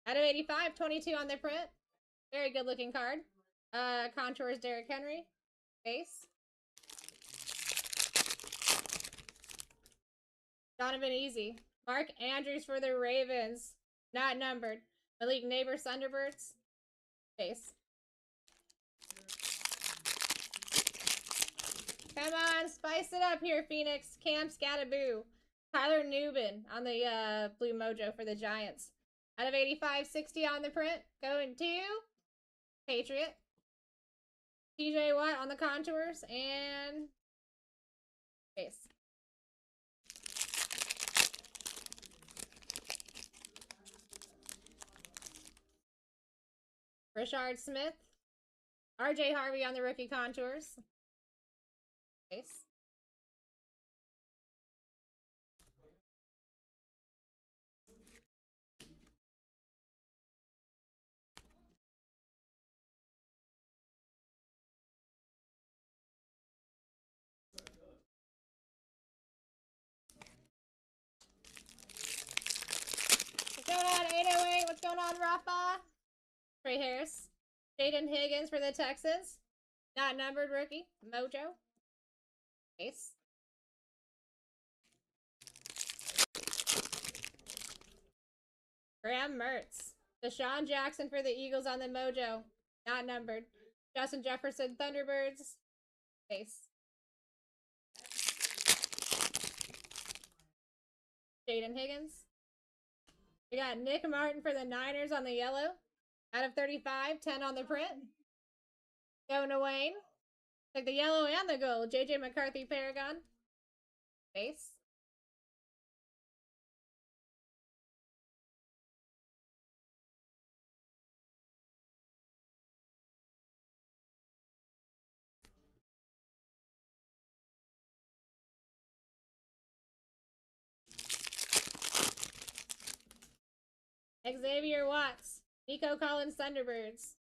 Out of 85, 22 on the print. Very good looking card. Contours Derrick Henry. Base. Donovan Easy. Mark Andrews for the Ravens. Not numbered. Malik Neighbors Thunderbirds. Base. Come on, spice it up here, Phoenix. Cam Scataboo. Tyler Newbin on the Blue Mojo for the Giants. Out of 85, 60 on the print. Going to Patriot. TJ Watt on the contours. And base. Rashard Smith. RJ Harvey on the rookie contours. Base. What's going on, 808? What's going on, Rafa? Trey Harris. Jaden Higgins for the Texans. Not numbered rookie. Mojo. Ace. Graham Mertz. Deshaun Jackson for the Eagles on the Mojo. Not numbered. Justin Jefferson Thunderbirds. Ace. Jaden Higgins. We got Nick Martin for the Niners on the yellow. Out of 35, 10 on the print. Going to Wayne. Like the yellow and the gold. JJ McCarthy Paragon. Base. Xavier Watts. Nico Collins Thunderbirds.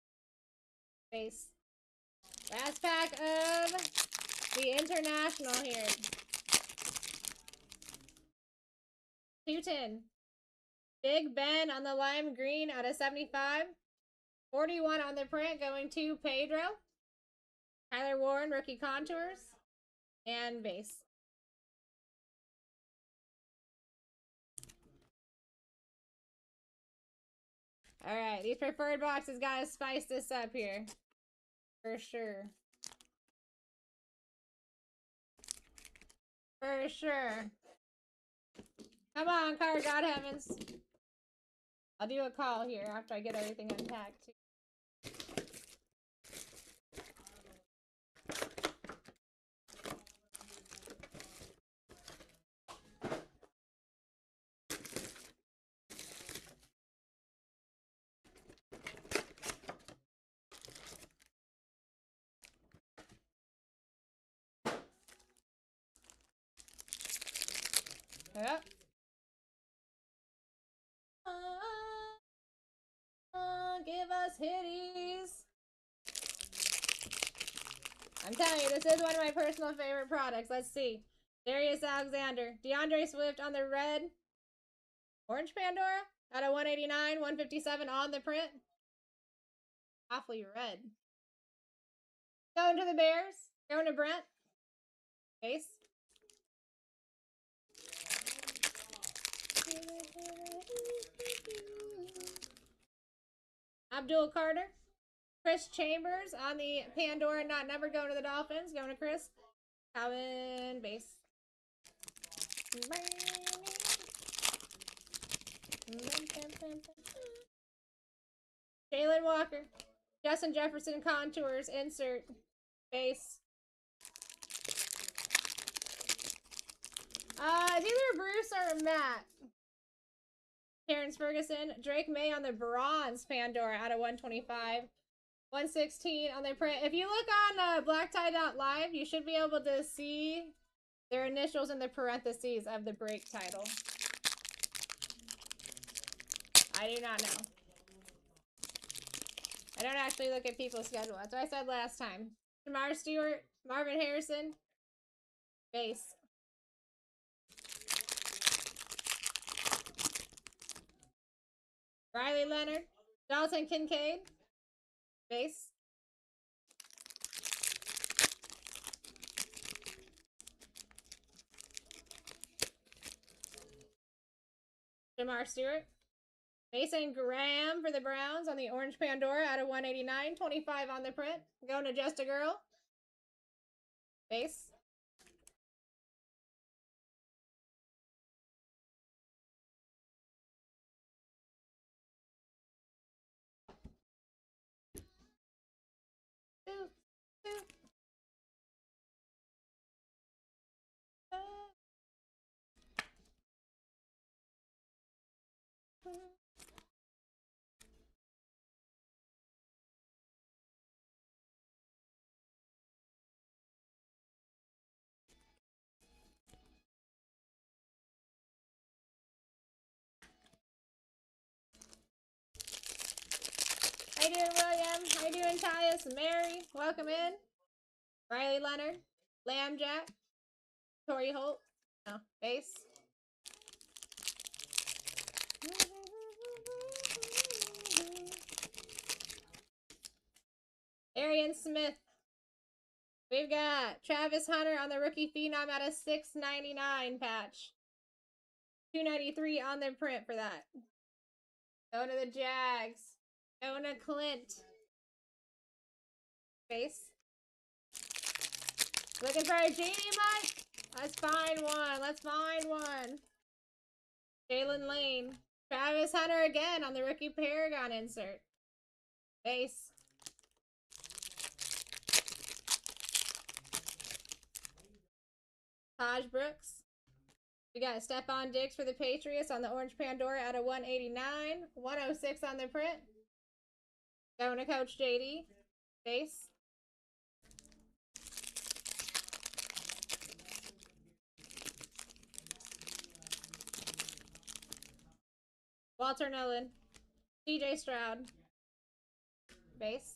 Base. Last pack of the International here. 210. Big Ben on the lime green out of 75. 41 on the print going to Pedro. Tyler Warren, rookie contours. And base. Alright, these preferred boxes gotta spice this up here. For sure. For sure. Come on, Card God Heavens. I'll do a call here after I get everything unpacked too. Yep. Give us hitties. I'm telling you, this is one of my personal favorite products. Let's see. Darius Alexander. DeAndre Swift on the red. Orange Pandora. Out of 189, 157 on the print. Awfully red. Going to the Bears. Going to Brent. Base. Abdul Carter. Chris Chambers on the Pandora, not numbered, going to the Dolphins. Going to Chris. Calvin base. Jalen Walker. Justin Jefferson contours. Insert. Base. It's either Bruce or Matt. Terrence Ferguson. Drake May on the bronze Pandora out of 125. 116 on the print. If you look on BlackTie.live, you should be able to see their initials in the parentheses of the break title. I do not know. I don't actually look at people's schedule. That's what I said last time. Jamar Stewart, Marvin Harrison, base. Riley Leonard, Dalton Kincaid, base. Jamar Stewart. Mason Graham for the Browns on the orange Pandora out of 189. 25 on the print. Going to Just a Girl. Base. How you doing, William? How you doing, Tyus? Mary, welcome in. Riley Leonard, Lamb Jack, Torrey Holt, no, base. We've got Travis Hunter on the rookie phenom at a $6.99 patch. $2.93 on the print for that. Going to the Jags. Going to Clint. Base. Looking for a JD Mike. Let's find one. Let's find one. Jalen Lane. Travis Hunter again on the rookie Paragon insert. Base. Taj Brooks. We got Stephon Diggs for the Patriots on the Orange Pandora at a 189. 106 on the print. Going to Coach JD. Base. Walter Nolan. DJ Stroud. Base.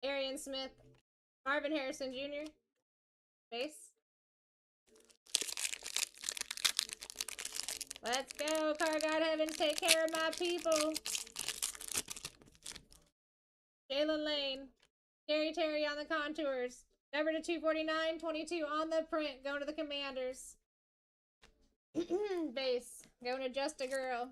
Arian Smith. Marvin Harrison Jr. Base. Let's go, Car God Heavens, take care of my people. Jalen Lane. Gary Terry on the contours. Number to 249, 22 on the print. Going to the Commanders. Base. Going to Just a Girl.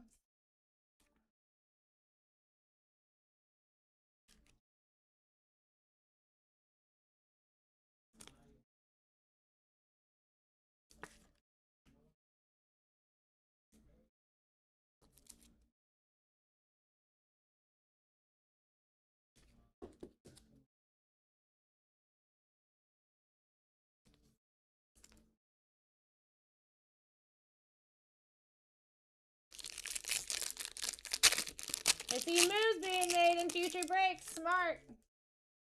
I see moves being made in future breaks. Smart.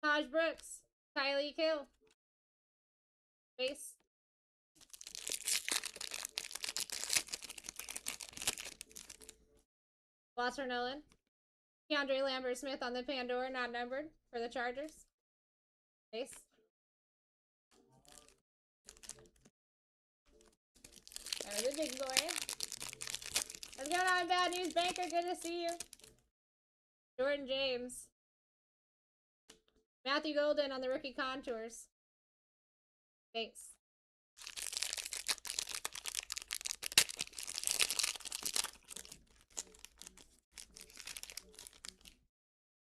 Taj Brooks. Kylie Kill. Base. Walter Nolan. Keandre Lambert Smith on the Pandora, not numbered, for the Chargers. Base. That was a big boy. What's going on, Bad News Banker? Good to see you. Jordan James. Matthew Golden on the rookie contours. Base.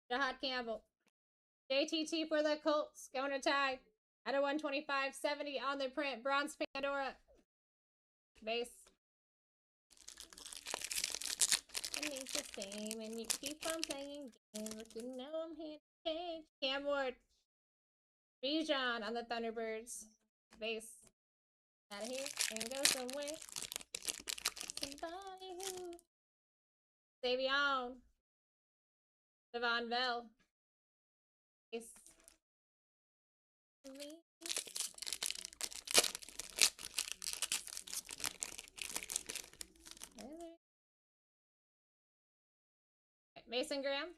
Jahad Campbell. JTT for the Colts. Going to tie. At a 125.70 on the print. Bronze Pandora. Base. It's the same, and you keep on playing games, but you know I'm here to change. Cam Ward. Bijan on the Thunderbirds. Base. Out of here and go somewhere. Somebody who. Savion. Devon Bell. Base. Mason Graham.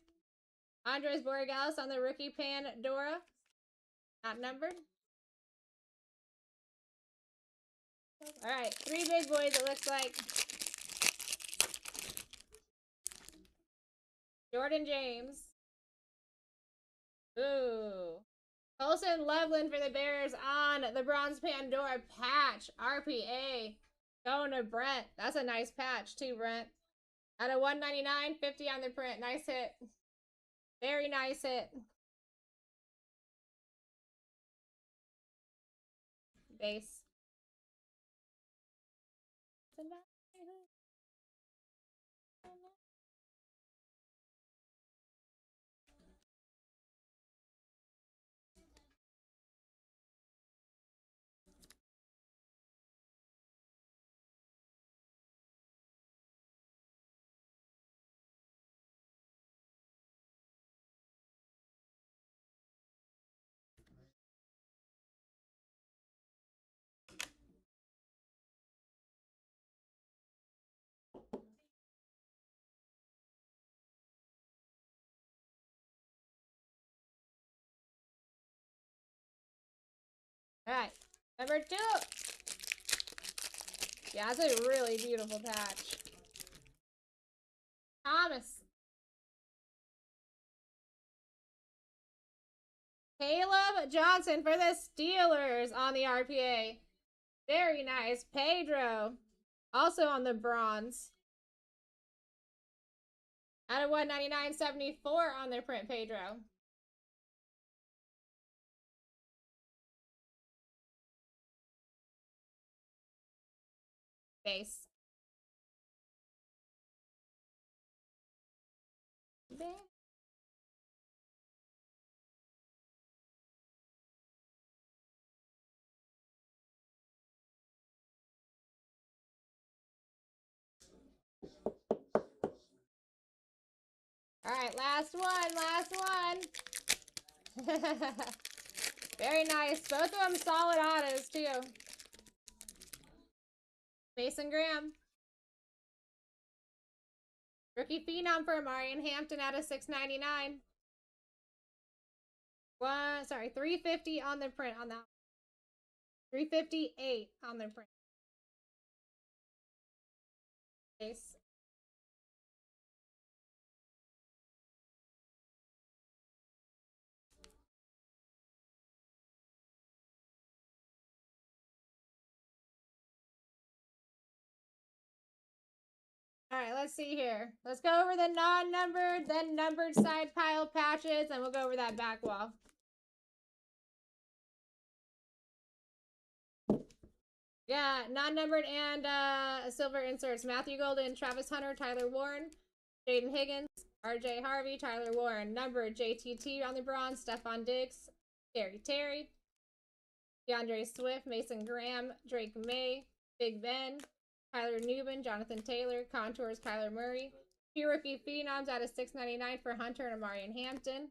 Andres Borregales on the rookie Pandora. Not numbered. Alright, 3 big boys it looks like. Jordan James. Ooh. Colson Loveland for the Bears on the Bronze Pandora patch. RPA. Going to Brent. That's a nice patch too, Brent. At a 199.50 on the print. Nice hit. Very nice hit. Base. Alright, number 2. Yeah, it's a really beautiful patch. Thomas. Caleb Johnson for the Steelers on the RPA. Very nice. Pedro. Also on the bronze. Out of 199.74 on their print, Pedro. Base. All right, last one. Very nice. Both of them solid autos, too. Mason Graham. Rookie Phenom for Marion Hampton out of 699. 350 on the print on that. 358 on the print. Base. All right, let's see here. Let's go over the non-numbered, then numbered side pile patches, and we'll go over that back wall. Yeah, non-numbered and silver inserts. Matthew Golden, Travis Hunter, Tyler Warren, Jaden Higgins, RJ Harvey, Tyler Warren. Numbered, JTT on the bronze, Stephon Diggs, Terry, DeAndre Swift, Mason Graham, Drake May, Big Ben, Tyler Newman, Jonathan Taylor, Contours, Kyler Murray. Few rookie phenoms out of 699 for Hunter and Marion Hampton.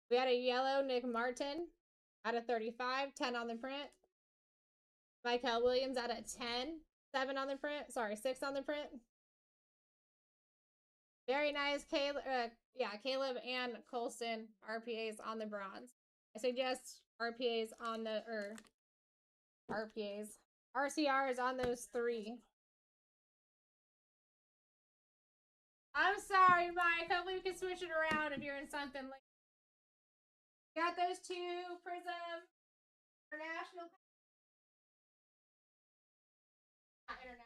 We had a yellow Nick Martin out of 35, 10 on the print. Michael Williams out of 10, 7 on the print. Sorry, 6 on the print. Very nice. Caleb and Colson RPAs on the bronze. I suggest RPAs on the, RCRs on those 3. I'm sorry, Mike. Hopefully we can switch it around if you're in something like. Got those 2 Prism International. Not international.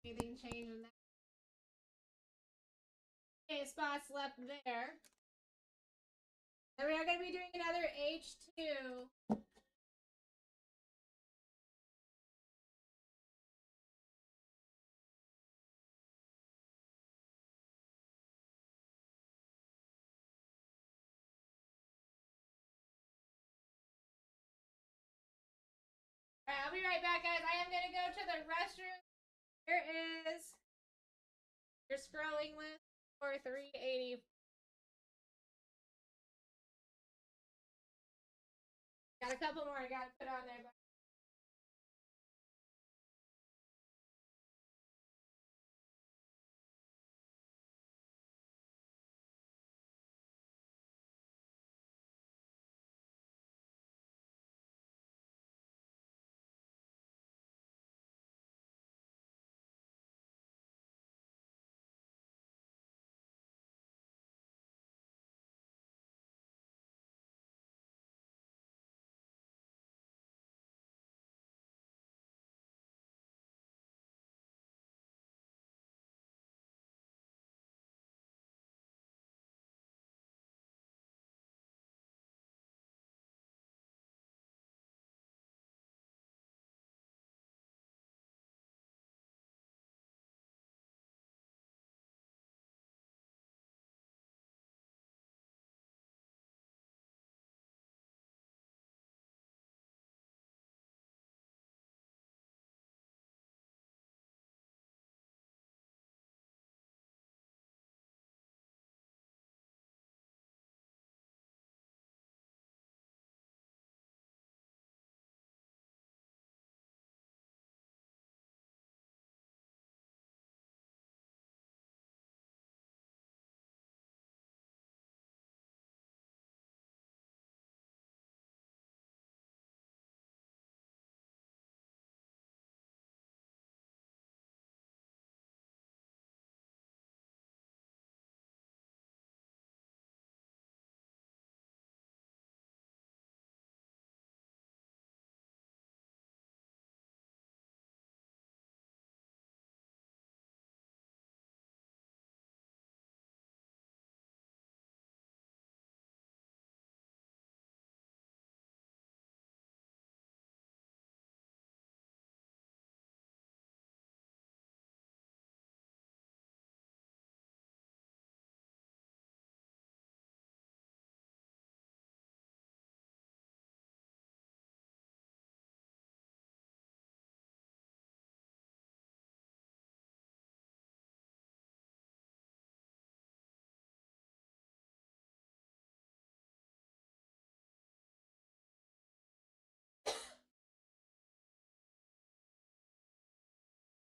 Anything changed in that? Okay, spots left there. And we are going to be doing another H2. Alright, I'll be right back, guys. I am going to go to the restroom. Here is your scrolling list for 380. Got a couple more I got to put on there.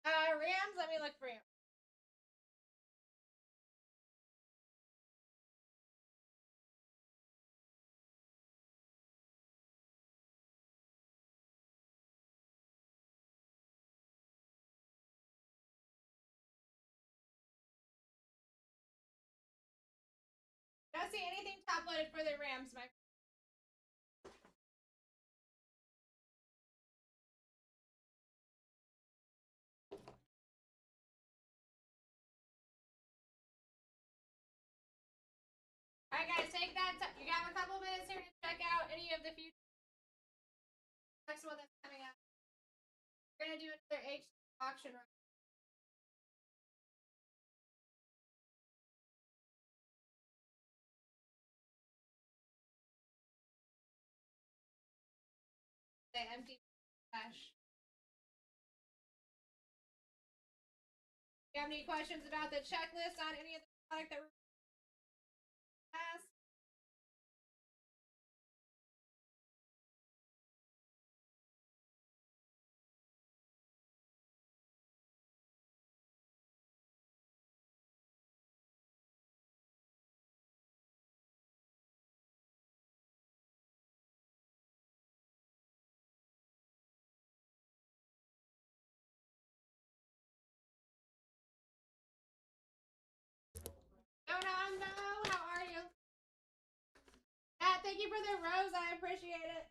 Rams, let me look for you. Don't see anything top loaded for the Rams, my. Alright, guys, take that. You have a couple minutes here to check out any of the future. Next one that's coming out. We're going to do another H auction run. Empty cash. You have any questions about the checklist on any of the product that we're asked? No, how are you? Matt, thank you for the rose. I appreciate it.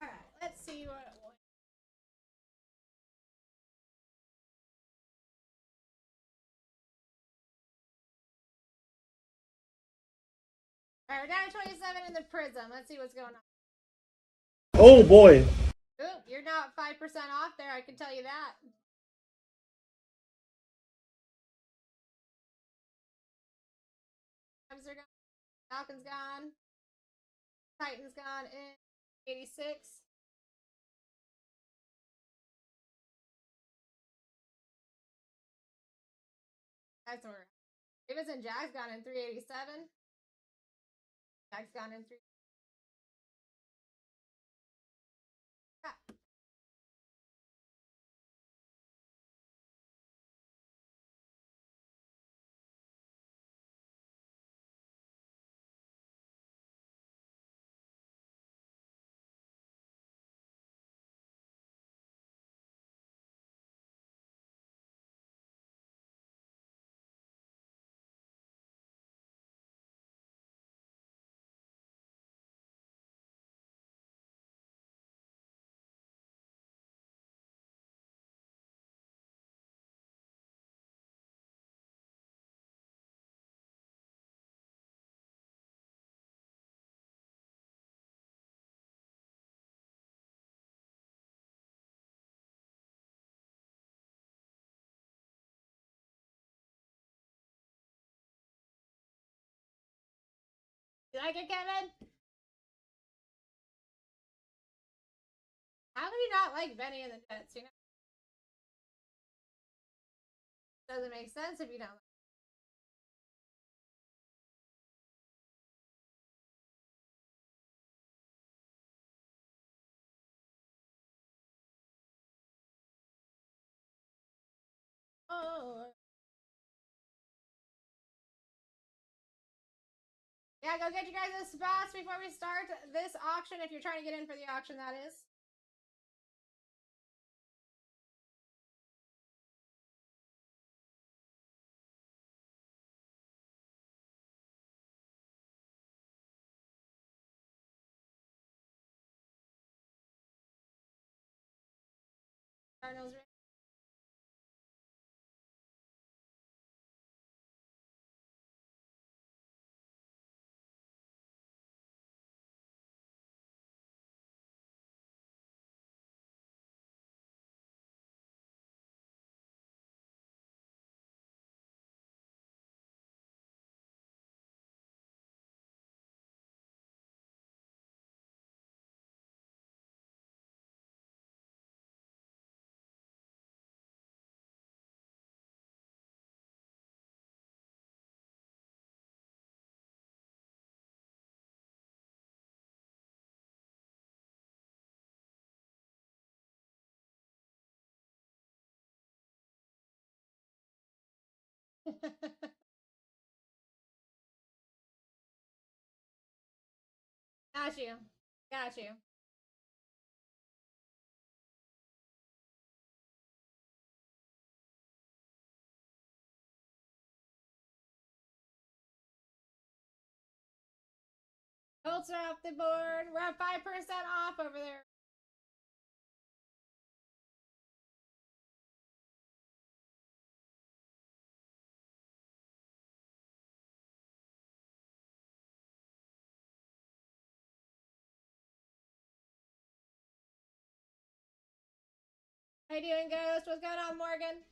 All right, let's see what it was. All right, we're down to 27 in the prism. Let's see what's going on. Oh boy. Ooh, you're not 5% off there, I can tell you that. Rams are gone. Falcons gone. Titans gone in 86. That's where Ravens and Jags gone in 387. Jags gone in 3. You like it, Kevin? How can you not like Benny and the Jets? You know, doesn't make sense if you don't. Oh. Yeah, go get you guys the spots before we start this auction. If you're trying to get in for the auction, that is. Cardinals. Got you. Got you. Colts are off the board. We're at 5% off over there. How you doing, Ghost? What's going on, Morgan?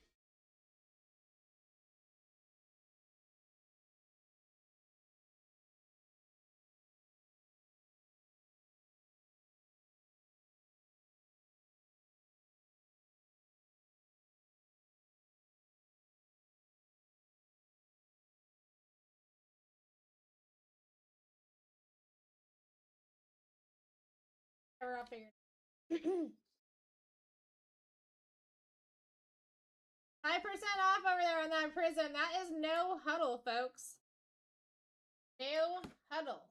I'll figure. 5% off over there on that Prism. That is no huddle, folks. No huddle.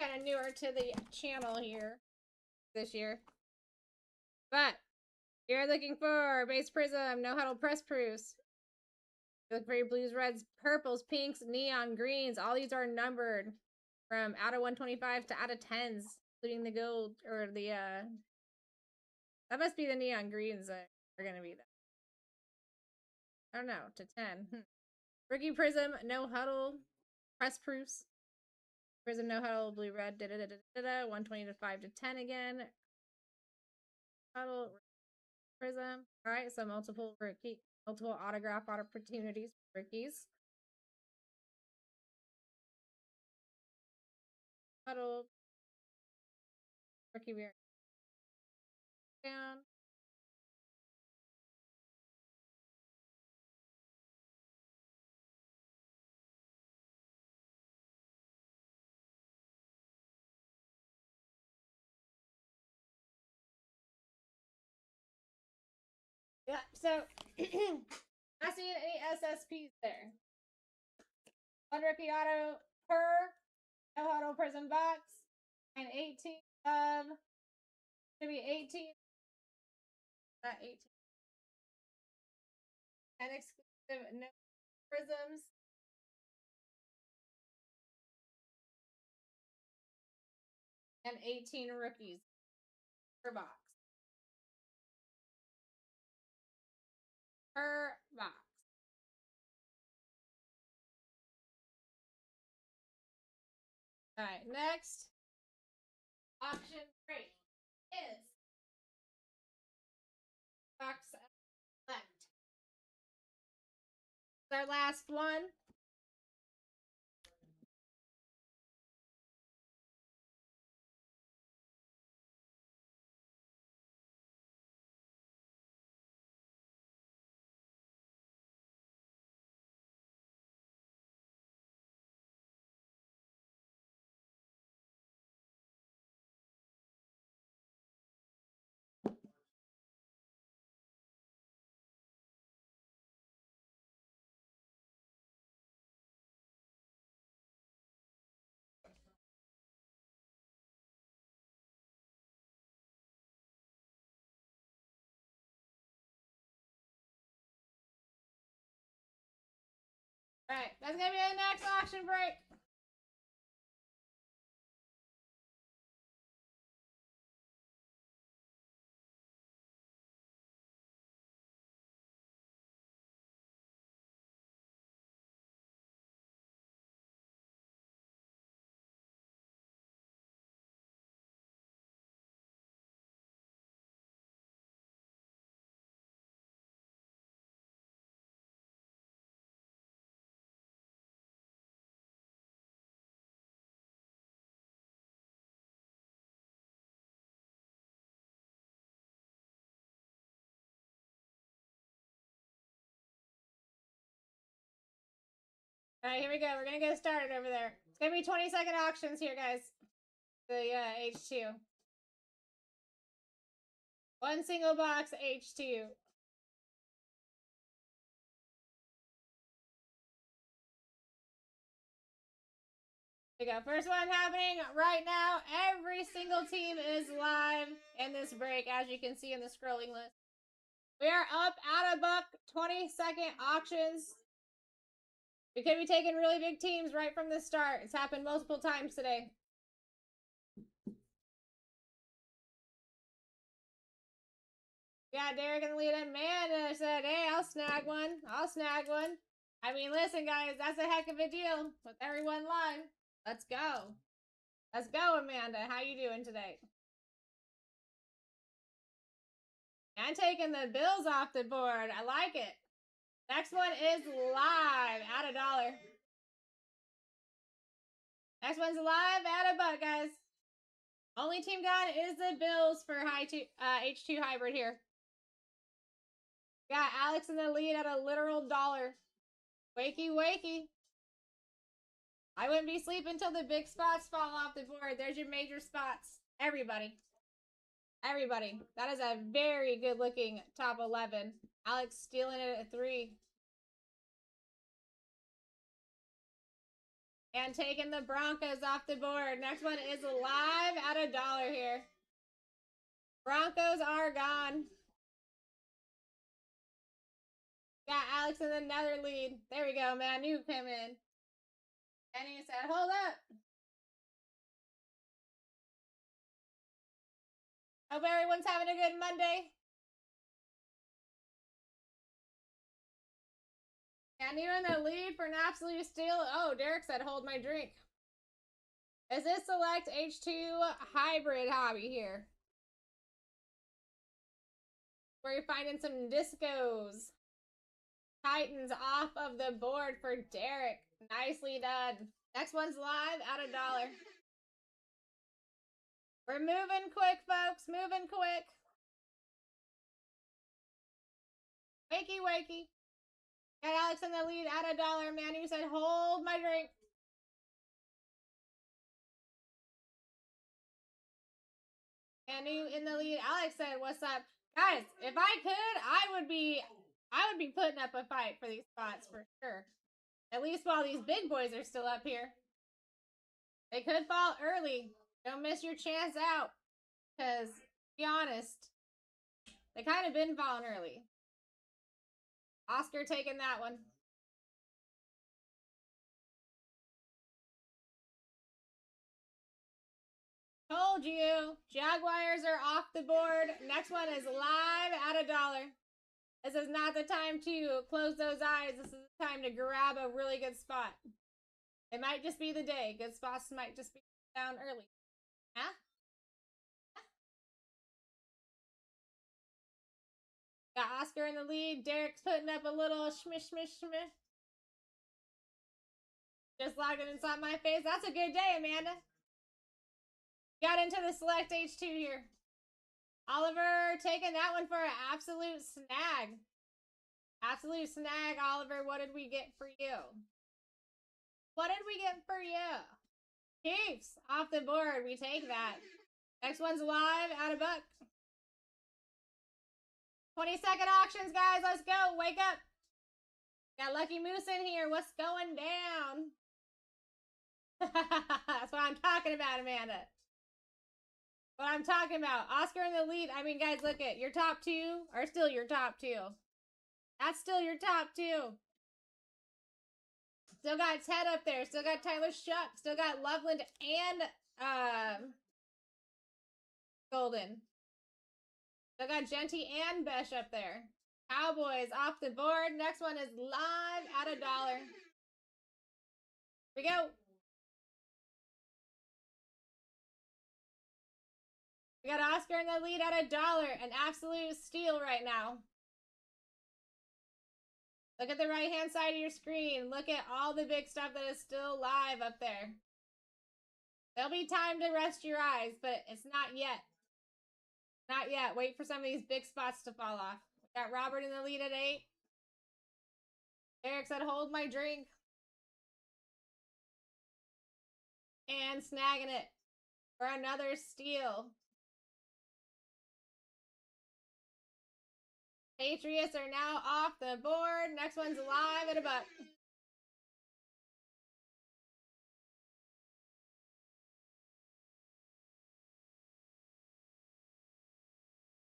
Kind of newer to the channel here this year. But you're looking for base Prism, no huddle press proofs. You look for your blues, reds, purples, pinks, neon, greens. All these are numbered from out of 125 to out of 10s, including the gold or the that must be the neon greens that are gonna be that. I don't know, to 10. Rookie Prism, no huddle, press proofs. Prism, no huddle, blue, red, 120 to 5 to 10 again. Huddle, Prism. Alright, so multiple autograph opportunities for rookies. Huddle. Rookie beer. Down. Yeah, so I see any SSPs there. One rookie auto per no auto prism box and 18 of should be 18. Not 18. And exclusive no prisms. And 18 rookies per box. Per box. Alright, next auction rate is box left. Our last one. Alright, that's gonna be the next auction break. Alright, here we go. We're gonna get started over there. It's gonna be 20-second auctions here, guys. The H2. One single box H2. There you go. First one happening right now. Every single team is live in this break, as you can see in the scrolling list. We are up at a buck, 20-second auctions. We could be taking really big teams right from the start. It's happened multiple times today. Yeah, Derek in the lead. Amanda said, hey, I'll snag one. I'll snag one. I mean, listen, guys, that's a heck of a deal with everyone live. Let's go. Let's go, Amanda. How you doing today? I'm taking the Bills off the board. I like it. Next one is live at $1. Next one's live at a buck, guys. Only team gone is the Bills for H2 hybrid here. Got Alex in the lead at a literal $1. Wakey, wakey. I wouldn't be sleeping until the big spots fall off the board. There's your major spots. Everybody. Everybody. That is a very good looking top 11. Alex stealing it at 3. And taking the Broncos off the board. Next one is live at $1 here. Broncos are gone. Got Alex in the nether lead. There we go, man. You came in. And he said, hold up. Hope everyone's having a good Monday. And you in the lead for an absolute steal. Oh, Derek said, hold my drink. Is this select H2 hybrid hobby here? Where you're finding some discos. Titans off of the board for Derek. Nicely done. Next one's live at $1. We're moving quick, folks. Moving quick. Wakey, wakey. Got Alex in the lead at $1. Manu said, hold my drink. Manu in the lead. Alex said, what's up? Guys, if I could, I would be putting up a fight for these spots for sure. At least while these big boys are still up here. They could fall early. Don't miss your chance out. Because, to be honest, they kind of been falling early. Oscar taking that one. Told you. Jaguars are off the board. Next one is live at $1. This is not the time to close those eyes. This is the time to grab a really good spot. It might just be the day. Good spots might just be down early. Huh? Got Oscar in the lead. Derek's putting up a little shmish, shmish, shmish. Just logged it inside my face. That's a good day, Amanda. Got into the select H2 here. Oliver taking that one for an absolute snag. Absolute snag, Oliver. What did we get for you? What did we get for you? Chiefs off the board. We take that. Next one's live at $1. 20-second auctions, guys. Let's go. Wake up. Got Lucky Moose in here. What's going down? That's what I'm talking about, Amanda. What I'm talking about. Oscar in the lead. I mean, guys, look at your top 2 are still your top 2. That's still your top 2. Still got Ted up there. Still got Tyler Shuck. Still got Loveland and Golden. Still got Genty and Besh up there. Cowboys off the board. Next one is live at $1. Here we go. We got Oscar in the lead at $1. An absolute steal right now. Look at the right-hand side of your screen. Look at all the big stuff that is still live up there. There'll be time to rest your eyes, but it's not yet. Not yet. Wait for some of these big spots to fall off. We got Robert in the lead at 8. Eric said, hold my drink. And snagging it for another steal. Patriots are now off the board. Next one's live at $1.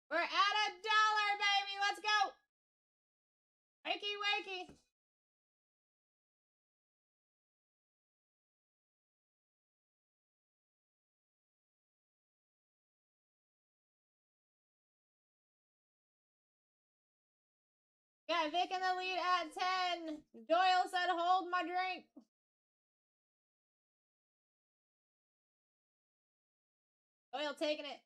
We're at $1, baby. Let's go. Wakey, wakey. Yeah, Vic in the lead at 10. Doyle said, hold my drink. Doyle taking it.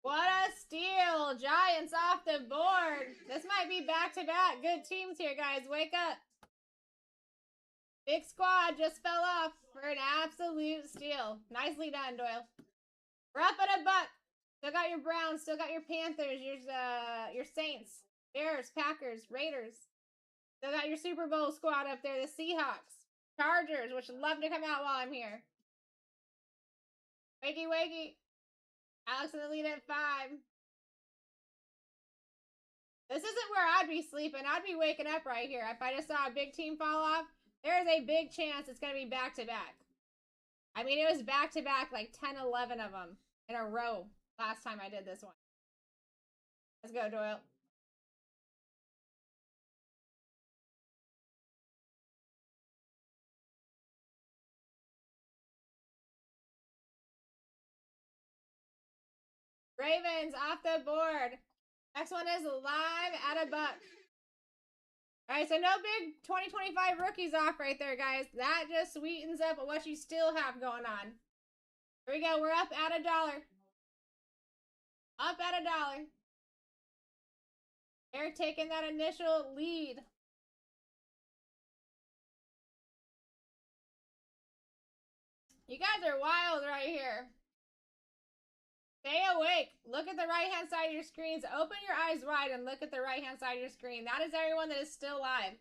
What a steal. Giants off the board. This might be back-to-back. Good teams here, guys. Wake up. Big squad just fell off for an absolute steal. Nicely done, Doyle. We're up at $1. Still got your Browns. Still got your Panthers. Your Saints. Bears. Packers. Raiders. Still got your Super Bowl squad up there. The Seahawks. Chargers, which would love to come out while I'm here. Wakey, wakey. Alex in the lead at 5. This isn't where I'd be sleeping. I'd be waking up right here. If I just saw a big team fall off, there is a big chance it's going to be back-to-back. I mean, it was back-to-back like 10, 11 of them in a row last time I did this one. Let's go, Doyle. Ravens off the board. Next one is live at $1. All right, so no big 2025 rookies off right there, guys. That just sweetens up what you still have going on. Here we go. We're up at $1. Up at $1. They're taking that initial lead. You guys are wild right here. Stay awake. Look at the right-hand side of your screens. Open your eyes wide and look at the right-hand side of your screen. That is everyone that is still live.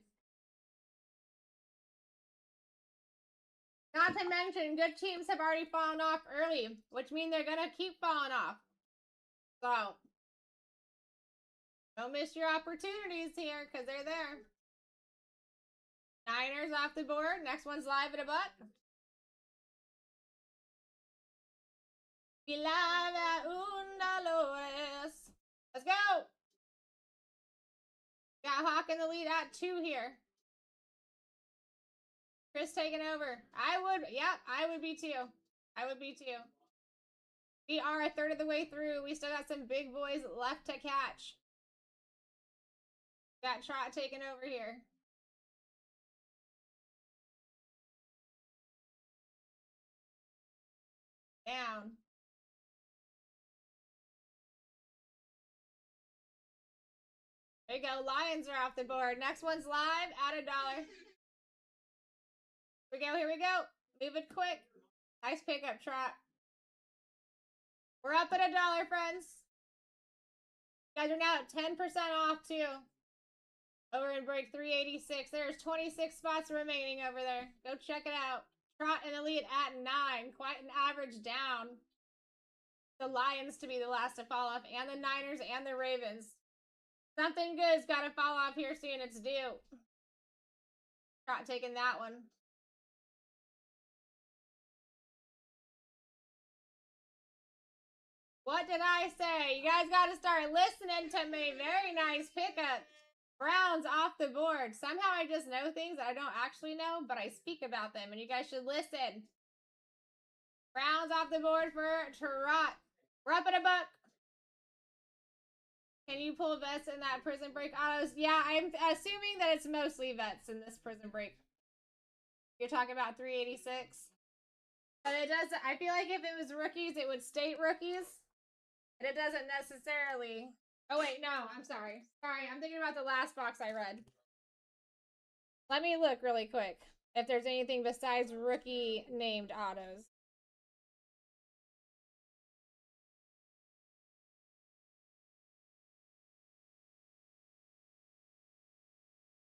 Not to mention, good teams have already fallen off early, which means they're going to keep falling off. So, don't miss your opportunities here because they're there. Niners off the board. Next one's live at $1. Let's go. Got Hawk in the lead at 2 here. Chris taking over. I would be too. I would be too. We are a third of the way through. We still got some big boys left to catch. Got Trot taking over here. Down. There you go. Lions are off the board. Next one's live at $1. Here we go. Move it quick. Nice pickup, Trot. We're up at $1, friends. You guys are now at 10% off, too. Over in break 386. There's 26 spots remaining over there. Go check it out. Trot in the lead at 9. Quite an average down. The Lions to be the last to fall off, and the Niners and the Ravens. Something good's got to fall off here soon. It's due. Trot taking that one. What did I say? You guys got to start listening to me. Very nice pickup. Browns off the board. Somehow I just know things that I don't actually know, but I speak about them, and you guys should listen. Browns off the board for Trot. We're up at a buck. Can you pull vets in that prison break autos? Yeah, I'm assuming that it's mostly vets in this prison break. You're talking about 386. But it does, I feel like if it was rookies, it would state rookies. And it doesn't necessarily. Oh, wait, no, I'm sorry. Sorry, I'm thinking about the last box I read. Let me look really quick if there's anything besides rookie named autos.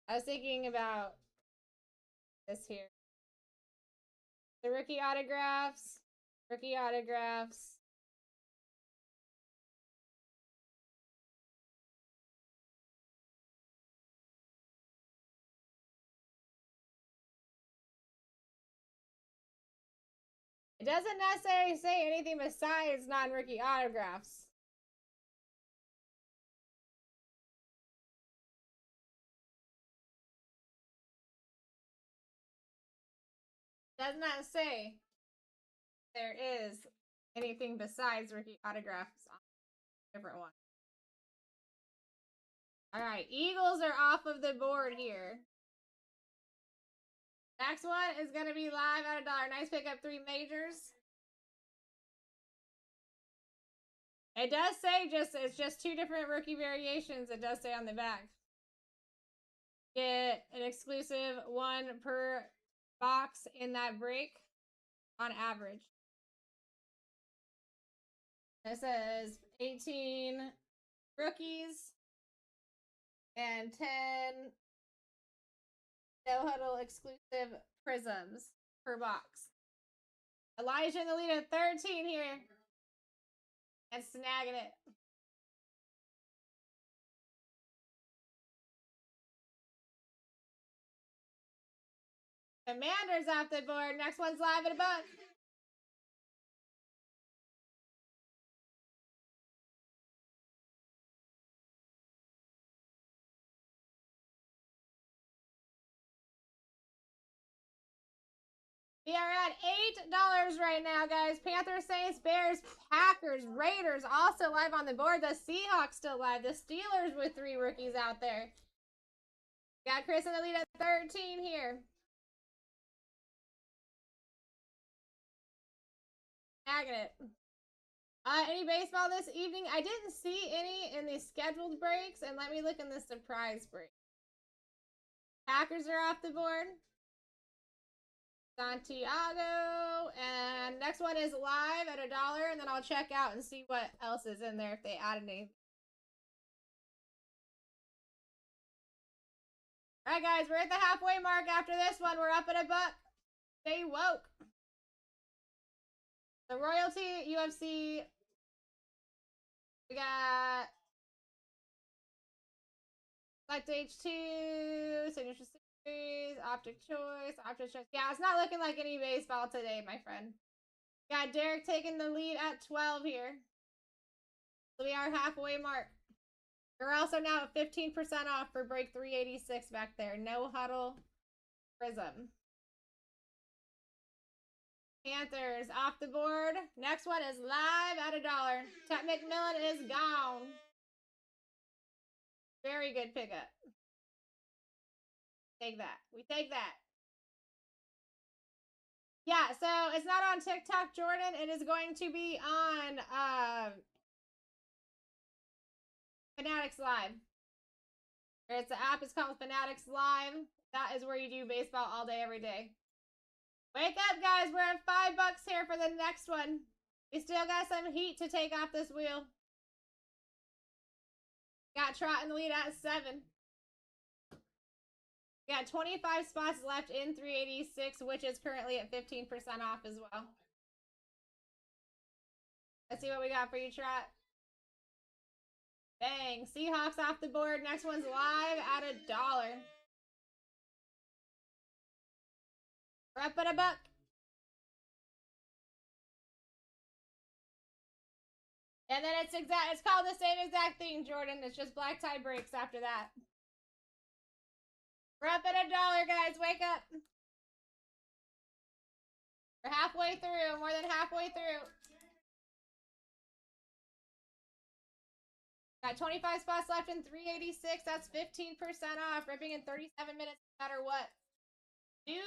I was thinking about this here. The rookie autographs. Rookie autographs. It doesn't necessarily say anything besides non-rookie autographs. It does not say there is anything besides rookie autographs on a different one. All right, Eagles are off of the board here. Next one is going to be live at $1. Nice pickup, 3 majors. It does say it's just 2 different rookie variations. It does say on the back. Get an exclusive 1 per box in that break on average. It says 18 rookies and 10 no huddle exclusive prisms per box. Elijah in the lead at 13 here. And snagging it. Commanders off the board. Next one's live at a buck. We are at $8 right now, guys. Panthers, Saints, Bears, Packers, Raiders also live on the board. The Seahawks still live. The Steelers with 3 rookies out there. Got Chris in the lead at 13 here. Snagging it. Any baseball this evening? I didn't see any in the scheduled breaks, and let me look in the surprise break. Packers are off the board. Santiago, and next one is live at $1, and then I'll check out and see what else is in there if they added anything. All right, guys, we're at the halfway mark after this one. We're up at a buck. Stay woke. The Royalty UFC. We got Select H2, Signature Series, Optic Choice, Optic Choice. Yeah, it's not looking like any baseball today, my friend. Got Derek taking the lead at 12 here. So we are halfway mark. We're also now at 15% off for break 386 back there. No huddle prism. Panthers off the board. Next one is live at $1. Ted McMillan is gone. Very good pickup. Take that. We take that. Yeah, so it's not on TikTok, Jordan. It is going to be on Fanatics Live. It's the app is called Fanatics Live. That is where you do baseball all day, every day. Wake up, guys. We're at $5 here for the next one. We still got some heat to take off this wheel. Got Trot in the lead at 7. We got 25 spots left in 386, which is currently at 15% off as well. Let's see what we got for you, Trot. Bang. Seahawks off the board. Next one's live at $1. We're up at a buck. And then it's called the same exact thing, Jordan. It's just BlackTie breaks after that. We're up at $1, guys. Wake up. We're halfway through. More than halfway through. Got 25 spots left in 386. That's 15% off. Ripping in 37 minutes no matter what. Dude,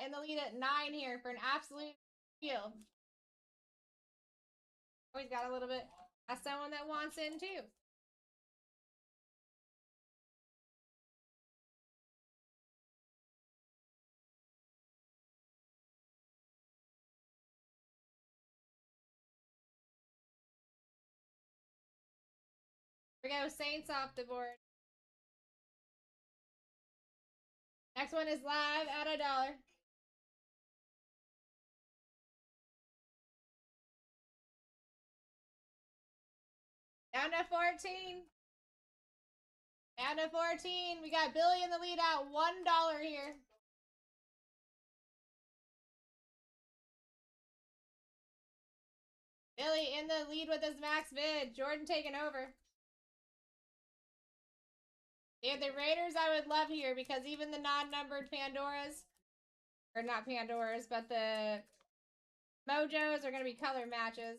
in the lead at 9 here for an absolute steal. Always got a little bit. That's someone that wants in too. Here we go, Saints off the board. Next one is live at $1. Down to 14. Down to 14. We got Billy in the lead out. $1 here. Billy in the lead with his max bid. Jordan taking over. Yeah, the Raiders I would love here because even the non-numbered Pandoras, or not Pandoras, but the Mojos are going to be color matches.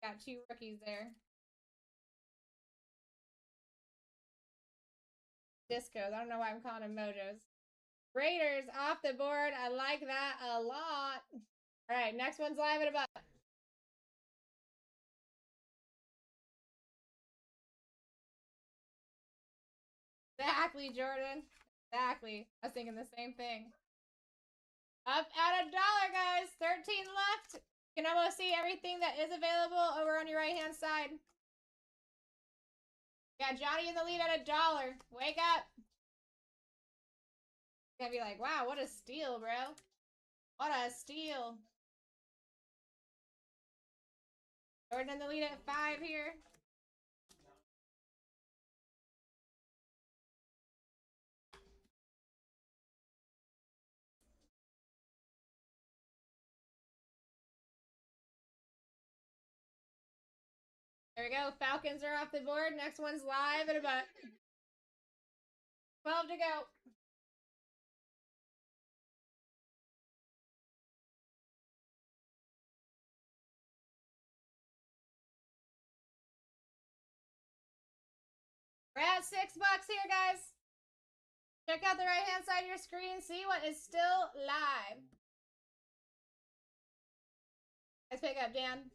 Got 2 rookies there. Discos. I don't know why I'm calling them Mojos. Raiders off the board. I like that a lot. All right, next one's live at about. Exactly, Jordan. Exactly. I was thinking the same thing. Up at $1, guys. 13 left. You can almost see everything that is available over on your right-hand side. Got Johnny in the lead at $1. Wake up. You're gonna be like, wow, what a steal, bro. What a steal. Jordan in the lead at 5 here. There we go. Falcons are off the board. Next one's live at about 12 to go. We're at $6 here, guys. Check out the right-hand side of your screen. See what is still live. Nice pick up, Dan.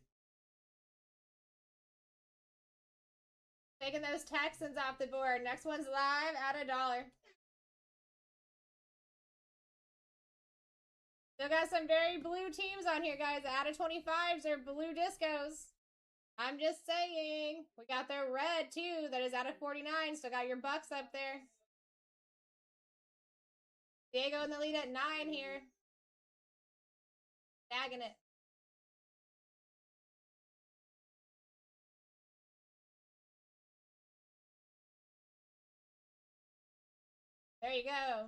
Taking those Texans off the board. Next one's live at $1. Still got some very blue teams on here, guys. Out of 25s are blue discos. I'm just saying. We got the red, too. That is out of 49. Still got your Bucks up there. Diego in the lead at 9 here. Tagging it. There you go.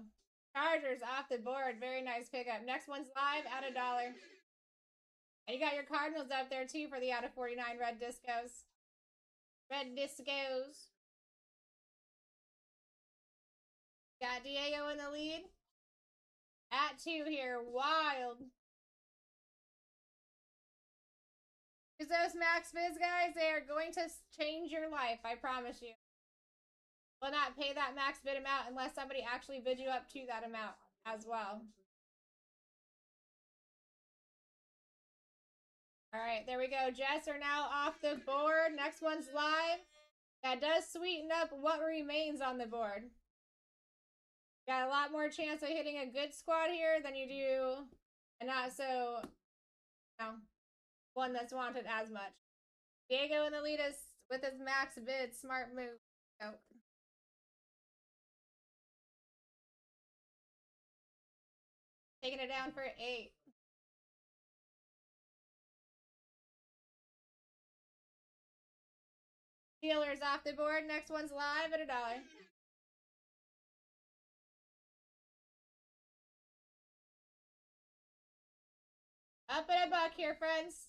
Chargers off the board. Very nice pickup. Next one's live at $1. And you got your Cardinals up there, too, for the out of 49 red discos. Red discos. Got Diego in the lead. At 2 here. Wild. Use those max bids, guys. They are going to change your life. I promise you. Will not pay that max bid amount unless somebody actually bid you up to that amount as well. All right, there we go. Jets are now off the board. Next one's live. That does sweeten up what remains on the board. Got a lot more chance of hitting a good squad here than you do, and not so, you know, one that's wanted as much. Diego in the lead is with his max bid. Smart move. Oh. Taking it down for 8. Steelers off the board. Next one's live at $1. Up at $1 here, friends.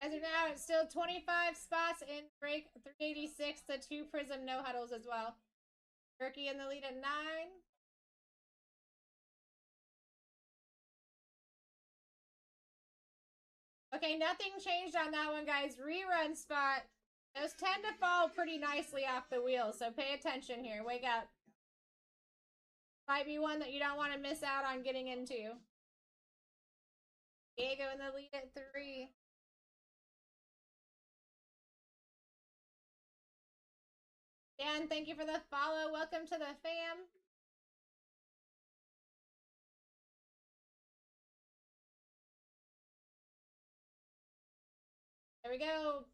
As of now, it's still 25 spots in break 386 to 2 Prism no huddles as well. Turkey in the lead at 9. Okay, nothing changed on that one, guys. Rerun spot. Those tend to fall pretty nicely off the wheel, so pay attention here. Wake up. Might be one that you don't want to miss out on getting into. Diego in the lead at 3. Dan, thank you for the follow. Welcome to the fam. There we go.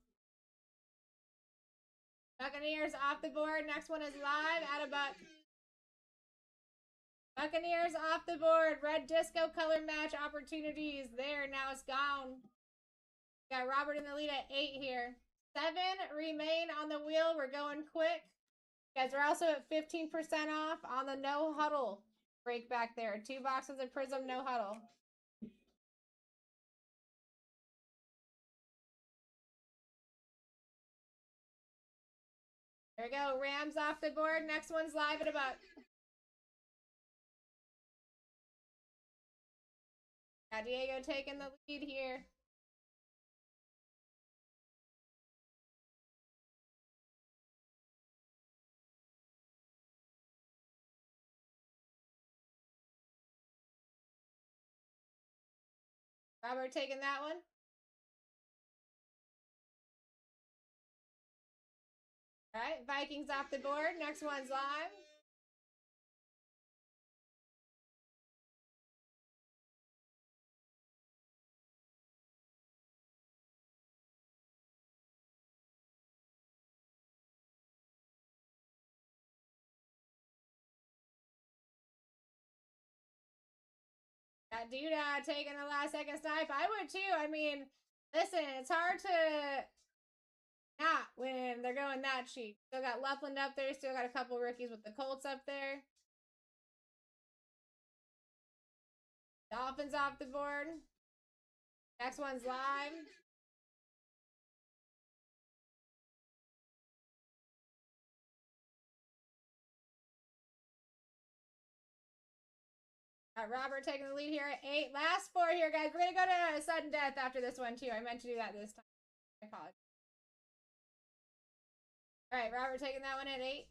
Buccaneers off the board. Next one is live at a buck. Buccaneers off the board. Red disco color match opportunities. There, now it's gone. Got Robert in the lead at 8 here. 7 remain on the wheel. We're going quick. You guys are also at 15% off on the no huddle break back there. 2 boxes of Prism no huddle. There we go. Rams off the board. Next one's live at about. Got Diego taking the lead here. Robert taking that one. All right, Vikings off the board. Next one's live. Got Duda taking the last second snipe. I would too. I mean, listen, it's hard to not when they're going that cheap. Still got Loveland up there. Still got a couple rookies with the Colts up there. Dolphins off the board. Next one's live. Got Robert taking the lead here at 8. Last 4 here, guys. We're going to go to sudden death after this one, too. I meant to do that this time. I apologize. All right, Robert taking that one at 8.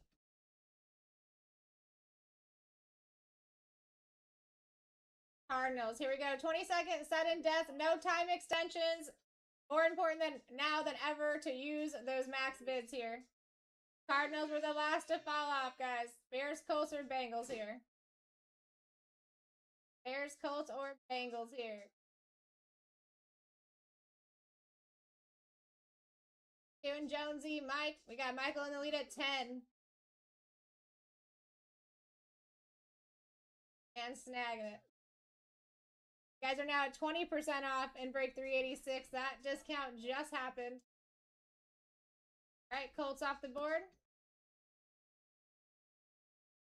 Cardinals. Here we go. 20-second sudden death. No time extensions. More important than now than ever to use those max bids here. Cardinals were the last to fall off, guys. Bears, Colts, or Bengals here. Bears, Colts, or Bengals here. Doing Jonesy, Mike. We got Michael in the lead at 10. And snagging it. You guys are now at 20% off in break 386. That discount just happened. All right, Colts off the board.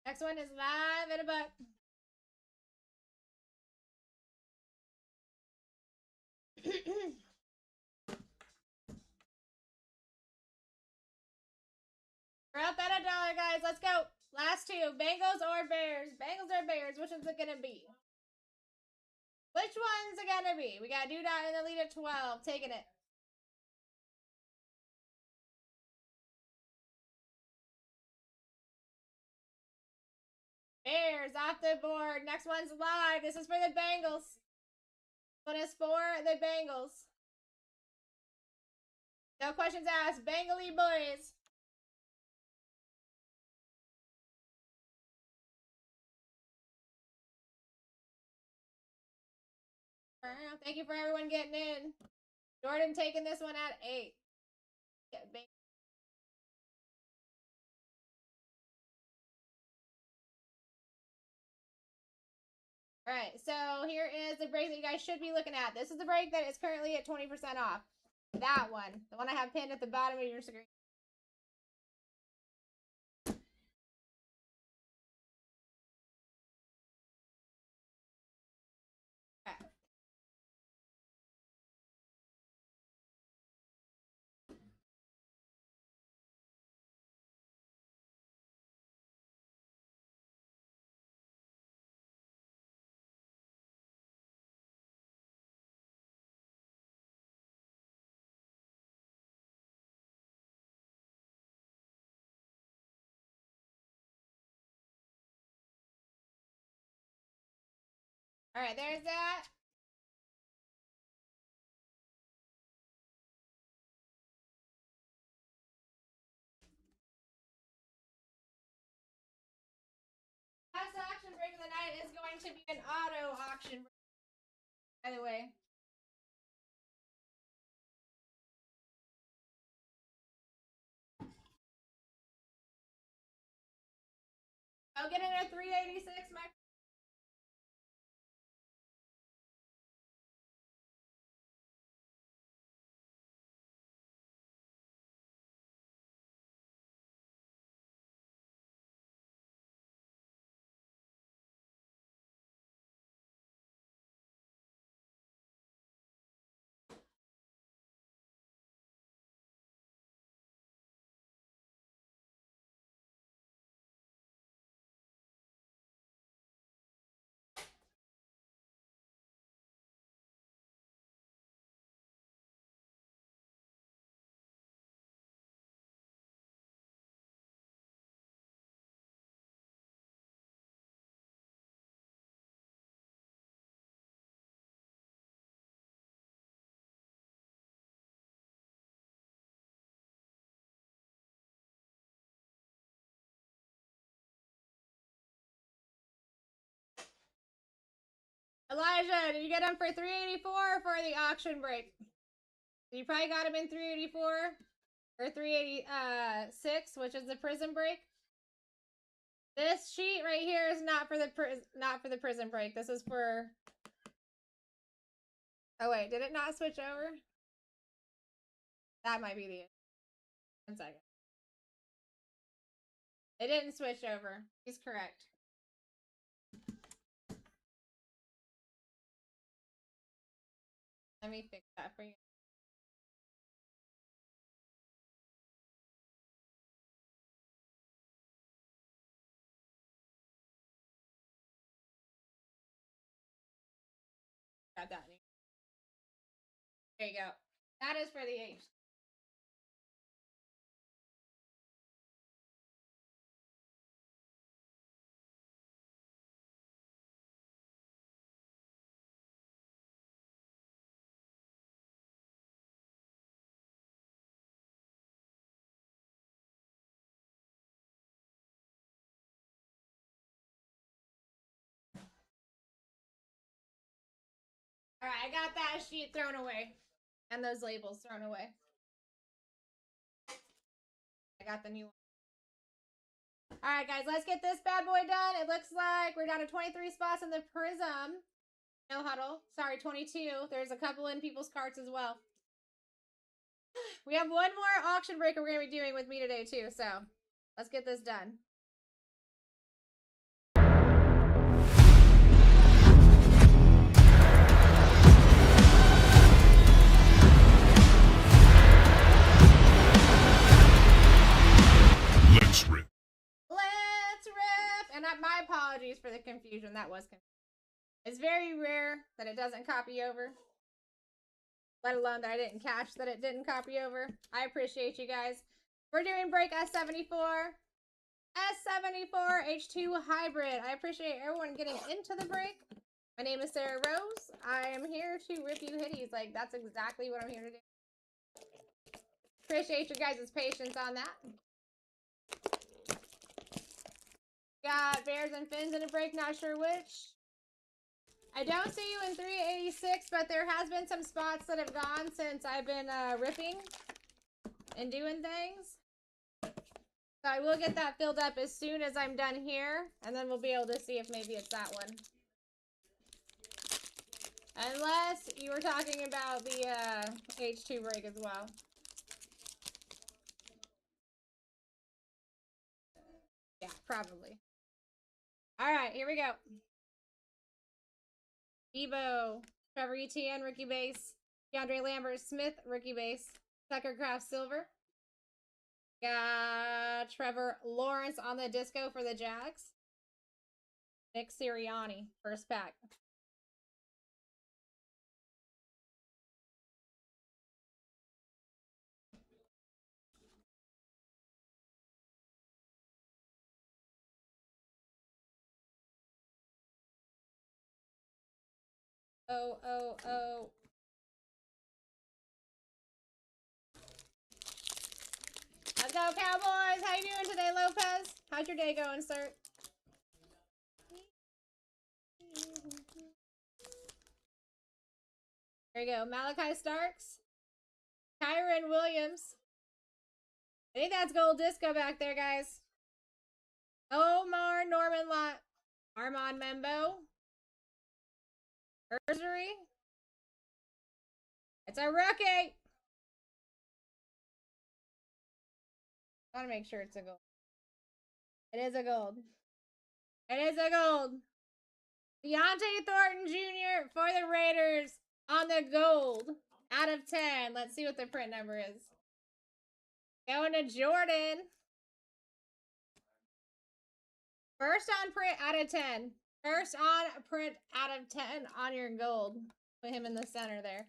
Next one is live at a buck. We're up at $1, guys. Let's go. Last 2. Bengals or Bears? Bengals or Bears? Which one's it going to be? Which one's it going to be? We got Doodah in the lead at 12. Taking it. Bears off the board. Next one's live. This is for the Bengals. This one is for the Bengals. No questions asked. Bengali boys. Thank you for everyone getting in. Jordan taking this one at 8. All right, so here is the break that you guys should be looking at. This is the break that is currently at 20% off. That one, the one I have pinned at the bottom of your screen. All right, there's that. Last auction break of the night is going to be an auto auction break, by the way. I'll get in at 386, my. Elijah, did you get him for 384 or for the auction break? You probably got him in 384 or 386, which is the prison break. This sheet right here is not for the prison break. This is for. Oh wait, did it not switch over? That might be the. 1 second. It didn't switch over. He's correct. Let me fix that for you. Got that. There you go. That is for the H. Alright, I got that sheet thrown away. And those labels thrown away. I got the new one. Alright, guys, let's get this bad boy done. It looks like we're down to 23 spots in the Prism. No huddle. Sorry, 22. There's a couple in people's carts as well. We have one more auction breaker we're going to be doing with me today, too. So, let's get this done. Let's rip. Let's rip! And my apologies for the confusion. That was confusing. It's very rare that it doesn't copy over. Let alone that I didn't catch that it didn't copy over. I appreciate you guys. We're doing break S74. S74 H2 Hybrid. I appreciate everyone getting into the break. My name is Sarah Rose. I am here to rip you hitties. Like, that's exactly what I'm here to do. Appreciate your guys' patience on that. Got Bears and Fins in a break, not sure which. I don't see you in 386, but there has been some spots that have gone since I've been ripping and doing things. So I will get that filled up as soon as I'm done here, and then we'll be able to see if maybe it's that one. Unless you were talking about the H2 break as well. Yeah, probably. Alright, here we go. Debo, Trevor Etienne, rookie base. DeAndre Lambert Smith, rookie base. Tucker Craft Silver. Got Trevor Lawrence on the disco for the Jags. Nick Sirianni, first pack. Oh, oh, oh. Let's go, Cowboys! How you doing today, Lopez? How's your day going, sir? There you go. Malachi Starks. Kyron Williams. I think that's Gold Disco back there, guys. Omar Norman Lott. Armand Membo. Ursery. It's a rookie! I want to make sure it's a gold. It is a gold. It is a gold. Deontay Thornton Jr. for the Raiders on the gold out of 10. Let's see what the print number is. Going to Jordan. First on print out of 10. First on print out of 10 on your gold. Put him in the center there.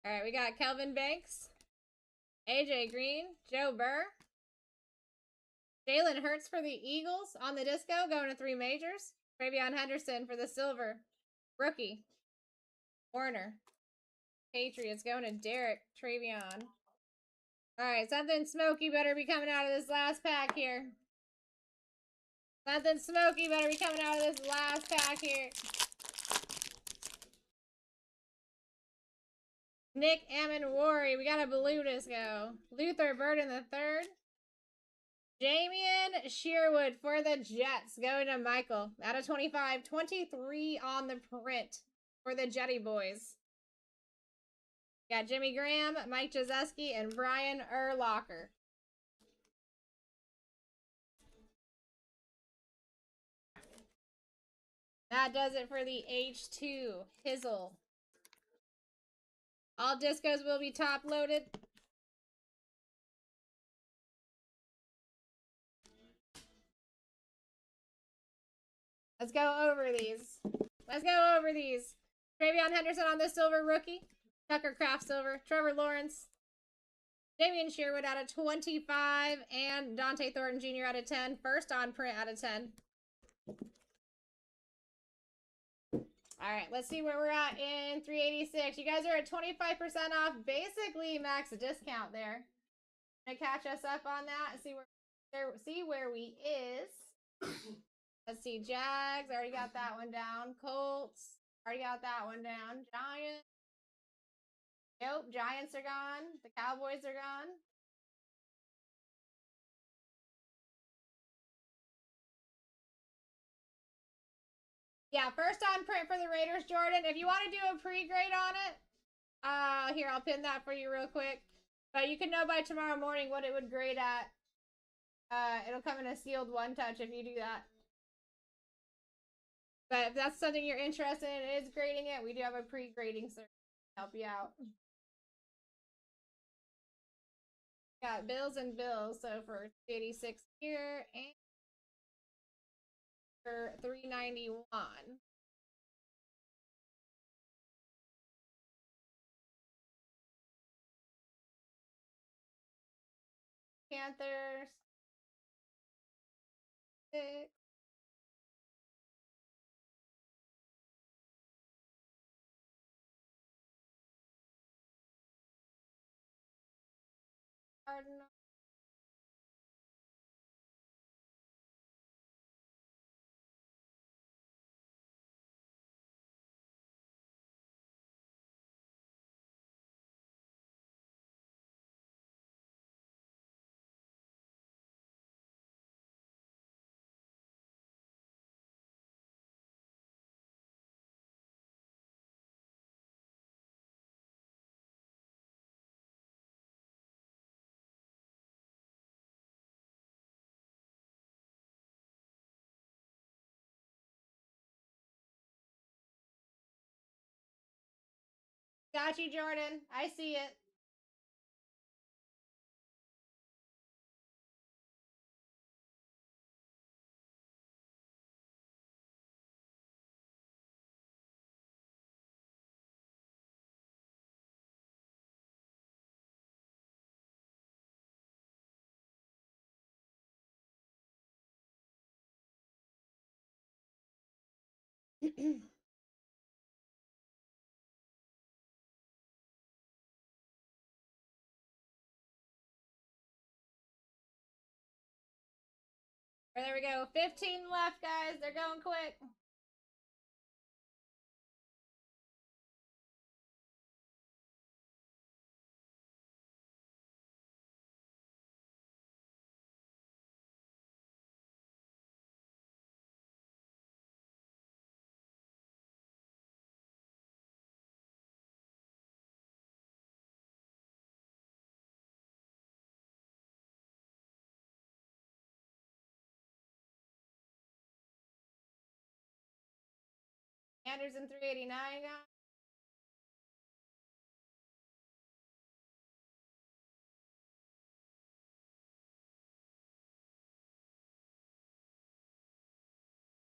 All right, we got Kelvin Banks, AJ Green, Joe Burr, Jalen Hurts for the Eagles on the disco, going to 3 majors. Travion Henderson for the silver, rookie. Warner, Patriots, going to Derek Travion. All right, something smoky better be coming out of this last pack here. Something smoky better be coming out of this last pack here. Nick Amenwari. We got a blue disco. Luther Burden III. Jamian Sherwood for the Jets. Going to Michael. Out of 25. 23 on the print for the Jetty boys. Got Jimmy Graham, Mike Jazeski, and Brian Urlacher. That does it for the H2. Hizzle. All discos will be top loaded. Let's go over these. Let's go over these. Travion Henderson on the silver rookie. Tucker Kraft silver. Trevor Lawrence. Damian Sherwood out of 25. And Dante Thornton Jr. out of 10. First on print out of 10. Alright, let's see where we're at in 386. You guys are at 25% off. Basically, max discount there. Gonna catch us up on that and see where we is. Let's see, Jags, already got that one down. Colts, already got that one down. Giants. Nope, Giants are gone. The Cowboys are gone. Yeah, first on print for the Raiders, Jordan. If you want to do a pre-grade on it, here, I'll pin that for you real quick. But you can know by tomorrow morning what it would grade at. It'll come in a sealed one touch if you do that. But if that's something you're interested in, it is grading it. We do have a pre-grading service to help you out. Got Bills and Bills, so for 86 here and for 391. Panthers. 6. Cardinals. Got you, Jordan. I see it. There we go. 15 left, guys. They're going quick. Anderson 389, guys.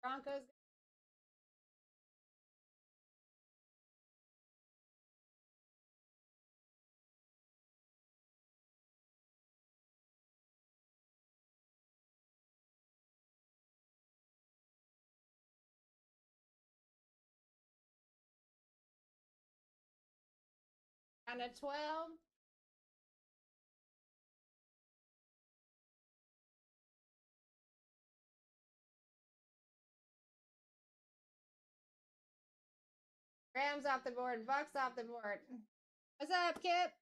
Broncos. Down to 12. Rams off the board. Bucks off the board. What's up, Kip?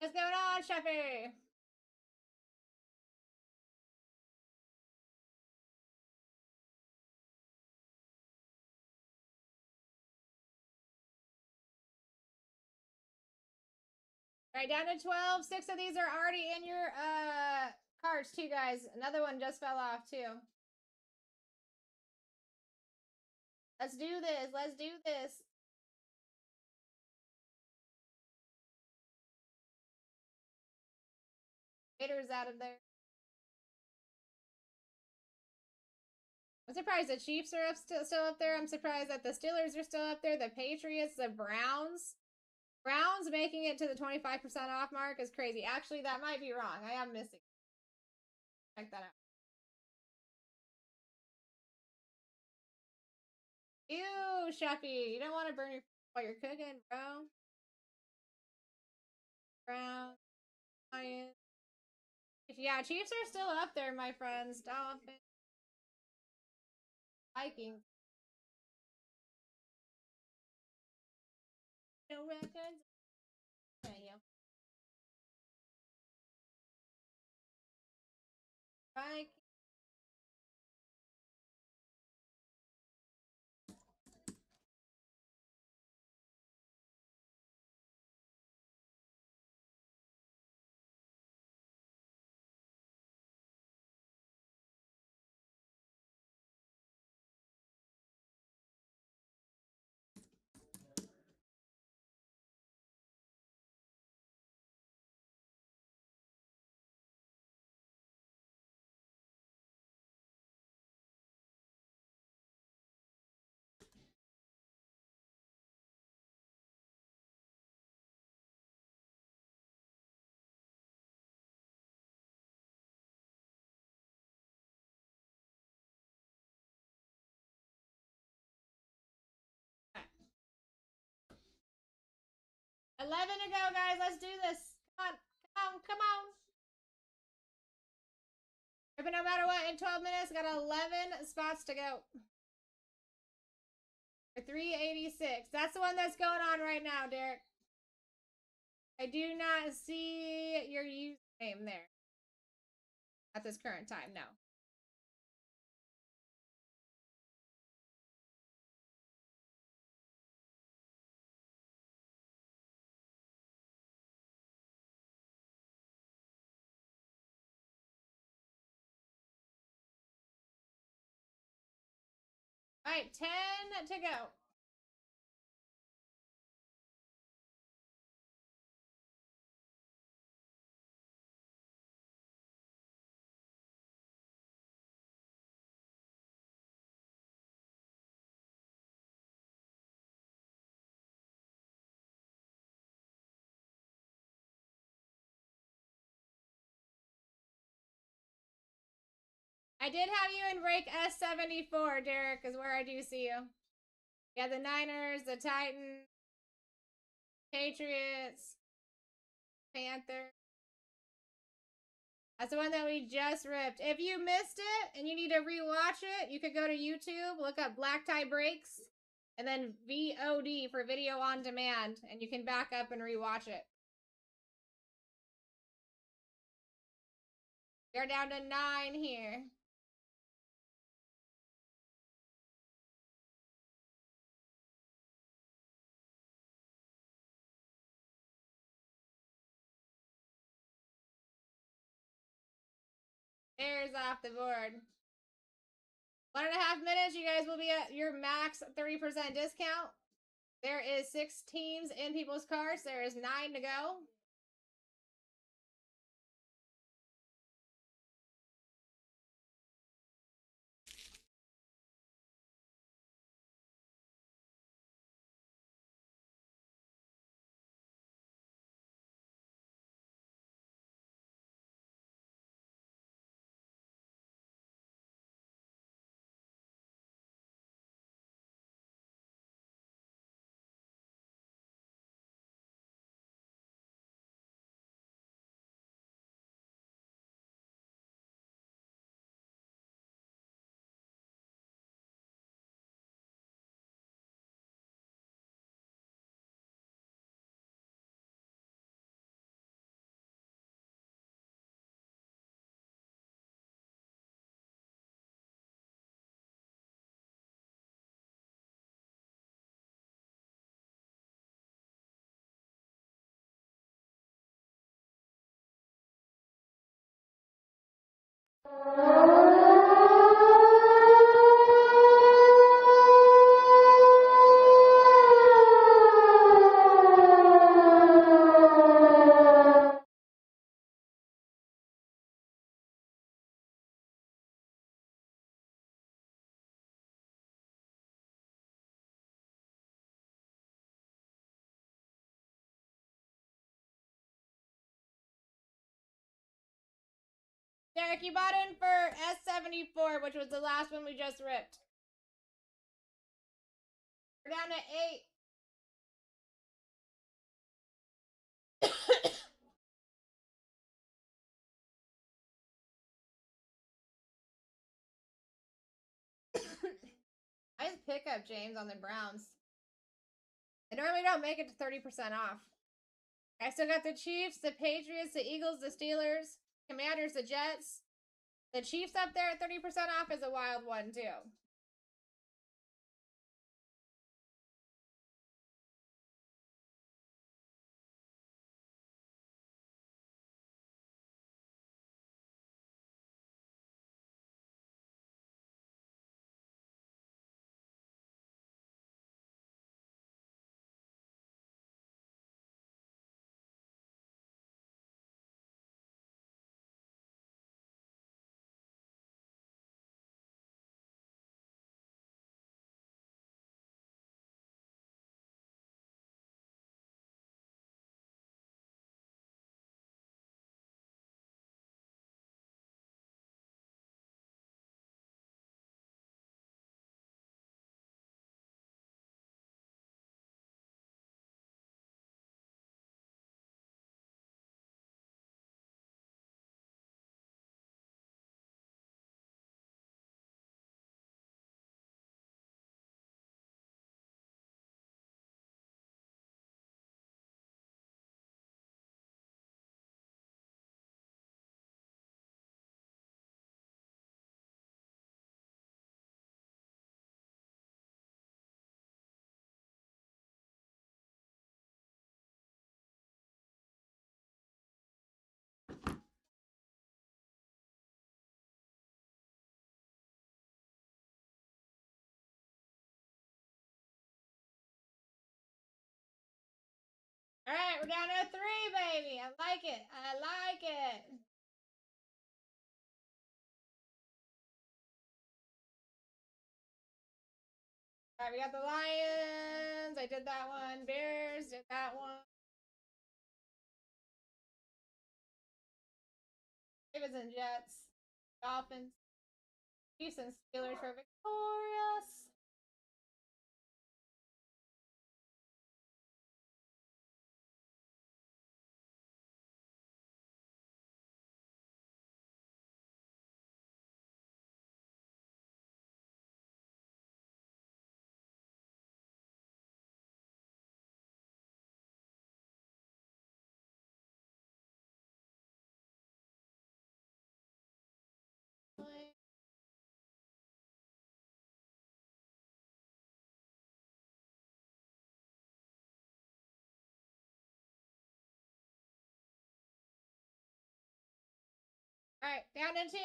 What's going on, Sheffy? All right, down to 12. 6 of these are already in your cards, too, guys. Another one just fell off, too. Let's do this. Let's do this. Raiders out of there. I'm surprised the Chiefs are still up there. I'm surprised that the Steelers are still up there. The Patriots, the Browns. Browns making it to the 25% off mark is crazy. Actually, that might be wrong. I am missing. Check that out. Ew, Sheffy. You don't want to burn your while you're cooking, bro. Brown. Lions. Yeah, Chiefs are still up there, my friends. Dolphins. Vikings. No records. Yeah. Vikings. Okay. 11 to go, guys. Let's do this. Come on. Come on. Come on. But no matter what, in 12 minutes, got 11 spots to go. For 386. That's the one that's going on right now, Derek. I do not see your username there. At this current time, no. All right, 10 to go. I did have you in break S74, Derek, is where I do see you. Yeah, the Niners, the Titans, Patriots, Panthers. That's the one that we just ripped. If you missed it and you need to rewatch it, you could go to YouTube, look up BlackTie Breaks, and then VOD for video on demand, and you can back up and rewatch it. We're down to 9 here. Bears off the board. 1.5 minutes, you guys will be at your max 30% discount. There is 6 teams in people's carts. There is 9 to go. Derek, you bought in for S74, which was the last one we just ripped. We're down to 8. Nice pickup, James, on the Browns. They normally don't make it to 30% off. I still got the Chiefs, the Patriots, the Eagles, the Steelers, Commanders, the Jets. The Chiefs up there at 30% off is a wild one, too. All right, we're down to 3, baby. I like it. I like it. All right, we got the Lions. I did that one. Bears did that one. Ravens and Jets. Dolphins. Chiefs and Steelers are victorious. All right, down to 2.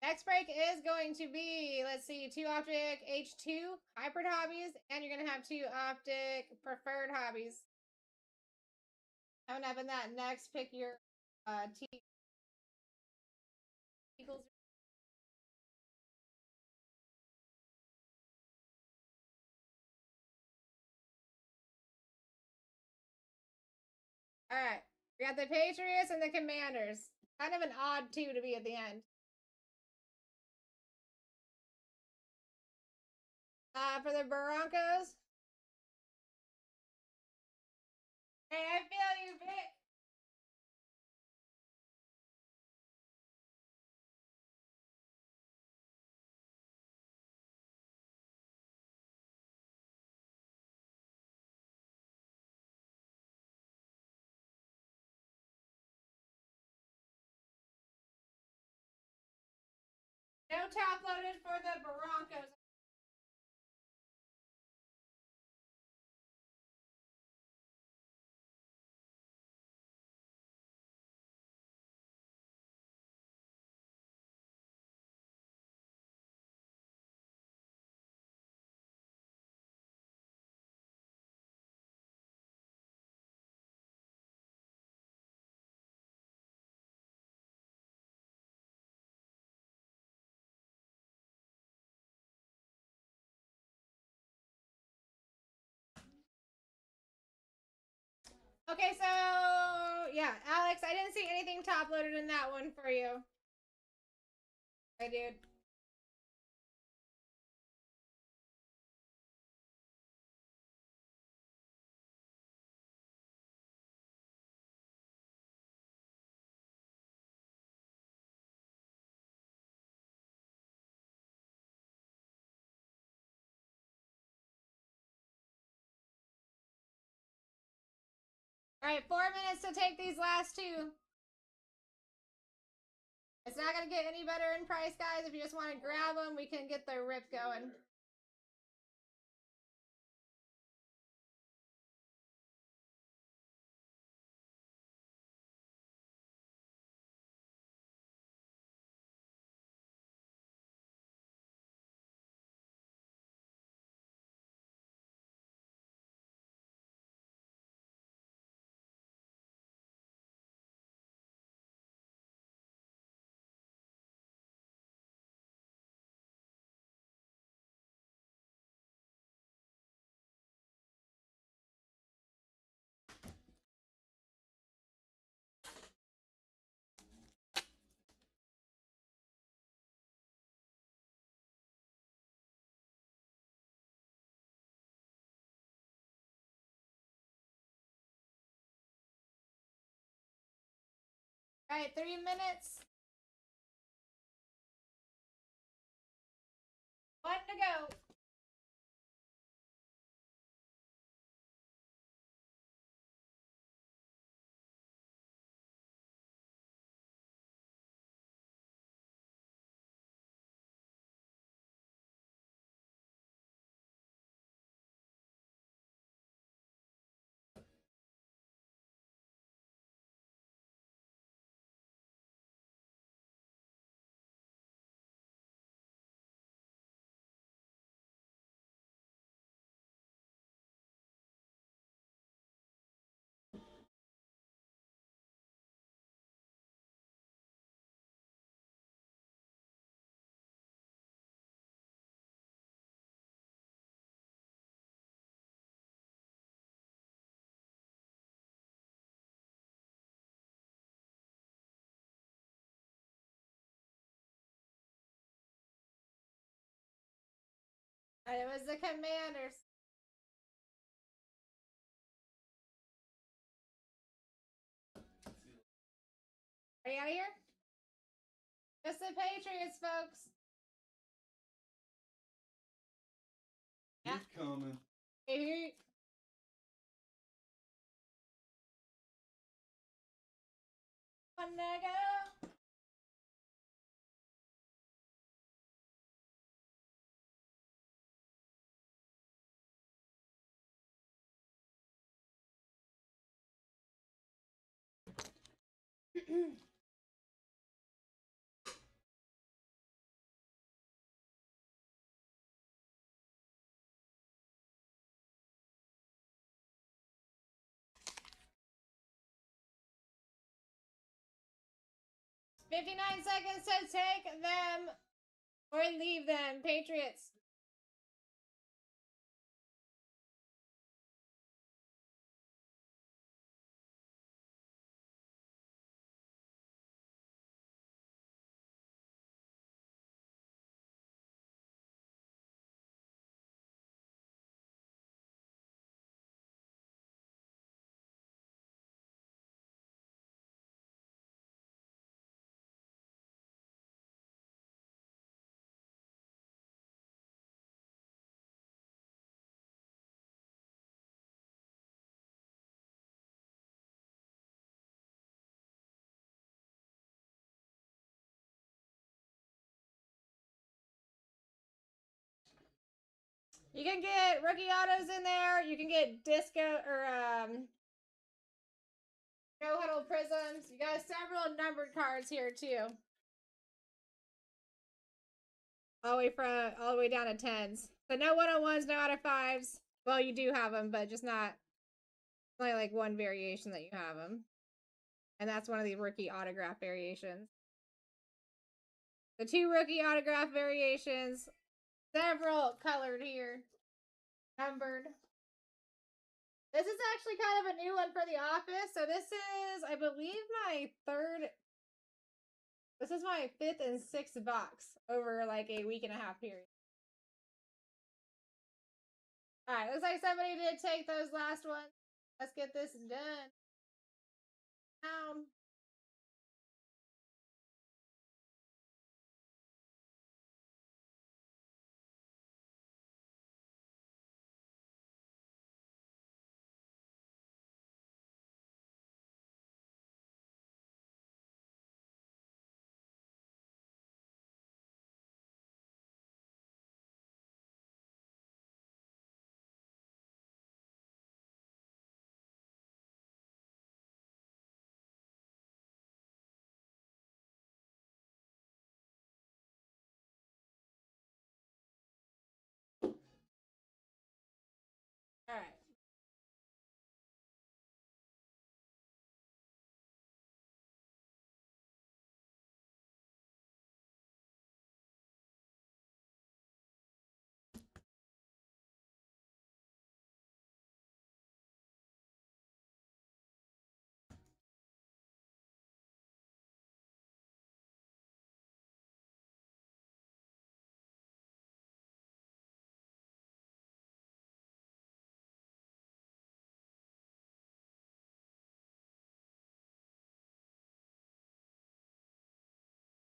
Next break is going to be, let's see, 2 Optic H2 Hybrid Hobbies, and you're going to have 2 Optic Preferred Hobbies. Coming up in that next, pick your Eagles. All right, we got the Patriots and the Commanders. Kind of an odd 2 to be at the end. For the Broncos. Hey, I feel you, Vic. No top loaded for the Broncos. Okay, so yeah, Alex, I didn't see anything top loaded in that one for you. I did. All right, 4 minutes to take these last 2. It's not going to get any better in price, guys. If you just want to grab them, we can get the rip going. All right, 3 minutes. 1 to go. It was the Commanders. Are you out of here? It's the Patriots, folks. He's coming. Here. One to go. $59 seconds to take them or leave them, Patriots. You can get rookie autos in there. You can get disco or no huddle prisms. You got several numbered cards here too. All the way down to 10s. So no 101s, no out of 5s. Well, you do have them, but just not only like one variation that you have them. And that's one of the rookie autograph variations. The 2 rookie autograph variations. Several colored here. Numbered. This is actually kind of a new one for the office. So this is, I believe, my 5th and 6th box over like a week and a half period. Alright, looks like somebody did take those last ones. Let's get this done. Alright.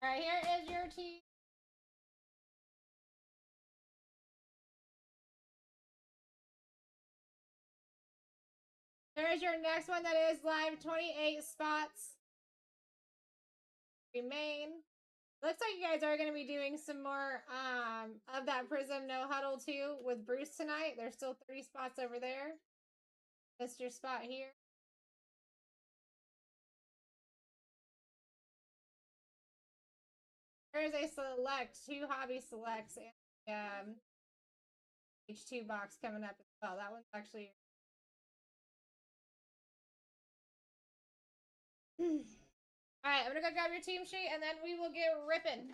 Alright, here is your team. There's your next one that is live. 28 spots remain. Looks like you guys are going to be doing some more of that Prism No Huddle too with Bruce tonight. There's still 30 spots over there. Missed your spot here. There's a select, 2 hobby selects, and H2 box coming up as well. That one's actually. Alright, I'm gonna go grab your team sheet and then we will get ripping.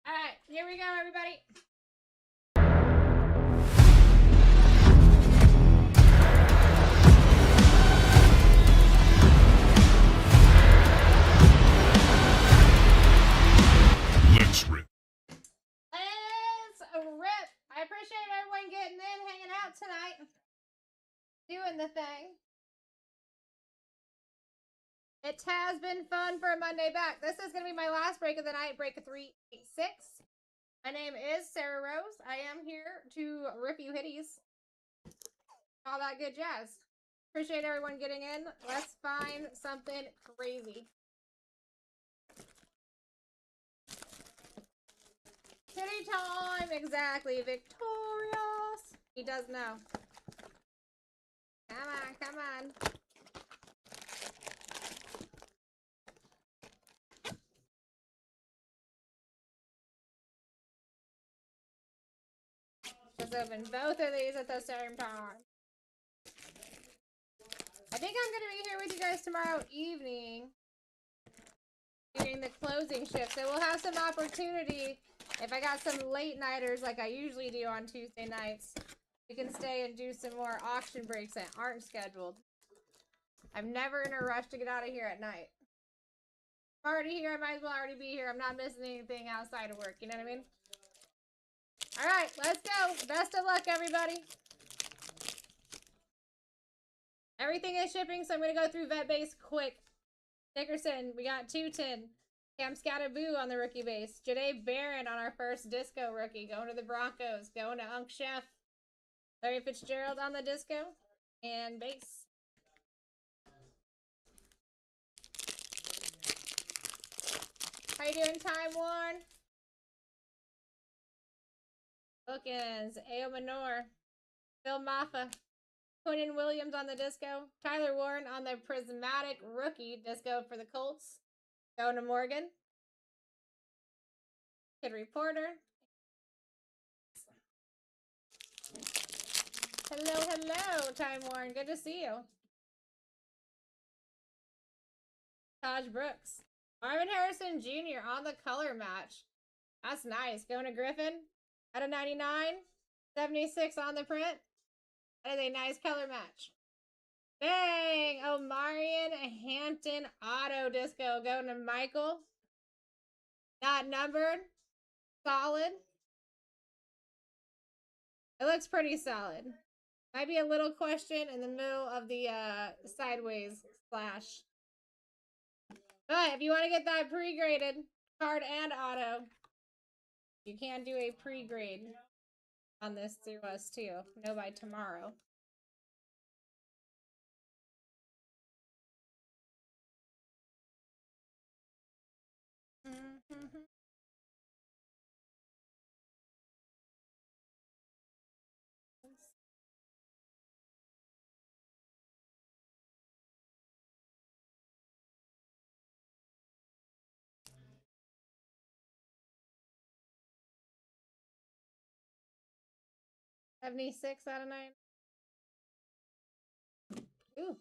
All right, here we go, everybody. Let's rip. Let's rip. I appreciate everyone getting in, hanging out tonight, doing the thing. It has been fun for a Monday back. This is going to be my last break of the night, break of 386. My name is Sarah Rose. I am here to rip you hitties. All that good jazz. Appreciate everyone getting in. Let's find something crazy. Kitty time! Exactly. Victorious! He does know. Come on, come on. Let's open both of these at the same time. I think I'm going to be here with you guys tomorrow evening during the closing shift. So we'll have some opportunity. If I got some late nighters like I usually do on Tuesday nights, we can stay and do some more auction breaks that aren't scheduled. I'm never in a rush to get out of here at night. I'm already here. I might as well already be here. I'm not missing anything outside of work. You know what I mean? All right, let's go. Best of luck, everybody. Everything is shipping, so I'm going to go through vet base quick. Dickerson, we got 210. Cam Scataboo on the rookie base. Jade Barron on our first disco rookie. Going to the Broncos. Going to Unc Chef. Larry Fitzgerald on the disco. And base. How you doing, Time Worn? Bookends. Ao Manor. Phil Maffa. Quinton Williams on the disco. Tyler Warren on the prismatic rookie disco for the Colts. Going to Morgan. Kid Reporter. Hello, hello, Time Warren. Good to see you. Taj Brooks. Marvin Harrison Jr. on the color match. That's nice. Going to Griffin. Out of 99. 76 on the print. That is a nice color match. Bang! Omarion Hampton auto disco. Going to Michael. Not numbered. Solid. It looks pretty solid. Might be a little question in the middle of the sideways slash. But if you want to get that pre-graded, card and auto, you can do a pre-grade on this through us too. No, by tomorrow. Mm-hmm. 76 out of 9. Ooh.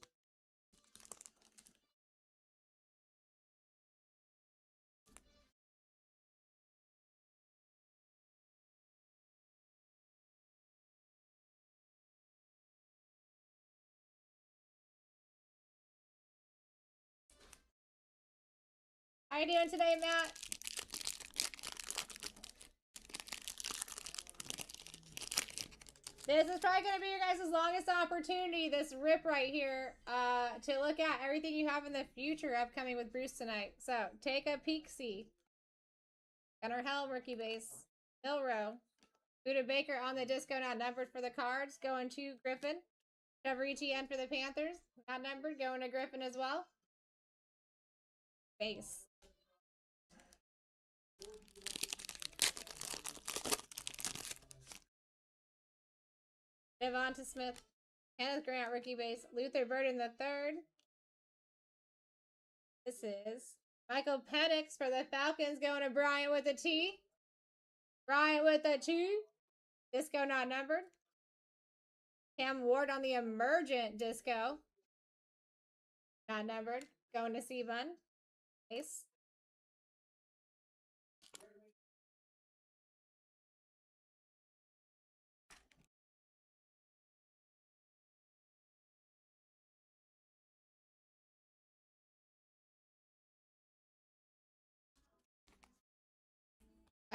How you doing today, Matt? This is probably going to be your guys' longest opportunity, this rip right here, to look at everything you have in the future upcoming with Bruce tonight. So, take a peek-see. Gunnar Helm, rookie base. Milrow. Buda Baker on the disco, not numbered for the Cards. Going to Griffin. Trevor Etienne for the Panthers. Not numbered, going to Griffin as well. Base. Devonta Smith. Kenneth Grant, rookie base. Luther Burden III. This is Michael Penix for the Falcons, going to Bryant with a T. Bryant with a 2. Disco not numbered. Cam Ward on the emergent disco. Not numbered. Going to C-Bun. Base.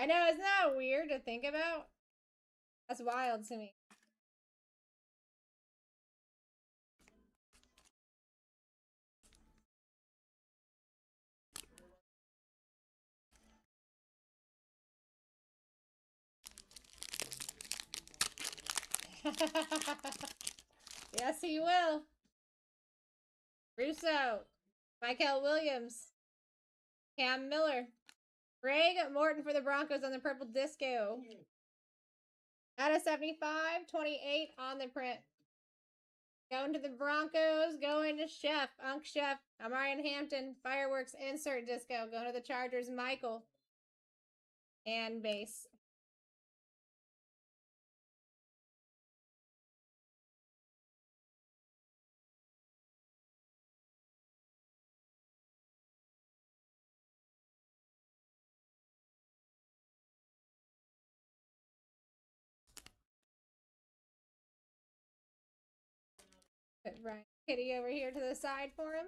I know, isn't that weird to think about? That's wild to me. Yes, he will. Russo, Michael Williams, Cam Miller, Greg Morton for the Broncos on the purple disco. Out of 75, 28 on the print. Going to the Broncos, going to Chef, Unc Chef, Amarian Hampton, Fireworks insert disco. Going to the Chargers, Michael. And base. Put Ryan Kitty over here to the side for him.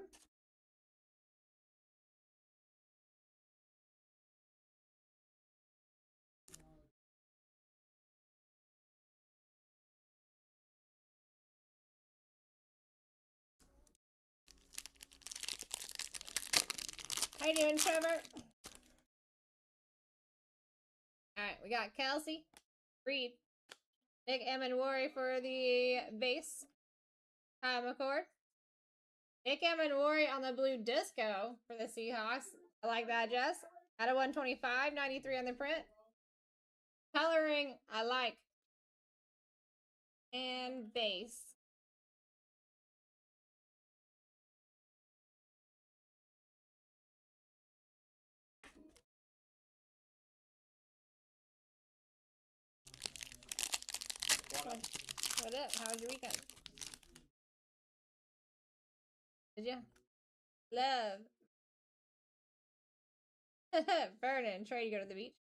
How you doing, Trevor? Alright, we got Kelsey, Reed, Nick Emanwari for the base. Kyle McCord. Nick Emanwari on the blue disco for the Seahawks. I like that, Jess. Out of 125, 93 on the print. Coloring, I like. And base. What up? How was your weekend? Did you? Love. Vernon, Trey to go to the beach.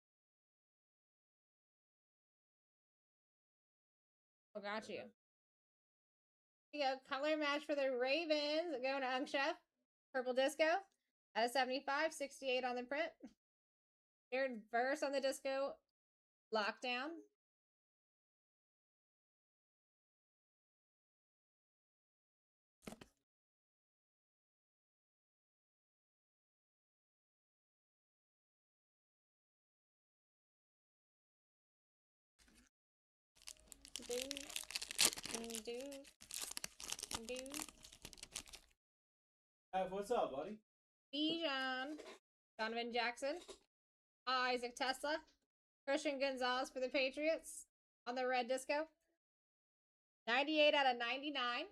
Oh, got you. Here you go. Color match for the Ravens. Going to Unc Chef. Purple disco. Out of 75, 68 on the print. Jared Verse on the disco. Lockdown. What's up, buddy? Bijan. Donovan Jackson. Isaac Tesla. Christian Gonzalez for the Patriots on the red disco. 98 out of 99.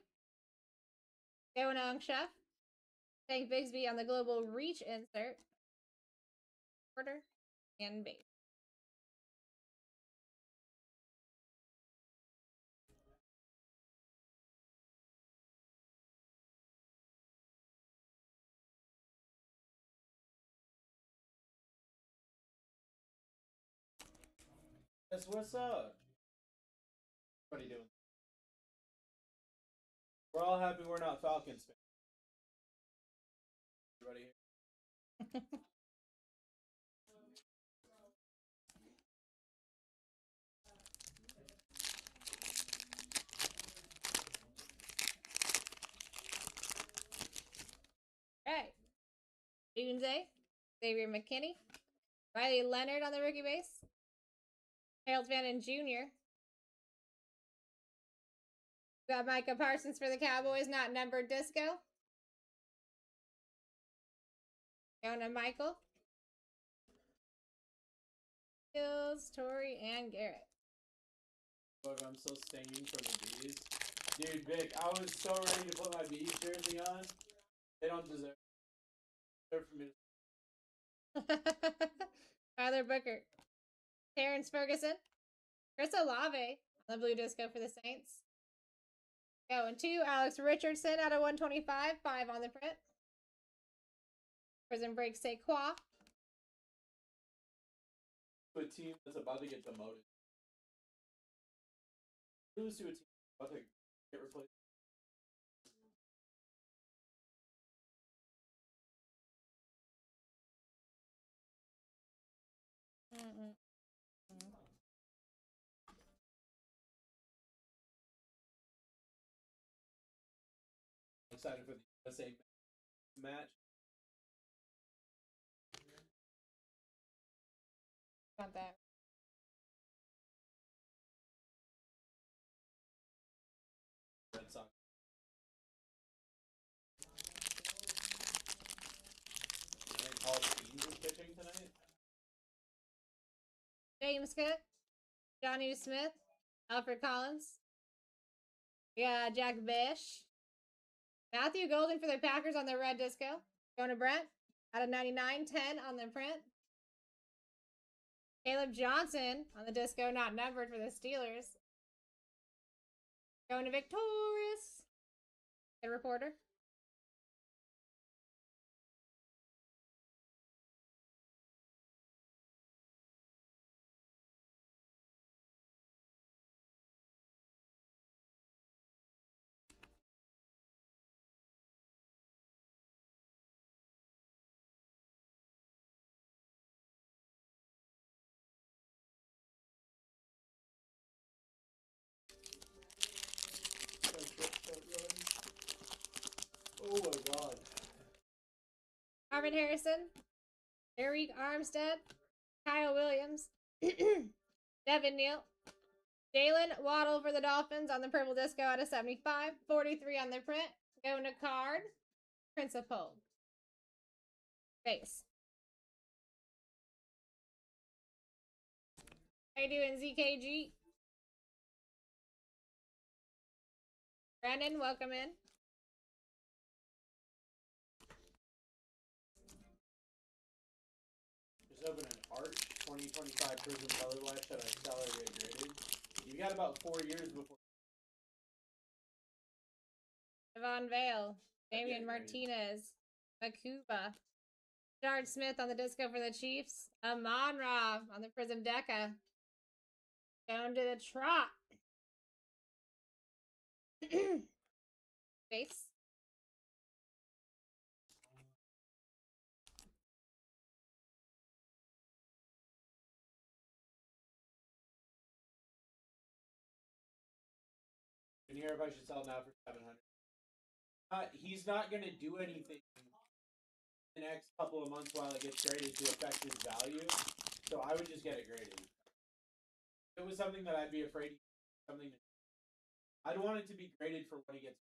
Going on Chef. Thank Bigsby on the global reach insert. Order and base. Yes, what's up? What are you doing? We're all happy we're not Falcons fans. Everybody here. Alright. Doomsday. Xavier McKinney. Riley Leonard on the rookie base. Harold Vannon Jr. Got Micah Parsons for the Cowboys, not numbered disco. Going to Michael. Hills, Torrey, and Garrett. Look, I'm so stinging from the bees. Dude, Vic, I was so ready to put my bees jersey on. They don't deserve for me to. Tyler Booker. Terrence Ferguson. Chris Olave on the blue disco for the Saints. Going to Alex Richardson out of 125. 5 on the print. Prison Break Saquon. To a team that's about to get demoted. Lose to a team about to get replaced. excited for the USA match. Not that. Red Sox. I think Paul Skeens is pitching tonight. James Cook, Johnny Smith, Alfred Collins. Yeah, Jack Bish. Matthew Golden for the Packers on the red disco. Going to Brent. Out of 99, 10 on the print. Caleb Johnson on the disco, not numbered for the Steelers. Going to Victorious. Good reporter. Oh my god. Marvin Harrison. Eric Armstead. Kyle Williams. Devin Neal. Jalen Waddle for the Dolphins on the purple disco out of 75. 43 on the print. Going to card. Principal. Base. How you doing, ZKG? Brandon, welcome in. Just open an Arch 2025 Prism Color Watch that I salary graded. You got about 4 years before. Devon Vale. Damian Martinez. Makuba. Jared Smith on the disco for the Chiefs. Amon Ra on the Prism Deca. Going to the trot. Base. And here, if I should sell now for 700. He's not going to do anything in the next couple of months while it gets graded to affect his value. So I would just get it graded. If it was something that I'd be afraid of, something I'd want it to be graded for when he gets.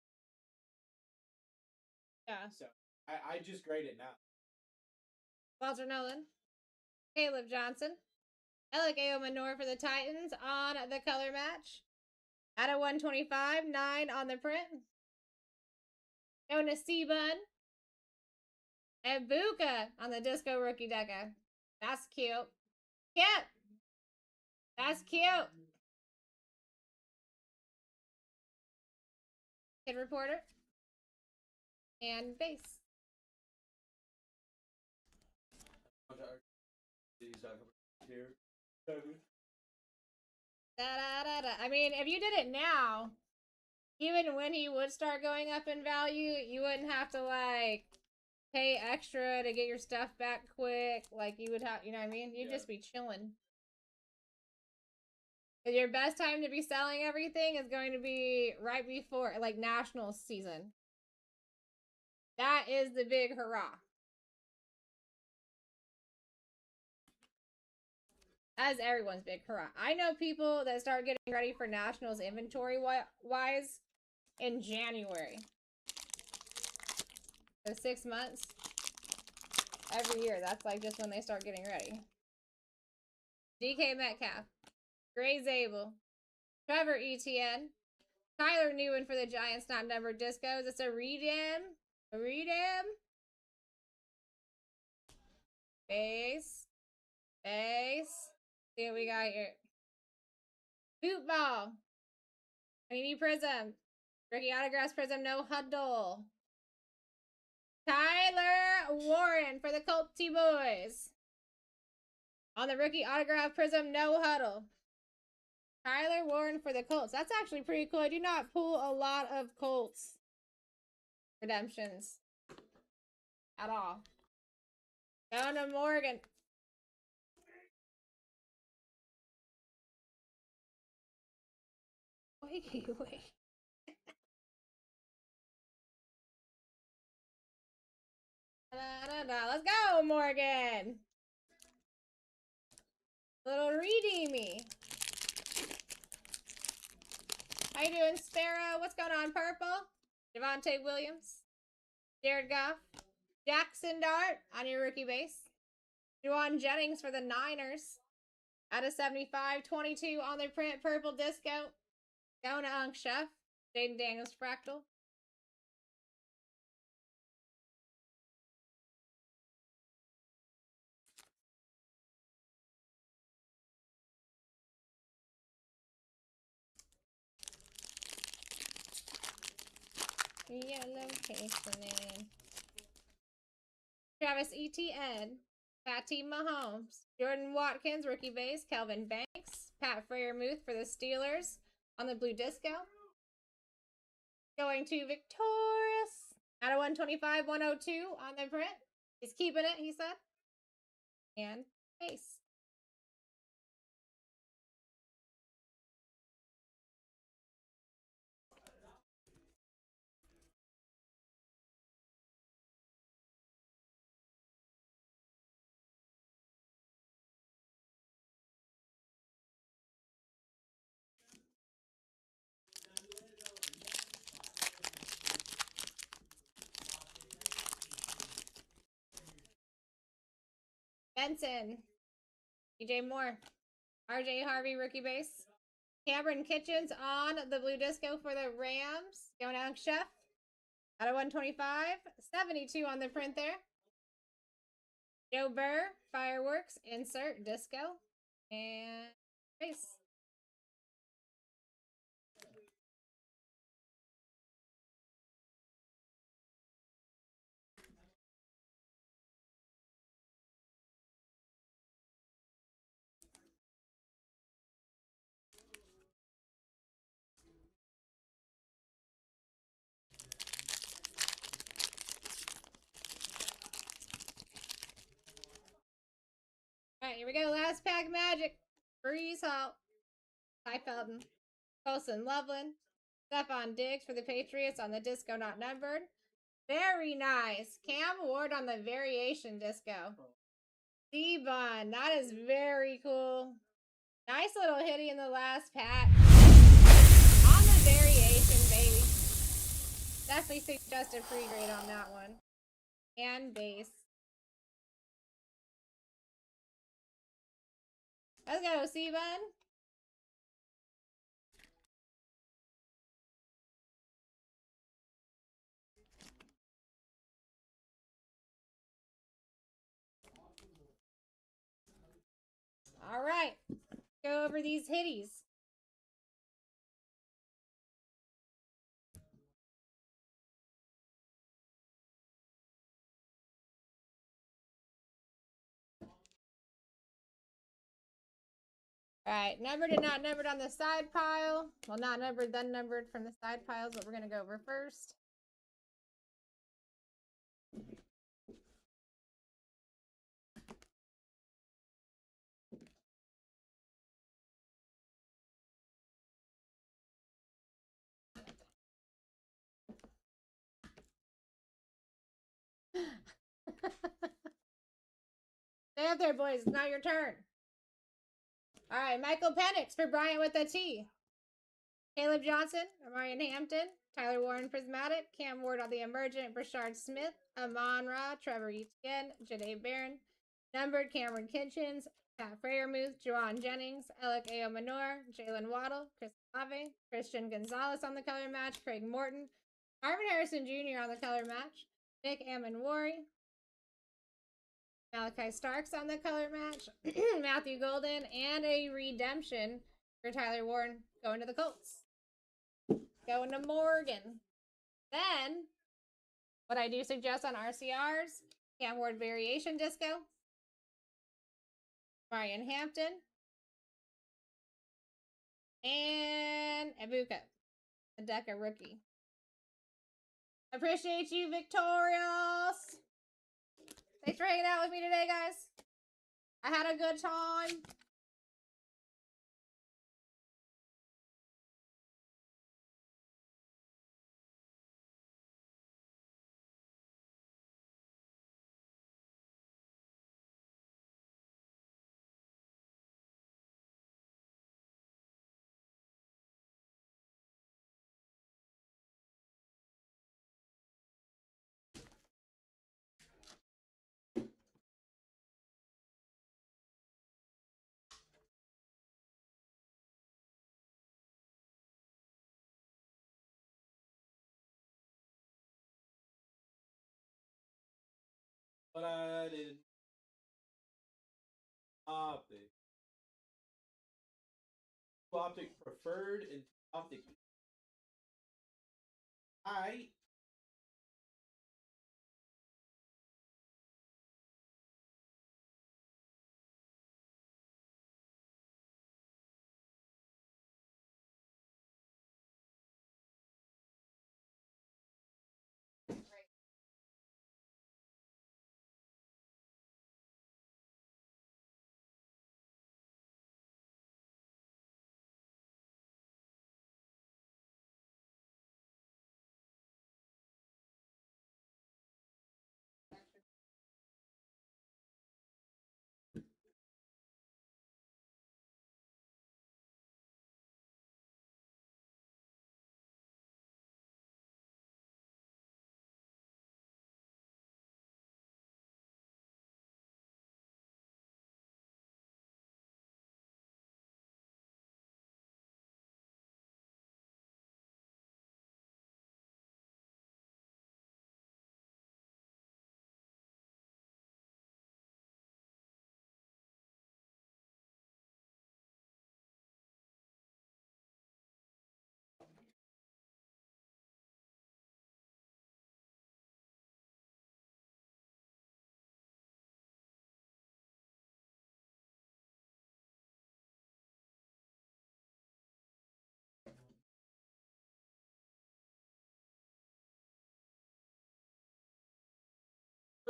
Yeah. So I just grade it now. Walter Nolan. Caleb Johnson. Alec Manor for the Titans on the color match. Out of 125, 9 on the print. Going to C-Bun. And Buka on the disco rookie deca. That's cute. Cute. That's cute. Kid reporter. And base. I mean, if you did it now, even when he would start going up in value, you wouldn't have to, like, pay extra to get your stuff back quick. Like, you would have, you know what I mean? You'd just be chilling. But your best time to be selling everything is going to be right before, like, national season. That is the big hurrah. That is everyone's big hurrah. I know people that start getting ready for nationals inventory-wise in January. So 6 months. Every year, that's like just when they start getting ready. DK Metcalf. Gray Zabel. Trevor Etienne. Tyler Newen for the Giants, not numbered discos. It's a redeem. A redeem. Base. Base. See what we got here. Football. Panini Prism. Ricky Autographs Prism, no huddle. Tyler Warren for the Colt T-Boys. On the rookie autograph Prism, no huddle. Tyler Warren for the Colts. That's actually pretty cool. I do not pull a lot of Colts redemptions at all. Going to Morgan. Wait. Let's go, Morgan. Little redeemy. How you doing, Sparrow? What's going on, Purple? Javonte Williams. Jared Goff. Jackson Dart on your rookie base. Juwan Jennings for the Niners. Out of 75. 22 on the print. Purple disco. Going to Unk Chef. Jaden Daniels Fractal. Yellow case name. Travis Etienne. Patty Mahomes. Jordan Watkins, rookie base. Kelvin Banks. Pat Freiermuth for the Steelers on the blue disco. Going to Victorious. Out of 125, 102 on the print. He's keeping it, he said. And base. Benson. DJ Moore. RJ Harvey, rookie base. Cameron Kitchens on the blue disco for the Rams. Going out, Chef. Out of 125. 72 on the print there. Joe Burr, Fireworks, insert, disco. And base. Alright, here we go. Last pack magic. Breeze Hall. Ty Felton. Colson Loveland. Stephon Diggs for the Patriots on the disco not numbered. Very nice. Cam Ward on the variation disco. D-Bun. That is very cool. Nice little hitty in the last pack. On the variation, baby. Definitely suggest a free grade on that one. And base. Let's go, C-Bun. All right. Go over these hitties. All right, numbered and not numbered on the side pile. Well, not numbered, then numbered from the side piles, but we're going to go over first. Stay up there, boys. It's not your turn. All right, Michael Penix for Bryant with a T. Caleb Johnson, Marion Hampton, Tyler Warren Prismatic, Cam Ward on the Emergent, Brashard Smith, Amon Ra, Trevor Etienne, Janae Barron, numbered Cameron Kitchens, Pat Freiermuth, Juwan Jennings, Alec Aomanor, Jalen Waddle, Chris Olave, Christian Gonzalez on the color match, Craig Morton, Marvin Harrison Jr. on the color match, Nick Amon-Wari, Malachi Starks on the color match, Matthew Golden, and a redemption for Tyler Warren going to the Colts. Going to Morgan. Then, what I do suggest on RCRs, Cam Ward variation disco, Marion Hampton, and Ibuka, the Deca rookie. Appreciate you, Victorious. Thanks for hanging out with me today, guys. I had a good time. But I didn't. Optic. Optic preferred and optic. I.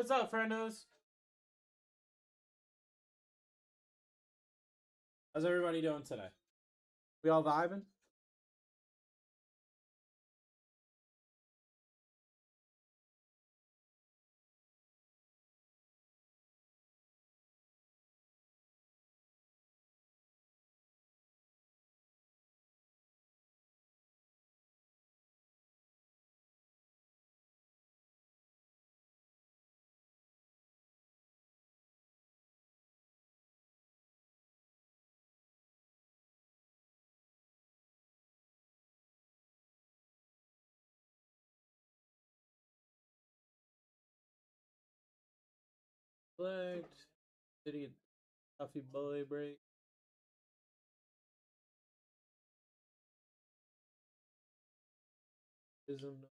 What's up, friendos? How's everybody doing today? We all vibing? Select. Did he get coffee boy break? Ism.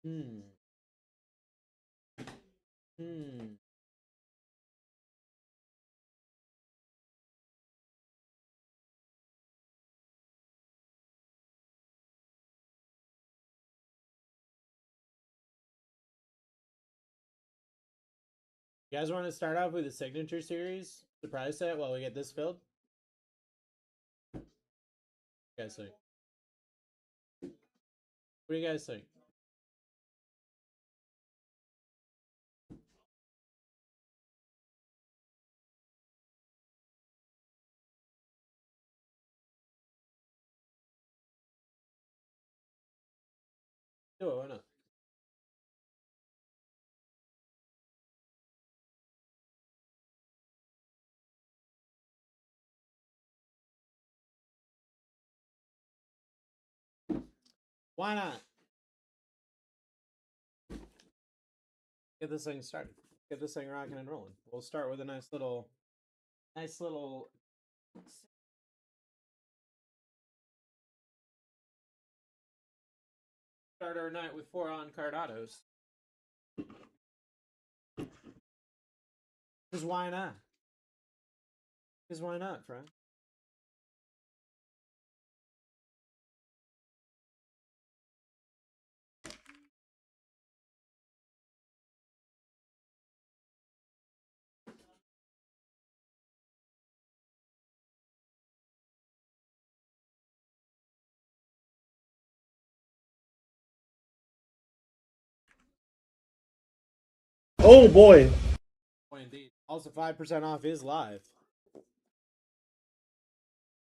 Hmm. Hmm. You guys want to start off with the signature series surprise set while we get this filled? What do you guys think? What do you guys think? Do it, why not? Why not? Get this thing started. Get this thing rocking and rolling. We'll start with a nice little start our night with 4 on card autos. Because why not? Because why not, friend? Oh boy. Oh, indeed. Also, 5% off is live.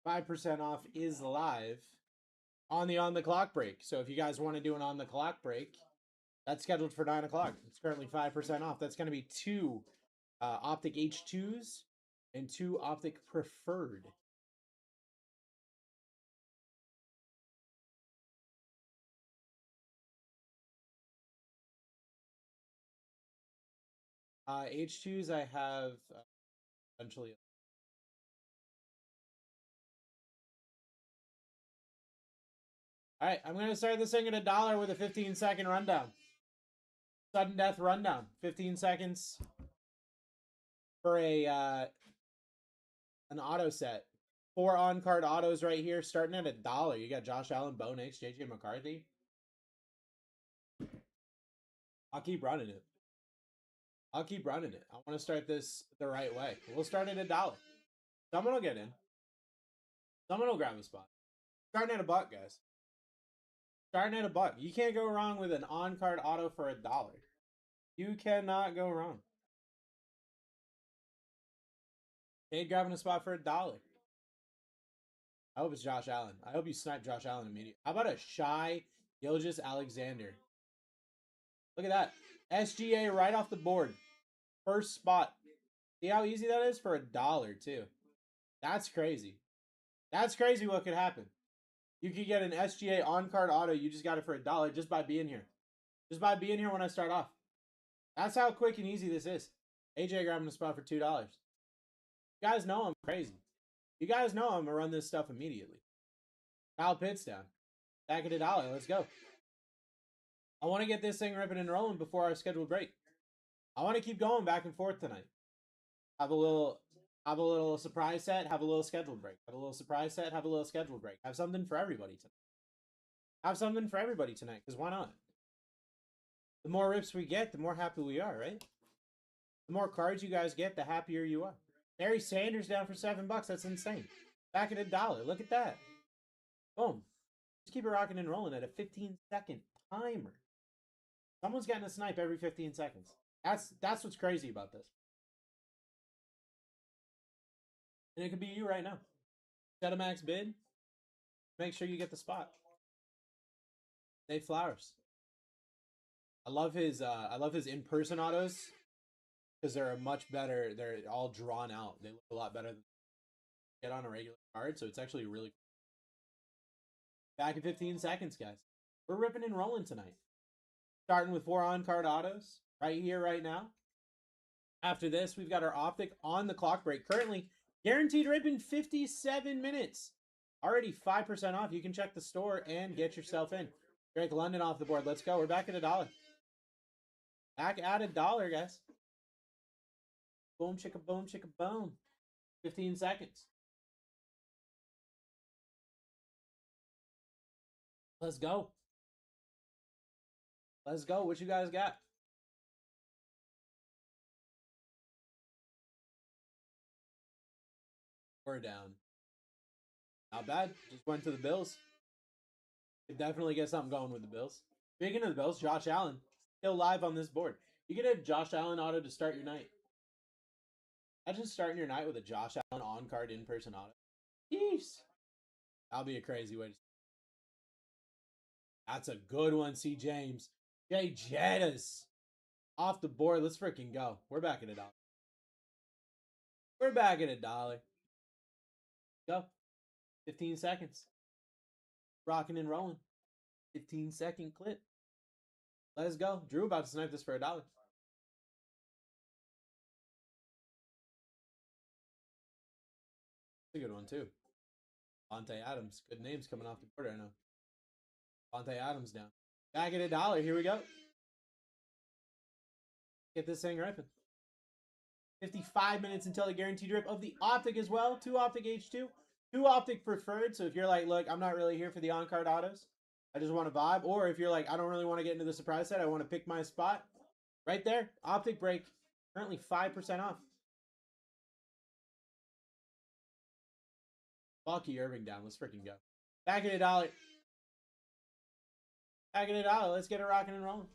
5% off is live on the clock break. So if you guys want to do an on the clock break, that's scheduled for 9 o'clock. It's currently 5% off. That's going to be 2 Optic H2s and 2 Optic Preferred. H2s I have eventually. All right, I'm going to start this thing at $1 with a 15-second rundown. Sudden death rundown. 15 seconds for a an auto set. 4 on-card autos right here, starting at $1. You got Josh Allen, Bo Nix, JJ McCarthy. I'll keep running it. I want to start this the right way. We'll start at $1. Someone will get in. Someone will grab a spot. Starting at $1, guys. Starting at $1. You can't go wrong with an on-card auto for $1. You cannot go wrong. Cade grabbing a spot for $1. I hope it's Josh Allen. I hope you snipe Josh Allen immediately. How about a Shy Gilgeous Alexander? Look at that. SGA right off the board. First spot. See how easy that is for $1 too. That's crazy. That's crazy what could happen. You could get an SGA on-card auto. You just got it for $1 just by being here. Just by being here when I start off. That's how quick and easy this is. AJ grabbing a spot for $2. You guys know I'm crazy. You guys know I'm going to run this stuff immediately. Kyle Pitts down. Back at $1. Let's go. I want to get this thing ripping and rolling before our scheduled break. I want to keep going back and forth tonight. Have a little surprise set, have a little scheduled break. Have a little surprise set, have a little scheduled break. Have something for everybody tonight. Have something for everybody tonight, because why not? The more rips we get, the more happy we are, right? The more cards you guys get, the happier you are. Barry Sanders down for $7. That's insane. Back at $1. Look at that. Boom. Just keep it rocking and rolling at a 15-second timer. Someone's getting a snipe every 15 seconds. That's what's crazy about this. And it could be you right now. Set a max bid. Make sure you get the spot. Dave Flowers. I love his in-person autos because they're a much better. They're all drawn out. They look a lot better than get on a regular card. So it's actually really back in 15 seconds, guys. We're ripping and rolling tonight. Starting with 4 on-card autos right here, right now. After this, we've got our Optic on the clock break. Currently guaranteed rip in 57 minutes. Already 5% off. You can check the store and get yourself in. Drake London off the board. Let's go. We're back at $1. Back at $1, guys. Boom, chicka, boom, chicka, boom. 15 seconds. Let's go. Let's go. What you guys got? We're down. Not bad. Just went to the Bills. Could definitely get something going with the Bills. Speaking of the Bills, Josh Allen still live on this board. You get a Josh Allen auto to start your night. Imagine starting your night with a Josh Allen on-card in-person auto. Jeez. That'll be a crazy way to. That's a good one, C. James. Jay Jettis. Off the board. Let's freaking go. We're back at $1. We're back at $1. Go. 15 seconds. Rocking and rolling. 15-second clip. Let's go. Drew about to snipe this for $1. That's a good one, too. Vontae Adams. Good names coming off the board right now. Vontae Adams down. Back at $1. Here we go. Get this thing ripping. 55 minutes until the guaranteed rip of the Optic as well. 2 Optic H2. 2 Optic Preferred. So if you're like, look, I'm not really here for the on-card autos. I just want to vibe. Or if you're like, I don't really want to get into the surprise set. I want to pick my spot. Right there. Optic break. Currently 5% off. Bucky Irving down. Let's freaking go. Back at $1. Back at $1. Let's get it rocking and rolling.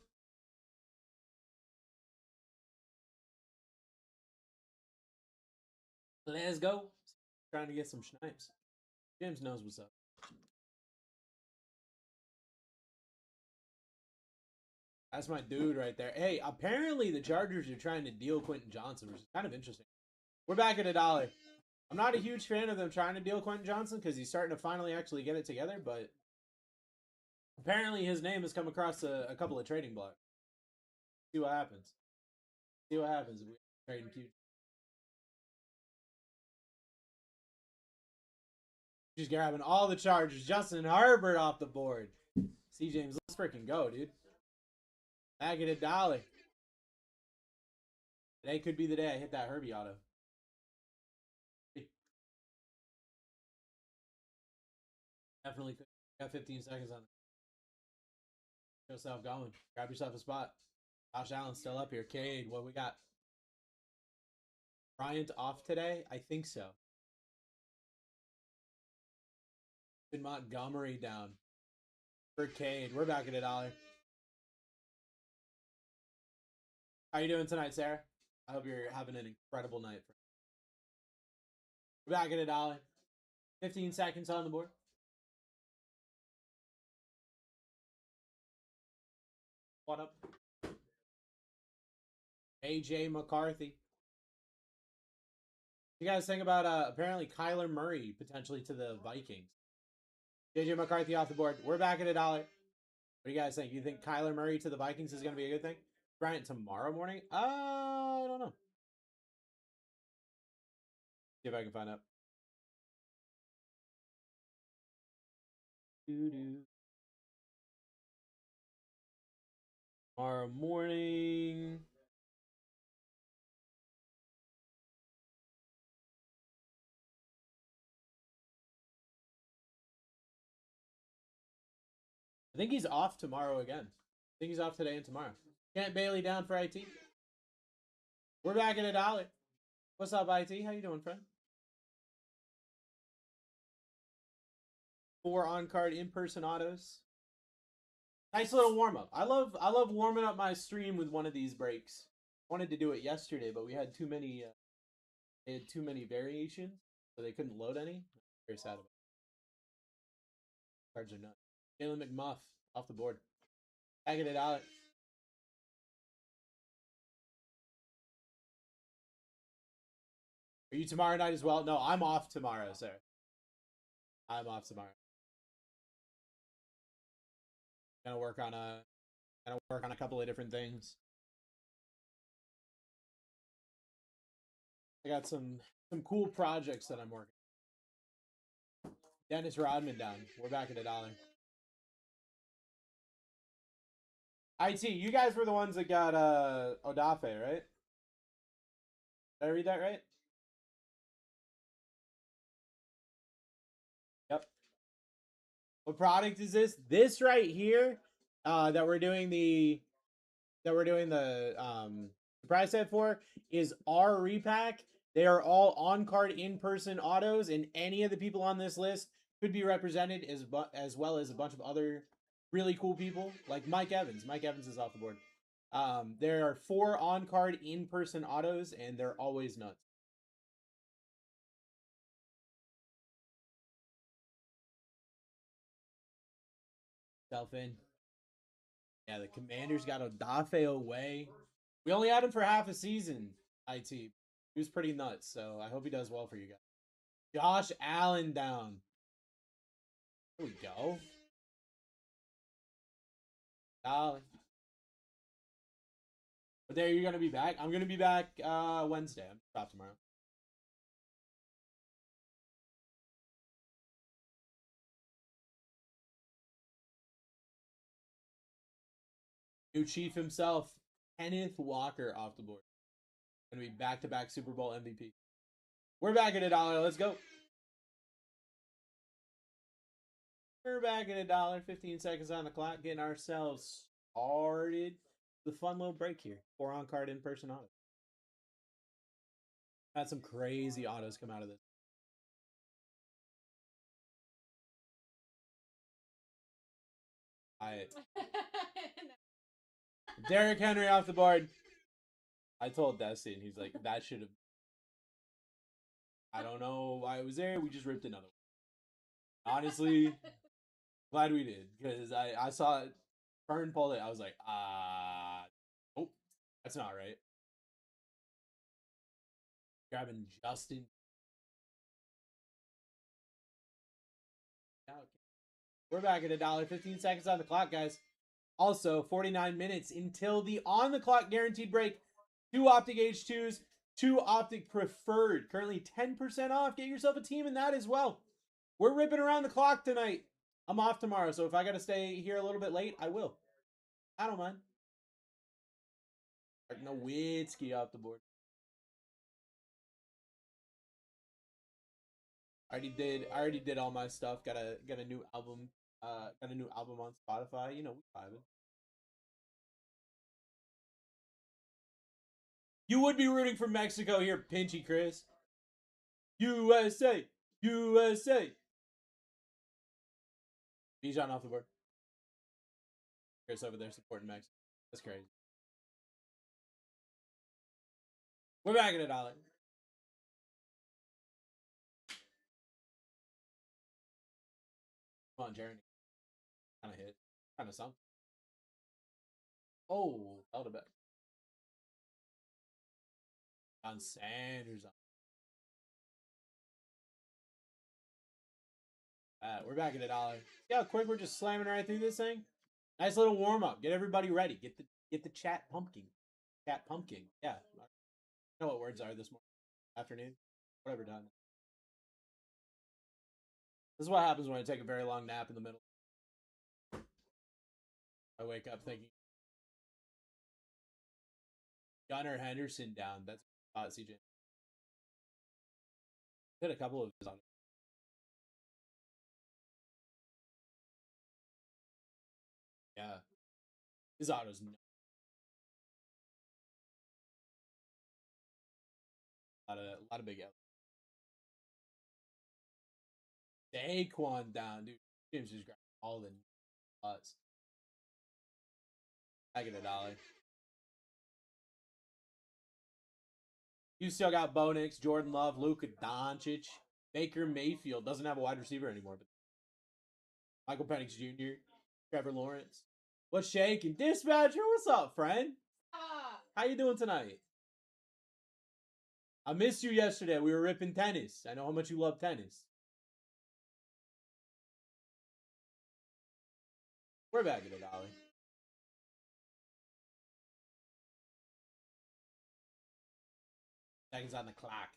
Let's go. Trying to get some snipes. James knows what's up. That's my dude right there. Hey, apparently the Chargers are trying to deal Quentin Johnson, which is kind of interesting. We're back at $1. I'm not a huge fan of them trying to deal Quentin Johnson because he's starting to finally actually get it together, but apparently his name has come across a couple of trading blocks. See what happens. See what happens if we trade Q. Just grabbing all the Chargers. Justin Herbert off the board. See, James, let's freaking go, dude. Back at $1. Today could be the day I hit that Herbie auto. Definitely could. Got 15 seconds on it. Get yourself going. Grab yourself a spot. Josh Allen's still up here. Cade, what we got? Bryant off today? I think so. Montgomery down. For Cade. We're back at $1. How you doing tonight, Sarah? I hope you're having an incredible night. We're back at $1. 15 seconds on the board. What up? AJ McCarthy. You guys think about apparently Kyler Murray potentially to the Vikings? JJ McCarthy off the board. We're back at $1. What do you guys think? You think Kyler Murray to the Vikings is going to be a good thing? Bryant tomorrow morning? I don't know. See if I can find out. Tomorrow morning. I think he's off tomorrow again. I think he's off today and tomorrow. Kent Bailey down for IT. We're back at $1. What's up, IT? How you doing, friend? 4 on-card in-person autos. Nice little warm-up. I love warming up my stream with one of these breaks. Wanted to do it yesterday, but we had too many they had too many variations, so they couldn't load any. Very sad about it. Cards are nuts. Jalen McMuff off the board. Bagging it out. Are you tomorrow night as well? No, I'm off tomorrow, sir. I'm off tomorrow. Gonna work on a couple of different things. I got some cool projects that I'm working. Dennis Rodman down. We're back at $1. IT, you guys were the ones that got Odafe, right? Did I read that right? Yep. What product is this? This right here, that we're doing the prize set for is our repack. They are all on-card in-person autos, and any of the people on this list could be represented as well as a bunch of other really cool people, like Mike Evans. Mike Evans is off the board. There are 4 on-card in-person autos, and they're always nuts. Self in. Yeah, the Commanders got Odafe away. We only had him for half a season, IT. He was pretty nuts, so I hope he does well for you guys. Josh Allen down. There we go. Allen. But there, you're going to be back? I'm going to be back Wednesday. I'm off tomorrow. New chief himself, Kenneth Walker off the board. Going to be back-to-back Super Bowl MVP. We're back at $1. Let's go. We're back at $1. 15 seconds on the clock. Getting ourselves started. The fun little break here. 4 on-card in-person autos. Had some crazy autos come out of this. Derrick Henry off the board. I told Dusty, and he's like, that should have. I don't know why it was there. We just ripped another one. Honestly, glad we did because I saw it. Fern pulled it. I was like, nope, that's not right. Grabbing Justin. We're back at $1. 15 seconds on the clock, guys. Also, 49 minutes until the on the clock guaranteed break. 2 Optic H2s, 2 Optic Preferred. Currently 10% off. Get yourself a team in that as well. We're ripping around the clock tonight. I'm off tomorrow, so if I got to stay here a little bit late, I will. I don't mind. No whiskey off the board. I already did all my stuff. Got a new album. Got a new album on Spotify. You know, we vibing. You would be rooting for Mexico here, Pinchy Chris. USA, USA. Bijan off the board. Chris over there supporting Mexico. That's crazy. We're back at $1. Come on, Jeremy. Kind of hit. Kind of something. Oh, held it back. On Sanders. We're back at $1. See how quick we're just slamming right through this thing? Nice little warm up. Get everybody ready. Get the chat pumpkin. Chat pumpkin. Yeah. I know what words are this morning. Afternoon. Whatever time. This is what happens when I take a very long nap in the middle. I wake up thinking Gunnar Henderson down. That's CJ. Did a couple of his on it. Yeah. His auto's no. A lot of big L. Saquon down, dude. James just grabbed all the nuts. I get $1. You still got Bo Nix, Jordan Love, Luka Doncic, Baker Mayfield doesn't have a wide receiver anymore, but Michael Penix Jr., Trevor Lawrence. What's shaking? Dispatcher, what's up, friend? How you doing tonight? I missed you yesterday. We were ripping tennis. I know how much you love tennis. We're back at $1. Seconds on the clock.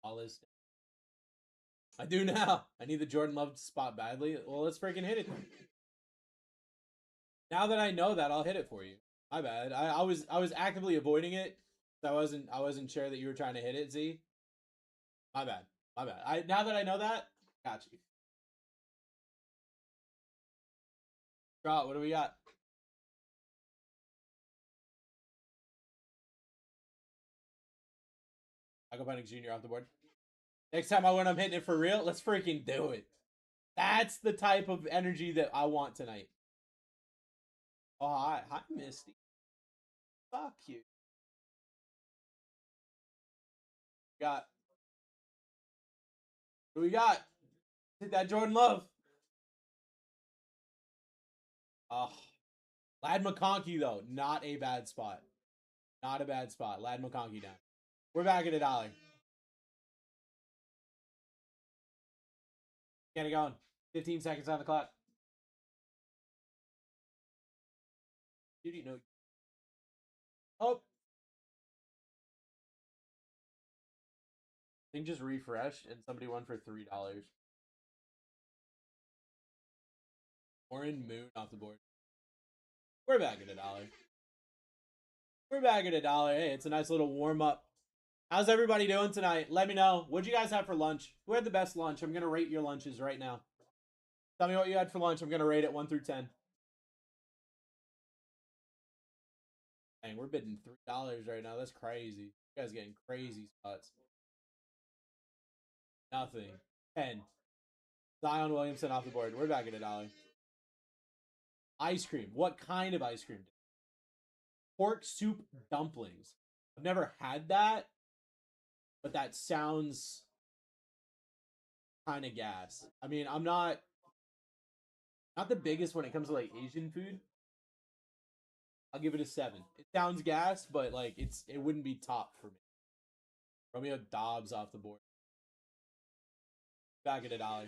All this. I do now. I need the Jordan Love spot badly. Well, let's freaking hit it then. Now that I know that, I'll hit it for you. My bad. I was actively avoiding it. So I wasn't sure that you were trying to hit it, Z. My bad. My bad. Now that I know that, got you. Draw, what do we got? Michael Penix Jr. off the board. Next time I win, I'm hitting it for real. Let's freaking do it. That's the type of energy that I want tonight. Oh, hi, Misty. Fuck you. Got. What do we got? Hit that Jordan Love. Oh, Lad McConkey though, not a bad spot. Not a bad spot. Lad McConkey down. We're back at $1. Get it going. 15 seconds on the clock. Dude, you know. Oh. Thing just refreshed and somebody won for $3. Warren Moon off the board. We're back at $1. We're back at $1. Hey, it's a nice little warm up. How's everybody doing tonight? Let me know. What'd you guys have for lunch? Who had the best lunch? I'm gonna rate your lunches right now. Tell me what you had for lunch. I'm gonna rate it 1 through 10. Dang, we're bidding $3 right now. That's crazy. You guys getting crazy spots. Nothing. 10. Zion Williamson off the board. We're back at $1. Ice cream. What kind of ice cream? Pork soup dumplings. I've never had that, but that sounds kind of gas. I mean, I'm not the biggest when it comes to like Asian food. I'll give it a 7. It sounds gas, but like it wouldn't be top for me. Romeo Dobbs off the board. Back at $1.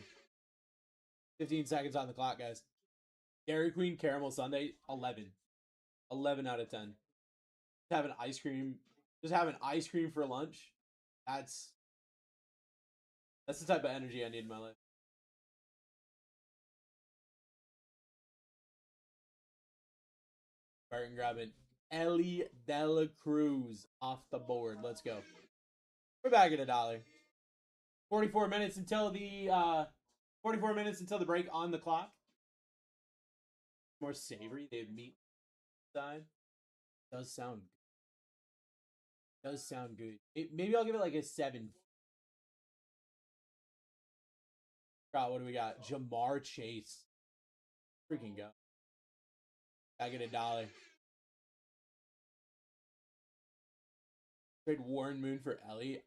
15 seconds on the clock, guys. Dairy Queen Caramel Sundae, 11. 11 out of 10. Just having ice cream for lunch. That's the type of energy I need in my life. Barton grabbing Ellie Dela Cruz off the board. Let's go. We're back at $1. 44 minutes until the 44 minutes until the break on the clock. More savory. They have meat side. Does sound good. Maybe I'll give it like a 7. God, what do we got? Jamar Chase. Freaking go. Back at $1. Trade Warren Moon for Ellie.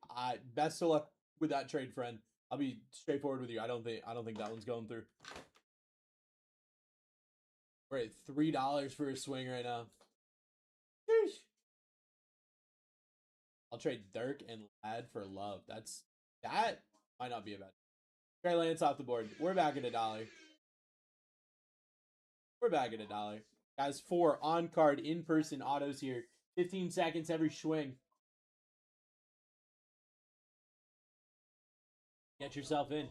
Best of luck with that trade, friend. I'll be straightforward with you. I don't think that one's going through. We're at $3 for a swing right now. Sheesh. I'll trade Dirk and Ladd for Love. That might not be a bad. Trey Lance off the board. We're back at $1. We're back at $1. Guys, 4 on-card in-person autos here. 15 seconds every swing. Get yourself in.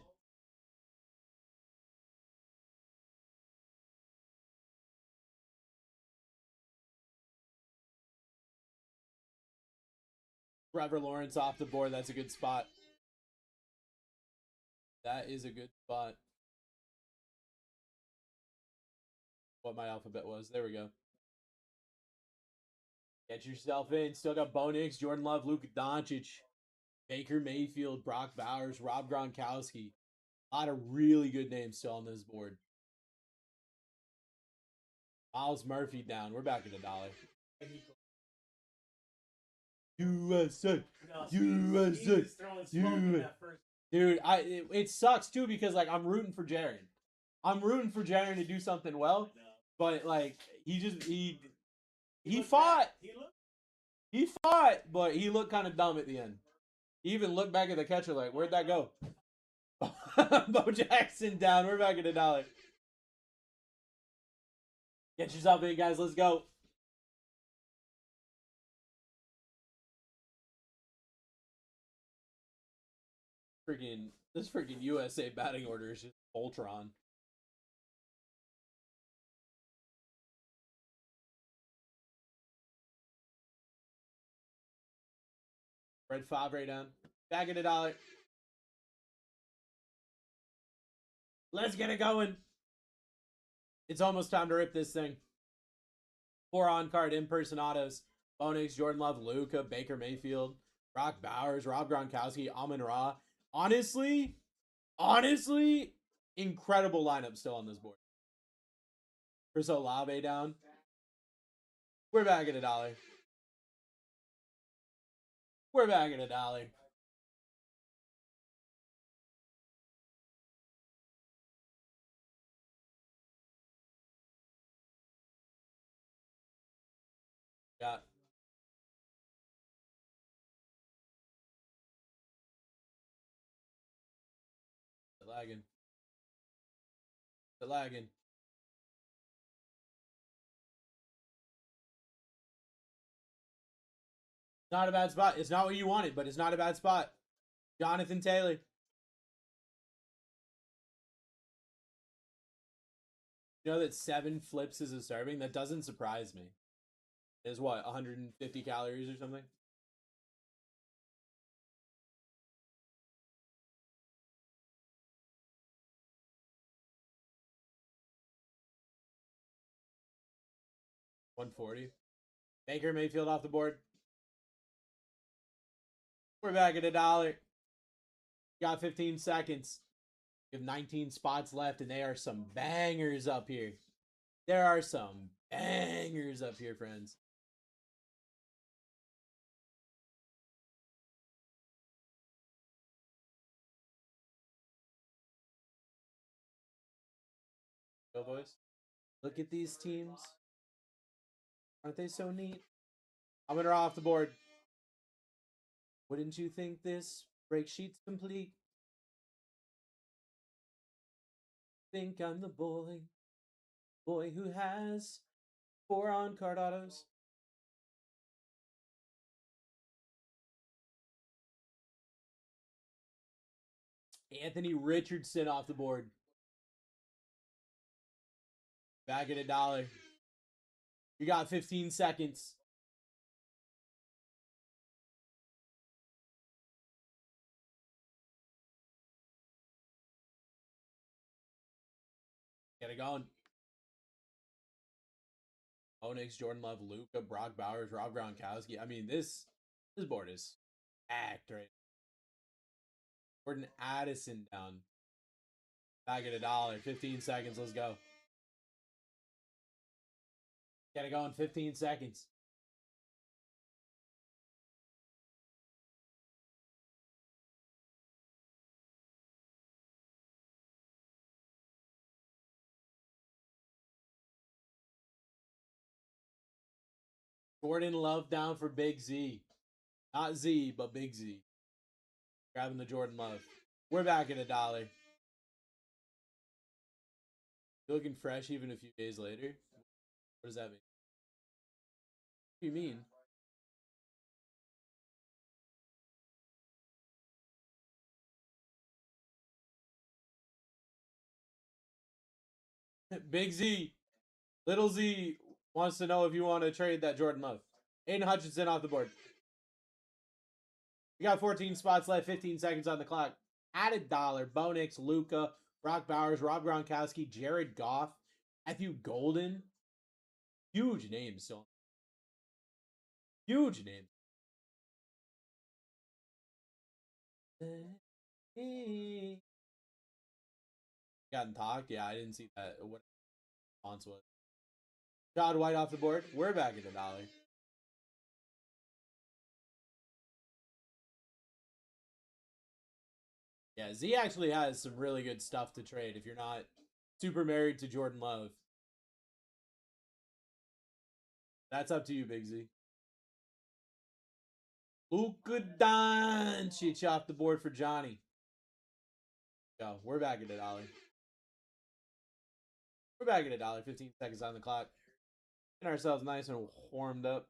Trevor Lawrence off the board. That's a good spot. That is a good spot. What my alphabet was. There we go. Get yourself in. Still got Bo Nix, Jordan Love, Luka Doncic, Baker Mayfield, Brock Bowers, Rob Gronkowski. A lot of really good names still on this board. Miles Murphy down. We're back at $1. USA. USA. Dude, it sucks too because like I'm rooting for Jaren. I'm rooting for Jaren to do something well, but like he fought. He fought, but he looked kind of dumb at the end. He even looked back at the catcher like, where'd that go? Bo Jackson down. We're back at $1. Get yourself in, guys. Let's go. This freaking USA batting order is just Voltron. Red Favre down. Back at $1. Let's get it going. It's almost time to rip this thing. 4 on-card in-person autos. Bo Nix, Jordan Love, Luka, Baker Mayfield, Brock Bowers, Rob Gronkowski, Amon-Ra. Honestly, incredible lineup still on this board. Chris Olave down. We're back at $1. We're back at $1. Got lagging. Lagging. Not a bad spot. It's not what you wanted, but it's not a bad spot. Jonathan Taylor. You know that 7 flips is a serving? That doesn't surprise me. Is what, 150 calories or something? $140. Baker Mayfield off the board. We're back at $1. Got 15 seconds. We have 19 spots left, and there are some bangers up here. There are some bangers up here, friends. Go, boys. Look at these teams. Aren't they so neat? I'm going to draw off the board. Wouldn't you think this break sheet's complete? Think I'm the boy who has 4 on-card autos. Anthony Richardson off the board. Back at $1. You got 15 seconds. Get it going. Onyx, Jordan Love, Luka, Brock Bowers, Rob Gronkowski. I mean, this board is stacked right. Jordan Addison down. Back at $1. 15 seconds. Let's go. Get it going. 15 seconds. Jordan Love down for Big Z. Not Z, but Big Z. Grabbing the Jordan Love. We're back at $1. Looking fresh even a few days later. What does that mean? What do you mean? Big Z. Little Z wants to know if you want to trade that Jordan Love. Aiden Hutchinson off the board. We got 14 spots left, 15 seconds on the clock. At $1, Bonix, Luka, Brock Bowers, Rob Gronkowski, Jared Goff, Matthew Golden. Huge names still. Huge names. Gotten talked? Yeah, I didn't see that. What response was? Todd White off the board. We're back at $1. Yeah, Z actually has some really good stuff to trade if you're not super married to Jordan Love. That's up to you, Big Z. Luka Doncic off the board for Johnny. Go. We're back at $1. We're back at $1. 15 seconds on the clock. Getting ourselves nice and warmed up.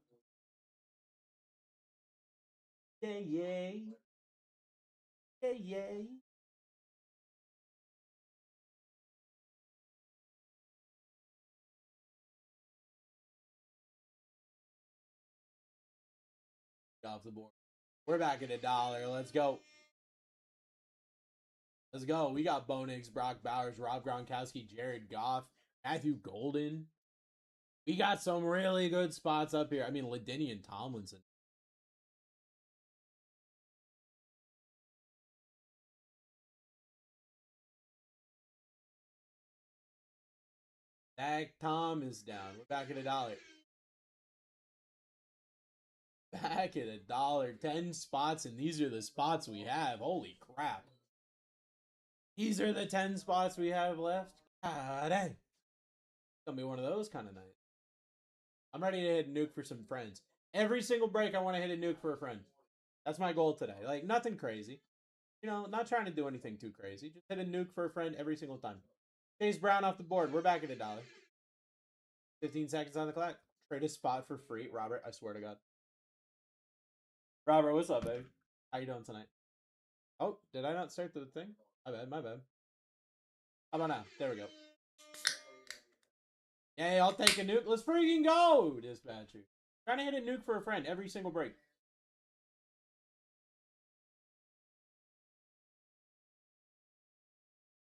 Yay, yay. Yay, yay. Off the board. We're back at $1. Let's go. Let's go. We got Bonix, Brock Bowers, Rob Gronkowski, Jared Goff, Matthew Golden. We got some really good spots up here. I mean, LaDainian Tomlinson. Zach Tom is down. We're back at $1. Back at $1. 10 spots, and these are the spots we have. Holy crap. These are the 10 spots we have left. God dang. It's gonna be one of those kind of nights. I'm ready to hit a nuke for some friends. Every single break, I want to hit a nuke for a friend. That's my goal today. Like, nothing crazy. You know, not trying to do anything too crazy. Just hit a nuke for a friend every single time. Chase Brown off the board. We're back at $1. 15 seconds on the clock. Trade a spot for free. Robert, I swear to God. Robert, what's up, baby? How you doing tonight? Oh, did I not start the thing? My bad, my bad. How about now? There we go. Hey, I'll take a nuke. Let's freaking go, dispatcher. Trying to hit a nuke for a friend every single break.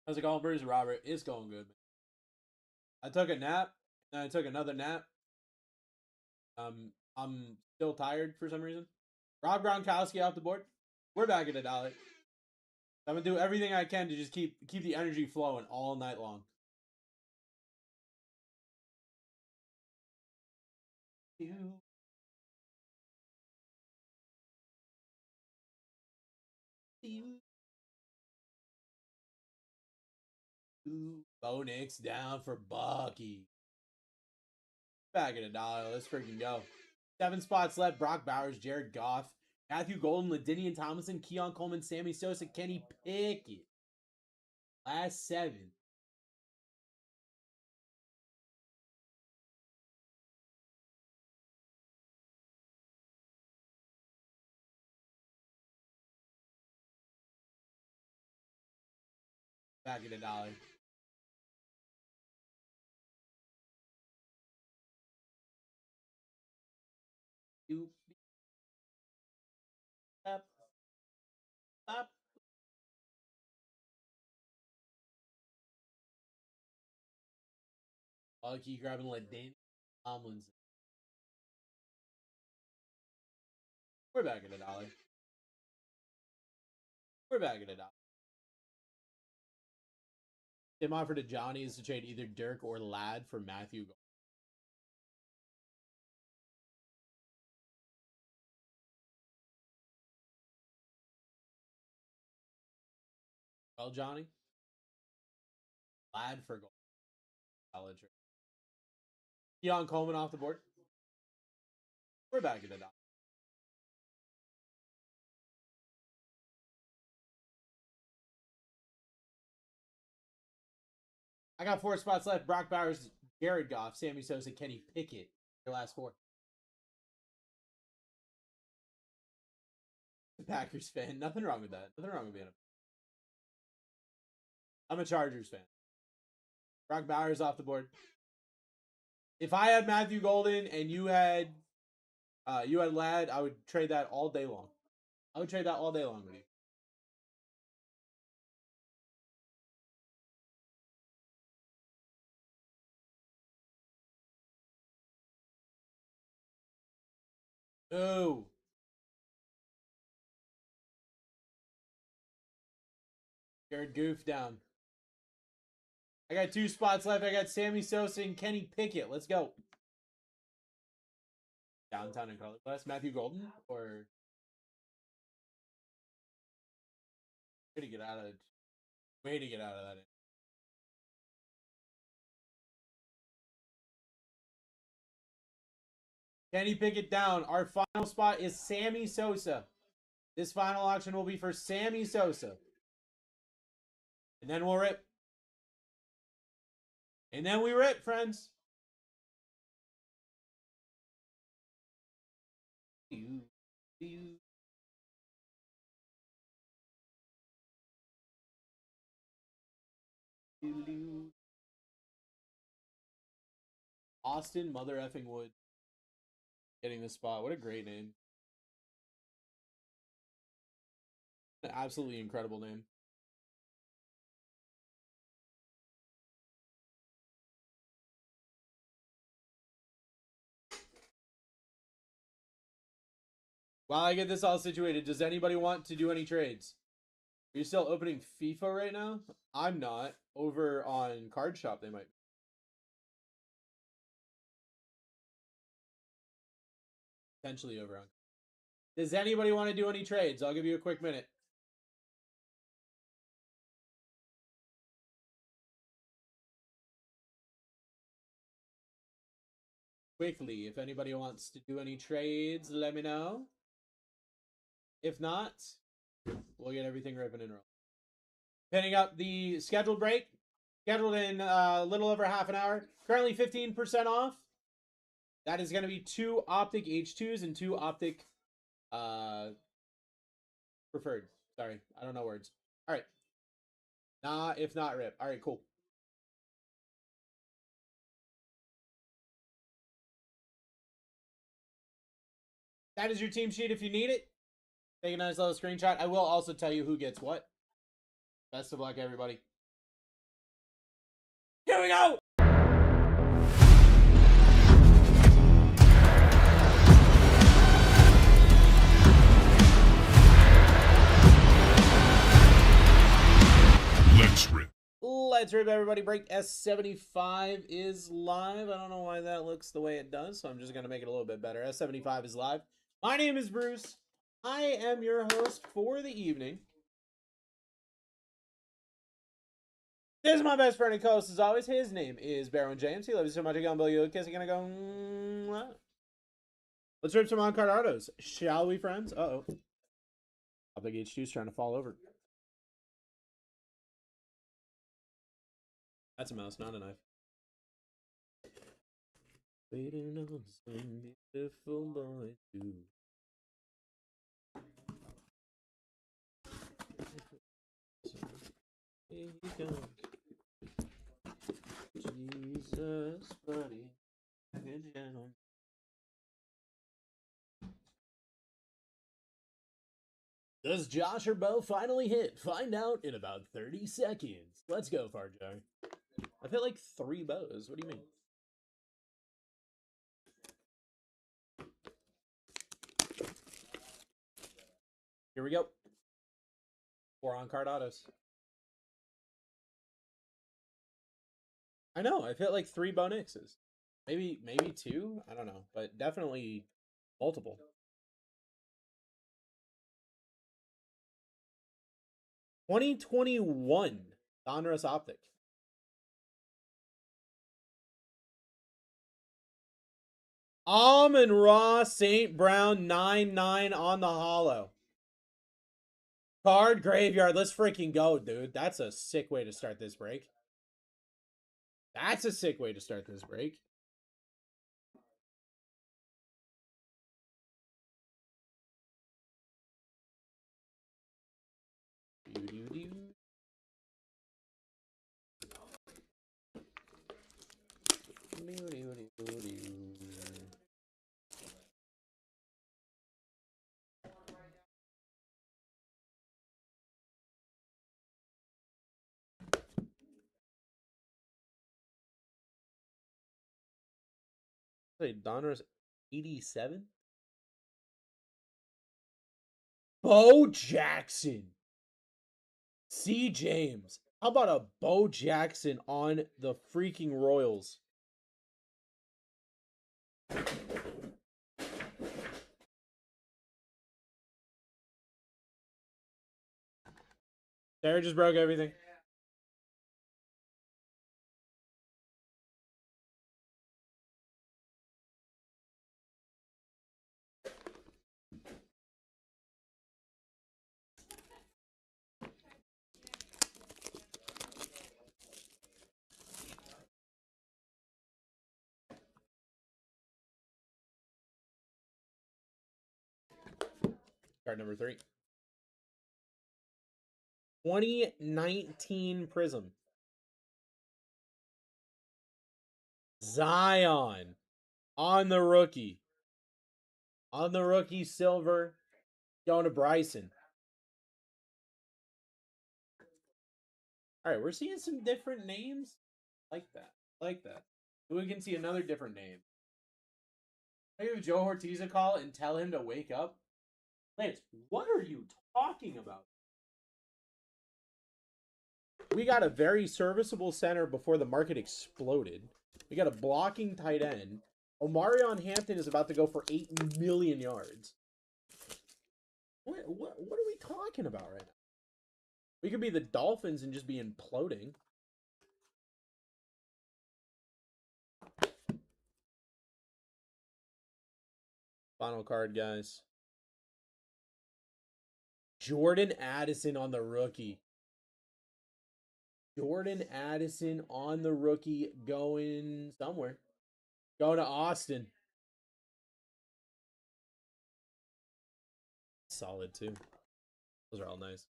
How's it going, Bruce? Robert, it's going good. I took a nap, and I took another nap. I'm still tired for some reason. Rob Gronkowski off the board. We're back at $1. I'm gonna do everything I can to just keep the energy flowing all night long. Bo Nix down for Bucky. Back at $1. Let's freaking go. 7 spots left. Brock Bowers, Jared Goff, Matthew Golden, Ladinian Tomlinson, Keon Coleman, Sammy Sosa, Kenny Pickett. Last 7. Back at $1. Up. Up. Bucky grabbing Ladinian Tomlinson. We're back at $1. We're back at $1. Tim offered to Johnny is to trade either Dirk or Ladd for Matthew Golden. Well, Johnny. Ladd for Golden. Solid trade. Keon Coleman off the board. We're back at $1. I got 4 spots left. Brock Bowers, Jared Goff, Sammy Sosa, Kenny Pickett. Your last 4. The Packers fan. Nothing wrong with that. Nothing wrong with being I'm a Chargers fan. Brock Bowers off the board. If I had Matthew Golden and you had Ladd, I would trade that all day long. I would trade that all day long with you. Oh. Jared Goof down. I got 2 spots left. I got Sammy Sosa and Kenny Pickett. Let's go. Downtown and color class. Matthew Golden or way to get out of that. Kenny Pickett down. Our final spot is Sammy Sosa. This final auction will be for Sammy Sosa. And then we'll rip. And then we rip, friends. Austin Mother Effing Wood getting the spot. What a great name. An absolutely incredible name. While I get this all situated, does anybody want to do any trades? Are you still opening FIFA right now? I'm not. Over on Card Shop, they might. Potentially over on. Does anybody want to do any trades? I'll give you a quick minute. Quickly, if anybody wants to do any trades, let me know. If not, we'll get everything ripping and rolling. Pinning up the scheduled break. Scheduled in a little over half an hour. Currently 15% off. That is going to be 2 Optic H2s and 2 Optic Preferred. Sorry, I don't know words. All right. Nah, if not, rip. All right, cool. That is your team sheet if you need it. Take a nice little screenshot. I will also tell you who gets what. Best of luck, everybody. Here we go! Let's rip everybody. Break S75 is live. I don't know why that looks the way it does, so I'm just going to make it a little bit better. S75 is live. My name is Bruce. I am your host for the evening. This is my best friend and co-host, as always. His name is Barron James. He loves you so much. I'm going to blow you a kiss. I'm going to go... Let's rip some on-card autos. Shall we, friends? Uh-oh. Public H2's trying to fall over. That's a mouse, not a knife. Waiting on some beautiful boy too. Here you go. Jesus, buddy. Does Josh or Bo finally hit? Find out in about 30 seconds. Let's go, Farjar. I've hit like 3 bows. What do you mean? Here we go. 4 on-card autos. I know. I've hit like 3 Bo Nixes. Maybe 2? I don't know. But definitely multiple. $2021 Donruss Optic. Amon-Ra St. Brown 9-9 on the hollow. Card graveyard. Let's freaking go, dude. That's a sick way to start this break. That's a sick way to start this break. Wait, Donruss 87? Bo Jackson. C. James. How about a Bo Jackson on the freaking Royals? Sarah just broke everything. Card number 3. 2019 Prism. Zion on the rookie. On the rookie silver. Going to Bryson. All right, we're seeing some different names. Like that. Like that. We can see another different name. I give Joe Ortiz a call and tell him to wake up. Lance, what are you talking about? We got a very serviceable center before the market exploded. We got a blocking tight end. Omarion Hampton is about to go for 8 million yards. What are we talking about right now? We could be the Dolphins and just be imploding. Final card, guys. Jordan Addison on the rookie. Jordan Addison on the rookie going somewhere. Going to Austin. Solid, too. Those are all nice.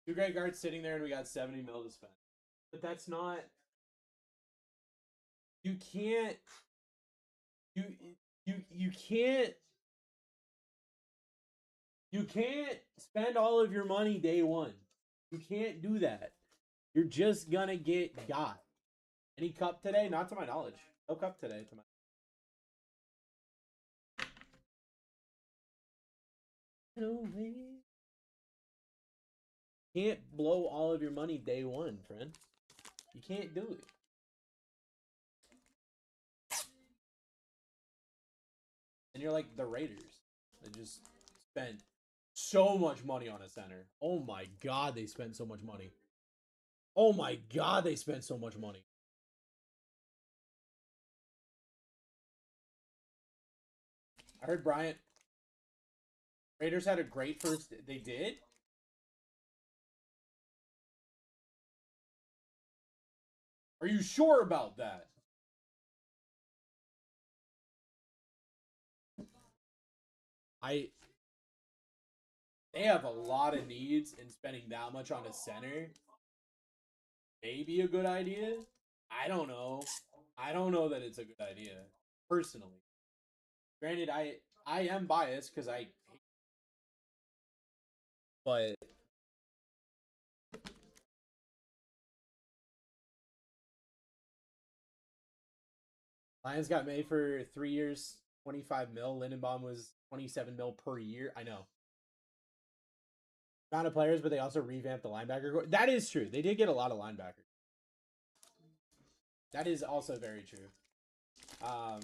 2 great guards sitting there, and we got 70 mil to spend. But that's not... You can't... You can't... You can't spend all of your money day one. You can't do that. You're just gonna get got. Any cup today? Not to my knowledge. No cup today to my You can't blow all of your money day one, friend. You can't do it. And you're like the Raiders. They just spent so much money on a center. Oh my god, they spent so much money. Oh my god, they spent so much money. I heard Bryant. Raiders had a great first. They did? Are you sure about that? They have a lot of needs, and spending that much on a center may be a good idea. I don't know. I don't know that it's a good idea, personally. Granted, I am biased because but Lions got May for 3 years, 25 mil. Lindenbaum was 27 mil per year. I know. Amount of players, but they also revamped the linebacker core. That is true. They did get a lot of linebackers. That is also very true. I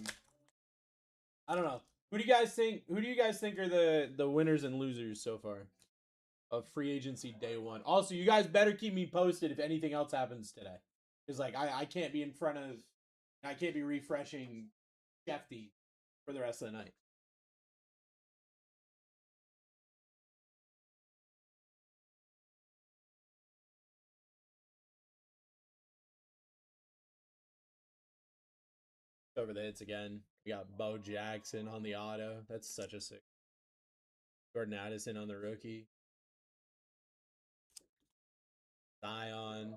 don't know. Who do you guys think? Who do you guys think are the winners and losers so far of free agency day one? Also, you guys better keep me posted if anything else happens today, because like I can't be in front of, I can't be refreshing Shefty for the rest of the night. Over the hits again. We got Bo Jackson on the auto. That's such a sick. Jordan Addison on the rookie. Zion.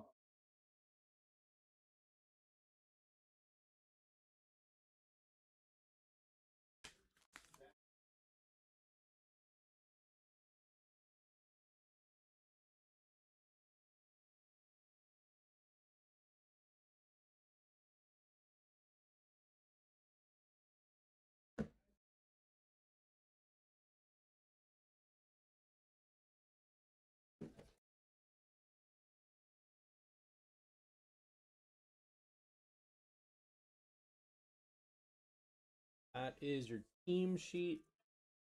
That is your team sheet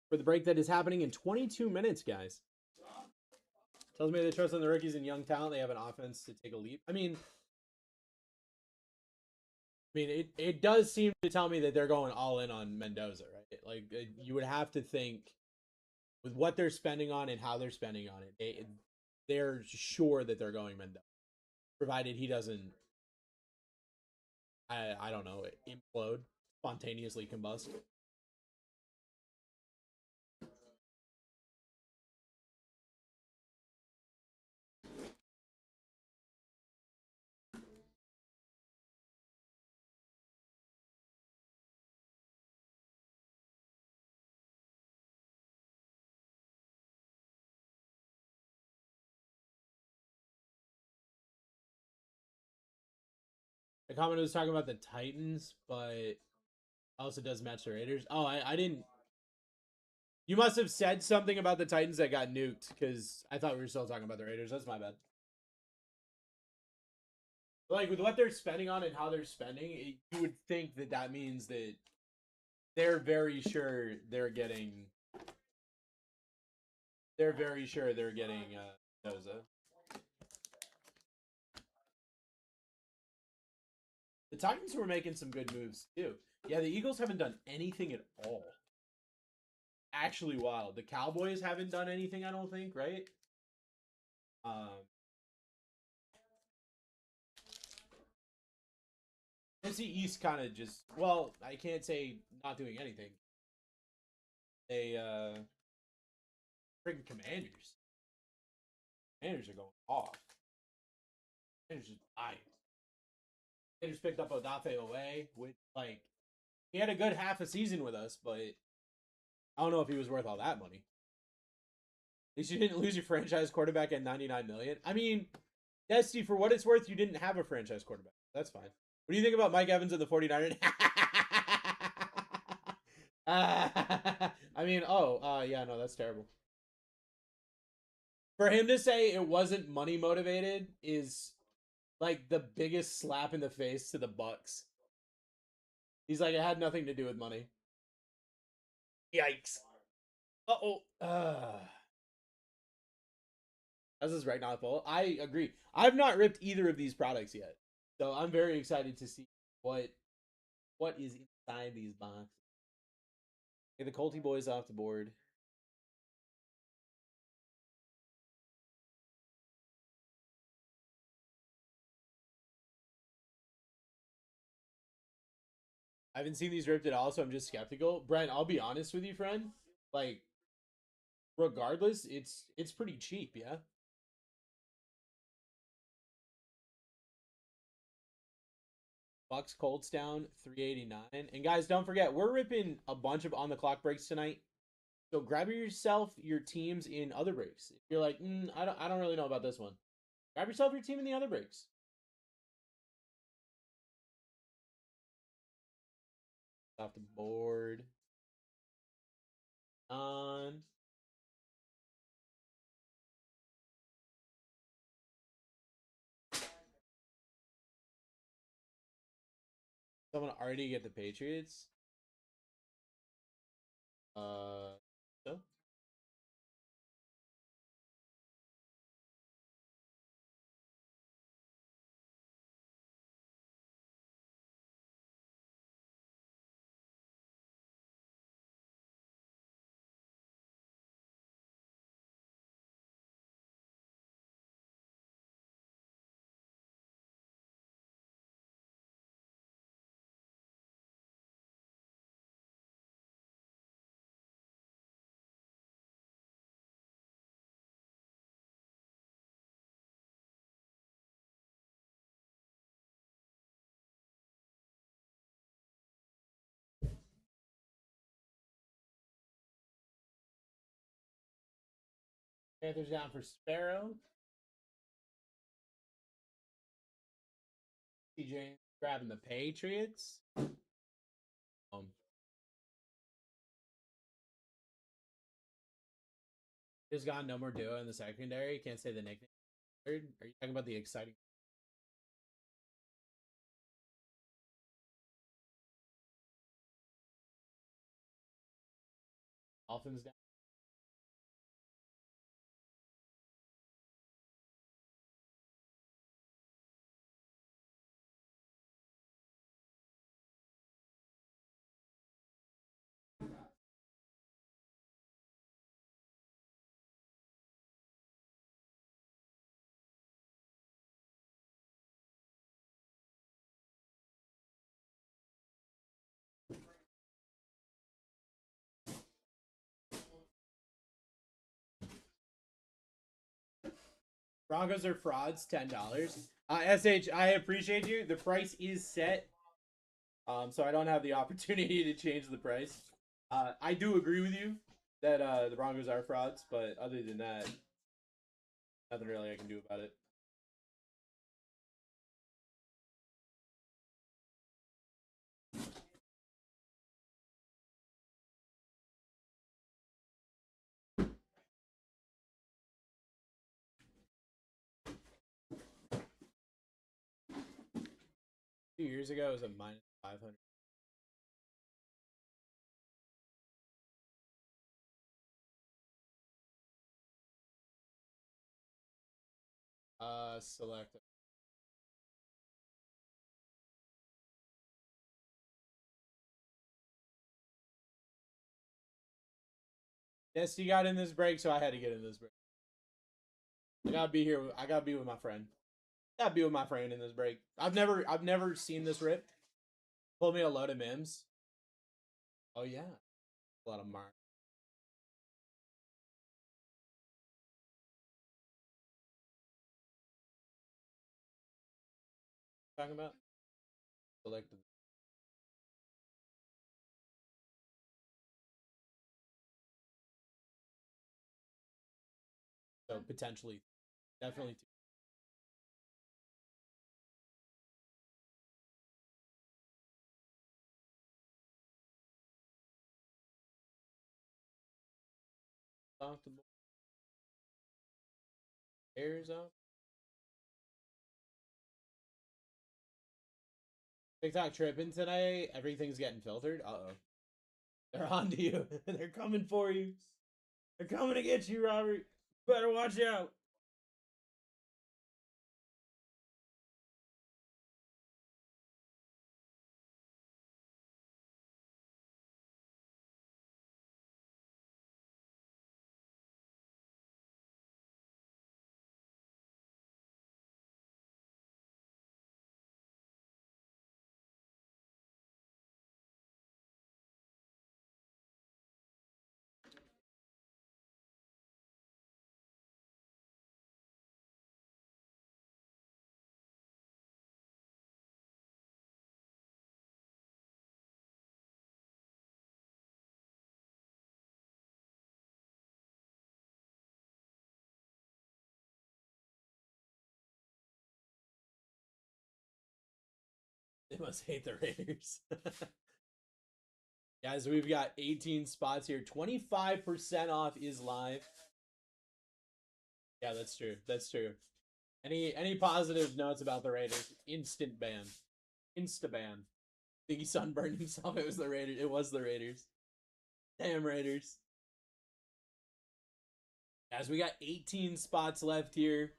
for the break that is happening in 22 minutes, guys. Tells me they trust on the rookies and young talent. They have an offense to take a leap. I mean, it does seem to tell me that they're going all in on Mendoza, right? Like, you would have to think with what they're spending on and how they're spending on it, they're sure that they're going Mendoza, provided he doesn't, I don't know, implode, spontaneously combust. The comment was talking about the Titans, but also does match the Raiders. Oh, I didn't. You must have said something about the Titans that got nuked, because I thought we were still talking about the Raiders. That's my bad. Like, with what they're spending on and how they're spending, you would think that that means that they're very sure they're getting. They're very sure they're getting Mendoza. The Titans were making some good moves too. Yeah, the Eagles haven't done anything at all. Actually, wild. The Cowboys haven't done anything, I don't think, right? NFC East kind of just, well, I can't say not doing anything. They freaking Commanders. Commanders are going off. Commanders just dying. Commanders picked up Odafe away, which, like, he had a good half a season with us, but I don't know if he was worth all that money. At least you didn't lose your franchise quarterback at $99 million. I mean, Dusty, for what it's worth, you didn't have a franchise quarterback. That's fine. What do you think about Mike Evans and the 49ers? I mean, yeah, no, that's terrible. For him to say it wasn't money motivated is like the biggest slap in the face to the Bucks. He's like, it had nothing to do with money. Yikes. Uh-oh. This is right now full. I agree. I've not ripped either of these products yet. So I'm very excited to see what is inside these boxes. Get the Colty boys off the board. I haven't seen these ripped at all, so I'm just skeptical. Brent, I'll be honest with you, friend. Like, regardless, it's pretty cheap, yeah. Bucks Colts down 389. And guys, don't forget, we're ripping a bunch of on the clock breaks tonight. So grab yourself your teams in other breaks. If you're like, I don't really know about this one. Grab yourself your team in the other breaks. Off the board. On. Someone already get the Patriots. So Panthers down for Sparrow. TJ grabbing the Patriots. Just got no more duo in the secondary. Can't say the nickname. Are you talking about the exciting? Dolphins down. Broncos are frauds, $10. SH, I appreciate you. The price is set. So I don't have the opportunity to change the price. I do agree with you that the Broncos are frauds, but other than that, nothing really I can do about it. Two years ago, it was a minus 500. Select. Yes, you got in this break, so I had to get in this break. I gotta be here. I gotta be with my friend. Gotta be with my friend in this break. I've never seen this rip. Pulled me a load of Mims. Oh yeah, a lot of Mark. Talking about selected. So potentially, definitely two. Off the board. Airs up. TikTok tripping today. Everything's getting filtered. Uh-oh. They're on to you. They're coming for you. They're coming to get you, Robert. Better watch out. They must hate the Raiders. Guys, we've got 18 spots here. 25% off is live. Yeah, that's true. That's true. Any positive notes about the Raiders? Instant ban. Insta ban. Think he sunburned himself. It was the Raiders. It was the Raiders. Damn Raiders. Guys, we got 18 spots left here.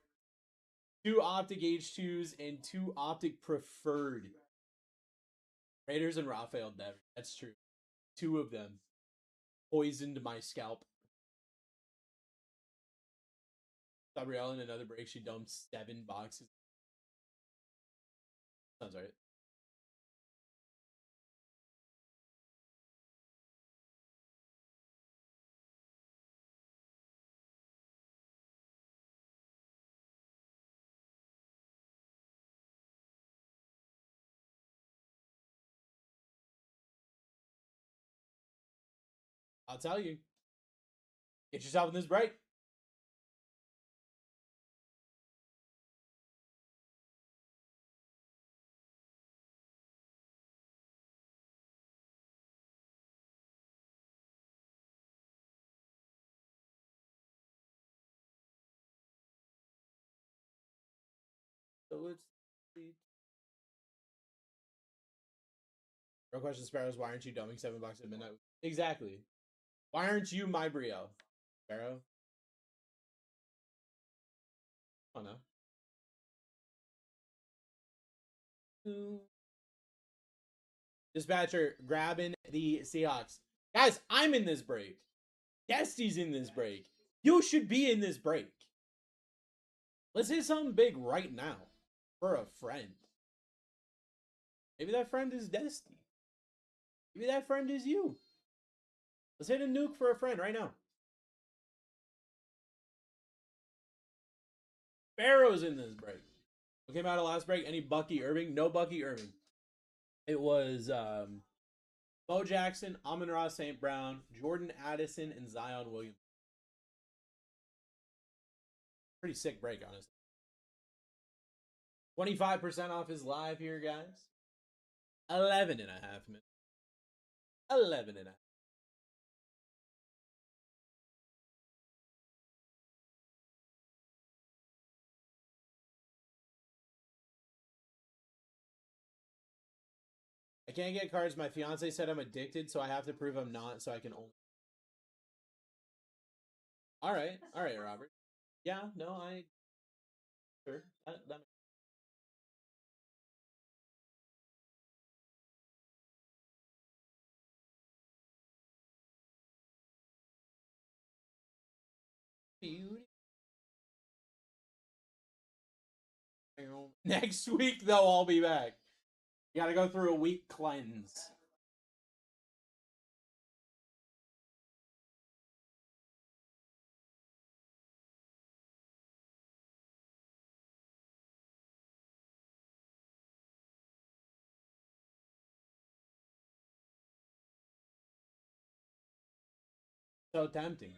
2 Optic H2s and 2 Optic Preferred. Raiders and Rafael Devers. That's true. 2 of them poisoned my scalp. Gabrielle in another break, she dumped 7 boxes. Sounds right. I'll tell you. Get yourself in this break. So let's see. Real question, Sparrows. Why aren't you dumping 7 bucks at midnight? Exactly. Why aren't you my Brio? Sparrow? Oh no. Dispatcher grabbing the Seahawks. Guys, I'm in this break. Desty's in this break. You should be in this break. Let's hit something big right now for a friend. Maybe that friend is Desty. Maybe that friend is you. Let's hit a nuke for a friend right now. Sparrow's in this break. What came out of last break? Any Bucky Irving? No Bucky Irving. It was Bo Jackson, Amon-Ra St. Brown, Jordan Addison, and Zion Williams. Pretty sick break, honestly. 25% off is live here, guys. 11 and a half minutes. 11 and a half. I can't get cards. My fiance said I'm addicted, so I have to prove I'm not, so I can only. All right, Robert. Yeah, no, I. Sure. That... Next week, though, I'll be back. You gotta go through a week cleanse. So tempting.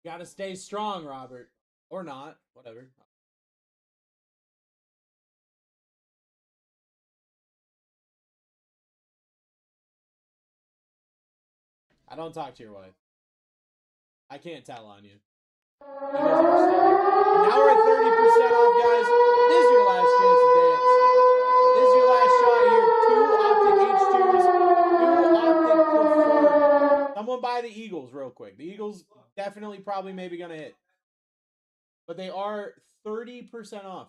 You gotta stay strong, Robert. Or not. Whatever. I don't talk to your wife. I can't tell on you. Eagles are still here. And now we're at 30% off, guys. This is your last chance to dance. This is your last shot here. 2 Optic H2s, 2 Optic Preferred. Someone buy the Eagles real quick. The Eagles definitely probably maybe going to hit. But they are 30% off.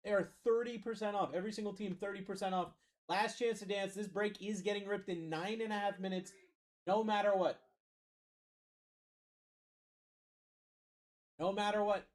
They are 30% off. Every single team, 30% off. Last chance to dance. This break is getting ripped in 9.5 minutes, no matter what. No matter what.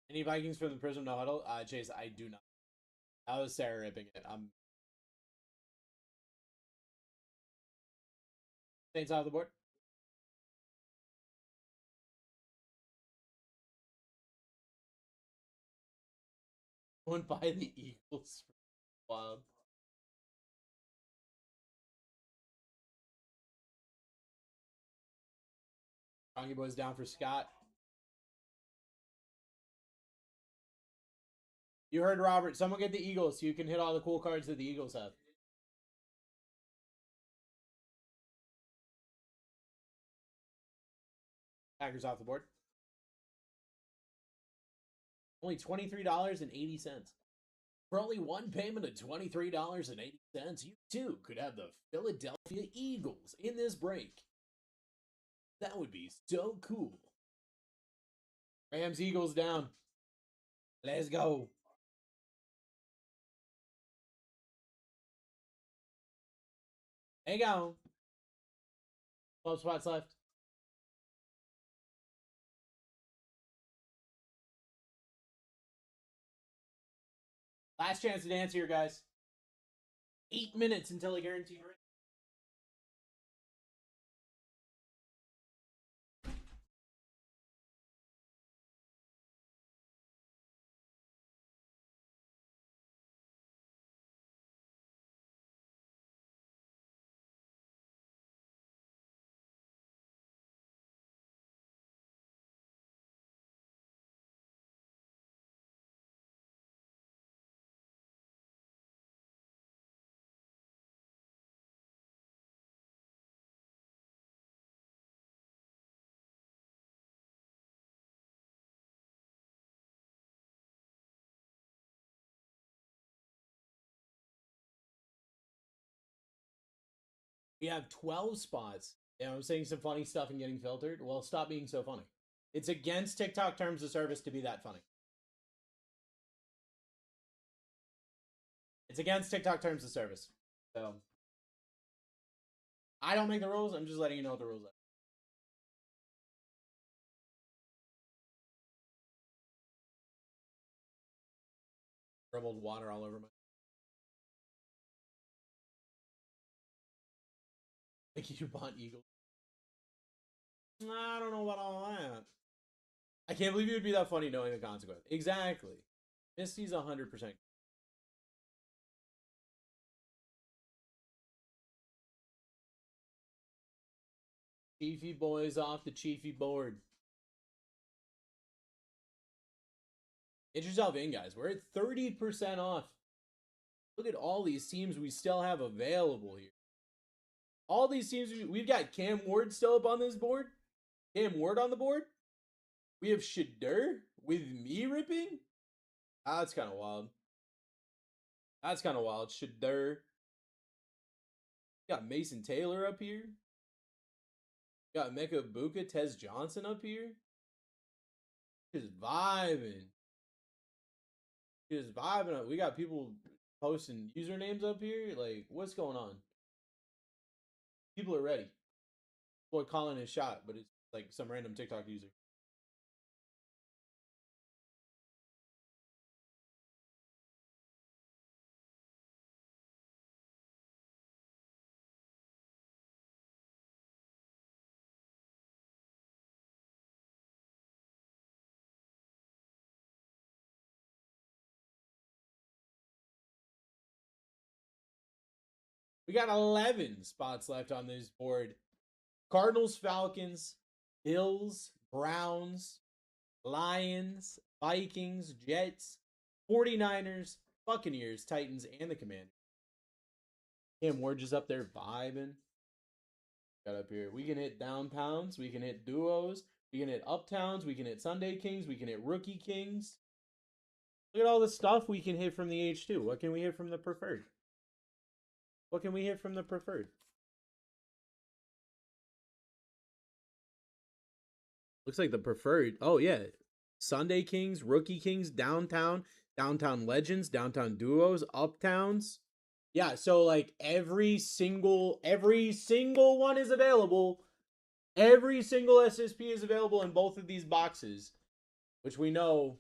Any Vikings from the Prism No Huddle? Chase, I do not. That was Sarah ripping it. Saints off the board. One by the Eagles. Wild. Rongy Boy's down for Scott. You heard Robert. Someone get the Eagles so you can hit all the cool cards that the Eagles have. Packers off the board. Only $23.80. For only one payment of $23.80, you too could have the Philadelphia Eagles in this break. That would be so cool. Rams Eagles down. Let's go. Hang on. 12 spots left. Last chance to dance here, guys. 8 minutes until a guaranteed win. We have 12 spots. Yeah, I'm saying some funny stuff and getting filtered. Well, stop being so funny. It's against TikTok terms of service to be that funny. It's against TikTok terms of service. So, I don't make the rules. I'm just letting you know what the rules are. Dribbled water all over my... Think you bought Eagles? I don't know about all that. I can't believe it would be that funny knowing the consequence. Exactly. Misty's 100%. Chiefy boys off the Chiefy board. Get yourself in, guys. We're at 30% off. Look at all these teams we still have available here. All these teams, we've got Cam Ward still up on this board. Cam Ward on the board. We have Shadur with me ripping. That's kind of wild. That's kind of wild. Shadur. Got Mason Taylor up here. Got Mecca Buka, Tez Johnson up here. Just vibing. Just vibing. We got people posting usernames up here. Like, what's going on? People are ready. Boy, calling his shot, but it's like some random TikTok user. We got 11 spots left on this board. Cardinals, Falcons, Bills, Browns, Lions, Vikings, Jets, 49ers, Buccaneers, Titans, and the Commanders. Cam Ward just up there vibing. Got up here. We can hit down pounds. We can hit duos. We can hit uptowns. We can hit Sunday Kings. We can hit rookie kings. Look at all the stuff we can hit from the H2. What can we hit from the preferred? What can we hit from the preferred? Looks like the preferred. Oh, yeah. Sunday Kings, Rookie Kings, Downtown, Downtown Legends, Downtown Duos, Uptowns. Yeah, so like every single one is available. Every single SSP is available in both of these boxes, which we know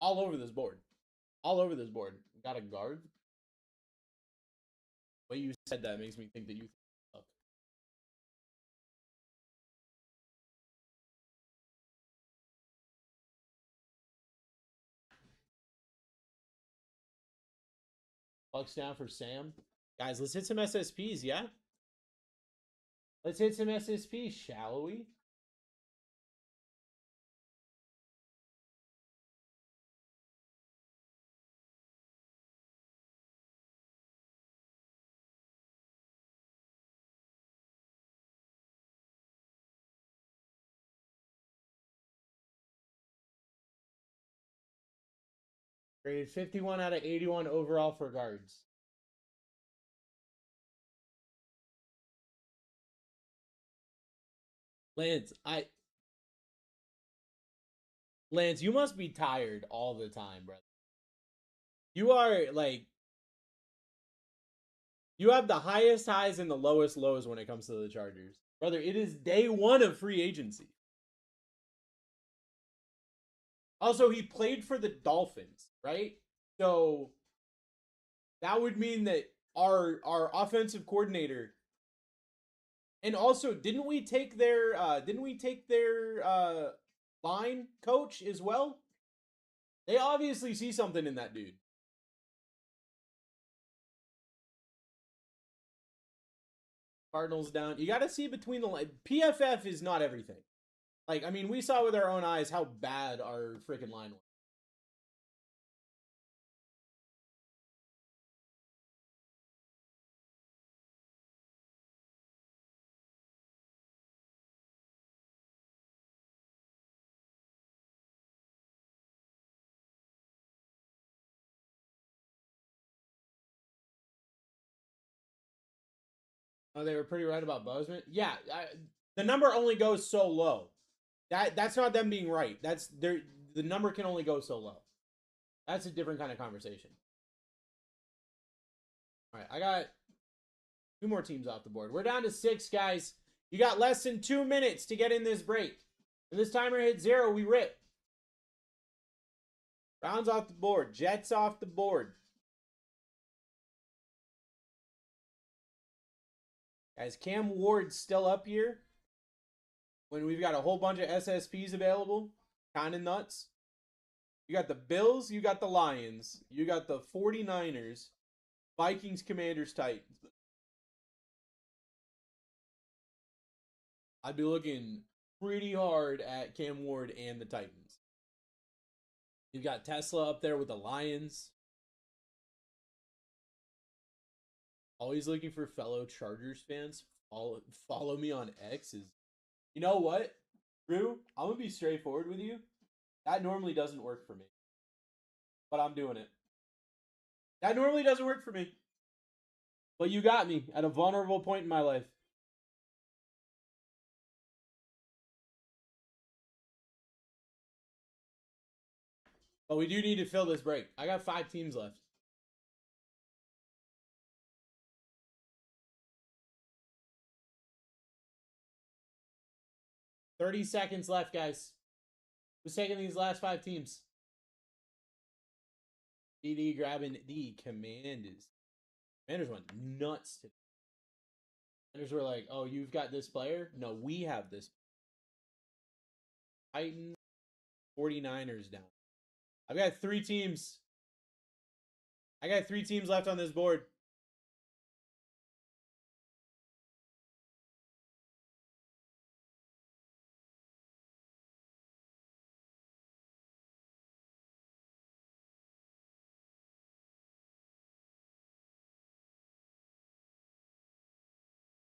all over this board. All over this board. Got a guard? The way you said that makes me think that you suck. Bucks down for Sam. Guys, let's hit some SSPs, yeah? Let's hit some SSPs, shall we? Graded 51 out of 81 overall for guards. Lance, you must be tired all the time, brother. You are like, you have the highest highs and the lowest lows when it comes to the Chargers. Brother, it is day one of free agency. Also, he played for the Dolphins, right? So that would mean that our offensive coordinator, and also didn't we take their line coach as well? They obviously see something in that dude. Cardinals down. You got to see between the line. PFF is not everything. Like, I mean, we saw with our own eyes how bad our freaking line was. Oh, they were pretty right about Bozeman. Yeah, the number only goes so low. That's not them being right. That's the number can only go so low. That's a different kind of conversation. All right, I got 2 more teams off the board. We're down to 6, guys. You got less than 2 minutes to get in this break. When this timer hits 0, we rip. Browns off the board. Jets off the board. Guys, Cam Ward's still up here when we've got a whole bunch of SSPs available. Kind of nuts. You got the Bills, you got the Lions, you got the 49ers, Vikings, Commanders, Titans. I'd be looking pretty hard at Cam Ward and the Titans. You've got Tesla up there with the Lions. Always looking for fellow Chargers fans. Follow me on X. You know what, Drew? I'm going to be straightforward with you. That normally doesn't work for me. But I'm doing it. That normally doesn't work for me. But you got me at a vulnerable point in my life. But we do need to fill this break. I got 5 teams left. $30 seconds left, guys. Who's taking these last 5 teams? DD grabbing the Commanders. Commanders went nuts today. Commanders were like, oh, you've got this player? No, we have this. Titans, 49ers down. I've got 3 teams. I got 3 teams left on this board.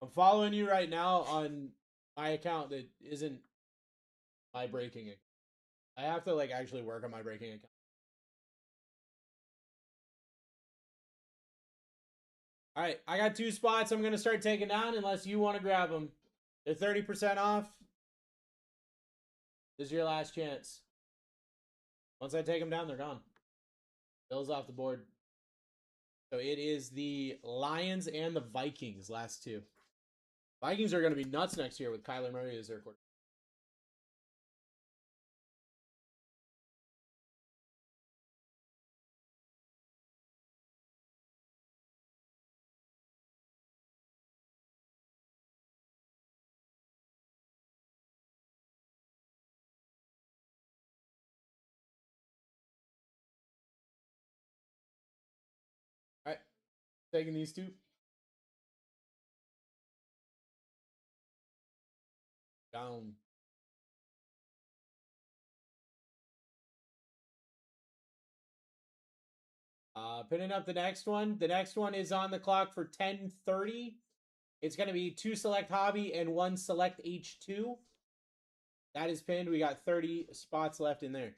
I'm following you right now on my account that isn't my breaking account. I have to like actually work on my breaking account. All right, I got 2 spots I'm going to start taking down unless you want to grab them. They're 30% off. This is your last chance. Once I take them down, they're gone. Bill's off the board. So it is the Lions and the Vikings, last 2. Vikings are going to be nuts next year with Kyler Murray as their quarterback. All right, taking these 2. Down. Pinning up the next one. The next one is on the clock for 10:30. It's going to be 2 select hobby and 1 select H2. That is pinned. We got 30 spots left in there.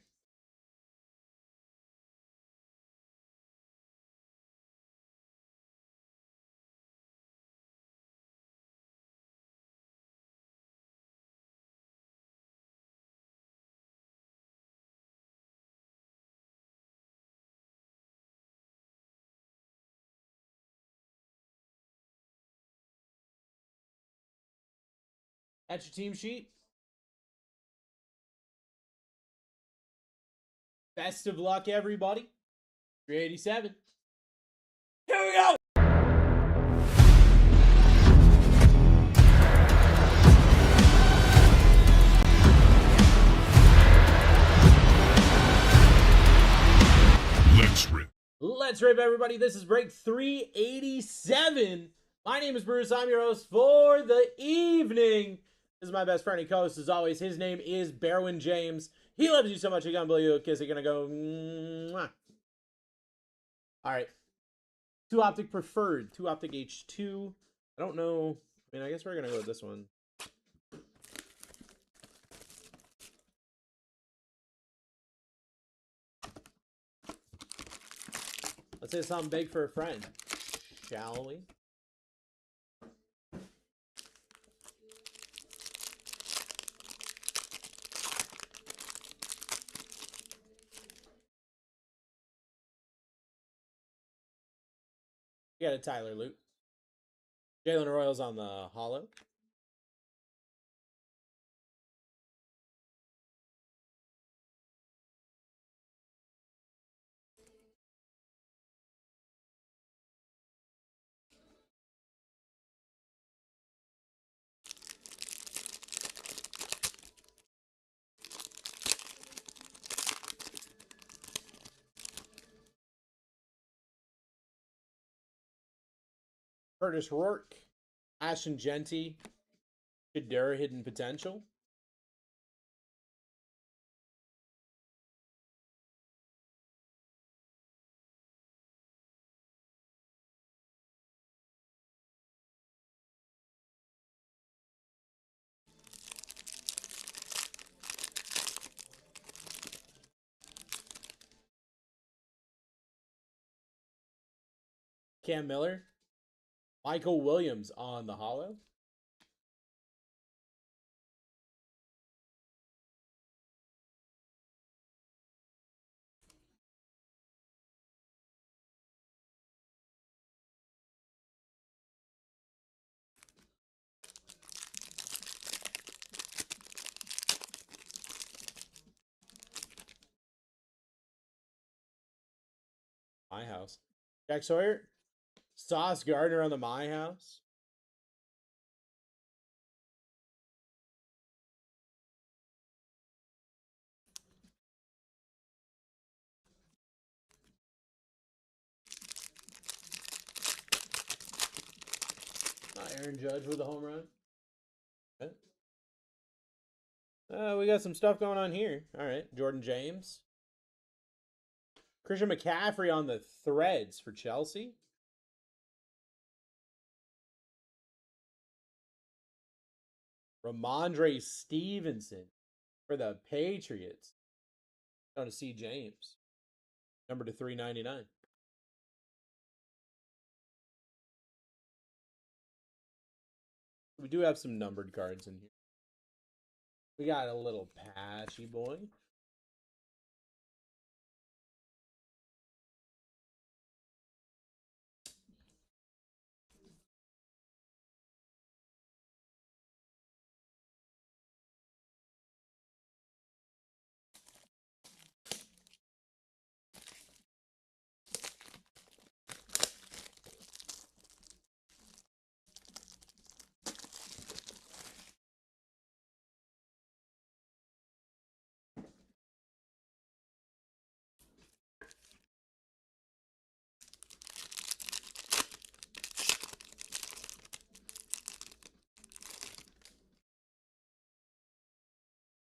That's your team sheet. Best of luck, everybody. 387. Here we go. Let's rip. Let's rip, everybody. This is break 387. My name is Bruce. I'm your host for the evening. This is my best friend and co-host, as always. His name is Berwin James. He loves you so much, he's gonna blow you a kiss. He's gonna go. Mwah. All right. 2 optic preferred. 2 optic H2. I don't know. I mean, I guess we're gonna go with this one. Let's say something big for a friend, shall we? You got a Tyler Loot. Jalen Royals on the hollow. Curtis Rourke, Ashton Genty, Shadura Hidden Potential. Cam Miller, Michael Williams on the hollow. My house. Jack Sawyer, Sauce Gardner on the My House. Aaron Judge with a home run. Okay. We got some stuff going on here. All right. Jordan James. Christian McCaffrey on the threads for Chelsea. Ramondre Stevenson for the Patriots. Going to see James. Number to 399. We do have some numbered cards in here. We got a little patchy boy.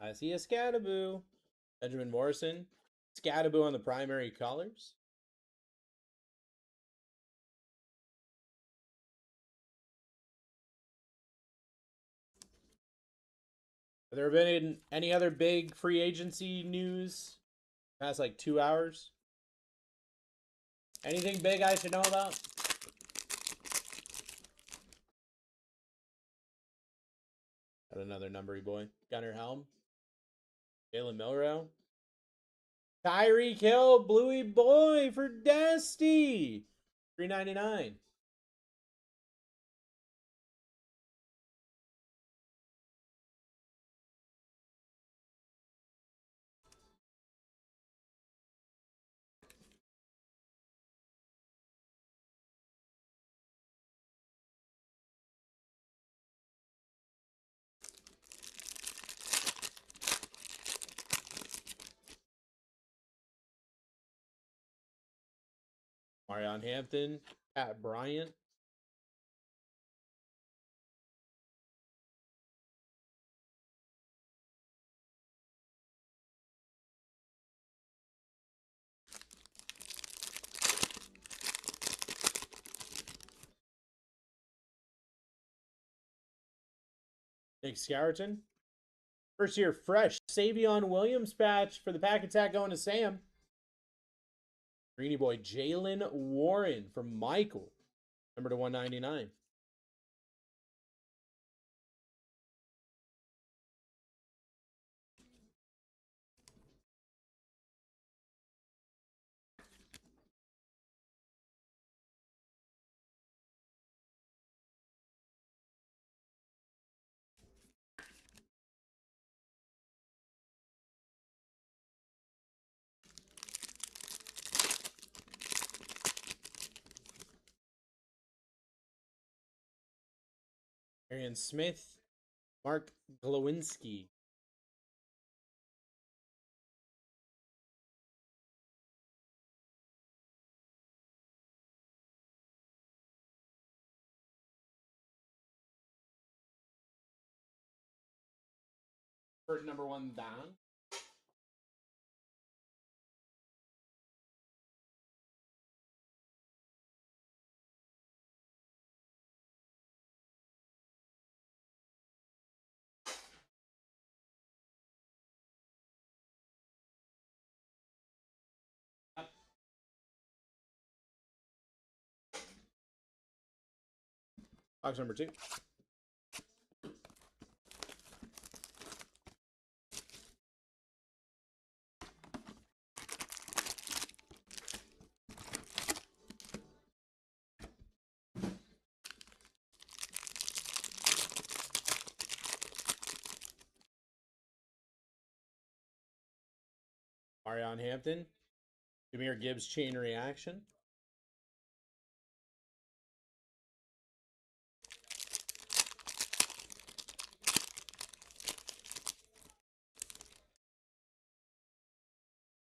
I see a Scattaboo. Benjamin Morrison. Scattaboo on the primary colors. Have there been any other big free agency news past like 2 hours? Anything big I should know about? Got another numbery boy. Gunnar Helm. Jalen Milrow. Tyreek Hill, Bluey boy for Dusty. $3.99. Marion Hampton, Pat Bryant. Nick Scarreton. First year fresh. Savion Williams patch for the pack attack going to Sam. Greeny boy Jalen Warren from Michael. Number to 199. Arian Smith. Mark Glowinski. For number 1 down. Box number 2. Marion Hampton. Jahmyr Gibbs chain reaction.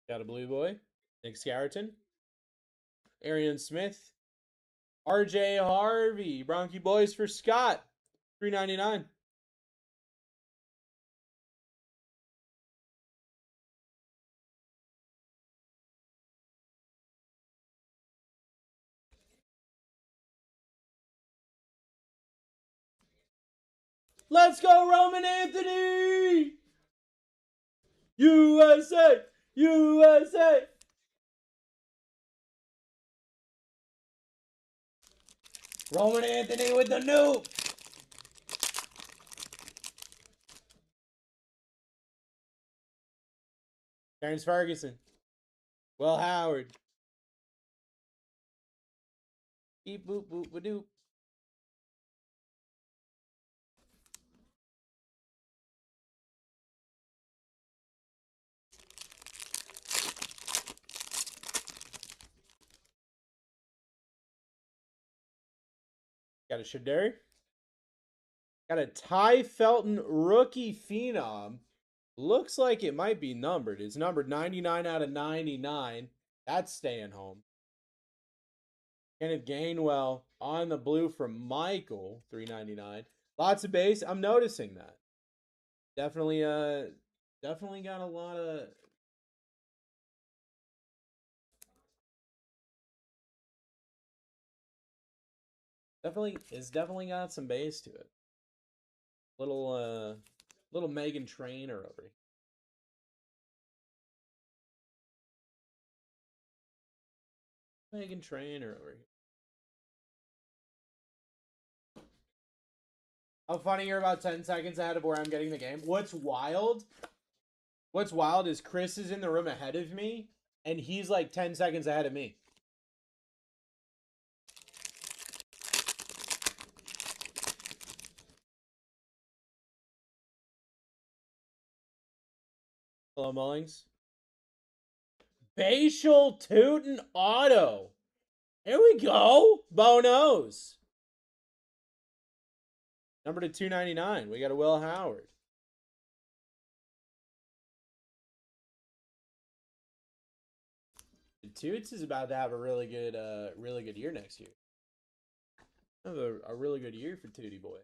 Got a blue boy. Nick Scarreton. Arian Smith. RJ Harvey. Bronchi boys for Scott. $3.99. Let's go, Roman Anthony! USA! USA! Roman Anthony with the nuke! Terrence Ferguson. Will Howard. Beep boop boop ba doop. Got a Shadur. Got a Ty Felton rookie phenom. Looks like it might be numbered. It's numbered 99 out of 99. That's staying home. Kenneth Gainwell on the blue from Michael, 399. Lots of base. I'm noticing that. Definitely got a lot of definitely got some base to it. Little Megan Trainor over here. Megan Trainor over here. How funny you're about 10 seconds ahead of where I'm getting the game. What's wild is Chris is in the room ahead of me, and he's like 10 seconds ahead of me. Hello, Mullings. Facial Tootin' Auto. Here we go. Bonos. Number to 299. We got a Will Howard. Toots is about to have a really good year next year. Have a really good year for Tootie Boy.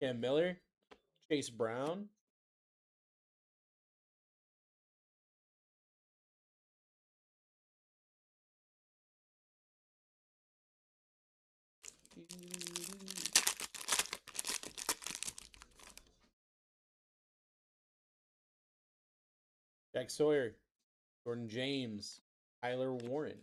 Cam Miller, Chase Brown. Jack Sawyer, Jordan James, Tyler Warren.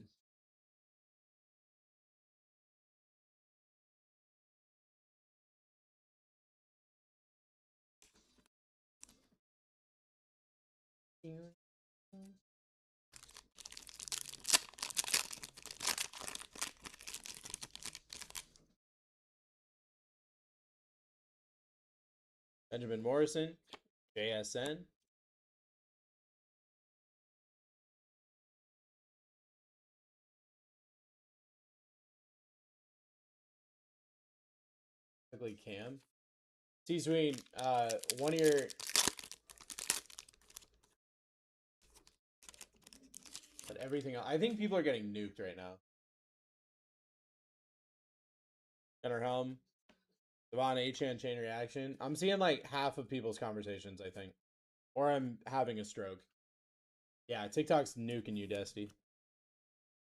Benjamin Morrison, JSN. Ugly Cam. C-Sween, one of your... But everything else, I think people are getting nuked right now. Gunnar Helm, Devon Achan chain reaction. I'm seeing like half of people's conversations, I think. Or I'm having a stroke. Yeah, TikTok's nuking you, Dusty.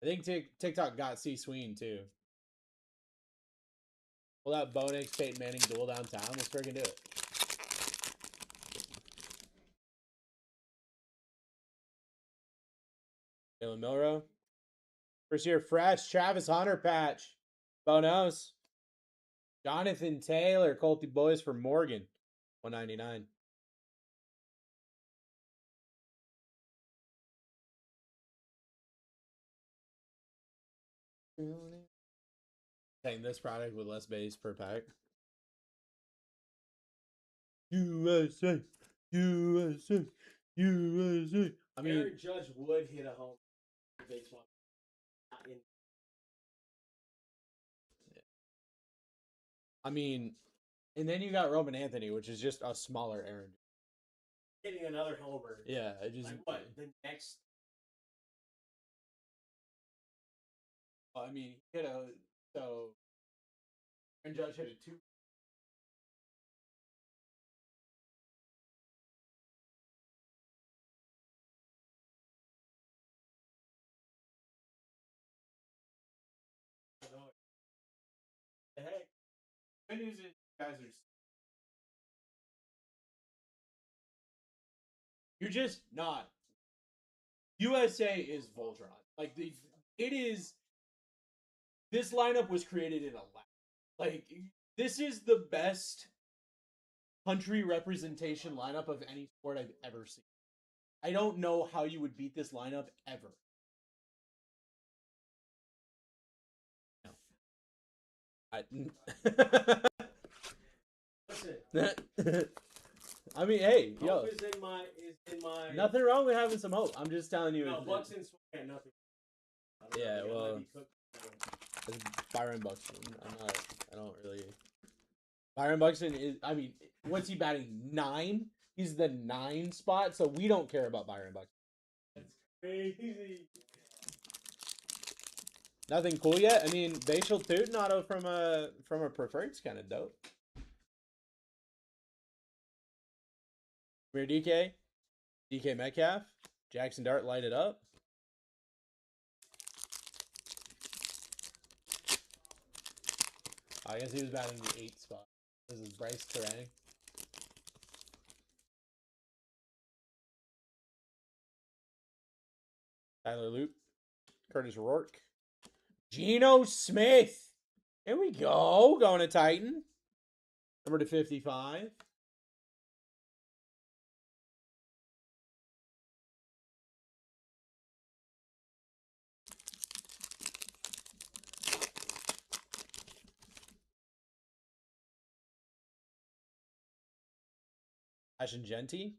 I think TikTok got C-Sween too. Pull out Bo Nix, Peyton Manning duel downtown. Let's freaking do it. Jalen Milrow. First year fresh. Travis Hunter patch. Bonos. Jonathan Taylor. Colty Boys for Morgan. 199. Saying this product with less base per pack. USA. USA. USA. I mean, Aaron Judge would hit a home baseball. I mean, and then you got Roman Anthony, which is just a smaller Aaron. Hitting another homer. Yeah, it just Like what? The next. I mean, hit a so Aaron Judge hit a 2. Good news is you guys are. You're just not. USA is Voltron. Like it is. This lineup was created in a lab. Like this is the best country representation lineup of any sport I've ever seen. I don't know how you would beat this lineup ever. No. Listen, I mean, hey, yo, hope is in my nothing wrong with having some hope. I'm just telling you. No, Bucks and Swag got nothing. Yeah, I might well, be cooked. it's Byron Buxton. I don't really. Byron Buxton is. I mean, what's he batting? 9. He's the 9 spot, so we don't care about Byron Buxton. That's crazy. Nothing cool yet. I mean, Bachel Tootin auto from a preferred's kind of dope. Rear DK Metcalf, Jackson Dart light it up. I guess he was batting the 8 spot. This is Bryce Terang. Tyler Loop, Curtis Rourke, Geno Smith. Here we go, going to Titan. Number to 55. Ashton Genty.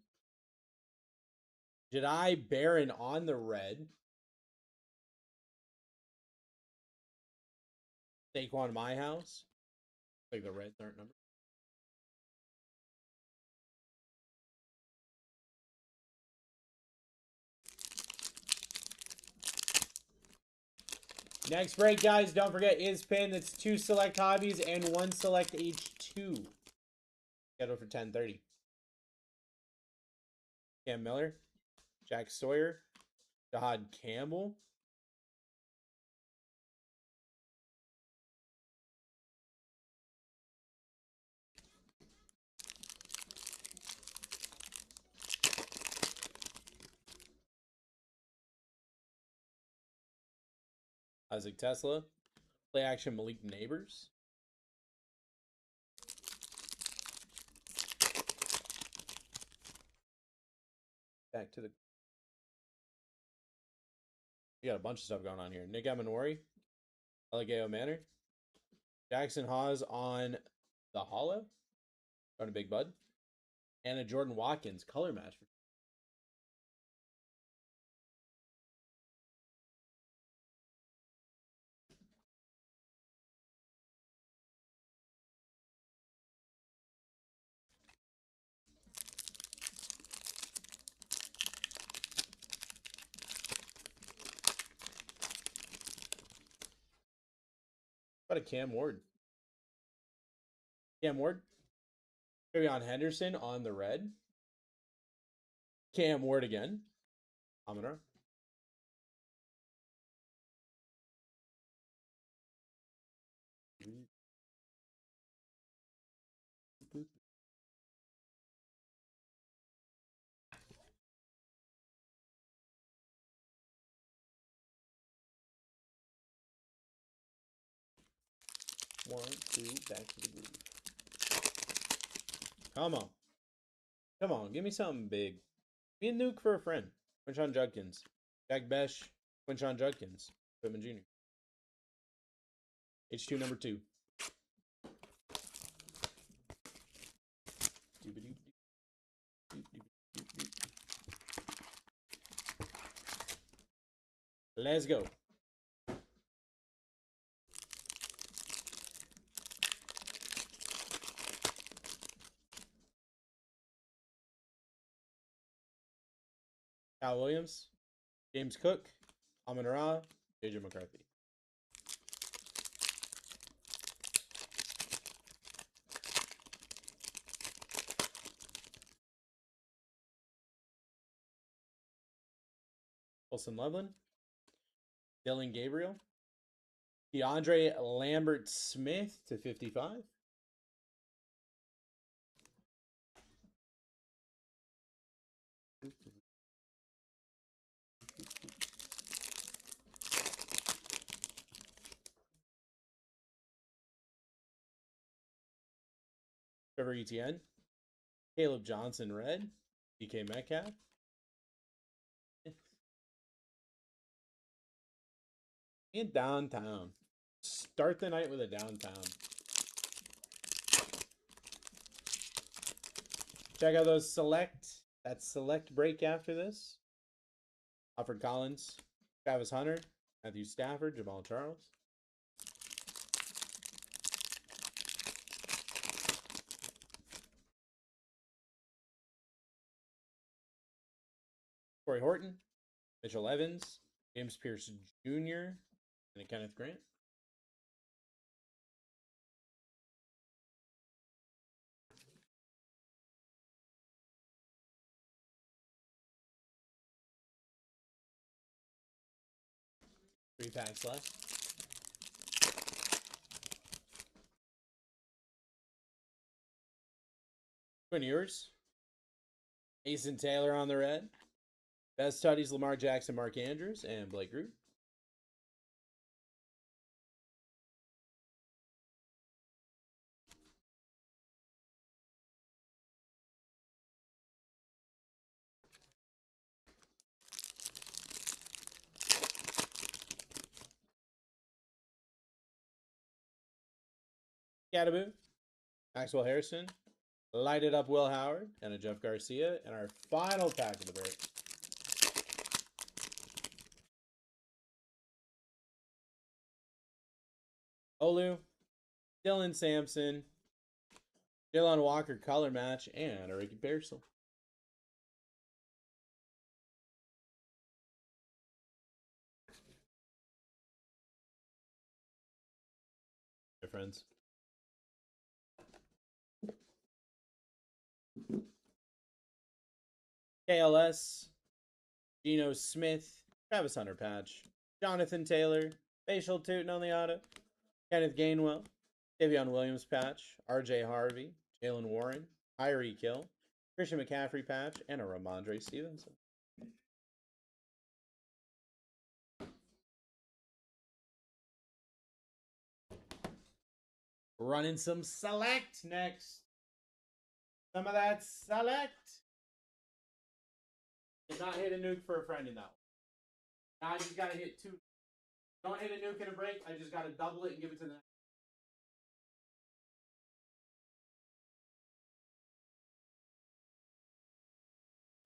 Jedi Baron on the red. Saquon My House. Like the reds aren't numbered. Next break, guys. Don't forget is pin. That's 2 select hobbies and 1 select H2. Scheduled for 10:30. Cam Miller, Jack Sawyer, Jahad Campbell. Isaac Tesla. Play action Malik Neighbors. Back to the. You got a bunch of stuff going on here. Nick Emanori. Allegeo Manor. Jackson Hawes on the Hollow. On a Big Bud. And a Jordan Watkins color match. What about a Cam Ward? Cam Ward. Travion Henderson on the red. Cam Ward again. Amina. One, two, back to the groove. Come on. Come on, give me something big. Be a nuke for a friend. Quinshon Judkins. Jack Besh. Quinshon Judkins. Whitman Jr. H2 number 2. Let's go. Kyle Williams, James Cook, Amon Ra, JJ McCarthy. Wilson Loveland, Dylan Gabriel, DeAndre Lambert Smith to 55. Trevor Etienne, Caleb Johnson, red, DK Metcalf. And downtown. Start the night with a downtown. Check out those that select break after this. Alfred Collins, Travis Hunter, Matthew Stafford, Jamal Charles. Corey Horton, Mitchell Evans, James Pierce Jr., and Kenneth Grant. Three packs left. Twin yours. Mason Taylor on the red. Best studies, Lamar Jackson, Mark Andrews, and Blake Root. Cataboo, Maxwell Harrison, Lighted Up Will Howard, and a Jeff Garcia, and our final pack of the break. Olu, Dylan Sampson, Dylan Walker color match, and a Ricky Pearsall. My friends. KLS, Geno Smith, Travis Hunter patch, Jonathan Taylor, Facial Tootin on the auto, Kenneth Gainwell, Davion Williams patch, RJ Harvey, Jalen Warren, Tyreek Hill, Christian McCaffrey patch, and a Ramondre Stevenson. Running some select next. Some of that select. Did not hit a nuke for a friend in that one. Now I just got to hit two. Don't hit a nuke in a break. I just got to double it and give it to the next.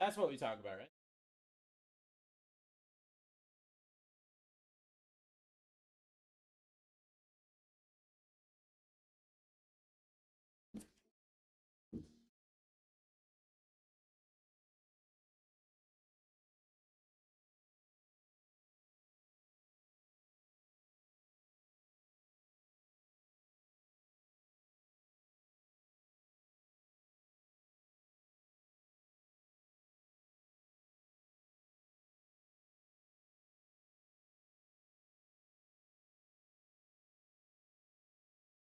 That's what we talk about, right?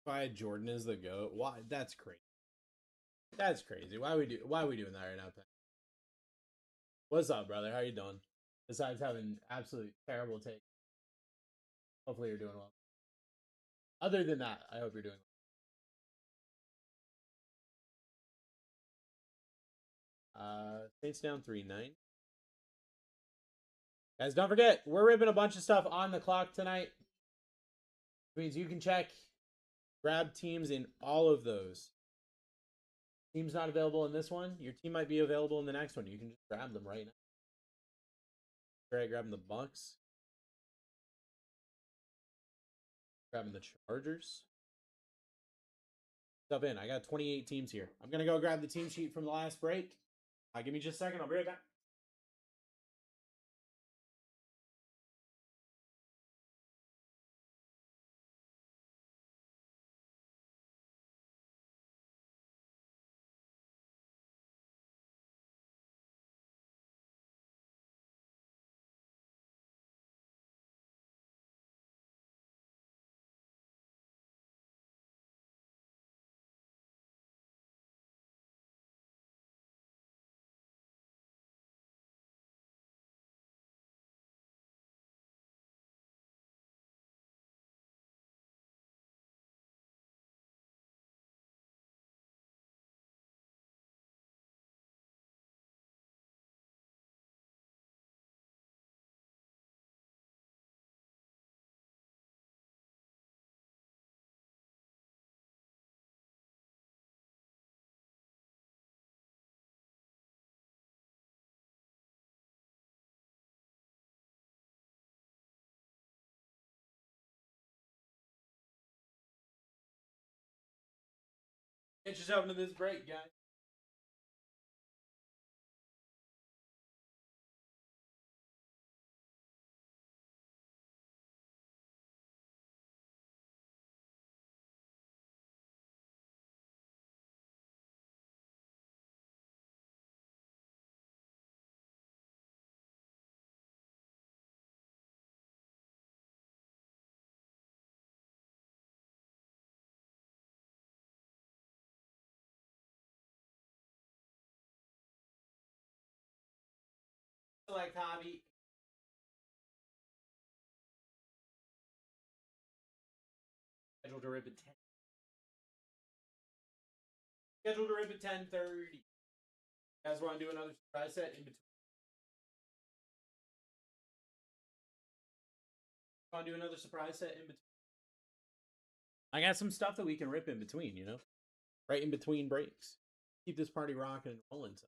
If I had Jordan as the GOAT, why? That's crazy. That's crazy. Why are we doing that right now, Pat? What's up, brother? How you doing? Besides having absolutely terrible take. Hopefully you're doing well. Other than that, I hope you're doing well. Saints down 3-9. Guys, don't forget, we're ripping a bunch of stuff on the clock tonight. Which means you can check, grab teams in all of those. Team's not available in this one. Your team might be available in the next one. You can just grab them right now. Try grabbing the Bucks. Grabbing the Chargers. Stuff in. I got 28 teams here. I'm going to go grab the team sheet from the last break. Give me just a second. I'll be right back. Get yourself into this break, guys. Select hobby. Scheduled to rip at 10. Scheduled to rip at 10:30. You guys want to do another surprise set in between? Want to do another surprise set in between? I got some stuff that we can rip in between, you know? Right in between breaks. Keep this party rocking and rolling. So.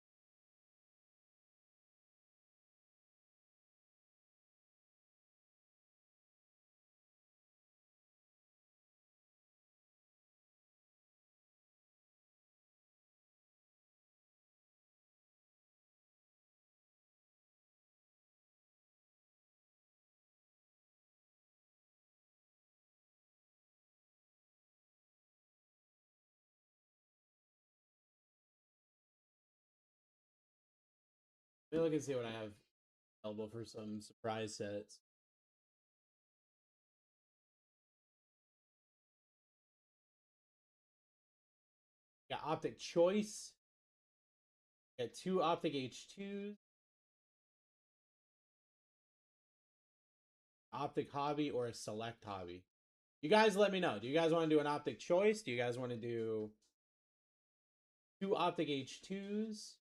Let me look and see what I have available for some surprise sets. Got Optic Choice. Got 2 Optic H2s. Optic Hobby or a Select Hobby. You guys let me know. Do you guys want to do an Optic Choice? Do you guys want to do 2 Optic H2s?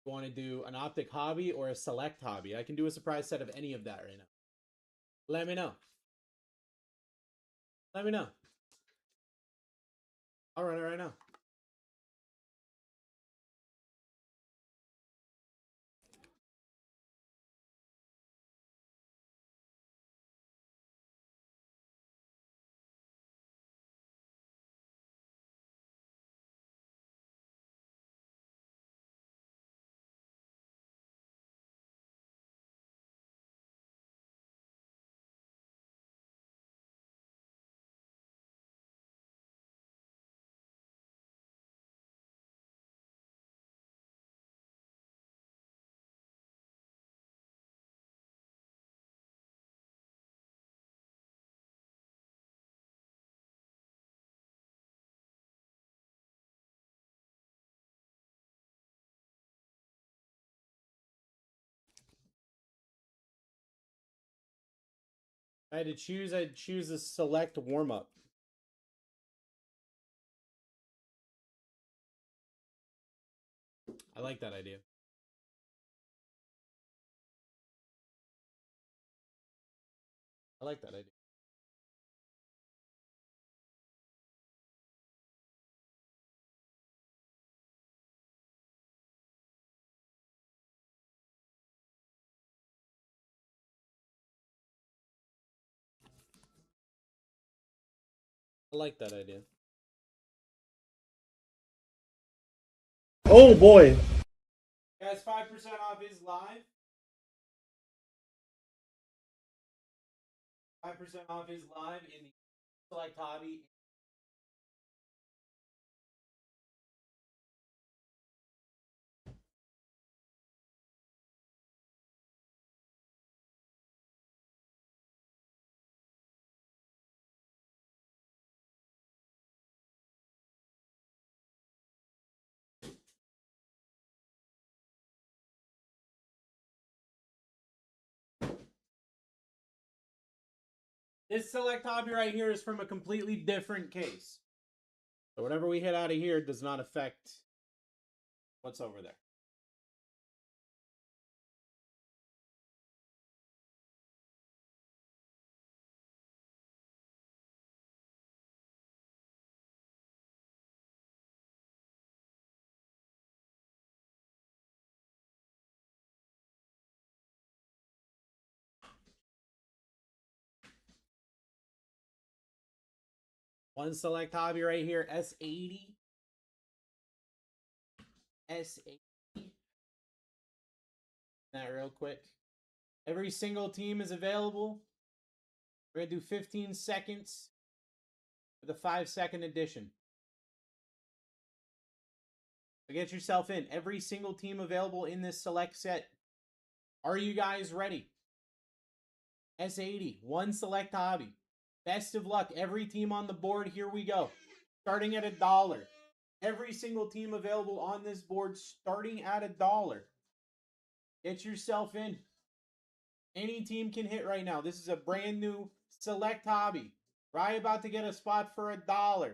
You want to do an Optic Hobby or a Select Hobby? I can do a surprise set of any of that right now. Let me know. Let me know. I'll run it right now. I had to choose. I'd choose a Select warm-up. I like that idea. I like that idea. I like that idea. Oh boy. Guys, 5% off is live. 5% off is live in the Select Hobby. This Select Hobby right here is from a completely different case. So whatever we hit out of here does not affect what's over there. One Select Hobby right here, S80. S80. That real quick. Every single team is available. We're going to do 15 seconds for the 5-second edition. So get yourself in. Every single team available in this select set. Are you guys ready? S80, one select hobby. Best of luck. Every team on the board. Here we go. Starting at $1. Every single team available on this board starting at $1. Get yourself in. Any team can hit right now. This is a brand new select hobby. Right about to get a spot for $1.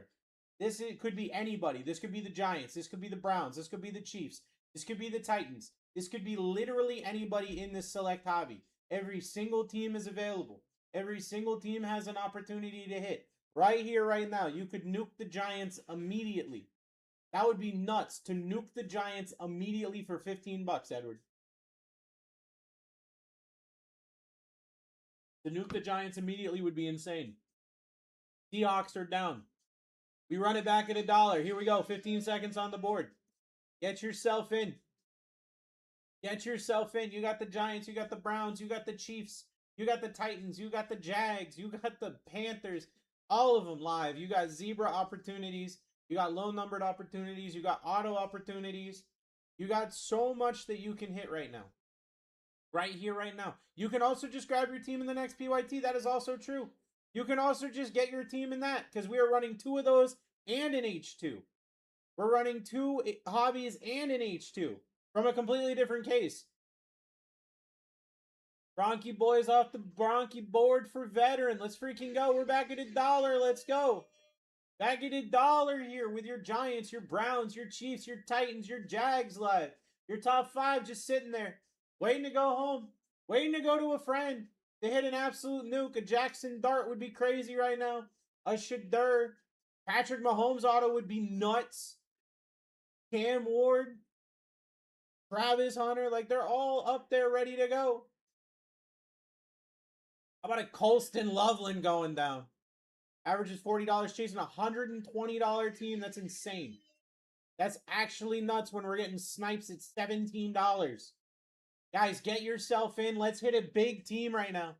It could be anybody. This could be the Giants. This could be the Browns. This could be the Chiefs. This could be the Titans. This could be literally anybody in this select hobby. Every single team is available. Every single team has an opportunity to hit. Right here, right now. You could nuke the Giants immediately. That would be nuts to nuke the Giants immediately for $15, Edward. To nuke the Giants immediately would be insane. Seahawks are down. We run it back at $1. Here we go. 15 seconds on the board. Get yourself in. Get yourself in. You got the Giants. You got the Browns. You got the Chiefs. You got the Titans. You got the Jags. You got the Panthers. All of them live. You got zebra opportunities. You got low numbered opportunities. You got auto opportunities. You got so much that you can hit right now. Right here, right now. You can also just grab your team in the next PYT. That is also true. You can also just get your team in that because we are running 2 of those and an H2. We're running 2 hobbies and an H2 from a completely different case. Bronchi boys off the Bronchi board for veteran. Let's freaking go. We're back at $1. Let's go. Back at $1 here with your Giants, your Browns, your Chiefs, your Titans, your Jags live. Your top 5 just sitting there. Waiting to go home. Waiting to go to a friend. To hit an absolute nuke. A Jackson Dart would be crazy right now. A Shadur. Patrick Mahomes auto would be nuts. Cam Ward. Travis Hunter. Like, they're all up there ready to go. How about a Colston Loveland going down? Averages $40 chasing a $120 team. That's insane. That's actually nuts when we're getting snipes at $17. Guys, get yourself in. Let's hit a big team right now.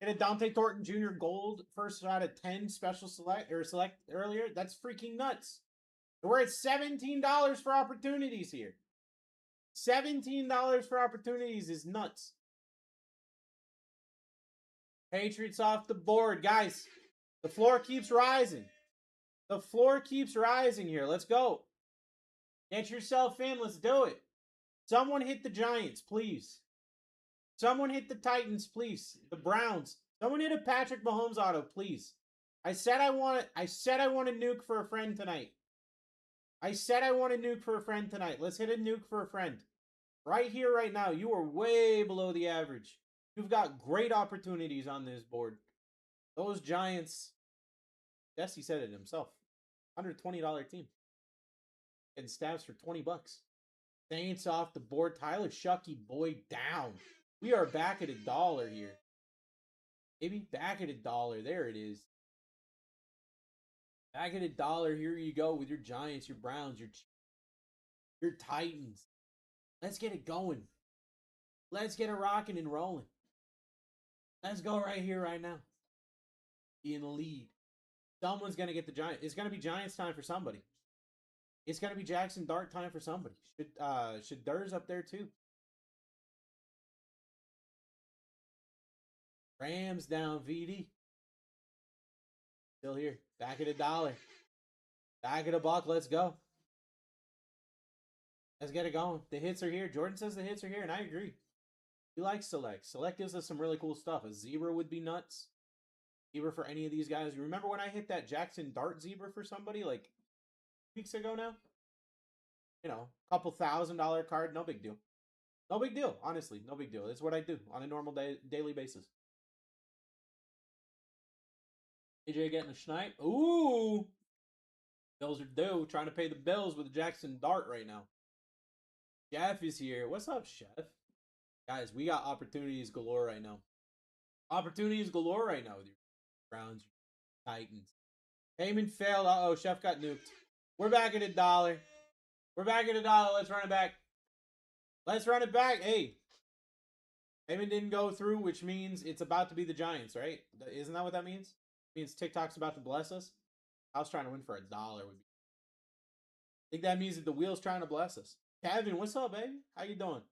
Hit a Dante Thornton Jr. Gold first out of 10 special select earlier. That's freaking nuts. We're at $17 for opportunities here. $17 for opportunities is nuts. Patriots off the board. Guys, the floor keeps rising. The floor keeps rising here. Let's go. Get yourself in. Let's do it. Someone hit the Giants, please. Someone hit the Titans, please. The Browns. Someone hit a Patrick Mahomes auto, please. I said I want a nuke for a friend tonight. Let's hit a nuke for a friend. Right here, right now. You are way below the average. You've got great opportunities on this board. Those Giants. Jesse said it himself. $120 team. Getting stabs for $20. Saints off the board. Tyler Shucky boy down. We are back at $1 here. Maybe back at $1. There it is. Back at $1. Here you go with your Giants, your Browns, your Titans. Let's get it going. Let's get it rocking and rolling. Let's go right here, right now. Be in the lead. Someone's going to get the Giants. It's going to be Giants time for somebody. It's going to be Jackson Dart time for somebody. Shadur's up there too. Rams down, VD. Still here. Back at $1. Back at $1. Let's go. Let's get it going. The hits are here. Jordan says the hits are here, and I agree. We like Select. Select gives us some really cool stuff. A zebra would be nuts. Zebra for any of these guys. You remember when I hit that Jackson Dart zebra for somebody like weeks ago now? You know, couple $1,000 card. No big deal. No big deal. Honestly, no big deal. It's what I do on a normal daily basis. AJ getting a snipe. Ooh. Bills are due. Trying to pay the bills with Jackson Dart right now. Chef is here. What's up, Chef? Guys, we got opportunities galore right now. Opportunities galore right now with your Browns, your Titans. Payment failed. Uh-oh, Chef got nuked. We're back at $1. We're back at $1. Let's run it back. Let's run it back. Hey. Payment didn't go through, which means it's about to be the Giants, right? Isn't that what that means? It means TikTok's about to bless us. I was trying to win for $1. I think that means that the wheel's trying to bless us. Kevin, what's up, baby? How you doing?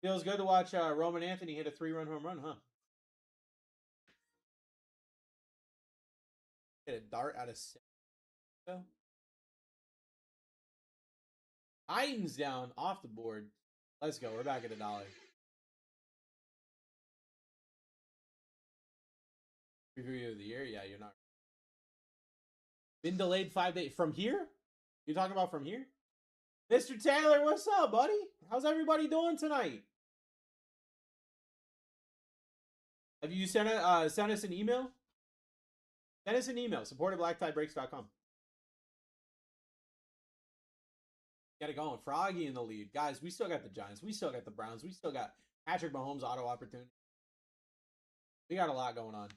Feels good to watch Roman Anthony hit a 3-run home run, huh? Hit a dart out of 6. Titans down off the board. Let's go. We're back at $1. Preview of the year? Yeah, you're not. Been delayed 5 days. From here? You talking about from here? Mr. Taylor, what's up, buddy? How's everybody doing tonight? Have you sent us an email? Send us an email. support@blacktibreaks.com. Get it going. Froggy in the lead. Guys, we still got the Giants. We still got the Browns. We still got Patrick Mahomes auto opportunity. We got a lot going on.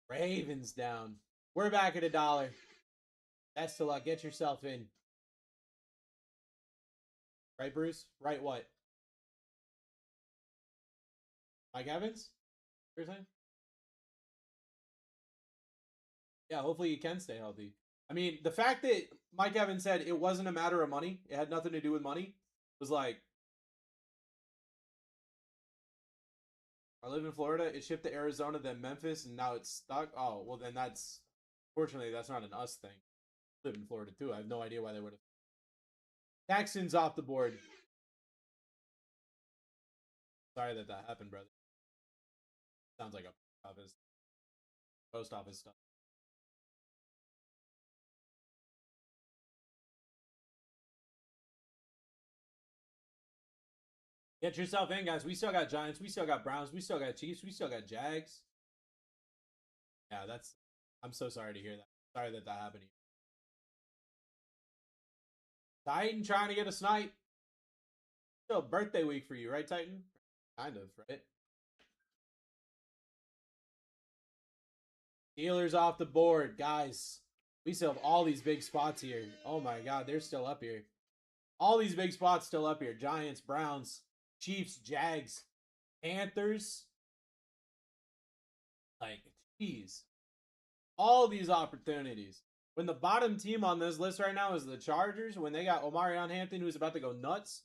Ravens down. We're back at $1. Best of luck. Get yourself in. Right, Bruce? Right what? Mike Evans? You're saying? Yeah, hopefully you can stay healthy. I mean, the fact that Mike Evans said it wasn't a matter of money, it had nothing to do with money, was like, I live in Florida, it shipped to Arizona, then Memphis, and now it's stuck. Oh, well then that's, fortunately, that's not an us thing. I live in Florida too. I have no idea why they would have. Texans off the board. Sorry that happened, brother. Sounds like a post office stuff. Get yourself in, guys. We still got Giants. We still got Browns. We still got Chiefs. We still got Jags. Yeah, that's... I'm so sorry to hear that. Sorry that happened to you. Titan trying to get a snipe. Still birthday week for you, right, Titan? Kind of, right? Steelers off the board. Guys, we still have all these big spots here. Oh my God, they're still up here. All these big spots still up here. Giants, Browns, Chiefs, Jags, Panthers. Like, geez. All these opportunities. When the bottom team on this list right now is the Chargers, when they got Omarion Hampton, who's about to go nuts,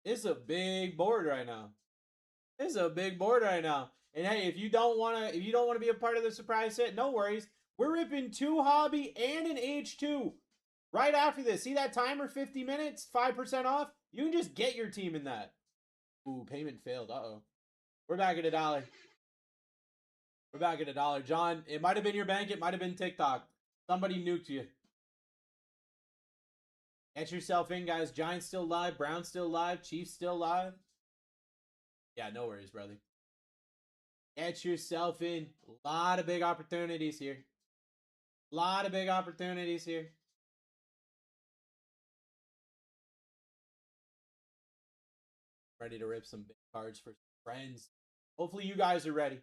it's a big board right now. It's a big board right now. And hey, if you don't want to be a part of the surprise hit, no worries. We're ripping 2 hobby and an H2 right after this. See that timer, 50 minutes, 5% off? You can just get your team in that. Ooh, payment failed. Uh-oh. We're back at $1. We're back at $1. John, it might have been your bank. It might have been TikTok. Somebody nuked you. Get yourself in, guys. Giants still live. Browns still live. Chiefs still live. Yeah, no worries, brother. Get yourself in. A lot of big opportunities here. A lot of big opportunities here. Ready to rip some big cards for friends. Hopefully you guys are ready.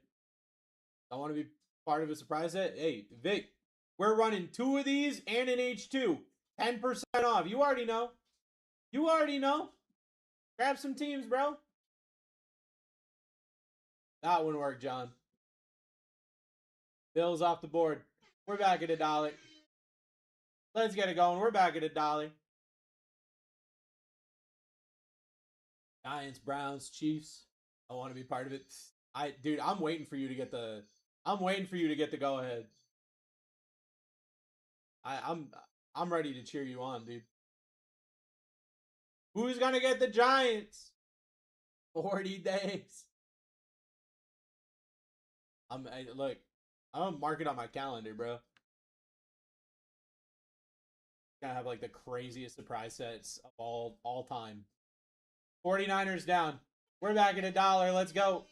I want to be part of a surprise hit. Hey, Vic, we're running 2 of these and an H2. 10% off. You already know. You already know. Grab some teams, bro. That wouldn't work, John. Bills off the board. We're back at $1. Let's get it going. We're back at $1. Giants, Browns, Chiefs. I want to be part of it. Dude, I'm waiting for you to get the go ahead. I'm ready to cheer you on, dude. Who's gonna get the Giants? 40 days. Look, I'm gonna mark it on my calendar, bro. Gonna have like the craziest surprise sets of all time. 49ers down. We're back at $1. Let's go.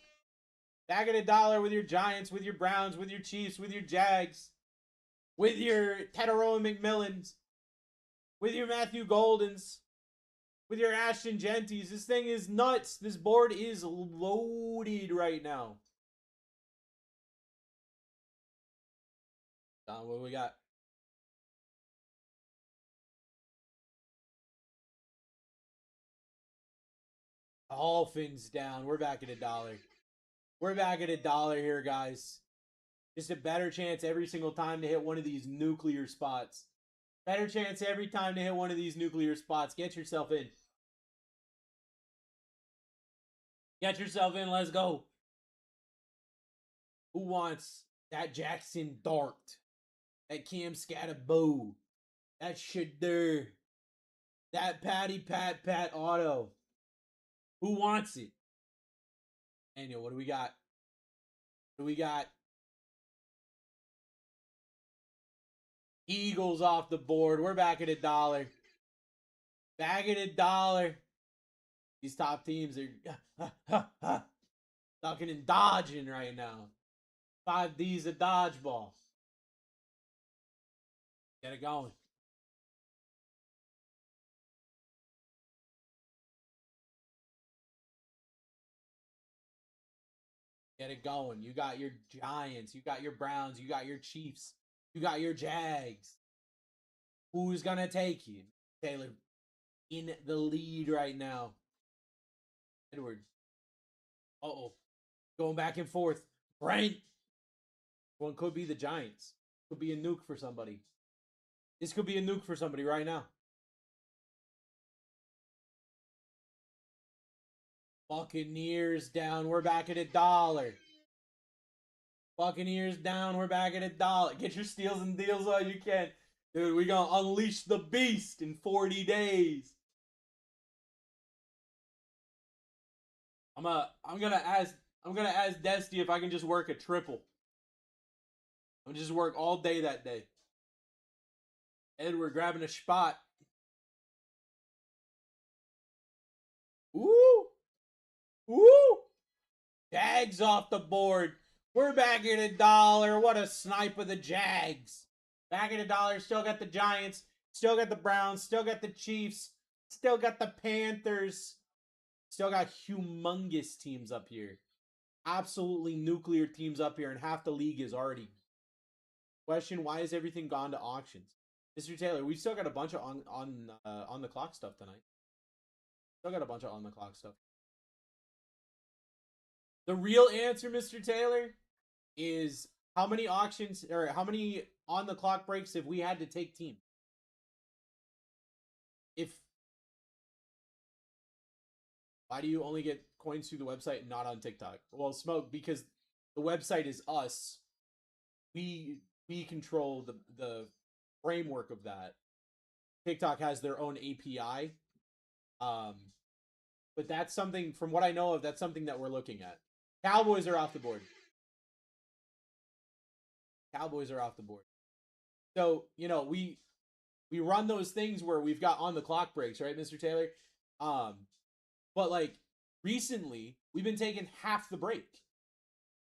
Back at $1 with your Giants, with your Browns, with your Chiefs, with your Jags, with your Tedero and McMillans, with your Matthew Goldens, with your Ashton Genties. This thing is nuts. This board is loaded right now. What do we got? Dolphins down. We're back at $1. We're back at $1 here, guys. Just a better chance every single time to hit one of these nuclear spots. Better chance every time to hit one of these nuclear spots. Get yourself in. Get yourself in. Let's go. Who wants that Jackson Dart? That Cam Scatterbo? That Shadur? That Patty Pat Auto? Who wants it? Daniel, what do we got? What do we got? Eagles off the board. We're back at $1. Back at $1. These top teams are ducking and dodging right now. 5D's a dodgeball. Get it going. Get it going. You got your Giants. You got your Browns. You got your Chiefs. You got your Jags. Who's going to take you? Taylor in the lead right now. Edwards. Uh-oh. Going back and forth. Brent. One could be the Giants. Could be a nuke for somebody. This could be a nuke for somebody right now. Buccaneers down. We're back at $1. Buccaneers down. We're back at $1. Get your steals and deals while you can. Dude, we gonna unleash the beast in 40 days. I'm gonna ask Desty if I can just work a triple. I'm just work all day that day. Edward grabbing a spot. Ooh. Ooh. Jags off the board. We're back at $1. What a snipe of the Jags. Back at $1. Still got the Giants. Still got the Browns. Still got the Chiefs. Still got the Panthers. Still got humongous teams up here. Absolutely nuclear teams up here. And half the league is already. Question, why has everything gone to auctions? Mr. Taylor, we still got a bunch of on the clock stuff tonight. Still got a bunch of on the clock stuff. The real answer, Mr. Taylor, is how many auctions or how many on the clock breaks have we had to take team? Why do you only get coins through the website and not on TikTok? Well, Smoke, because the website is us. We control the framework of that. TikTok has their own API. But that's something, from what I know of, that's something that we're looking at. Cowboys are off the board. Cowboys are off the board. So, you know, we run those things where we've got on the clock breaks, right, Mr. Taylor? But like recently, we've been taking half the break.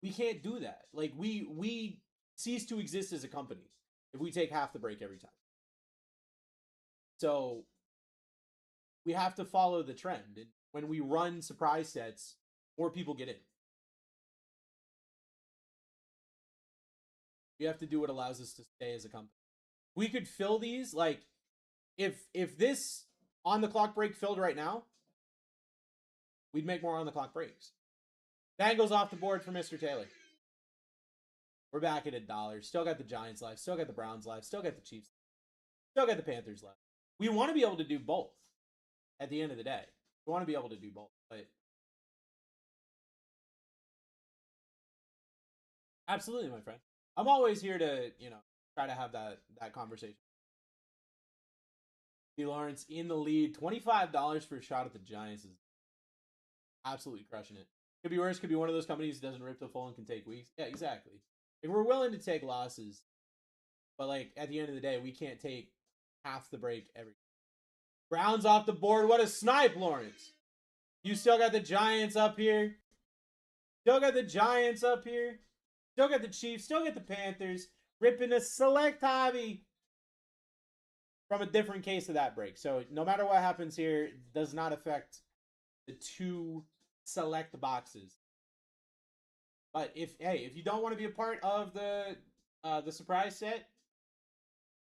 We can't do that. Like we cease to exist as a company if we take half the break every time. So we have to follow the trend. And when we run surprise sets, more people get in. We have to do what allows us to stay as a company. We could fill these, like, if this on the clock break filled right now, we'd make more on the clock breaks. That goes off the board for Mr. Taylor. We're back at $1. Still got the Giants left. Still got the Browns left. Still got the Chiefs left. Still got the Panthers left. We want to be able to do both at the end of the day. We want to be able to do both. But absolutely, my friend. I'm always here to, you know, try to have that conversation. B. Lawrence in the lead. $25 for a shot at the Giants is absolutely crushing it. Could be worse. Could be one of those companies that doesn't rip the full and can take weeks. Yeah, exactly. Like, we're willing to take losses, but like at the end of the day, we can't take half the break every. Browns off the board. What a snipe, Lawrence. You still got the Giants up here. Still got the Giants up here. Still got the Chiefs. Still got the Panthers. Ripping a select hobby from a different case of that break. So no matter what happens here, it does not affect the two select boxes. But if you don't want to be a part of the The surprise set,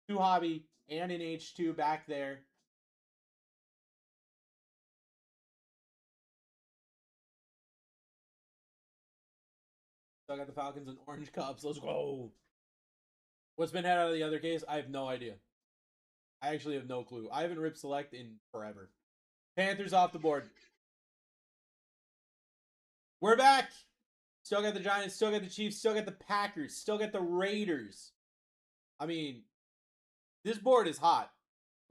2 hobby and an H2 back there. So I got the Falcons and orange cups. Let's go. What's been out of the other case? I have no idea. I actually have no clue. I haven't ripped select in forever. Panthers off the board. We're back. Still got the Giants, still got the Chiefs, still got the Packers, still got the Raiders. I mean, this board is hot.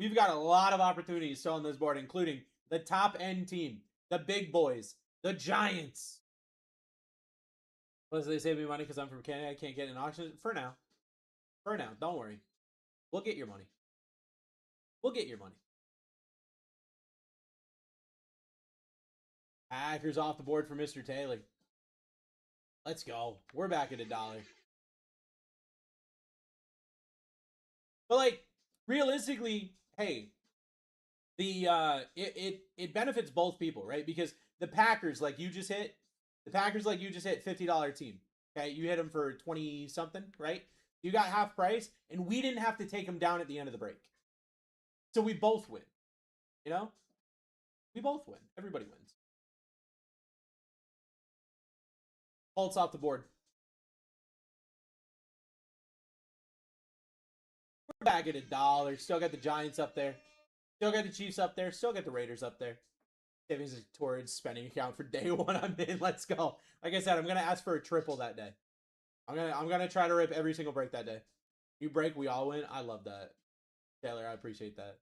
We've got a lot of opportunities still on this board, including the top end team, the big boys, the Giants. Plus, they save me money because I'm from Canada. I can't get an auction for now. For now, don't worry. We'll get your money. We'll get your money. Packers off the board for Mr. Taylor. Let's go. We're back at $1. But like, realistically, hey, the it benefits both people, right? Because the Packers, like you just hit, $50 team. Okay, you hit them for 20 something, right? You got half price, and we didn't have to take them down at the end of the break. So we both win. You know? We both win. Everybody wins. Colts off the board. We're back at $1. Still got the Giants up there. Still got the Chiefs up there. Still got the Raiders up there. Savings towards spending account for day one. I'm in. Let's go. Like I said, I'm gonna ask for a triple that day. I'm gonna try to rip every single break that day. You break, we all win. I love that, Taylor. I appreciate that.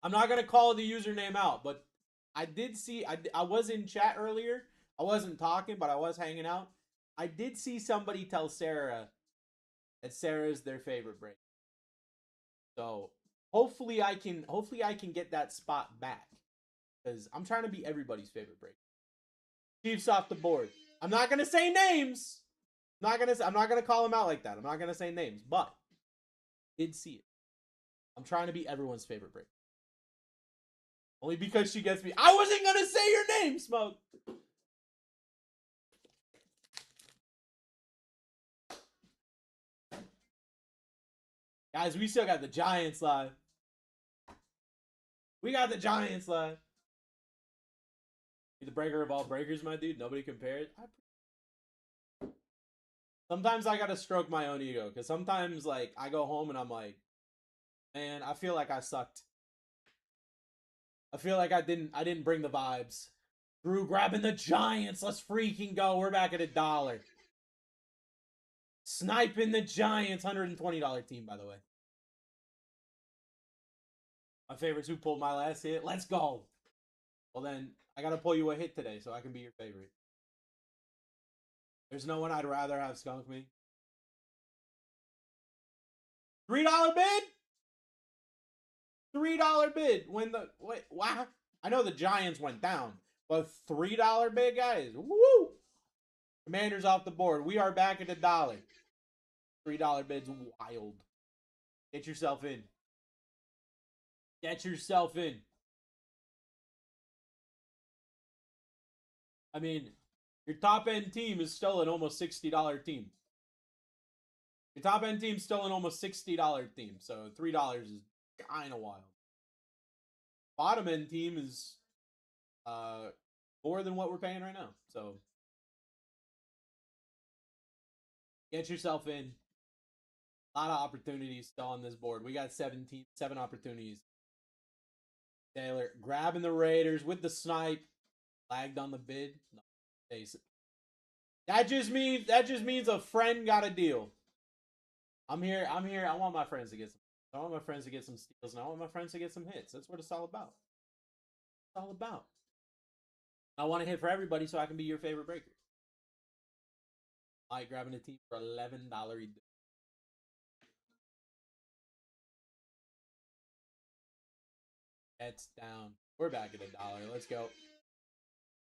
I'm not gonna call the username out, but I did see. I was in chat earlier. I wasn't talking, but I was hanging out. I did see somebody tell Sarah that Sarah's their favorite break. So hopefully I can get that spot back, because I'm trying to be everybody's favorite break. Chiefs off the board. I'm not gonna say names. I'm not gonna call them out like that. I'm not gonna say names, but I did see it. I'm trying to be everyone's favorite break. Only because she gets me. I wasn't gonna say your name, Smoke. Guys, we still got the Giants live. We got the Giants live. You're the breaker of all breakers, my dude. Nobody compares. Sometimes I gotta stroke my own ego, because sometimes like I go home and I'm like, man, I feel like I sucked. I feel like I didn't bring the vibes. Drew grabbing the Giants. Let's freaking go. We're back at $1. Sniping the Giants. $120 team, by the way. My favorite's who pulled my last hit. Let's go. Well, then, I gotta pull you a hit today so I can be your favorite. There's no one I'd rather have skunk me. $3 bid? $3 bid. When the... Wait, wow. I know the Giants went down, but $3 bid, guys. Woo! Commanders off the board. We are back at $1. $3 bid's wild. Get yourself in. Get yourself in. I mean, your top end team is still an almost $60 team. Your top end team's still an almost $60 team, so $3 is kind of wild. Bottom end team is more than what we're paying right now. So get yourself in. A lot of opportunities still on this board. We got 7 opportunities. Taylor grabbing the Raiders with the snipe. Lagged on the bid. No, that just means a friend got a deal. I'm here. I want my friends to get some steals, and I want my friends to get some hits. That's what it's all about. It's all about. I want to hit for everybody so I can be your favorite breaker. Mike grabbing a team for $11. That's down. We're back at $1. Let's go.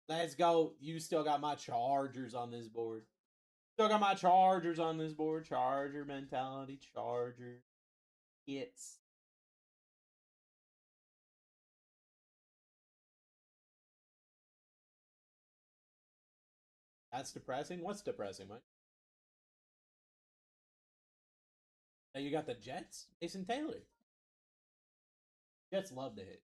Let's go. You still got my Chargers on this board. Still got my Chargers on this board. Charger mentality. Charger hits. That's depressing. What's depressing, Mike? Now you got the Jets, Mason Taylor. Jets love to hit.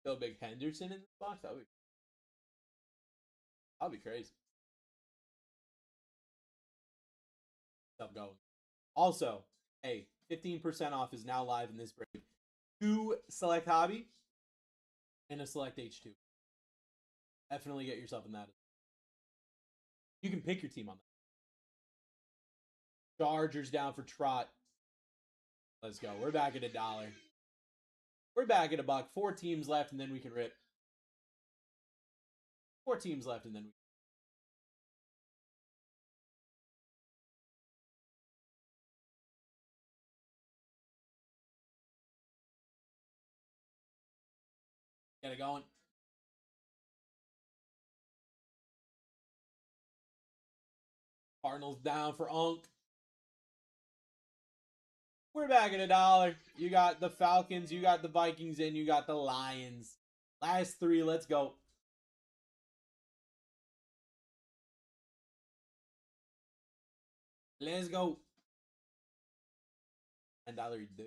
Bill Big Henderson in this box. That'll be crazy. Stuff going. Also, hey, 15% off is now live in this break. 2 select hobby and a select H2. Definitely get yourself in that. You can pick your team on that. Chargers down for Trot. Let's go. We're back at $1. We're back at $1. 4 teams left, and then we can rip. 4 teams left, and then we get it going. Cardinals down for Unk. We're back at $1. You got the Falcons, you got the Vikings, and you got the Lions. Last 3, let's go. Let's go. $10 you do.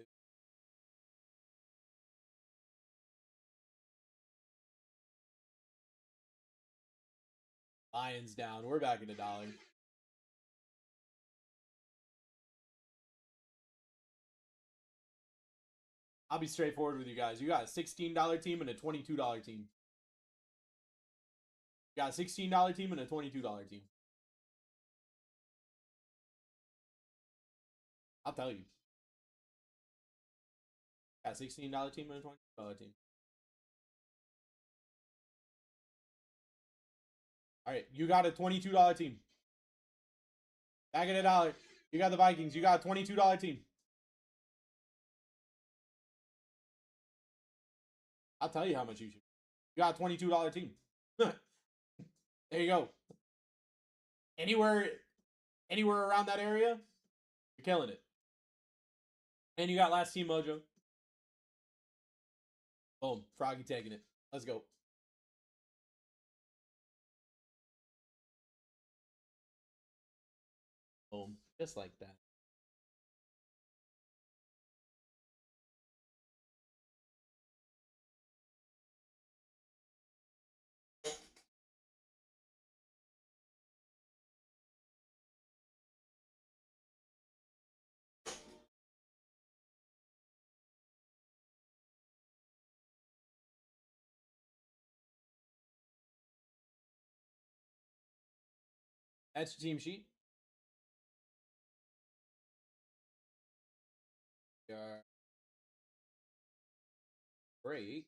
Lions down. We're back at $1. I'll be straightforward with you guys. You got a $16 team and a $22 team. You got a $16 team and a $22 team. I'll tell you. Got a $16 team and a $22 team. All right, you got a $22 team. Back at $1. You got the Vikings. You got a $22 team. I'll tell you how much you should. You got a $22 team. There you go. Anywhere around that area, you're killing it. And you got last team mojo. Boom. Froggy taking it. Let's go. Boom. Just like that. That's your team sheet. Break.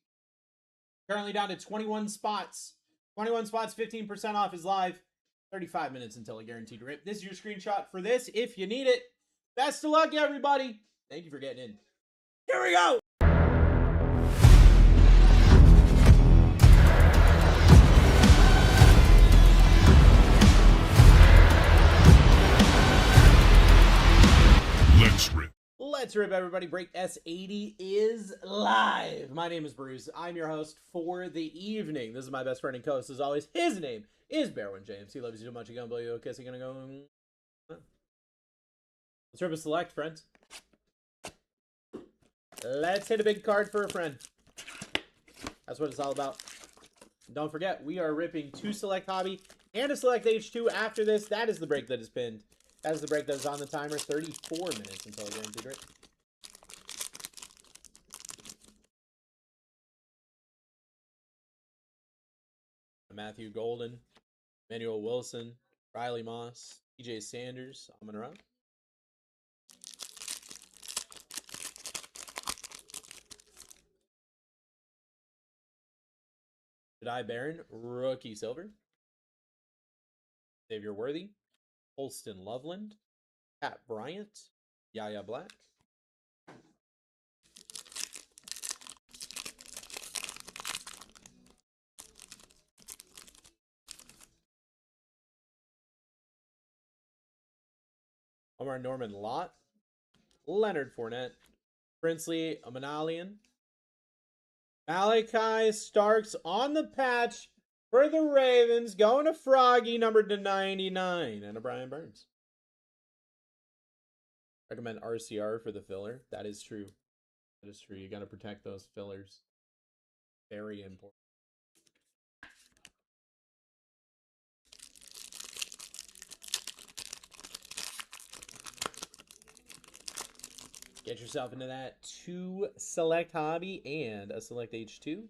Currently down to 21 spots. 21 spots, 15% off is live. 35 minutes until a guaranteed rip. This is your screenshot for this if you need it. Best of luck, everybody. Thank you for getting in. Here we go. Let's rip. Let's rip, everybody. Break S80 is live. My name is Bruce. I'm your host for the evening. This is my best friend and co-host, as always. His name is Barwin James. He loves you so much, he's gonna blow you a kiss. He's gonna go. Let's rip a select, friends. Let's hit a big card for a friend. That's what it's all about. Don't forget, we are ripping 2 select hobby and a select H2 after this. That is the break that is pinned. That is the break that is on the timer. 34 minutes until a guaranteed rip. Matthew Golden, Emmanuel Wilson, Riley Moss, TJ Sanders. I'm gonna run. Jedi Barron, rookie silver. Xavier Worthy, Holston Loveland, Pat Bryant, Yaya Black. Omar Norman Lott, Leonard Fournette, Princely Amanalian, Malachi Starks on the patch For the Ravens, going to Froggy, numbered to 99, and a Brian Burns. Recommend RCR for the filler. That is true. That is true. You got to protect those fillers. Very important. Get yourself into that 2 select hobby and a select H2.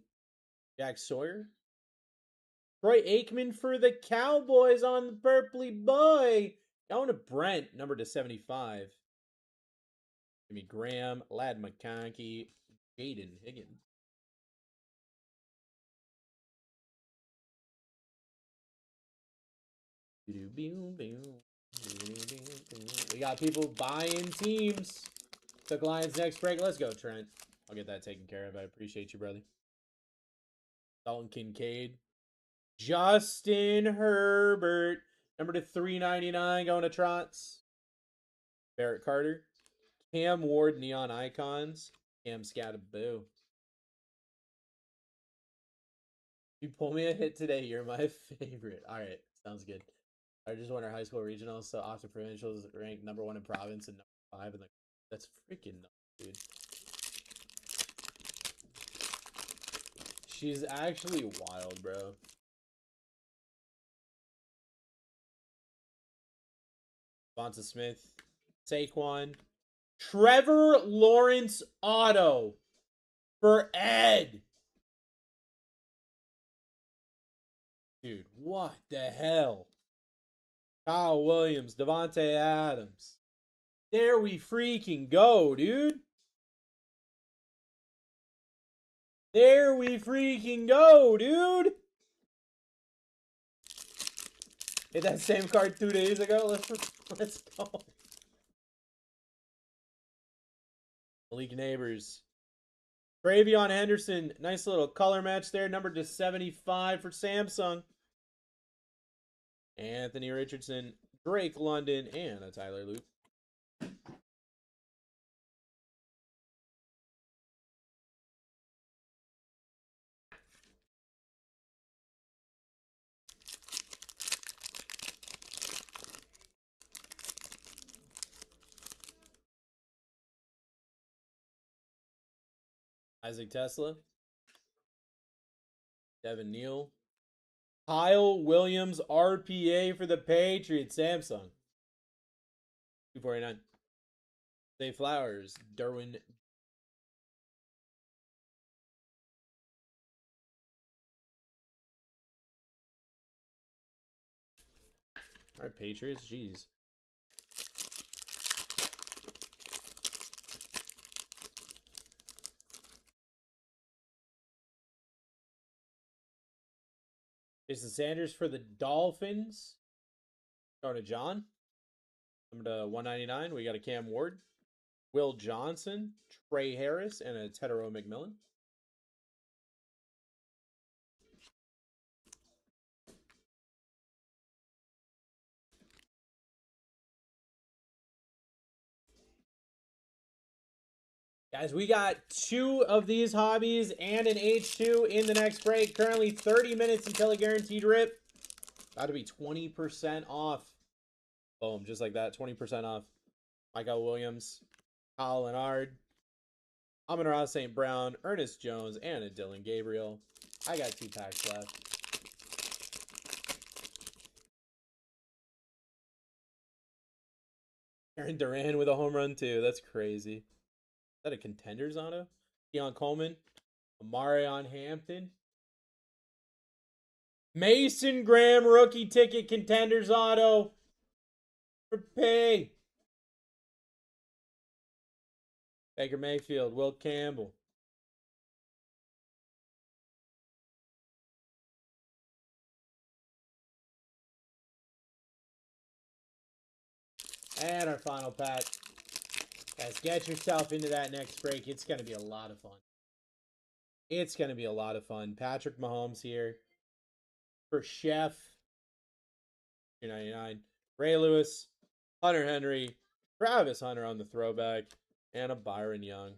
Jack Sawyer. Troy Aikman for the Cowboys on the purpley boy. Going to Brent, number to 75. Jimmy Graham, Lad McConkey, Jaden Higgins. We got people buying teams. Took Lions next break. Let's go, Trent. I'll get that taken care of. I appreciate you, brother. Dalton Kincaid. Justin Herbert. Number to 399 going to Trots. Barrett Carter. Cam Ward, Neon Icons. Cam Scattaboo. You pull me a hit today, you're my favorite. All right, sounds good. I just won our high school regionals, so Austin Provincials ranked number 1 in province and number 5 in the. That's freaking nuts, dude. She's actually wild, bro. Vonta Smith, Saquon, Trevor Lawrence auto for Ed. Dude, what the hell? Kyle Williams, Devontae Adams. There we freaking go, dude. There we freaking go, dude. Hit that same card 2 days ago. Let's go. Malik Neighbors. Travion Henderson. Nice little color match there. Numbered to 75 for Samsung. Anthony Richardson. Drake London. And a Tyler Loop. Isaac Tesla. Devin Neal. Kyle Williams RPA for the Patriots. Samsung. 249. Zay Flowers. Derwin. All right, Patriots. Jeez. Jason Sanders for the Dolphins. Going to John. Number to 199. We got a Cam Ward. Will Johnson. Trey Harris. And a Tedero McMillan. Guys, we got 2 of these hobbies and an H2 in the next break. Currently 30 minutes until a guaranteed rip. About to be 20% off. Boom, just like that. 20% off. Michael Williams. Kyle Leonard. Amon-Ra St. Brown. Ernest Jones. And a Dylan Gabriel. I got 2 packs left. Aaron Duran with a home run, too. That's crazy. Is that a Contenders auto? Keon Coleman. Amarion Hampton. Mason Graham rookie ticket Contenders auto for pay. Baker Mayfield. Will Campbell. And our final pack. Guys, get yourself into that next break. It's going to be a lot of fun. It's going to be a lot of fun. Patrick Mahomes here for Chef. 299. Ray Lewis. Hunter Henry. Travis Hunter on the throwback. And a Byron Young.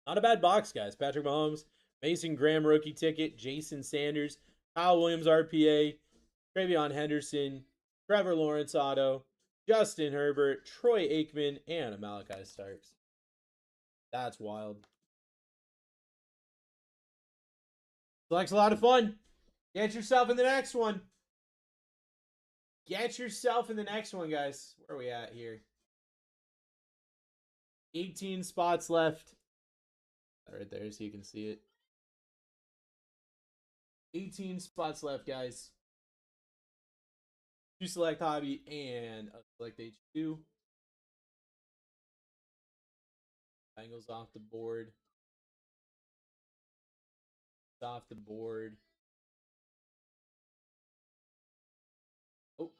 Not a bad box, guys. Patrick Mahomes, Mason Graham rookie ticket, Jason Sanders, Kyle Williams RPA, Travion Henderson, Trevor Lawrence auto, Justin Herbert, Troy Aikman, and a Malachi Starks. That's wild. Select's a lot of fun. Get yourself in the next one. Get yourself in the next one, guys. Where are we at here? 18 spots left. Right there so you can see it. 18 spots left, guys. 2 select hobby and a select H2. Bengals off the board. Off the board. Oh.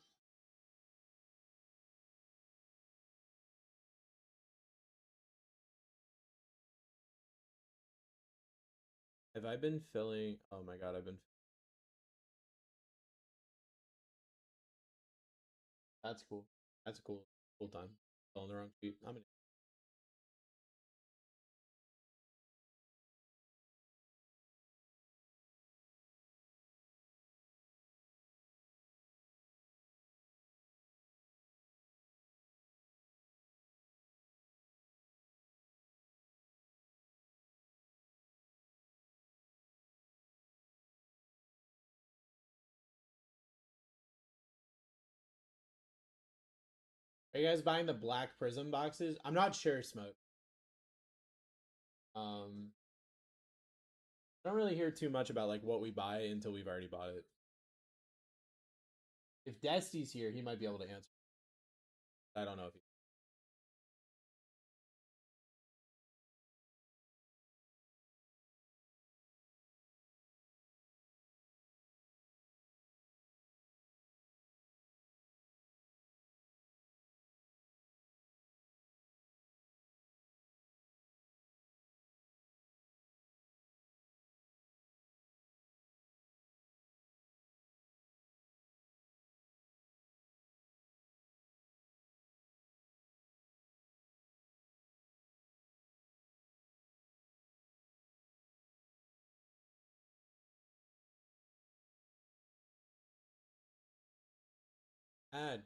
Have I been filling? Oh my god, I've been. That's cool. That's a cool time. Filling the wrong sheet. I'm gonna. Are you guys buying the black prism boxes? I'm not sure, Smoke. I don't really hear too much about like what we buy until we've already bought it. If Desty's here, he might be able to answer. I don't know if he.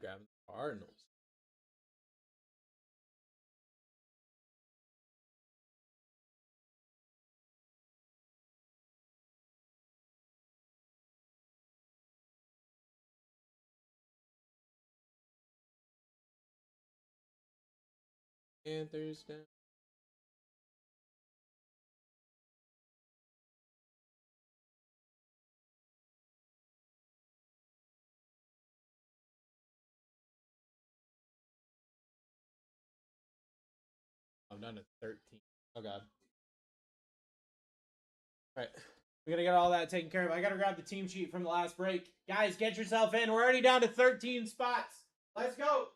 Grab the Cardinals. Panthers down. I'm down to 13. Oh god. All right. We gotta get all that taken care of. I gotta grab the team sheet from the last break. Guys, get yourself in. We're already down to 13 spots. Let's go.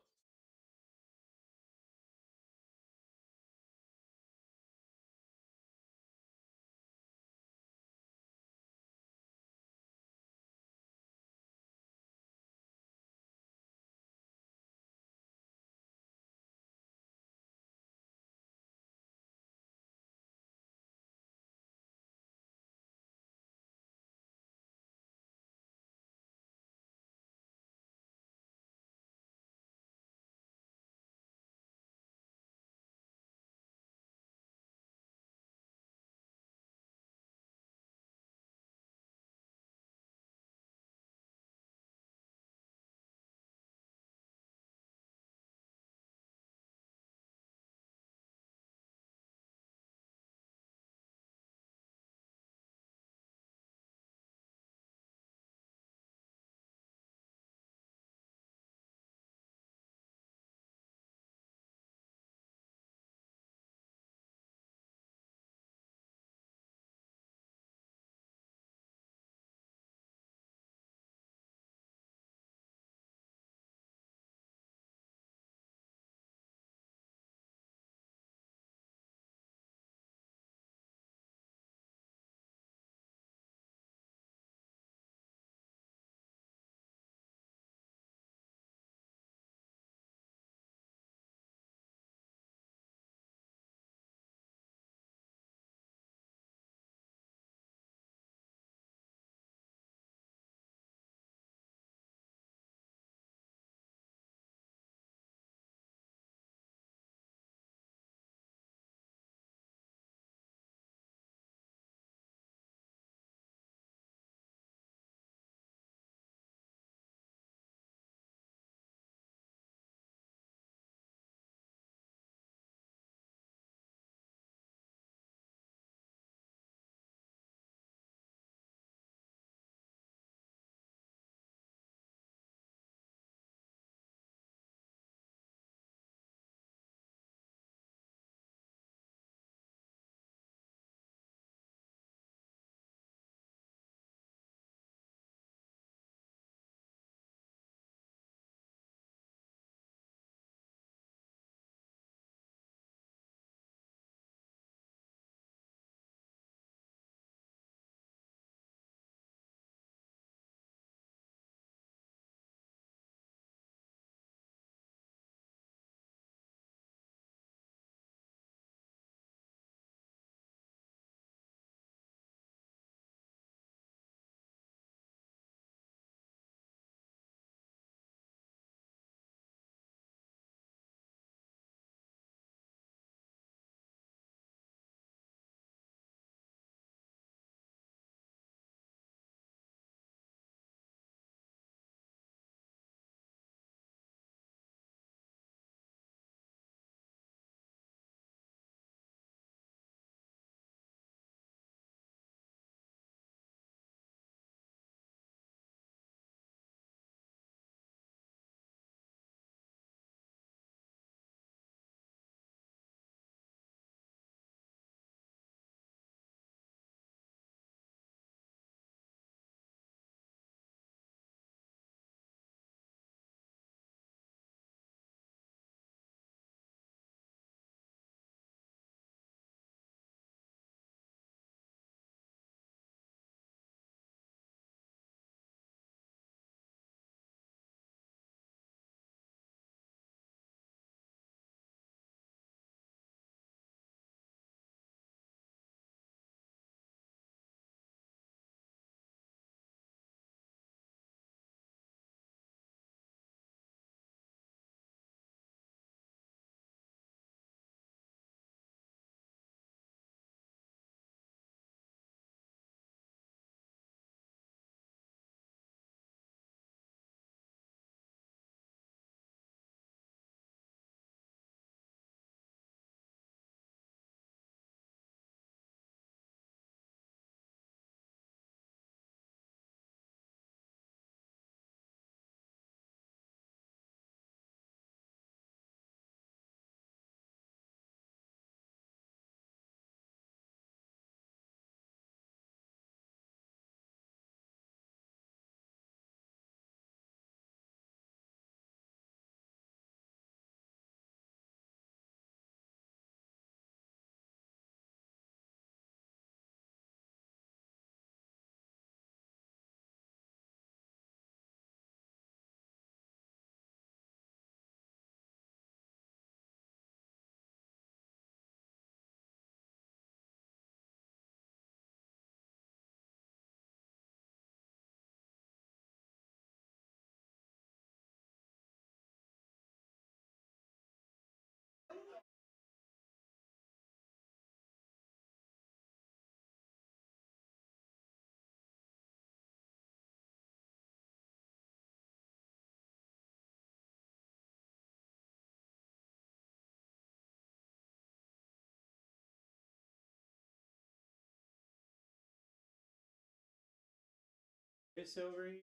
Chris over here.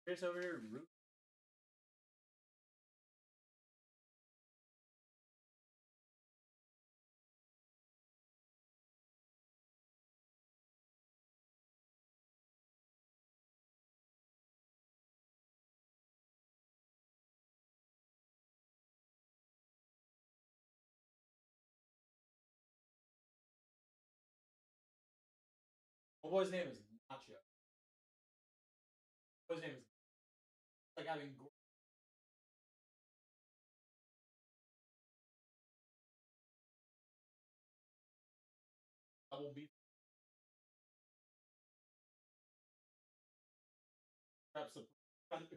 Chris over here. My boy's name is Nacho. My boy's name is like having double beef.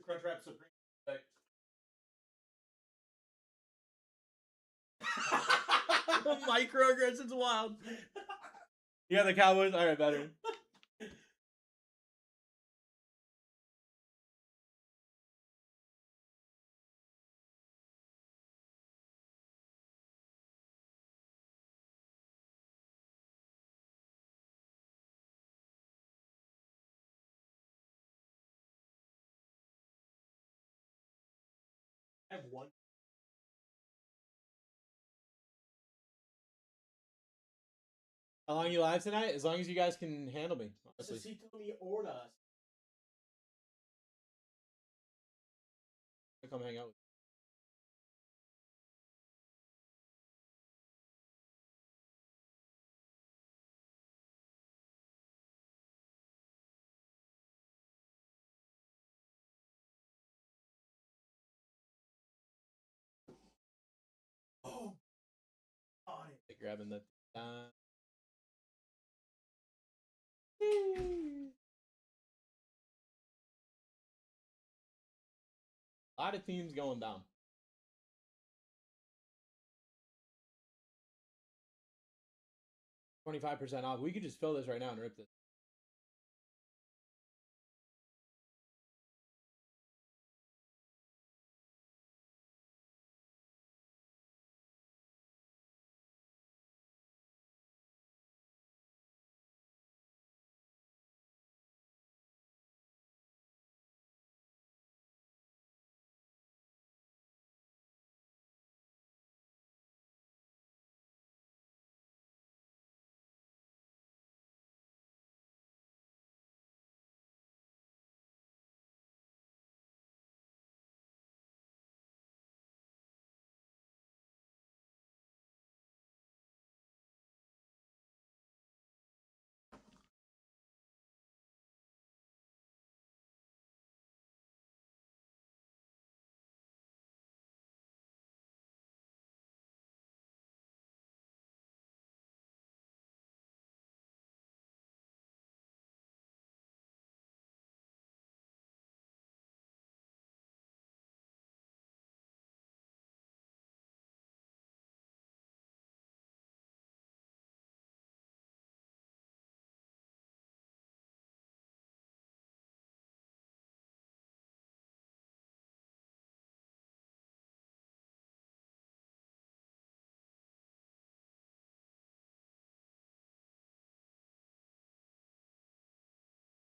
Crunch Wrap Supreme. Like, microaggressions wild. You got the Cowboys? All right, better. I have one. How long you live tonight? As long as you guys can handle me. Honestly. He told me order. I'll come hang out with Oh, on it. you. Grabbing the. A lot of teams going down. 25% off. We could just fill this right now and rip this.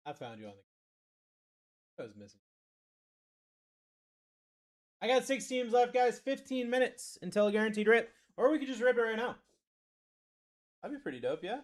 I found you on the. I was missing. I got 6 teams left, guys. 15 minutes until a guaranteed rip. Or we could just rip it right now. That'd be pretty dope, yeah?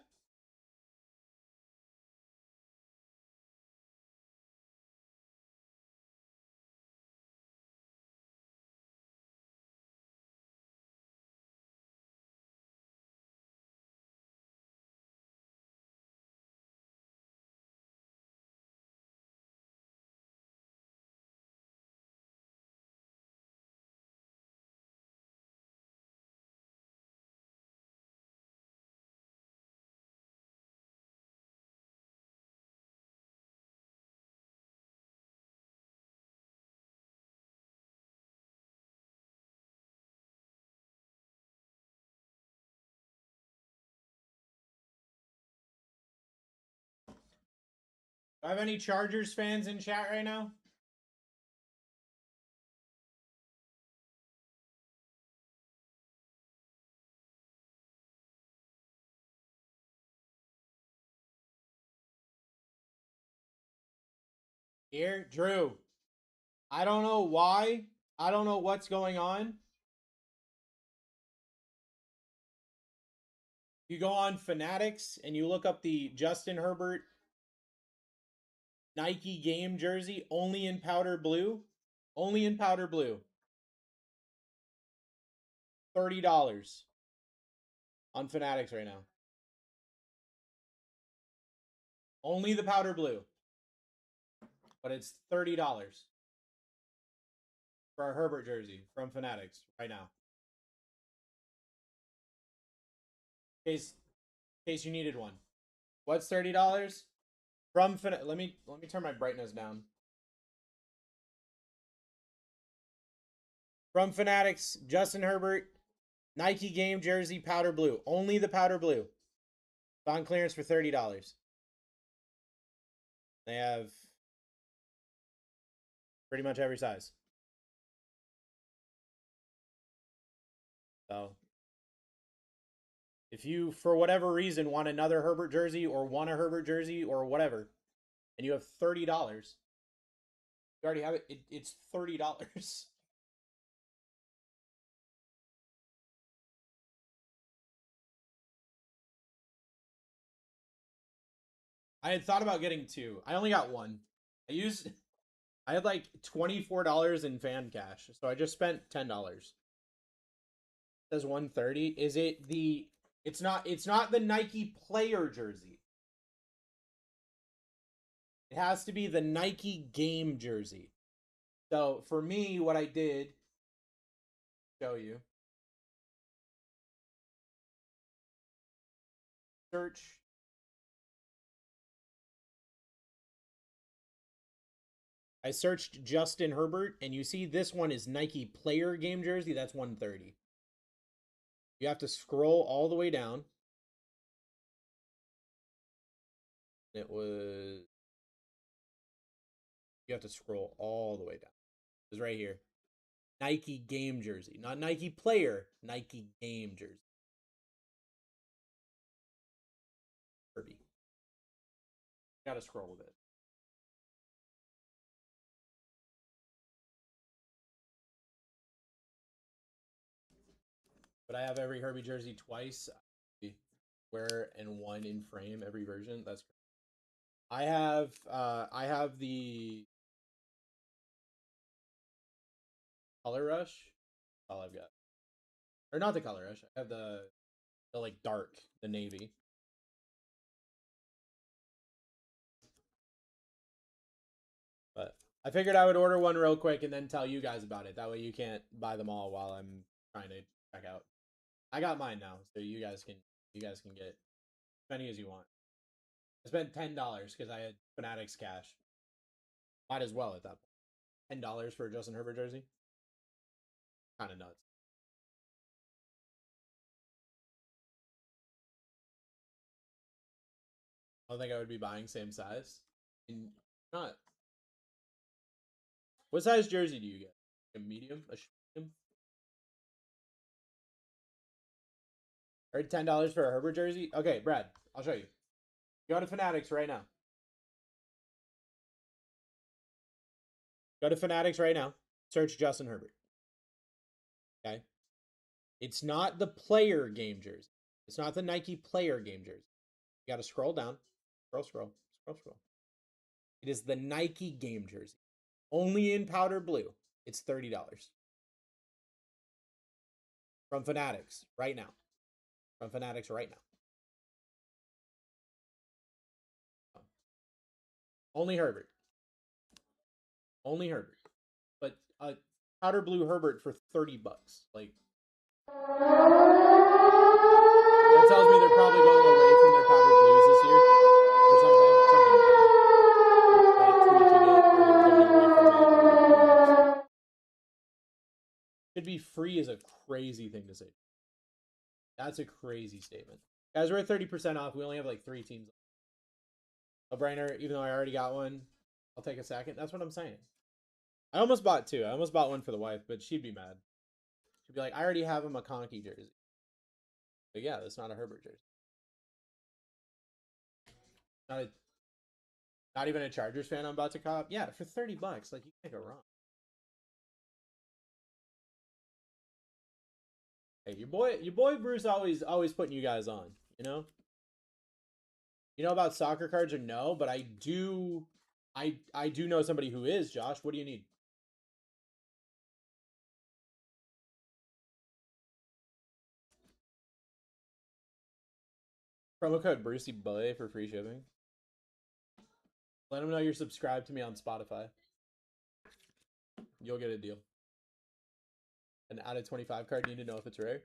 Do I have any Chargers fans in chat right now? Here, Drew. I don't know why. I don't know what's going on. You go on Fanatics and you look up the Justin Herbert Nike game jersey only in powder blue. Only in powder blue. $30 on Fanatics right now. Only the powder blue. But it's $30 for a Herbert jersey from Fanatics right now. In case you needed one. What's $30? From let me turn my brightness down. From Fanatics, Justin Herbert, Nike game jersey, powder blue. Only the powder blue. It's on clearance for $30. They have pretty much every size. So, if you, for whatever reason, want another Herbert jersey or want a Herbert jersey or whatever, and you have $30, you already have it. It's $30. I had thought about getting two. I only got one. I had like $24 in fan cash, so I just spent $10. It says 130. Is it the? It's not the Nike player jersey. It has to be the Nike game jersey. So for me, what I did, show you. Search. I searched Justin Herbert, and you see this one is Nike player game jersey. That's 130. You have to scroll all the way down. It was. You have to scroll all the way down. It was right here. Nike game jersey. Not Nike player, Nike game jersey. Kirby. Gotta scroll a bit. But I have every Herbie jersey twice. Wear and one in frame every version. That's great. I have the Color Rush. All I've got. Or not the Color Rush. I have the like dark, the navy. But I figured I would order one real quick and then tell you guys about it. That way you can't buy them all while I'm trying to check out. I got mine now, so you guys can get as many as you want. I spent $10 because I had Fanatics cash. Might as well at that point. $10 for a Justin Herbert jersey? Kind of nuts. I don't think I would be buying same size. And not. What size jersey do you get? A medium? A medium? Or $10 for a Herbert jersey? Okay, Brad, I'll show you. Go to Fanatics right now. Go to Fanatics right now. Search Justin Herbert. Okay. It's not the player game jersey. It's not the Nike player game jersey. You got to scroll down. Scroll. It is the Nike game jersey. Only in powder blue. It's $30. From Fanatics right now. From Fanatics right now. Only Herbert. Only Herbert. But powder blue Herbert for $30. Like, that tells me they're probably going away from their powder blues this year or something. Like tweaking it, or they're going away from it. Should be free is a crazy thing to say. That's a crazy statement. Guys, we're at 30% off. We only have like 3 teams. A brainer, even though I already got one. I'll take a second. That's what I'm saying. I almost bought 2. I almost bought one for the wife, but she'd be mad. She'd be like, I already have a McConkey jersey. But yeah, that's not a Herbert jersey. Not even a Chargers fan I'm about to cop? Yeah, for 30 bucks. Like, you can't go wrong. Hey, your boy Bruce always putting you guys on, you know? You know about soccer cards or no, but I do know somebody who is, Josh. What do you need? Promo code Brucey Boy for free shipping. Let him know you're subscribed to me on Spotify. You'll get a deal. An out of 25 card, need to know if it's rare.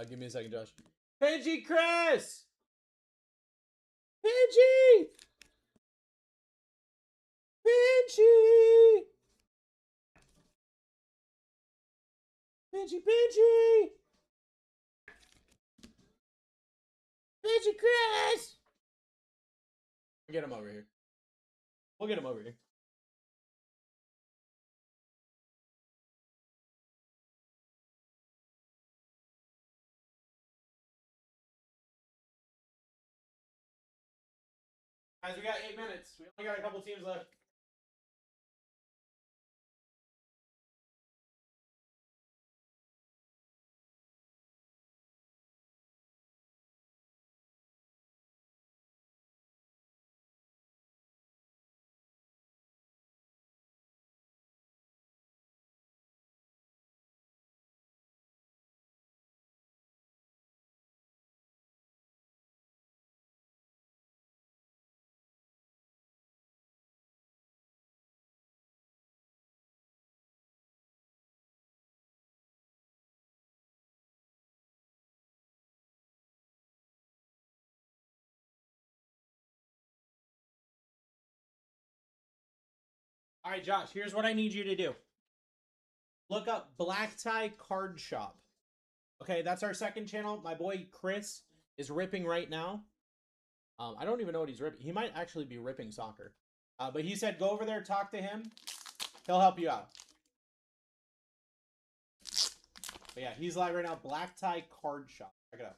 Give me a second, Josh. Pidgey Chris! Pidgey! Pidgey! Pidgey! Pidgey Chris! We'll get him over here. We'll get him over here. Guys, we got 8 minutes. We only got a couple teams left. All right, Josh, here's what I need you to do. Look up BlackTie Card Shop. Okay, that's our second channel. My boy Chris is ripping right now. I don't even know what he's ripping. He might actually be ripping soccer. But he said go over there, talk to him. He'll help you out. But yeah, he's live right now. BlackTie Card Shop. Check it out.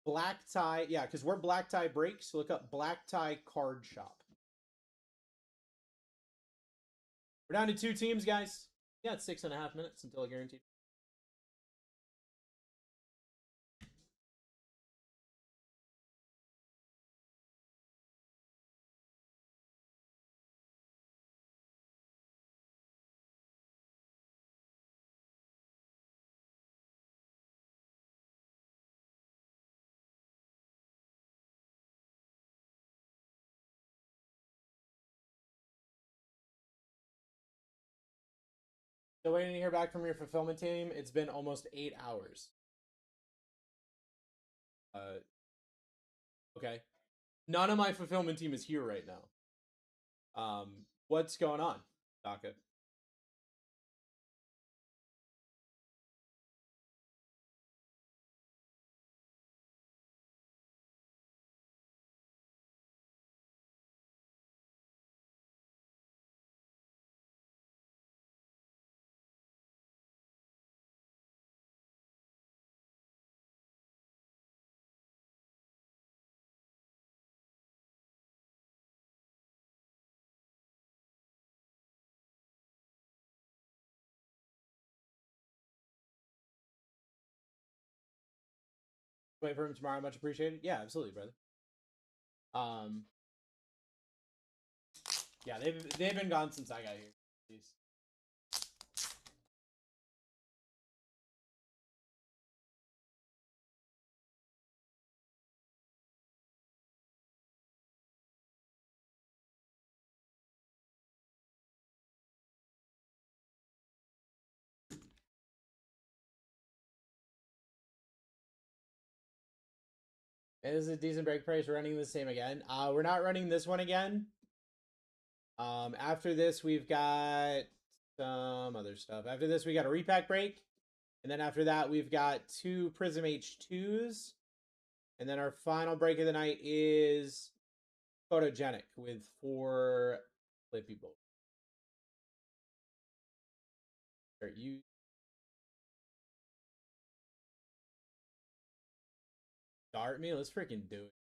BlackTie, yeah, because we're BlackTie Breaks. Look up BlackTie Card Shop. We're down to 2 teams, guys. Yeah, it's 6.5 minutes until I guarantee. Still waiting to hear back from your fulfillment team. It's been almost 8 hours. Okay. None of my fulfillment team is here right now. What's going on, Daka? Wait for him tomorrow. Much appreciated. Yeah, absolutely, brother. Yeah, they've been gone since I got here. Jeez. It is a decent break price. We're running the same again. We're not running this one again. After this, we've got some other stuff. After this, we got a repack break. And then after that, we've got 2 Prism H2s. And then our final break of the night is Photogenic with 4 Flippy Bolts. Start you. Start me? Let's freaking do it.